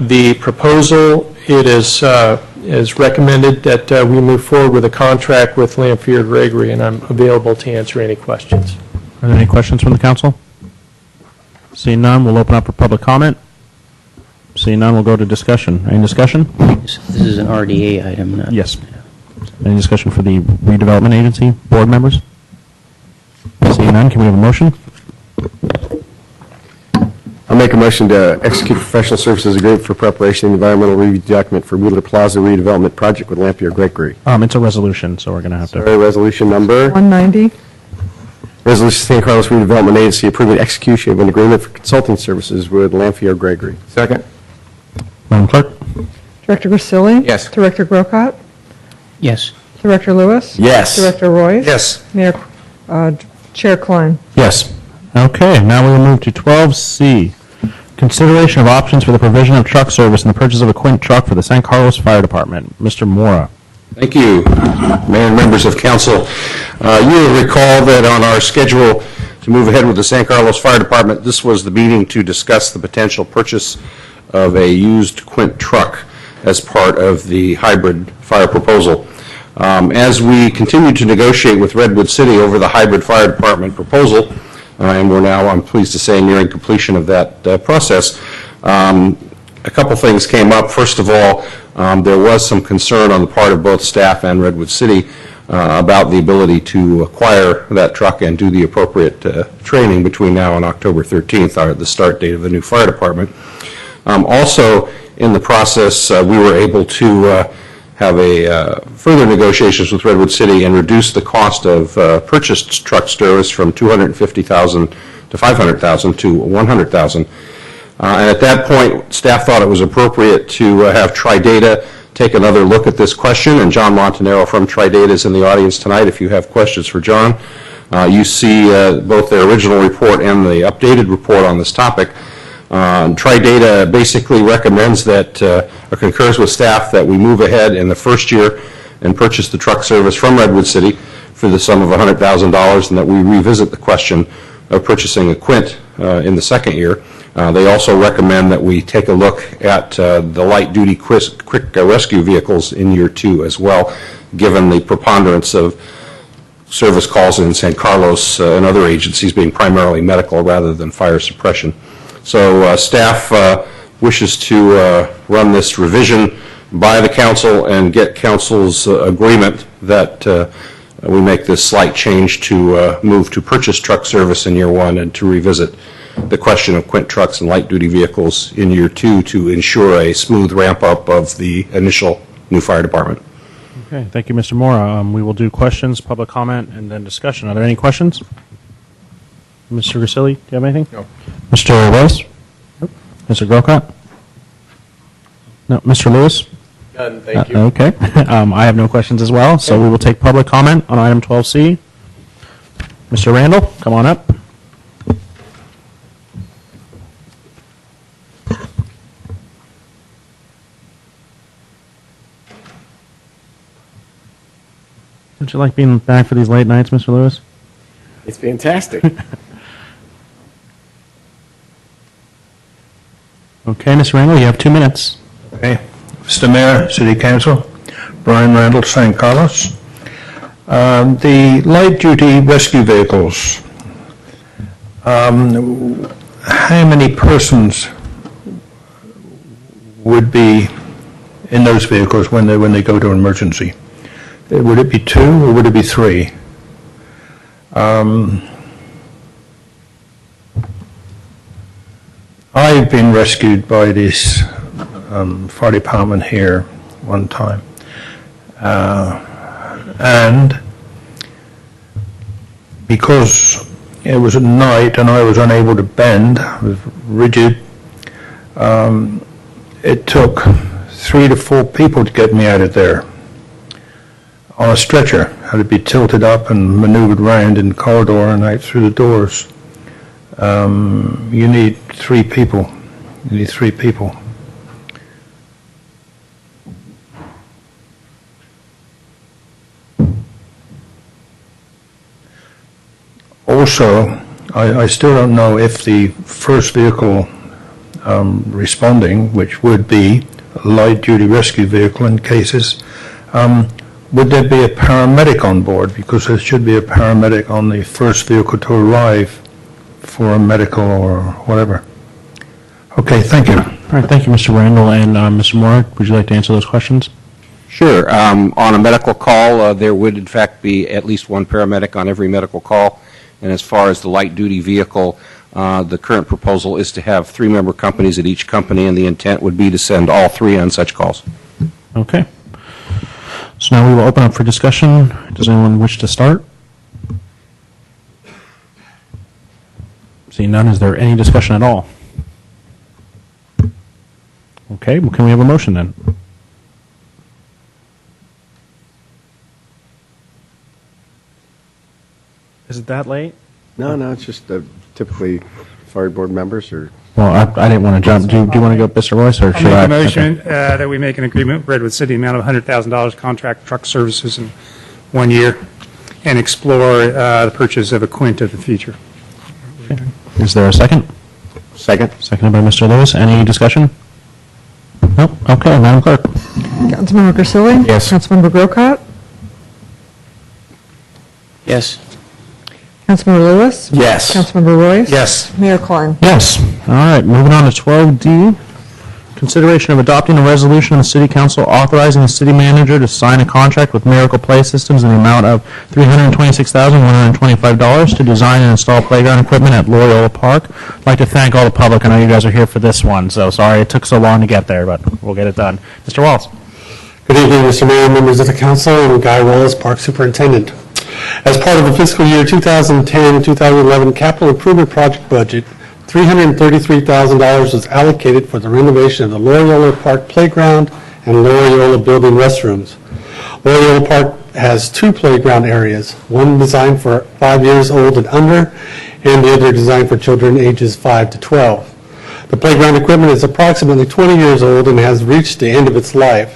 the proposal, it is recommended that we move forward with a contract with Lamphir Gregory, and I'm available to answer any questions. Are there any questions from the council? Seeing none, we'll open up for public comment. Seeing none, we'll go to discussion. Any discussion? This is an RDA item, not... Yes. Any discussion for the redevelopment agency, board members? Seeing none, can we have a motion? I'll make a motion to execute professional services agreement for preparation of the environmental review document for Wheeler Plaza redevelopment project with Lamphir Gregory. It's a resolution, so we're going to have to... Sorry, resolution number? 190? Resolution San Carlos Redevelopment Agency approving execution of an agreement for consulting services with Lamphir Gregory. Second. Madam Clerk? Director Grisilli? Yes. Director Grocott? Yes. Director Lewis? Yes. Director Roy? Yes. Mayor, Chair Klein? Yes. Okay, now we will move to 12C. Consideration of options for the provision of truck service and the purchase of a Quint truck for the San Carlos Fire Department. Mr. Mora. Thank you, Mayor and members of council. You will recall that on our schedule to move ahead with the San Carlos Fire Department, this was the meeting to discuss the potential purchase of a used Quint truck as part of the hybrid fire proposal. As we continue to negotiate with Redwood City over the hybrid fire department proposal, and we're now, I'm pleased to say, nearing completion of that process, a couple things came up. First of all, there was some concern on the part of both staff and Redwood City about the ability to acquire that truck and do the appropriate training between now and October 13th, the start date of the new fire department. Also, in the process, we were able to have a further negotiations with Redwood City and reduce the cost of purchased truck service from $250,000 to $500,000 to $100,000. And at that point, staff thought it was appropriate to have Tridata take another look at this question, and John Montanaro from Tridata is in the audience tonight if you have questions for John. You see both their original report and the updated report on this topic. Tridata basically recommends that, or concurs with staff, that we move ahead in the first year and purchase the truck service from Redwood City for the sum of $100,000, and that we revisit the question of purchasing a Quint in the second year. They also recommend that we take a look at the light-duty quick rescue vehicles in year 2 as well, given the preponderance of service calls in San Carlos and other agencies being primarily medical rather than fire suppression. So staff wishes to run this revision by the council and get council's agreement that we make this slight change to move to purchase truck service in year 1 and to revisit the question of Quint trucks and light-duty vehicles in year 2 to ensure a smooth ramp-up of the initial new fire department. Okay, thank you, Mr. Mora. We will do questions, public comment, and then discussion. Are there any questions? Mr. Grisilli, do you have anything? No. Mr. Weiss? Nope. Mr. Grocott? No. Mr. Lewis? None, thank you. Okay. I have no questions as well, so we will take public comment on item 12C. Mr. Randall, come on up. Don't you like being back for these late nights, Mr. Lewis? It's fantastic. Okay, Mr. Randall, you have 2 minutes. Okay. Mr. Mayor, City Council, Brian Randall, San Carlos. The light-duty rescue vehicles, how many persons would be in those vehicles when they go to an emergency? Would it be 2 or would it be 3? I've been rescued by this fire department here one time, and because it was at night and I was unable to bend, I was rigid, it took 3 to 4 people to get me out of there on a stretcher. Had to be tilted up and maneuvered around in the corridor and out through the doors. You need 3 people. You need 3 people. Also, I still don't know if the first vehicle responding, which would be a light-duty rescue vehicle in cases, would there be a paramedic on board? Because there should be a paramedic on the first vehicle to arrive for a medical or whatever. Okay, thank you. All right, thank you, Mr. Randall. And Mr. Moore, would you like to answer those questions? Sure. On a medical call, there would in fact be at least 1 paramedic on every medical call. And as far as the light-duty vehicle, the current proposal is to have 3-member companies at each company, and the intent would be to send all 3 on such calls. Okay. So now we will open up for discussion. Does anyone wish to start? Seeing none, is there any discussion at all? Okay, well, can we have a motion then? Is it that late? No, it's just typically fire board members or... Well, I didn't want to jump. Do you want to go, Mr. Royce, or should I? I'll make a motion that we make an agreement with Redwood City amount of $100,000 contract truck services in 1 year and explore the purchase of a Quint of the future. Okay. Is there a second? Second. Seconded by Mr. Lewis. Any discussion? No? Okay, Madam Clerk. Councilmember Grisilli? Yes. Councilmember Grocott? Yes. Councilmember Lewis? Yes. Councilmember Royce? Yes. Mayor Klein? Yes. All right, moving on to 12D. Consideration of adopting a resolution of the City Council authorizing the city manager to sign a contract with Miracle Play Systems in the amount of $326,125 to design and install playground equipment at Loyola Park. I'd like to thank all the public. I know you guys are here for this one, so sorry it took so long to get there, but we'll get it done. Mr. Walls. Good evening, Mr. Mayor, members of the council, and Guy Wallace, Park Superintendent. As part of the fiscal year 2010-2011 capital improvement project budget, $333,000 was allocated for the renovation of the Loyola Park Playground and Loyola Building restrooms. Loyola Park has 2 playground areas, one designed for 5 years old and under, and the other designed for children ages 5 to 12. The playground equipment is approximately 20 years old and has reached the end of its life.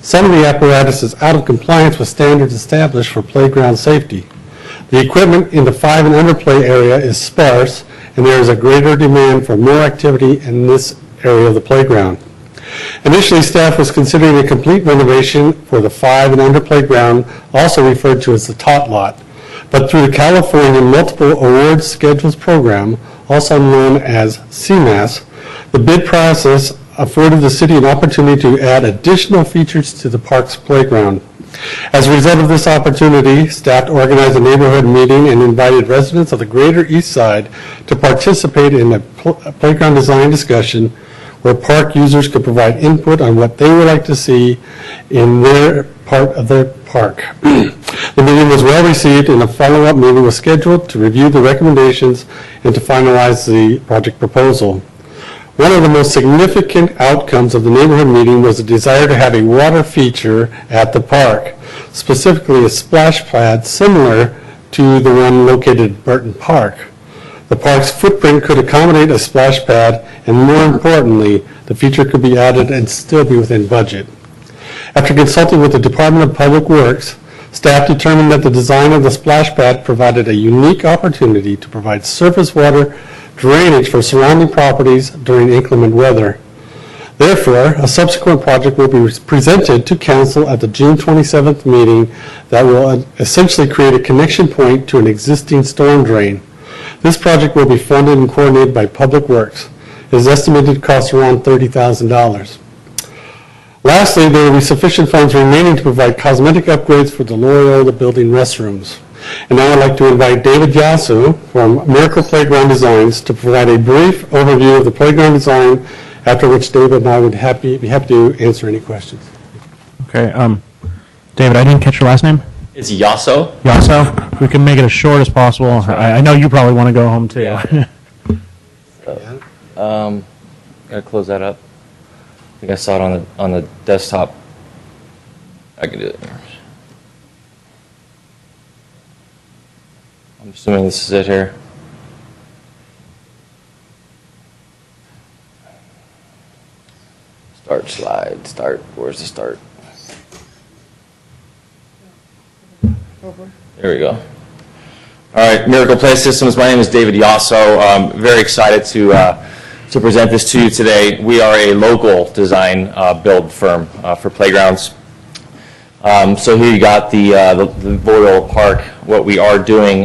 Some of the apparatus is out of compliance with standards established for playground safety. The equipment in the 5 and under play area is sparse, and there is a greater demand for more activity in this area of the playground. Initially, staff was considering a complete renovation for the 5 and under playground, also referred to as the tot lot. But through the California Multiple Awards Schedules Program, also known as CMAS, the bid process afforded the city an opportunity to add additional features to the park's playground. As a result of this opportunity, staff organized a neighborhood meeting and invited residents of the greater east side to participate in a playground design discussion where park users could provide input on what they would like to see in their part of their park. The meeting was well received, and a follow-up meeting was scheduled to review the recommendations and to finalize the project proposal. One of the most significant outcomes of the neighborhood meeting was the desire to have a water feature at the park, specifically a splash pad similar to the one located at Burton Park. The park's footprint could accommodate a splash pad, and more importantly, the feature could be added and still be within budget. After consulting with the Department of Public Works, staff determined that the design of the splash pad provided a unique opportunity to provide surface water drainage for surrounding properties during inclement weather. Therefore, a subsequent project will be presented to council at the June 27th meeting that will essentially create a connection point to an existing storm drain. This project will be funded and coordinated by Public Works. It is estimated to cost around $30,000. Lastly, there will be sufficient funds remaining to provide cosmetic upgrades for the Loyola building restrooms. And now I'd like to invite David Yasu from Miracle Playground Designs to provide a brief overview of the playground design, after which David and I would be happy to answer any questions. Okay, David, I didn't catch your last name? It's Yasso. Yasso? If we can make it as short as possible. I know you probably want to go home too. Yeah. Gotta close that up. I think I saw it on the desktop. I can do it. I'm assuming this is it here. Start slide, start. Where's the start? There we go. All right, Miracle Play Systems. My name is David Yasso. I'm very excited to present this to you today. We are a local design build firm for playgrounds. So here you got the Loyola Park. What we are doing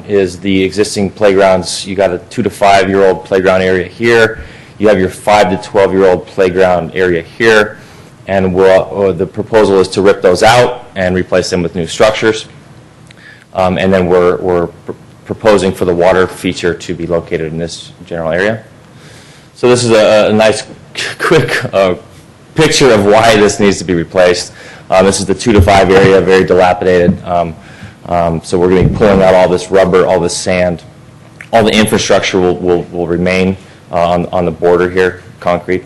is the existing playgrounds. You got a 2 to 5 year old playground area here. You have your 5 to 12 year old playground area here, and the proposal is to rip those out and replace them with new structures. And then we're proposing for the water feature to be located in this general area. So this is a nice, quick picture of why this needs to be replaced. This is the 2 to 5 area, very dilapidated. So we're going to be pulling out all this rubber, all this sand. All the infrastructure will remain on the border here, concrete.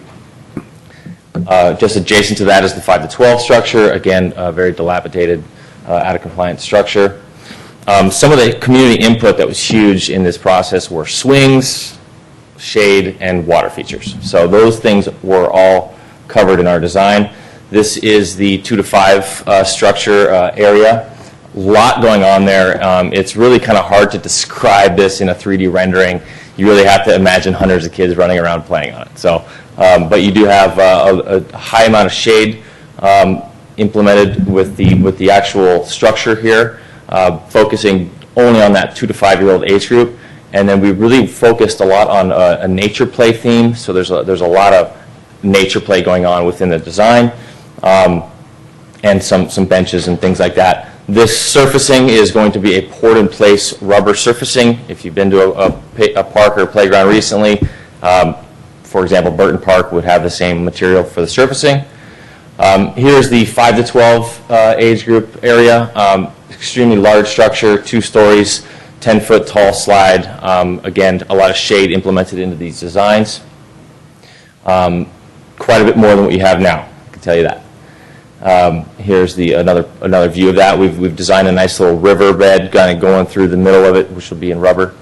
Just adjacent to that is the 5 to 12 structure. Again, very dilapidated, out of compliance structure. Some of the community input that was huge in this process were swings, shade, and water features. So those things were all covered in our design. This is the 2 to 5 structure area. A lot going on there. It's really kind of hard to describe this in a 3D rendering. You really have to imagine hundreds of kids running around playing on it. So, but you do have a high amount of shade implemented with the actual structure here, focusing only on that 2 to 5 year old age group. And then we really focused a lot on a nature play theme. So there's a lot of nature play going on within the design, and some benches and things like that. This surfacing is going to be a poured-in-place rubber surfacing. If you've been to a park or a playground recently, for example, Burton Park would have the same material for the surfacing. Here's the 5 to 12 age group area. Extremely large structure, 2 stories, 10-foot tall slide. Again, a lot of shade implemented into these designs. Quite a bit more than what you have now, I can tell you that. Here's another view of that. We've designed a nice little riverbed kind of going through the middle of it, which will be in rubber.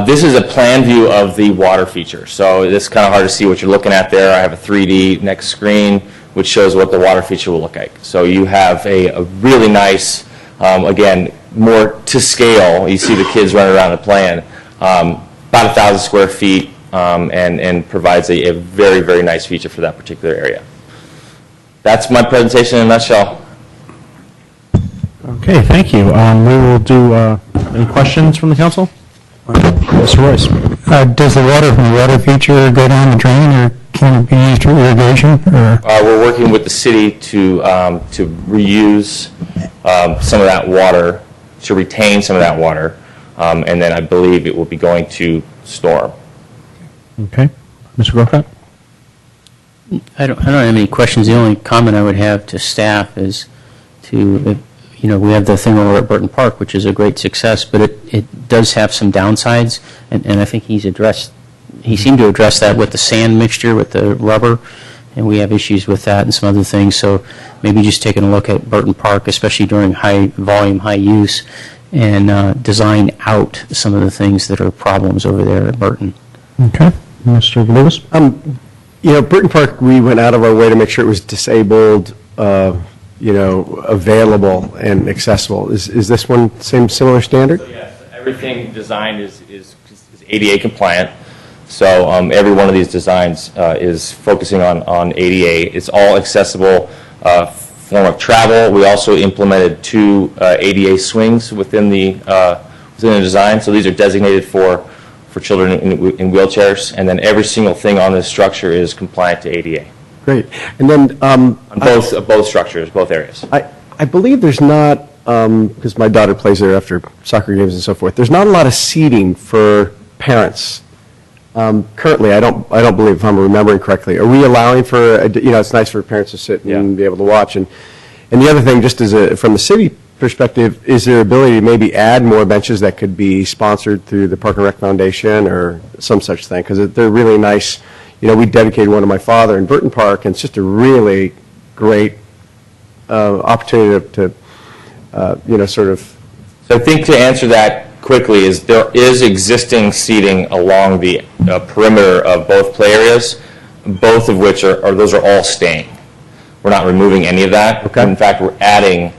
This is a plan view of the water feature. So it's kind of hard to see what you're looking at there. I have a 3D next screen which shows what the water feature will look like. So you have a really nice, again, more to scale. You see the kids running around and playing. About 1,000 square feet, and provides a very, very nice feature for that particular area. That's my presentation in a nutshell. Okay, thank you. We will do, any questions from the council? Mr. Royce. Does the water from the water feature go down the drain, or can it be used for irrigation? Or? We're working with the city to reuse some of that water, to retain some of that water, and then I believe it will be going to storm. Okay. Mr. Grocott? I don't have any questions. The only comment I would have to staff is we have the thing over at Burton Park, which is a great success, but it does have some downsides, and I think he seemed to address that with the sand mixture, with the rubber, and we have issues with that and some other things. So maybe just taking a look at Burton Park, especially during high volume, high use, and design out some of the things that are problems over there at Burton. Okay. Mr. Lewis? Burton Park, we went out of our way to make sure it was disabled, available and accessible. Is this one similar standard? So yes, everything designed is ADA compliant. So every one of these designs is focusing on ADA. It's all accessible form of travel. We also implemented 2 ADA swings within the design. So these are designated for children in wheelchairs, and then every single thing on this structure is compliant to ADA. Great. And then on both structures, both areas. I believe there's not, because my daughter plays there after soccer games and so forth, there's not a lot of seating for parents. Currently, I don't believe, if I'm remembering correctly. Are we allowing for, it's nice for parents to sit and be able to watch. And the other thing, just from the city perspective, is there ability to maybe add more benches that could be sponsored through the Park and Rec Foundation or some such thing? Because they're really nice. We dedicated one to my father in Burton Park, and it's just a really great opportunity to, sort of. So I think to answer that quickly is there is existing seating along the perimeter of both play areas, both of which those are all staying. We're not removing any of that. Okay. In fact, we're adding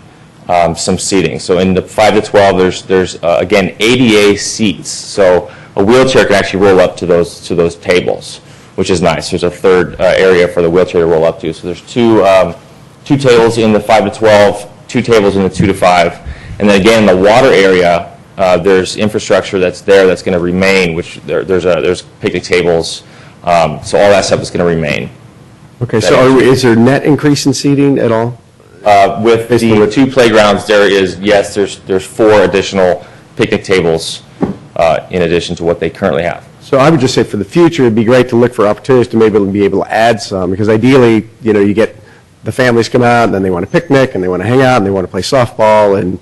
some seating. So in the 5 to 12, there's again ADA seats. So a wheelchair can actually roll up to those tables, which is nice. There's a third area for the wheelchair to roll up to. So there's two tables in the 5 to 12, 2 tables in the 2 to 5, and then again in the water area, there's infrastructure that's there that's going to remain. Which there's picnic tables. So all that stuff is going to remain. Okay. So is there net increase in seating at all? With the 2 playgrounds, there's 4 additional picnic tables in addition to what they currently have. So I would just say for the future, it'd be great to look for opportunities to maybe be able to add some, because ideally, you get the families come out and then they want to picnic and they want to hang out and they want to play softball, and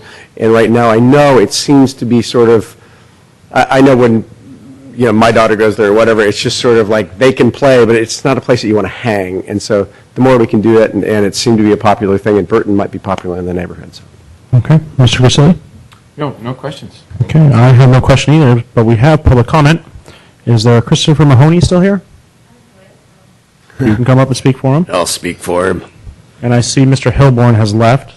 right now I know it seems to be sort of, I know when my daughter goes there or whatever, it's just sort of like they can play, but it's not a place that you want to hang. And so the more we can do that, and it seemed to be a popular thing, and Burton might be popular in the neighborhood. So. Okay. Mr. Grisilli? No questions. Okay, I have no question either, but we have public comment. Is there Christopher Mahoney still here? You can come up and speak for him. I'll speak for him. And I see Mr. Hilborn has left.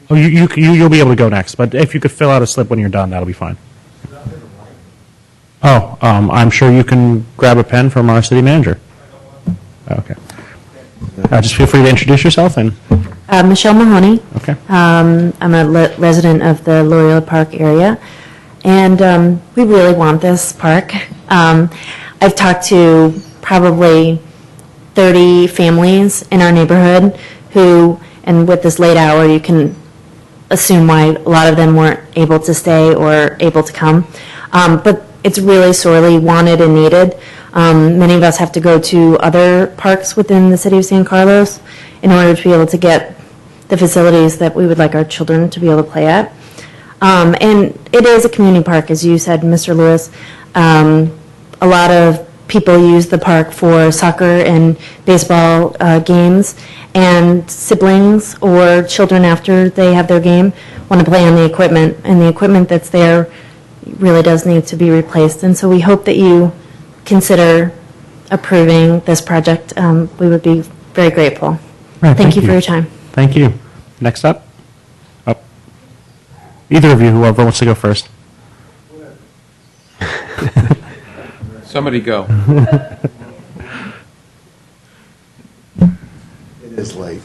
You'll be able to go next, but if you could fill out a slip when you're done, that'll be fine. Oh, I'm sure you can grab a pen from our city manager. Okay. Just feel free to introduce yourself. And Michelle Mahoney. Okay. I'm a resident of the Loyola Park area, and we really want this park. I've talked to probably 30 families in our neighborhood who, and with this late hour, you can assume why a lot of them weren't able to stay or able to come. But it's really sorely wanted and needed. Many of us have to go to other parks within the city of San Carlos in order to be able to get the facilities that we would like our children to be able to play at. And it is a community park, as you said, Mr. Lewis. A lot of people use the park for soccer and baseball games, and siblings or children after they have their game want to play on the equipment, and the equipment that's there really does need to be replaced. And so we hope that you consider approving this project, we would be very grateful. Right, Thank you for your time. Thank you. Next up? Oh. Either of you, whoever wants to go first. Somebody go. It is late.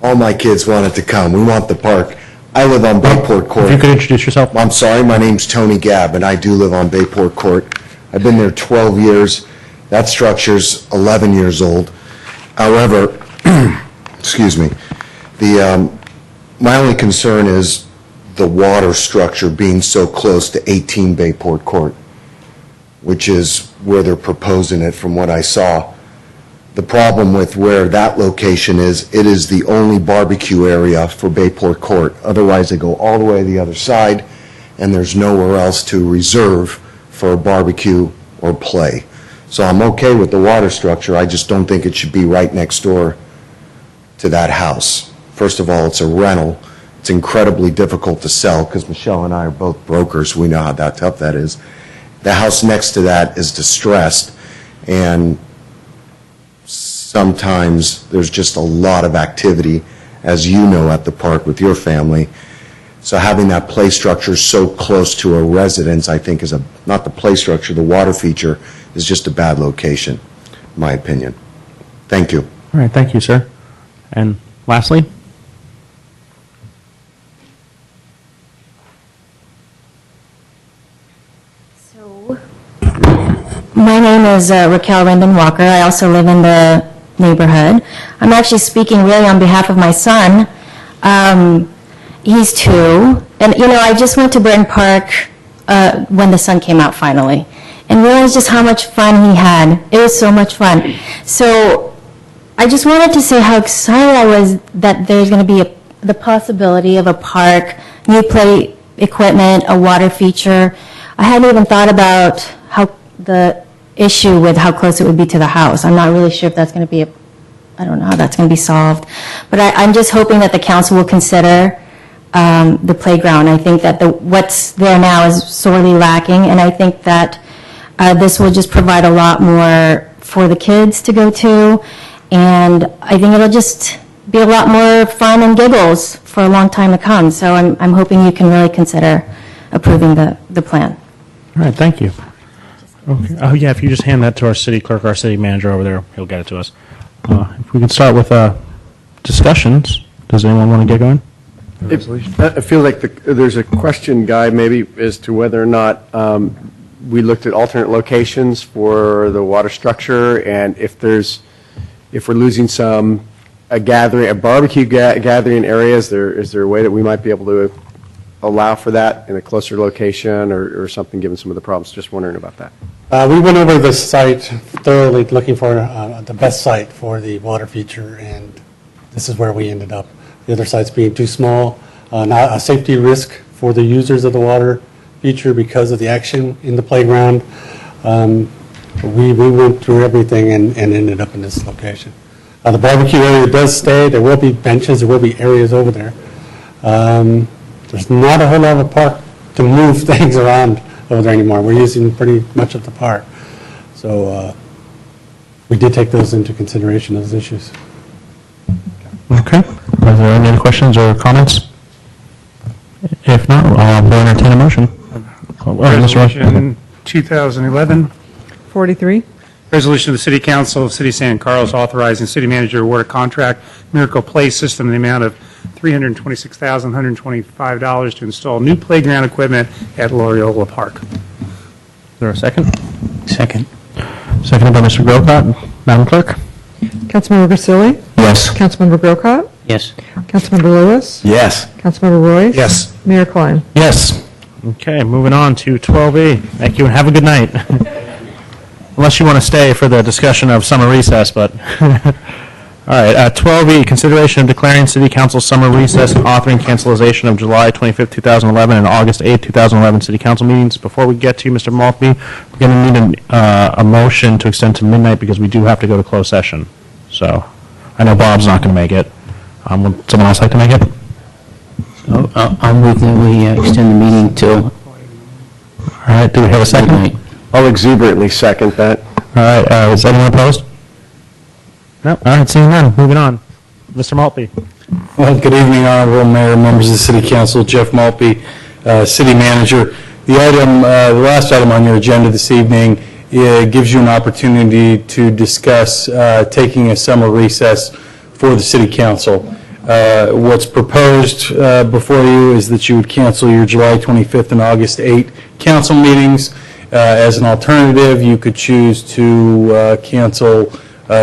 All my kids wanted to come. We want the park. I live on Bayport Court. If you could introduce yourself. I'm sorry, my name's Tony Gabb, and I do live on Bayport Court. I've been there 12 years. That structure's 11 years old. However, excuse me, my only concern is the water structure being so close to 18 Bayport Court, which is where they're proposing it from what I saw. The problem with where that location is, it is the only barbecue area for Bayport Court. Otherwise, they go all the way to the other side, and there's nowhere else to reserve for a barbecue or play. So I'm okay with the water structure, I just don't think it should be right next door to that house. First of all, it's a rental. It's incredibly difficult to sell, because Michelle and I are both brokers. We know how tough that is. The house next to that is distressed, and sometimes there's just a lot of activity, as you know, at the park with your family. So having that play structure so close to a residence, I think, is not the play structure, the water feature is just a bad location, in my opinion. Thank you. All right, thank you, sir. And lastly? My name is Raquel Rendon Walker. I also live in the neighborhood. I'm actually speaking really on behalf of my son. He's 2. And, I just went to Burton Park when the sun came out finally and realized just how much fun he had. It was so much fun. So I just wanted to say how excited I was that there's going to be the possibility of a park, new play equipment, a water feature. I hadn't even thought about how the issue with how close it would be to the house. I'm not really sure if that's going to be I don't know how that's going to be solved. But I'm just hoping that the council will consider the playground. I think that what's there now is sorely lacking, and I think that this will just provide a lot more for the kids to go to, and I think it'll just be a lot more fun and giggles for a long time to come. So I'm hoping you can really consider approving the plan. All right, thank you. Okay. Oh, yeah, if you just hand that to our city clerk, our city manager over there, he'll get it to us. If we can start with discussions, does anyone want to get going? I feel like there's a question, Guy, maybe as to whether or not we looked at alternate locations for the water structure, and if we're losing a barbecue gathering area, is there a way that we might be able to allow for that in a closer location or something, given some of the problems? Just wondering about that. We went over the site thoroughly, looking for the best site for the water feature, and this is where we ended up. The other sites being too small, not a safety risk for the users of the water feature because of the action in the playground. We went through everything and ended up in this location. The barbecue area does stay. There will be benches. There will be areas over there. There's not a whole lot of a park to move things around over there anymore. We're using pretty much of the park. So we did take those into consideration, those issues. Okay. Are there any other questions or comments? If not, I'll entertain a motion. Resolution 2011. 43. Resolution of the City Council of City of San Carlos authorizing city manager to award a contract Miracle Play System in the amount of $326,125 to install new playground equipment at Loyola Park. Is there a second? Second. Seconded by Mr. Grocott. Madam Clerk? Councilmember Grisilli? Yes. Councilmember Grocott? Yes. Councilmember Lewis? Yes. Councilmember Royce? Yes. Mayor Klein? Yes. Okay, moving on to 12E. Thank you and have a good night. Unless you want to stay for the discussion of summer recess, but... All right, 12E, consideration of declaring City Council summer recess and authoring cancellation of July 25th, 2011 and August 8th, 2011 City Council meetings. Before we get to you, Mr. Maltby, we're going to need a motion to extend to midnight because we do have to go to closed session. So I know Bob's not going to make it. Would someone else like to make it? So I'll move that we extend the meeting till... All right, do we have a second? Midnight. I'll exuberantly second that. All All right, is anyone opposed? No, all right, seeing none, moving on. Mr. Maltby. Well, good evening, Honorable Mayor, members of the City Council. Jeff Maltby, City Manager. The last item on your agenda this evening gives you an opportunity to discuss taking a summer recess for the City Council. What's proposed before you is that you would cancel your July 25th and August 8th council meetings. As an alternative, you could choose to cancel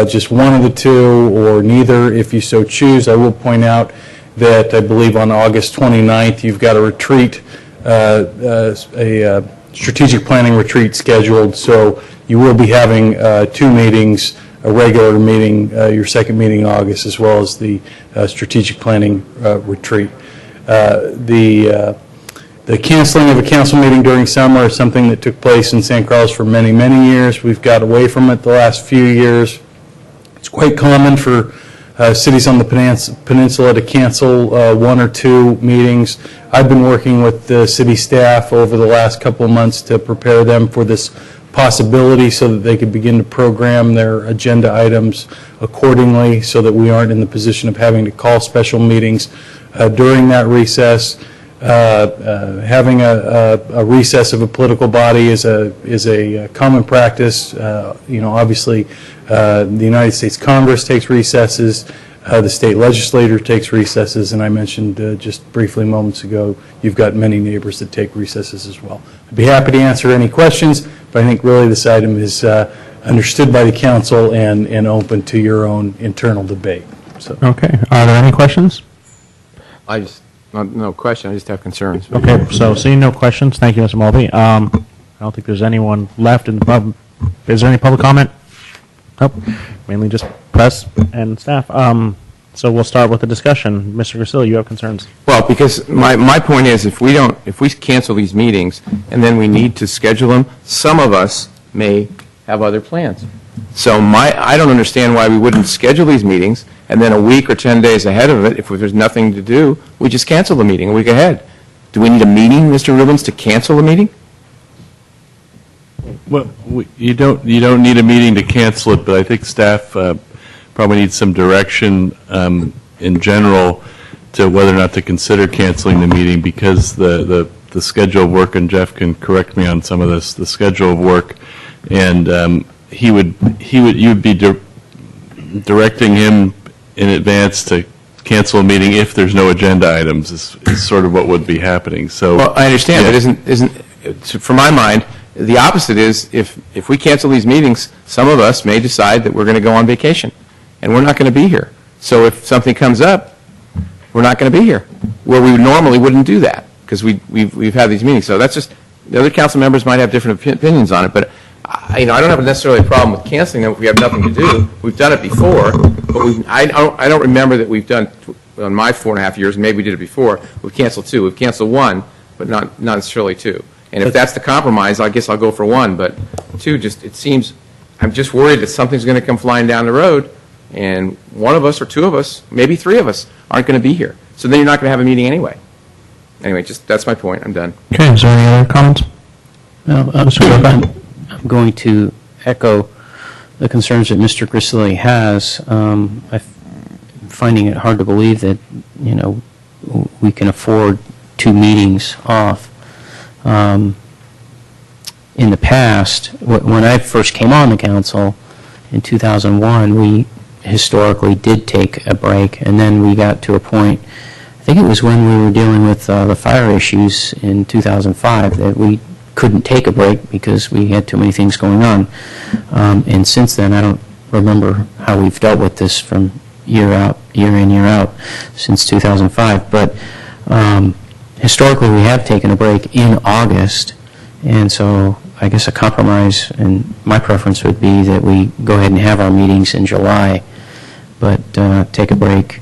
just one of the two or neither if you so choose. I will point out that I believe on August 29th you've got a retreat, a strategic planning retreat scheduled, so you will be having two meetings, a regular meeting, your second meeting in August, as well as the strategic planning retreat. The canceling of a council meeting during summer is something that took place in San Carlos for many, many years. We've got away from it the last few years. It's quite common for cities on the peninsula to cancel one or two meetings. I've been working with the city staff over the last couple of months to prepare them for this possibility so that they could begin to program their agenda items accordingly so that we aren't in the position of having to call special meetings during that recess. Having a recess of a political body is a common practice. Obviously, the United States Congress takes recesses, the state legislature takes recesses, and I mentioned just briefly moments ago, you've got many neighbors that take recesses as well. I'd be happy to answer any questions, but I think really this item is understood by the council and open to your own internal debate. So. Okay, are there any questions? No question, I just have concerns. Okay, so seeing no questions, thank you, Mr. Mulvey. I don't think there's anyone left in the pub. Is there any public comment? Nope, mainly just press and staff. So we'll start with the discussion. Mr. Grisilli, you have concerns? Well, because my point is, if we cancel these meetings and then we need to schedule them, some of us may have other plans. So I don't understand why we wouldn't schedule these meetings and then a week or 10 days ahead of it, if there's nothing to do, we just cancel the meeting a week ahead. Do we need a meeting, Mr. Rubens, to cancel the meeting? Well, you don't need a meeting to cancel it, but I think staff probably needs some direction in general to whether or not to consider canceling the meeting, because the schedule of work, and Jeff can correct me on some of this, the schedule of work, and you'd be directing him in advance to cancel a meeting if there's no agenda items is sort of what would be happening. So, well, I understand, but isn't from my mind, the opposite is if we cancel these meetings, some of us may decide that we're going to go on vacation, and we're not going to be here. So if something comes up, we're not going to be here, where we normally wouldn't do that, because we've had these meetings. So that's just, the other council members might have different opinions on it, but I don't have necessarily a problem with canceling them if we have nothing to do. We've done it before, but I don't remember that we've done, on my 4.5 years, maybe we did it before, we've canceled two. We've canceled one, but not necessarily two. And if that's the compromise, I guess I'll go for one, but two, it seems, I'm just worried that something's going to come flying down the road, and one of us or two of us, maybe three of us, aren't going to be here. So then you're not going to have a meeting anyway. Anyway, that's my point. I'm done. Okay, is there any other comments? Well, I'm going to echo the concerns that Mr. Grisilli has. I'm finding it hard to believe that, we can afford two meetings off. In the past, when I first came on the council in 2001, we historically did take a break, and then we got to a point, I think it was when we were dealing with the fire issues in 2005, that we couldn't take a break because we had too many things going on. And since then, I don't remember how we've dealt with this from year in, year out, since 2005. But historically, we have taken a break in August, and so I guess a compromise, and my preference would be that we go ahead and have our meetings in July, but take a break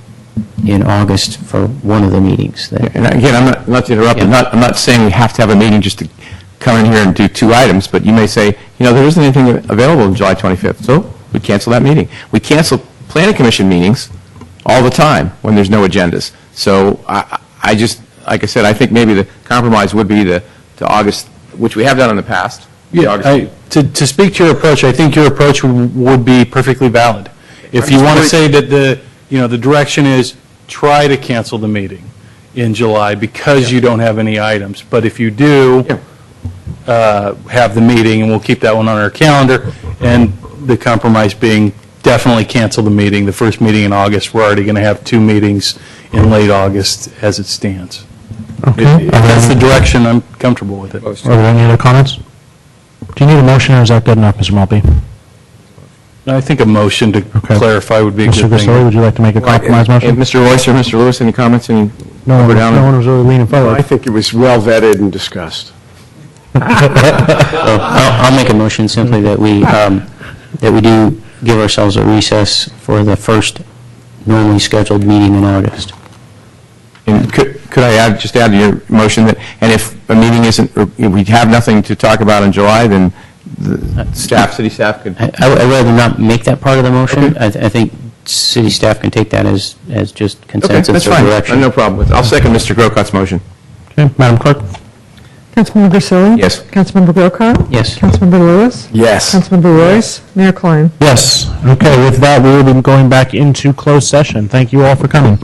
in August for one of the meetings. And again, I'm not to interrupt. Yeah. I'm not saying we have to have a meeting just to come in here and do two items, but you may say, there isn't anything available on July 25th, so we cancel that meeting. We cancel planning commission meetings all the time when there's no agendas. So like I said, I think maybe the compromise would be to August, which we have done in the past, Yeah, to speak to your approach, I think your approach would be perfectly valid. If you want to say that the direction is try to cancel the meeting in July because you don't have any items, but if you do have the meeting, and we'll keep that one on our calendar, and the compromise being definitely cancel the meeting, the first meeting in August, we're already going to have 2 meetings in late August as it stands. Okay. If that's the direction, I'm comfortable with it. Are there any other comments? Do you need a motion, or is that good enough, Mr. Maltby? I think a motion to clarify would be a Mr. good thing. Grisoli, would you like to make a compromise motion? Mr. Royce or Mr. Lewis, any comments? Any No, up or down? no one was really leaning forward. I think it was well vetted and discussed. I'll make a motion simply that we do give ourselves a recess for the first normally scheduled meeting in August. And could I just add to your motion that, and if a meeting isn't, or we have nothing to talk about in July, then the city staff could... I'd rather not make that part of the motion. I think city staff can take that as just consensus or Okay, direction. that's fine. No problem with it. I'll second Mr. Grocot's motion. Okay, Madam Clerk? Councilmember Grisilli? Yes. Councilmember Grocott? Yes. Councilmember Lewis? Yes. Councilmember Royce? Mayor Klein? Yes. Okay, with that, we will be going back into closed session. Thank you all for coming.